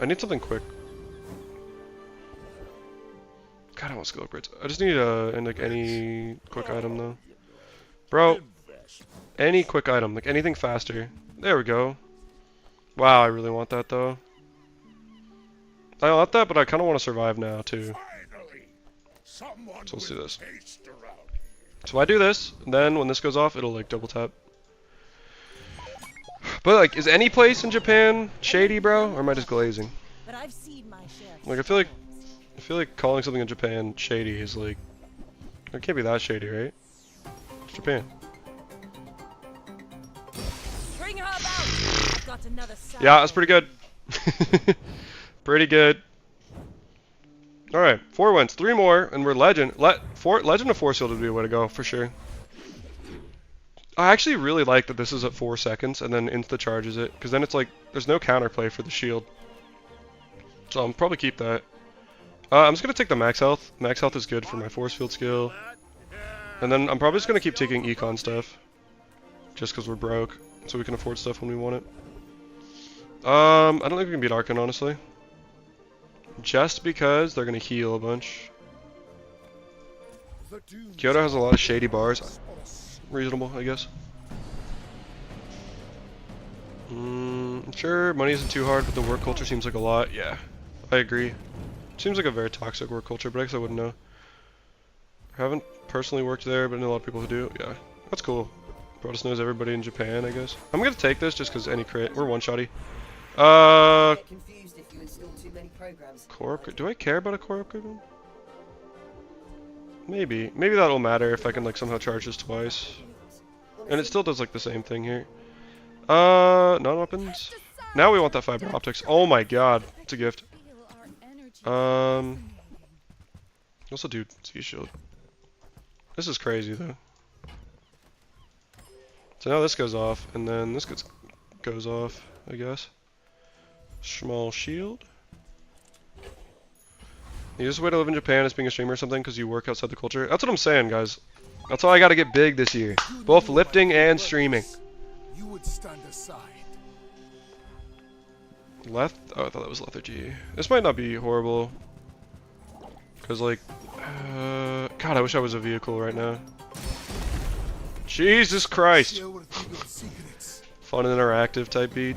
I need something quick. God, I want skill upgrades. I just need like any quick item though. Bro, any quick item, like anything faster. There we go. Wow, I really want that though. I want that, but I kind of want to survive now too. So let's do this. So I do this, and then when this goes off, it'll like double tap. But like, is any place in Japan shady, bro? Or am I just glazing? But I've seen my share. Like, I feel like calling something in Japan shady is like, it can't be that shady, right? It's Japan. Bring her about. I've got another side. Yeah, that's pretty good. Pretty good. All right, 4 wins, 3 more, and we're legend. Legend of Force Field would be a way to go for sure. I actually really like that this is at 4 seconds and then insta charges it, because then it's like there's no counterplay for the shield. So I'll probably keep that. I'm just gonna take the max health. Max health is good for my force field skill, and then I'm probably just gonna keep taking econ stuff, just because we're broke, so we can afford stuff when we want it. I don't think we can beat Archon honestly. Just because they're gonna heal a bunch. Kyoto has a lot of shady bars. Reasonable, I guess. Sure, money isn't too hard, but the work culture seems like a lot. Yeah, I agree. Seems like a very toxic work culture, but I guess I wouldn't know. I haven't personally worked there, but I know a lot of people who do. Yeah, that's cool. Broadus knows everybody in Japan, I guess. I'm gonna take this just because any crit. We're one-shotty. Get confused if you install too many programs. Core upgrade. Do I care about a core upgrade? Maybe. Maybe that'll matter if I can like somehow charge this twice. And it still does like the same thing here. Non-weapons. Now we want that fiber optics. Oh my god, it's a gift. Also do Z shield. This is crazy though. So now this goes off, and then this goes off, I guess. Small shield. The easiest way to live in Japan is being a streamer or something because you work outside the culture. That's what I'm saying, guys. That's why I gotta get big this year. Both lifting and streaming. You would stand aside. Left? Oh, I thought that was lethargy. This might not be horrible. Because, like, God, I wish I was a vehicle right now. Jesus Christ! Fun and interactive type beat.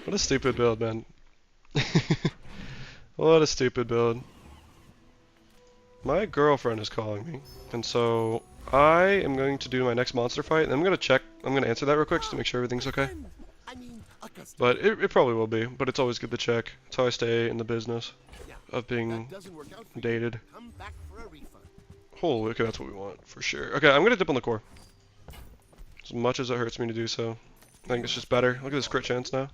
What a stupid build, man. What a stupid build. My girlfriend is calling me, and so I am going to do my next monster fight, and I'm going to answer that real quick just to make sure everything's okay. But it probably will be, but it's always good to check. It's how I stay in the business of being dated. Holy, okay, that's what we want, for sure. Okay, I'm going to dip on the core. As much as it hurts me to do so. I think it's just better. Look at this crit chance now.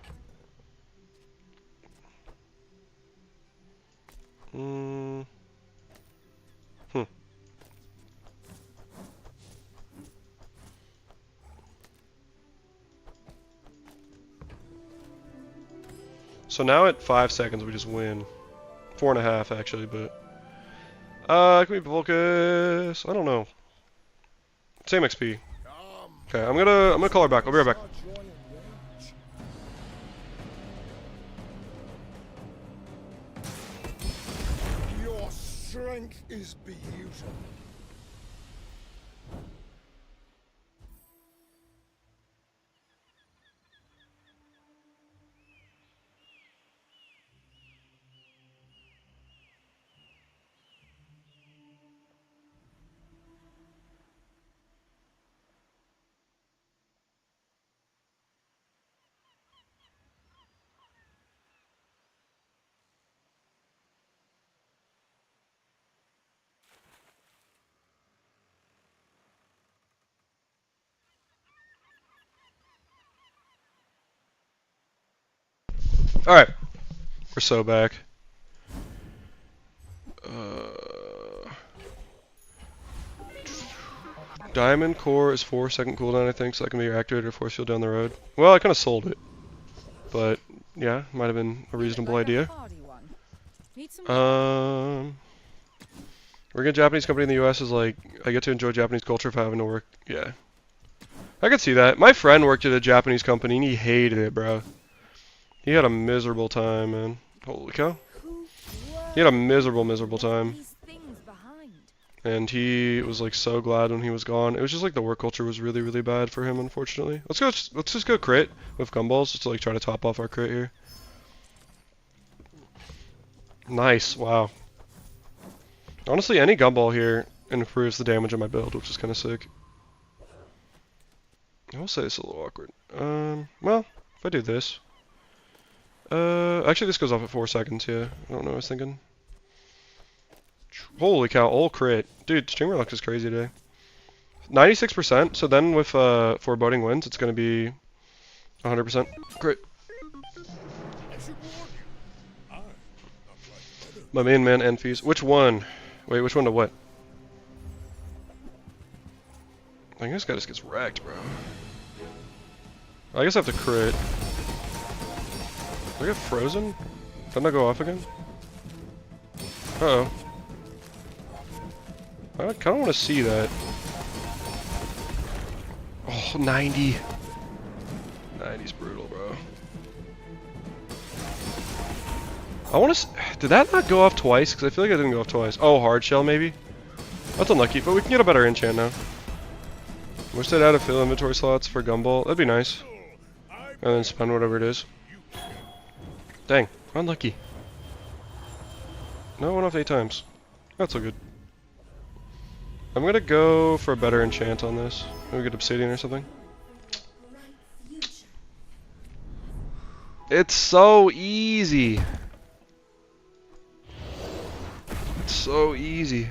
So now at 5 seconds we just win. 4.5 actually, but can we focus? I don't know. Same XP. Okay, I'm gonna call her back. I'll be right back. Your strength is beautiful. Alright. We're so back. Diamond core is 4-second cooldown, I think, so that can be your activator force field down the road. Well, I kind of sold it. But, yeah, might have been a reasonable idea. Working at a Japanese company in the US is like, I get to enjoy Japanese culture if I having to work. Yeah. I could see that. My friend worked at a Japanese company and he hated it, bro. He had a miserable time, man. Holy cow. He had a miserable time. And he was like so glad when he was gone. It was just like the work culture was really bad for him, unfortunately. Let's just go crit with gumballs just to like try to top off our crit here. Nice, wow. Honestly, any gumball here improves the damage of my build, which is kind of sick. I will say it's a little awkward. Well, if I do this. Actually this goes off at 4 seconds, yeah. I don't know what I was thinking. Holy cow, all crit. Dude, streamer luck is crazy today. 96%, so then with foreboding wins, it's going to be 100% crit. My main man and fees. Which one? Wait, which one to what? I think this guy just gets wrecked, bro. I guess I have to crit. Do I get frozen? Didn't I go off again? Uh-oh. I kind of want to see that. Oh, 90. 90's brutal, bro. I want to... Did that not go off twice? Because I feel like I didn't go off twice. Oh, hard shell, maybe? That's unlucky, but we can get a better enchant now. Wish they'd add a fill inventory slots for gumball. That'd be nice. And then spend whatever it is. Dang, unlucky. No, it went off 8 times. That's so good. I'm gonna go for a better enchant on this. Maybe get obsidian or something. It's so easy. It's so easy.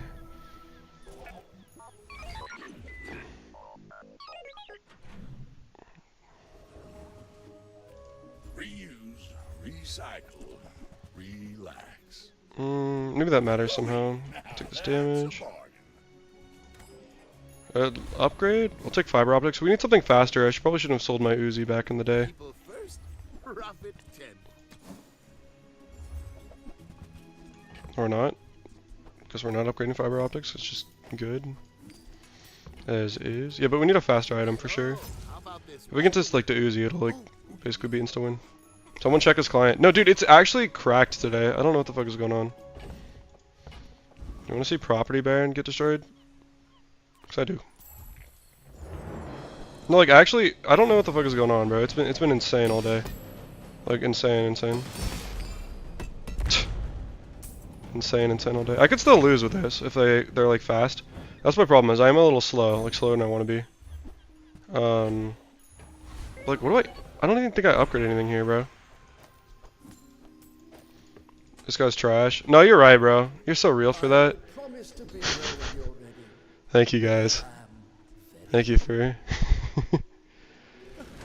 Reuse, recycle, relax. Maybe that matters somehow. Take this damage. Upgrade? I'll take fiber optics. We need something faster. I probably shouldn't have sold my Uzi back in the day. Or not. Because we're not upgrading fiber optics. It's just good. As is. Yeah, but we need a faster item for sure. If we can just like the Uzi, it'll like basically be insta-win. Someone check his client. No, dude, it's actually cracked today. I don't know what the fuck is going on. You want to see Property Baron get destroyed? Because I do. No, like, actually, I don't know what the fuck is going on, bro. It's been insane all day. Like, insane. insane all day. I could still lose with this if they're like fast. That's my problem, is I am a little slow. Like, slower than I want to be. Like, what do I don't even think I upgraded anything here, bro. This guy's trash. No, you're right, bro. You're so real for that. Thank you, guys. Thank you for...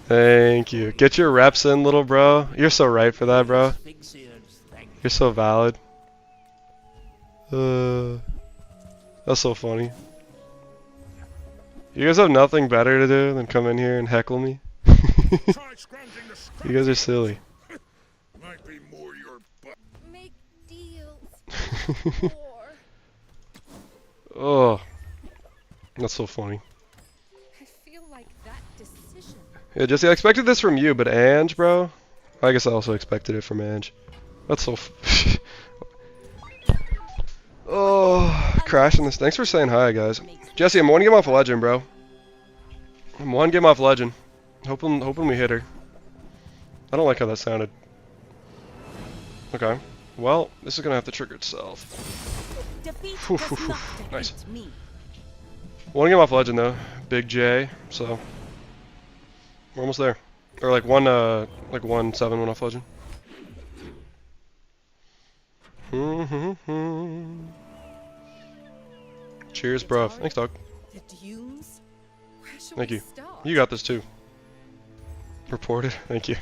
Thank you. Get your reps in, little bro. You're so right for that, bro. You're so valid. That's so funny. You guys have nothing better to do than come in here and heckle me? You guys are silly. Make deals. Oh. That's so funny. I feel like that decision. Yeah, Jesse, I expected this from you, but Ange, bro? I guess I also expected it from Ange. That's so oh, crashing this. Thanks for saying hi, guys. Jesse, I'm one game off Legend, bro. I'm one game off Legend. Hoping we hit her. I don't like how that sounded. Okay. Well, this is gonna have to trigger itself. Nice. One game off Legend though, Big J. So we're almost there. Or like 1-7 went off Legend. Cheers, bro. Thanks, dog. Thank you. You got this too. Reported. Thank you.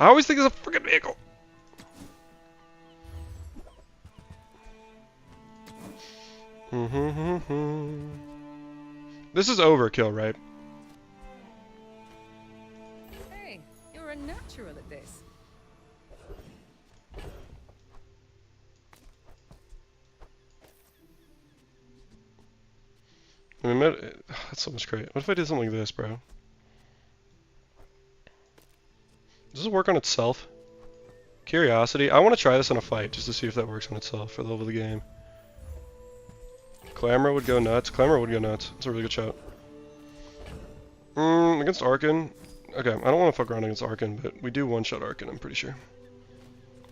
I always think it's a freaking vehicle. This is overkill, right? Hey, you're a natural at this. I mean, that's so much great. What if I did something like this, bro? Does it work on itself? Curiosity. I want to try this in a fight just to see if that works on itself for the level of the game. Clamor would go nuts. Clamor would go nuts. That's a really good shot. Against Arkin. Okay, I don't want to fuck around against Arkin, but we do one-shot Arkin, I'm pretty sure.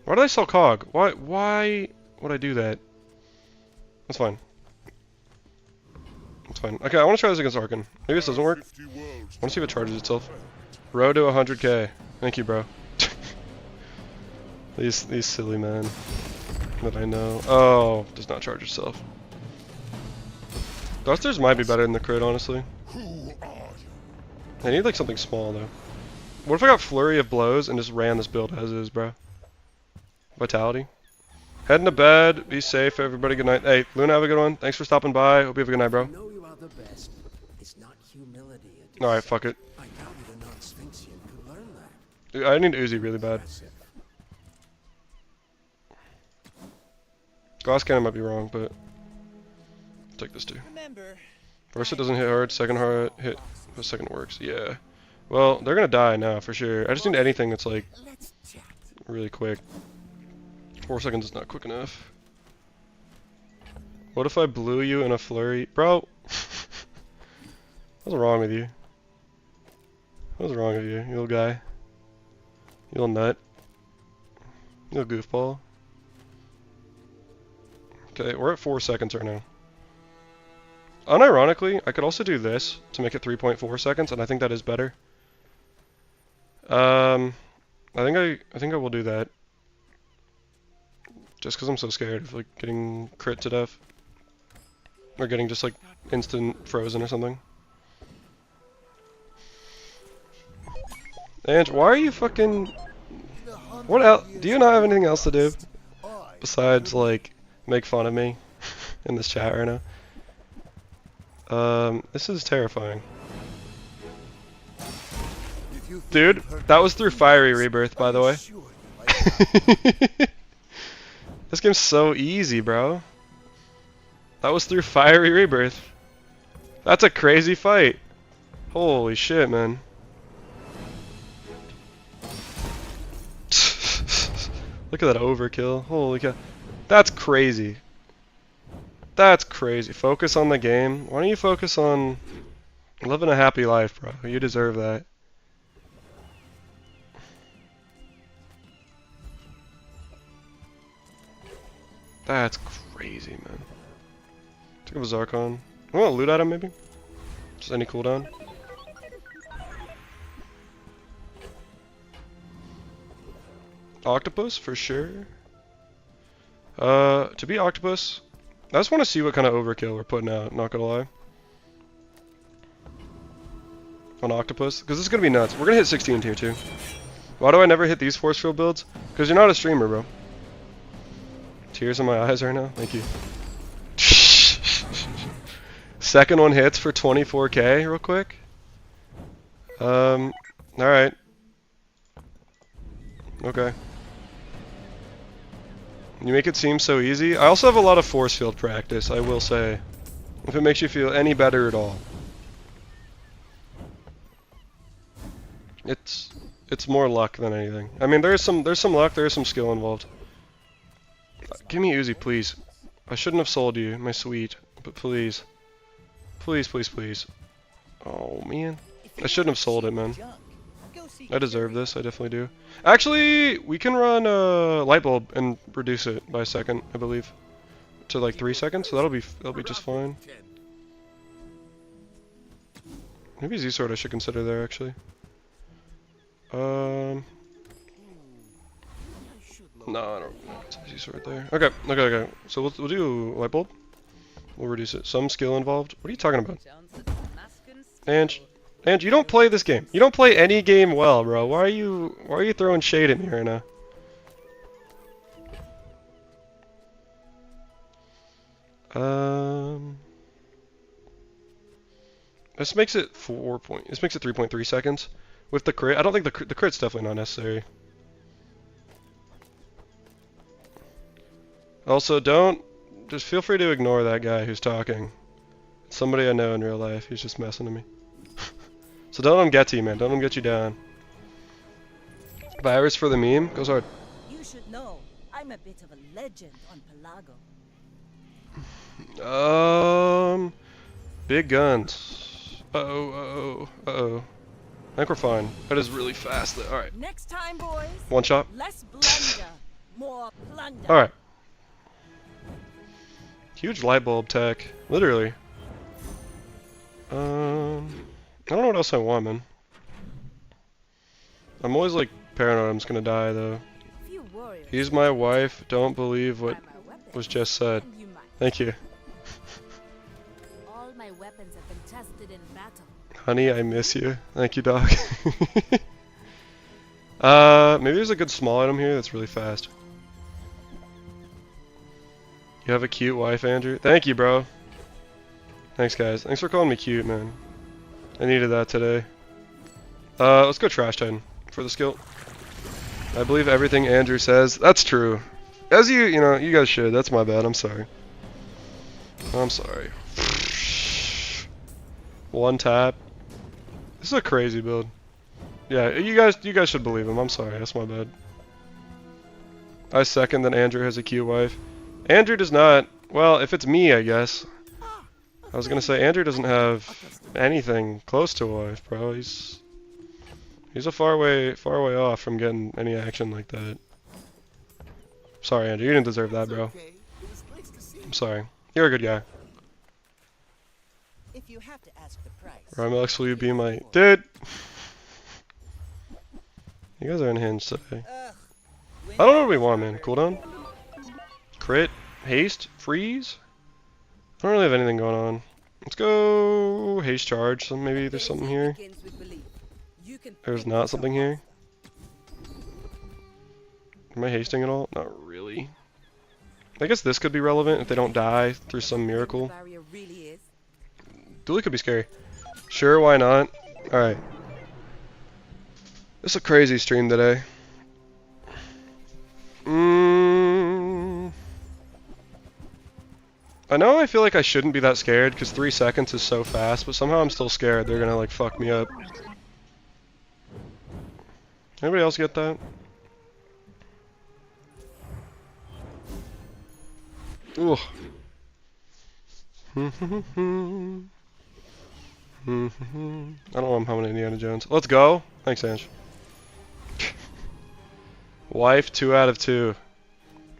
Why did I sell Cog? Why would I do that? That's fine. That's fine. Okay, I want to try this against Arkin. Maybe this doesn't work. I want to see if it charges itself. Row to 100k. Thank you, bro. These silly men that I know. Oh, does not charge itself. Dusters might be better than the crit, honestly. I need like something small though. What if I got Flurry of Blows and just ran this build as is, bro? Vitality. Heading to bed. Be safe, everybody. Good night. Hey, Luna, have a good one. Thanks for stopping by. Hope you have a good night, bro. know you are the best. It's not humility. All right, fuck it. I doubted a non-Sphinxian could learn that. Dude, I need Uzi really bad. Glass cannon might be wrong, but I'll take this too. Remember, First it doesn't hit hard, second hard hit, the second works. Yeah. Well, they're gonna die now for sure. I just need anything that's like really quick. 4 seconds is not quick enough. What if I blew you in a flurry? Bro! What's wrong with you? What's wrong with you little guy? You little nut? You little goofball? Okay, we're at 4 seconds right now. Unironically, I could also do this to make it 3.4 seconds, and I think that is better. I think I will do that. Just because I'm so scared of like getting crit to death. Or getting just like instant frozen or something. Ange, why are you fucking... What else? Do you not have anything else to do? Besides like make fun of me in this chat right now? This is terrifying. Dude, that was through Fiery Rebirth, by the way. This game's so easy, bro. That was through Fiery Rebirth. That's a crazy fight. Holy shit, man. Look at that overkill. Holy cow. That's crazy. That's crazy. Focus on the game. Why don't you focus on living a happy life, bro? You deserve that. That's crazy, man. Took a Zarkon. I want to loot at him, maybe? Just any cooldown. Octopus, for sure. To be Octopus, I just want to see what kind of overkill we're putting out, not gonna lie. On Octopus, because this is gonna be nuts. We're gonna hit 16 tier 2. Why do I never hit these force field builds? Because you're not a streamer, bro. Tears in my eyes right now. Thank you. Second one hits for 24k real quick. Alright. Okay. You make it seem so easy. I also have a lot of force field practice, I will say. If it makes you feel any better at all. It's more luck than anything. I mean, there's some luck, there's some skill involved. Give me Uzi, please. I shouldn't have sold you, my sweet, but please. Please, please, please. Oh, man. I shouldn't have sold it, man. I deserve this, I definitely do. Actually, we can run light bulb and reduce it by a second, I believe. To like 3 seconds, so that'll be just fine. Maybe Z-Sword I should consider there, actually. No, I don't Z-Sword there. Okay, okay. So we'll do light bulb. We'll reduce it. Some skill involved. What are you talking about? Ange, Andrew, you don't play this game. You don't play any game well, bro. Why are you throwing shade at me right now? This makes it 3.3 seconds with the crit. I don't think the crit's definitely not necessary. Also, just feel free to ignore that guy who's talking. It's somebody I know in real life. He's just messing to me. So don't let him get to you, man. Don't let him get you down. Virus for the meme goes hard. You should know, I'm a bit of a legend on Pelago. Big guns. Uh-oh. I think we're fine. That is really fast though. Alright. Next time, boys. One shot. Less blunder, more plunder. Alright. Huge light bulb tech. Literally. I don't know what else I want, man. I'm always like paranoid I'm just gonna die though. Few warriors. He's my wife. Don't believe what Try my weapon, was just said. and you might. Thank you. All my weapons have been tested in battle. Honey, I miss you. Thank you, dog. Maybe there's a good small item here that's really fast. You have a cute wife, Andrew. Thank you, bro. Thanks, guys. Thanks for calling me cute, man. I needed that today. Let's go Trash Titan for the skill. I believe everything Andrew says. That's true. As you know, you guys should. That's my bad. I'm sorry. I'm sorry. One tap. This is a crazy build. Yeah, you guys should believe him. I'm sorry. That's my bad. I second that Andrew has a cute wife. Andrew does not. Well, if it's me, I guess. I was gonna say Andrew doesn't have anything close to a wife, bro. He's a far way off from getting any action like that. Sorry, Andrew. You didn't deserve that, bro. I'm sorry. You're a good guy. If you have to ask the price. Rymelx, will you be my dude? You guys are unhinged today. I don't know what we want, man. Cooldown? Crit? Haste? Freeze? I don't really have anything going on. Let's go haste charge. So maybe there's something here. There's not something here. Am I hasting at all? Not really. I guess this could be relevant if they don't die through some miracle. Dually could be scary. Sure, why not? Alright. This is a crazy stream today. I know I feel like I shouldn't be that scared because 3 seconds is so fast, but somehow I'm still scared they're gonna like fuck me up. Anybody else get that? Ooh. I don't know, I'm humming Indiana Jones. Let's go. Thanks, Ange. Wife, 2 out of 2.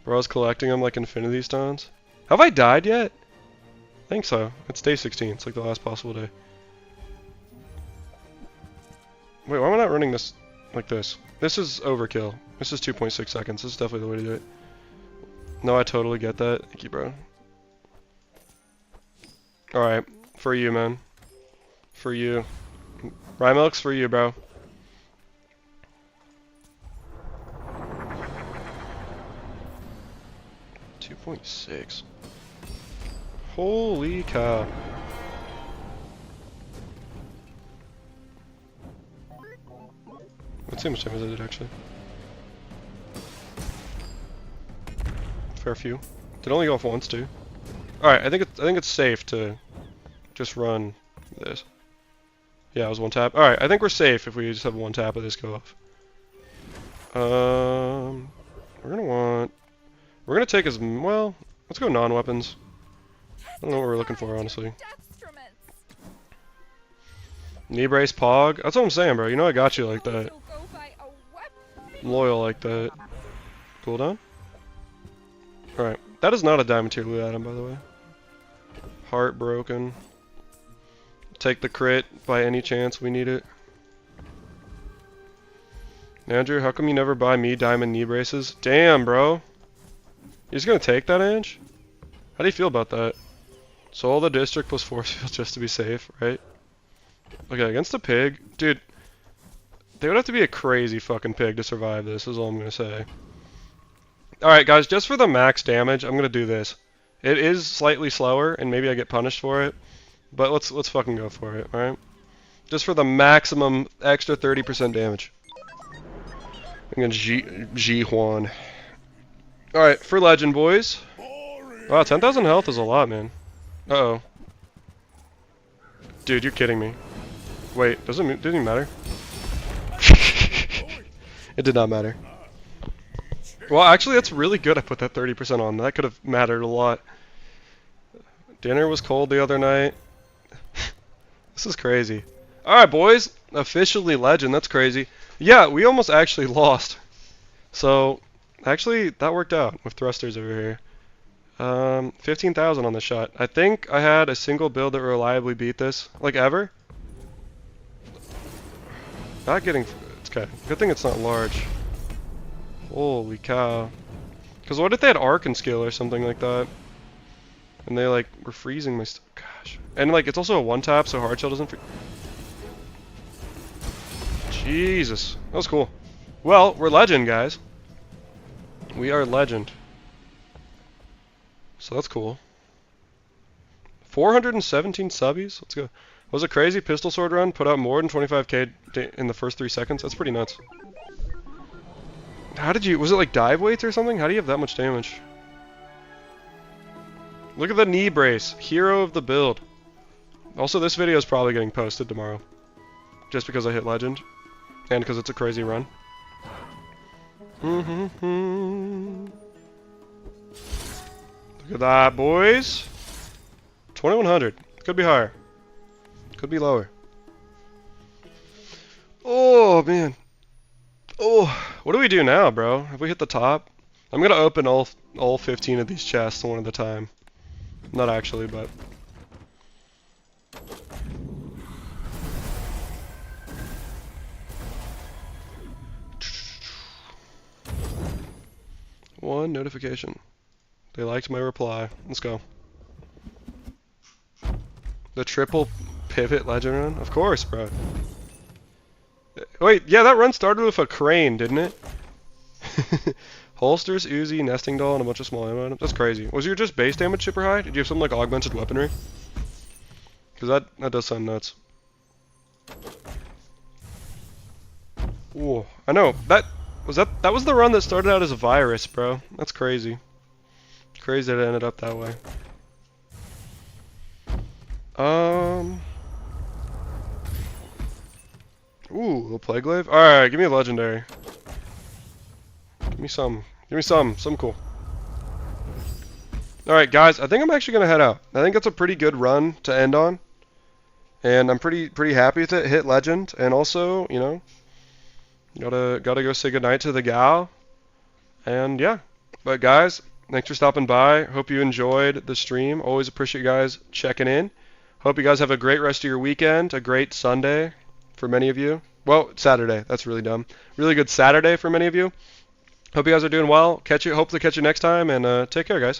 Bro's collecting them like Infinity Stones. Have I died yet? I think so. It's day 16. It's like the last possible day. Wait, why am I not running this like this? This is overkill. This is 2.6 seconds. This is definitely the way to do it. No, I totally get that. Thank you, bro. Alright. For you, man. For you. Rymelx, for you, bro. .6. Holy cow. Let's see how much damage I did actually. Fair few. Did only go off once too. Alright, I think it's safe to just run this. Yeah, it was one tap. Alright, I think we're safe if we just have one tap of this go off. We're gonna take as well. Let's go non-weapons. I don't know what we're looking for, honestly. Knee brace, pog. That's what I'm saying, bro. You know I got you like that. I'm loyal like that. Cooldown. All right. That is not a diamond tier loot item, by the way. Heartbroken. Take the crit by any chance we need it. Andrew, how come you never buy me diamond knee braces? Damn, bro. You're just gonna take that, Ange? How do you feel about that? Soul the district plus force field just to be safe, right? Okay, against a pig, dude. They would have to be a crazy fucking pig to survive this. Is all I'm gonna say. All right, guys. Just for the max damage, I'm gonna do this. It is slightly slower, and maybe I get punished for it. But let's fucking go for it. All right. Just for the maximum extra 30% damage. I'm gonna G Juan. All right, for legend, boys. Wow, 10,000 health is a lot, man. Uh-oh. Dude, you're kidding me. Wait, didn't even matter. It did not matter. Well, actually, that's really good I put that 30% on. That could have mattered a lot. Dinner was cold the other night. This is crazy. Alright, boys. Officially legend. That's crazy. Yeah, we almost actually lost. So, actually, that worked out with thrusters over here. 15,000 on the shot. I think I had a single build that reliably beat this, like ever. Not getting. It's okay. Good thing it's not large. Holy cow. Because what if they had arc and skill or something like that? And they like were freezing my gosh. And like it's also a one tap, so hard shell doesn't. Jesus, that was cool. Well, we're legend, guys. We are legend. So that's cool. 417 subbies. Let's go. Was a crazy pistol sword run. Put out more than 25k in the first 3 seconds. That's pretty nuts. How did you? Was it like dive weights or something? How do you have that much damage? Look at the knee brace. Hero of the build. Also, this video is probably getting posted tomorrow. Just because I hit legend. And because it's a crazy run. Look at that, boys. 2100. Could be higher. Could be lower. Oh, man. Oh, what do we do now, bro? Have we hit the top? I'm gonna open all 15 of these chests one at a time. Not actually, but... One notification. They liked my reply. Let's go. The triple pivot legend run? Of course, bro. Wait, yeah, that run started with a crane, didn't it? Holsters, Uzi, nesting doll, and a bunch of small ammo items. That's crazy. Was your just base damage super high? Did you have something like augmented weaponry? Because that does sound nuts. Ooh, I know. That was the run that started out as a virus, bro. That's crazy. Crazy that it ended up that way. Ooh, a plague glaive. All right, give me a legendary. Give me some. Give me some. Some cool. All right, guys. I think I'm actually gonna head out. I think that's a pretty good run to end on, and I'm pretty happy with it. Hit legend, and also, you know, gotta go say goodnight to the gal, and yeah. But guys, thanks for stopping by. Hope you enjoyed the stream. Always appreciate you guys checking in. Hope you guys have a great rest of your weekend. A great Sunday for many of you. Well, Saturday. That's really dumb. Really good Saturday for many of you. Hope you guys are doing well. Hope to catch you next time, and take care, guys.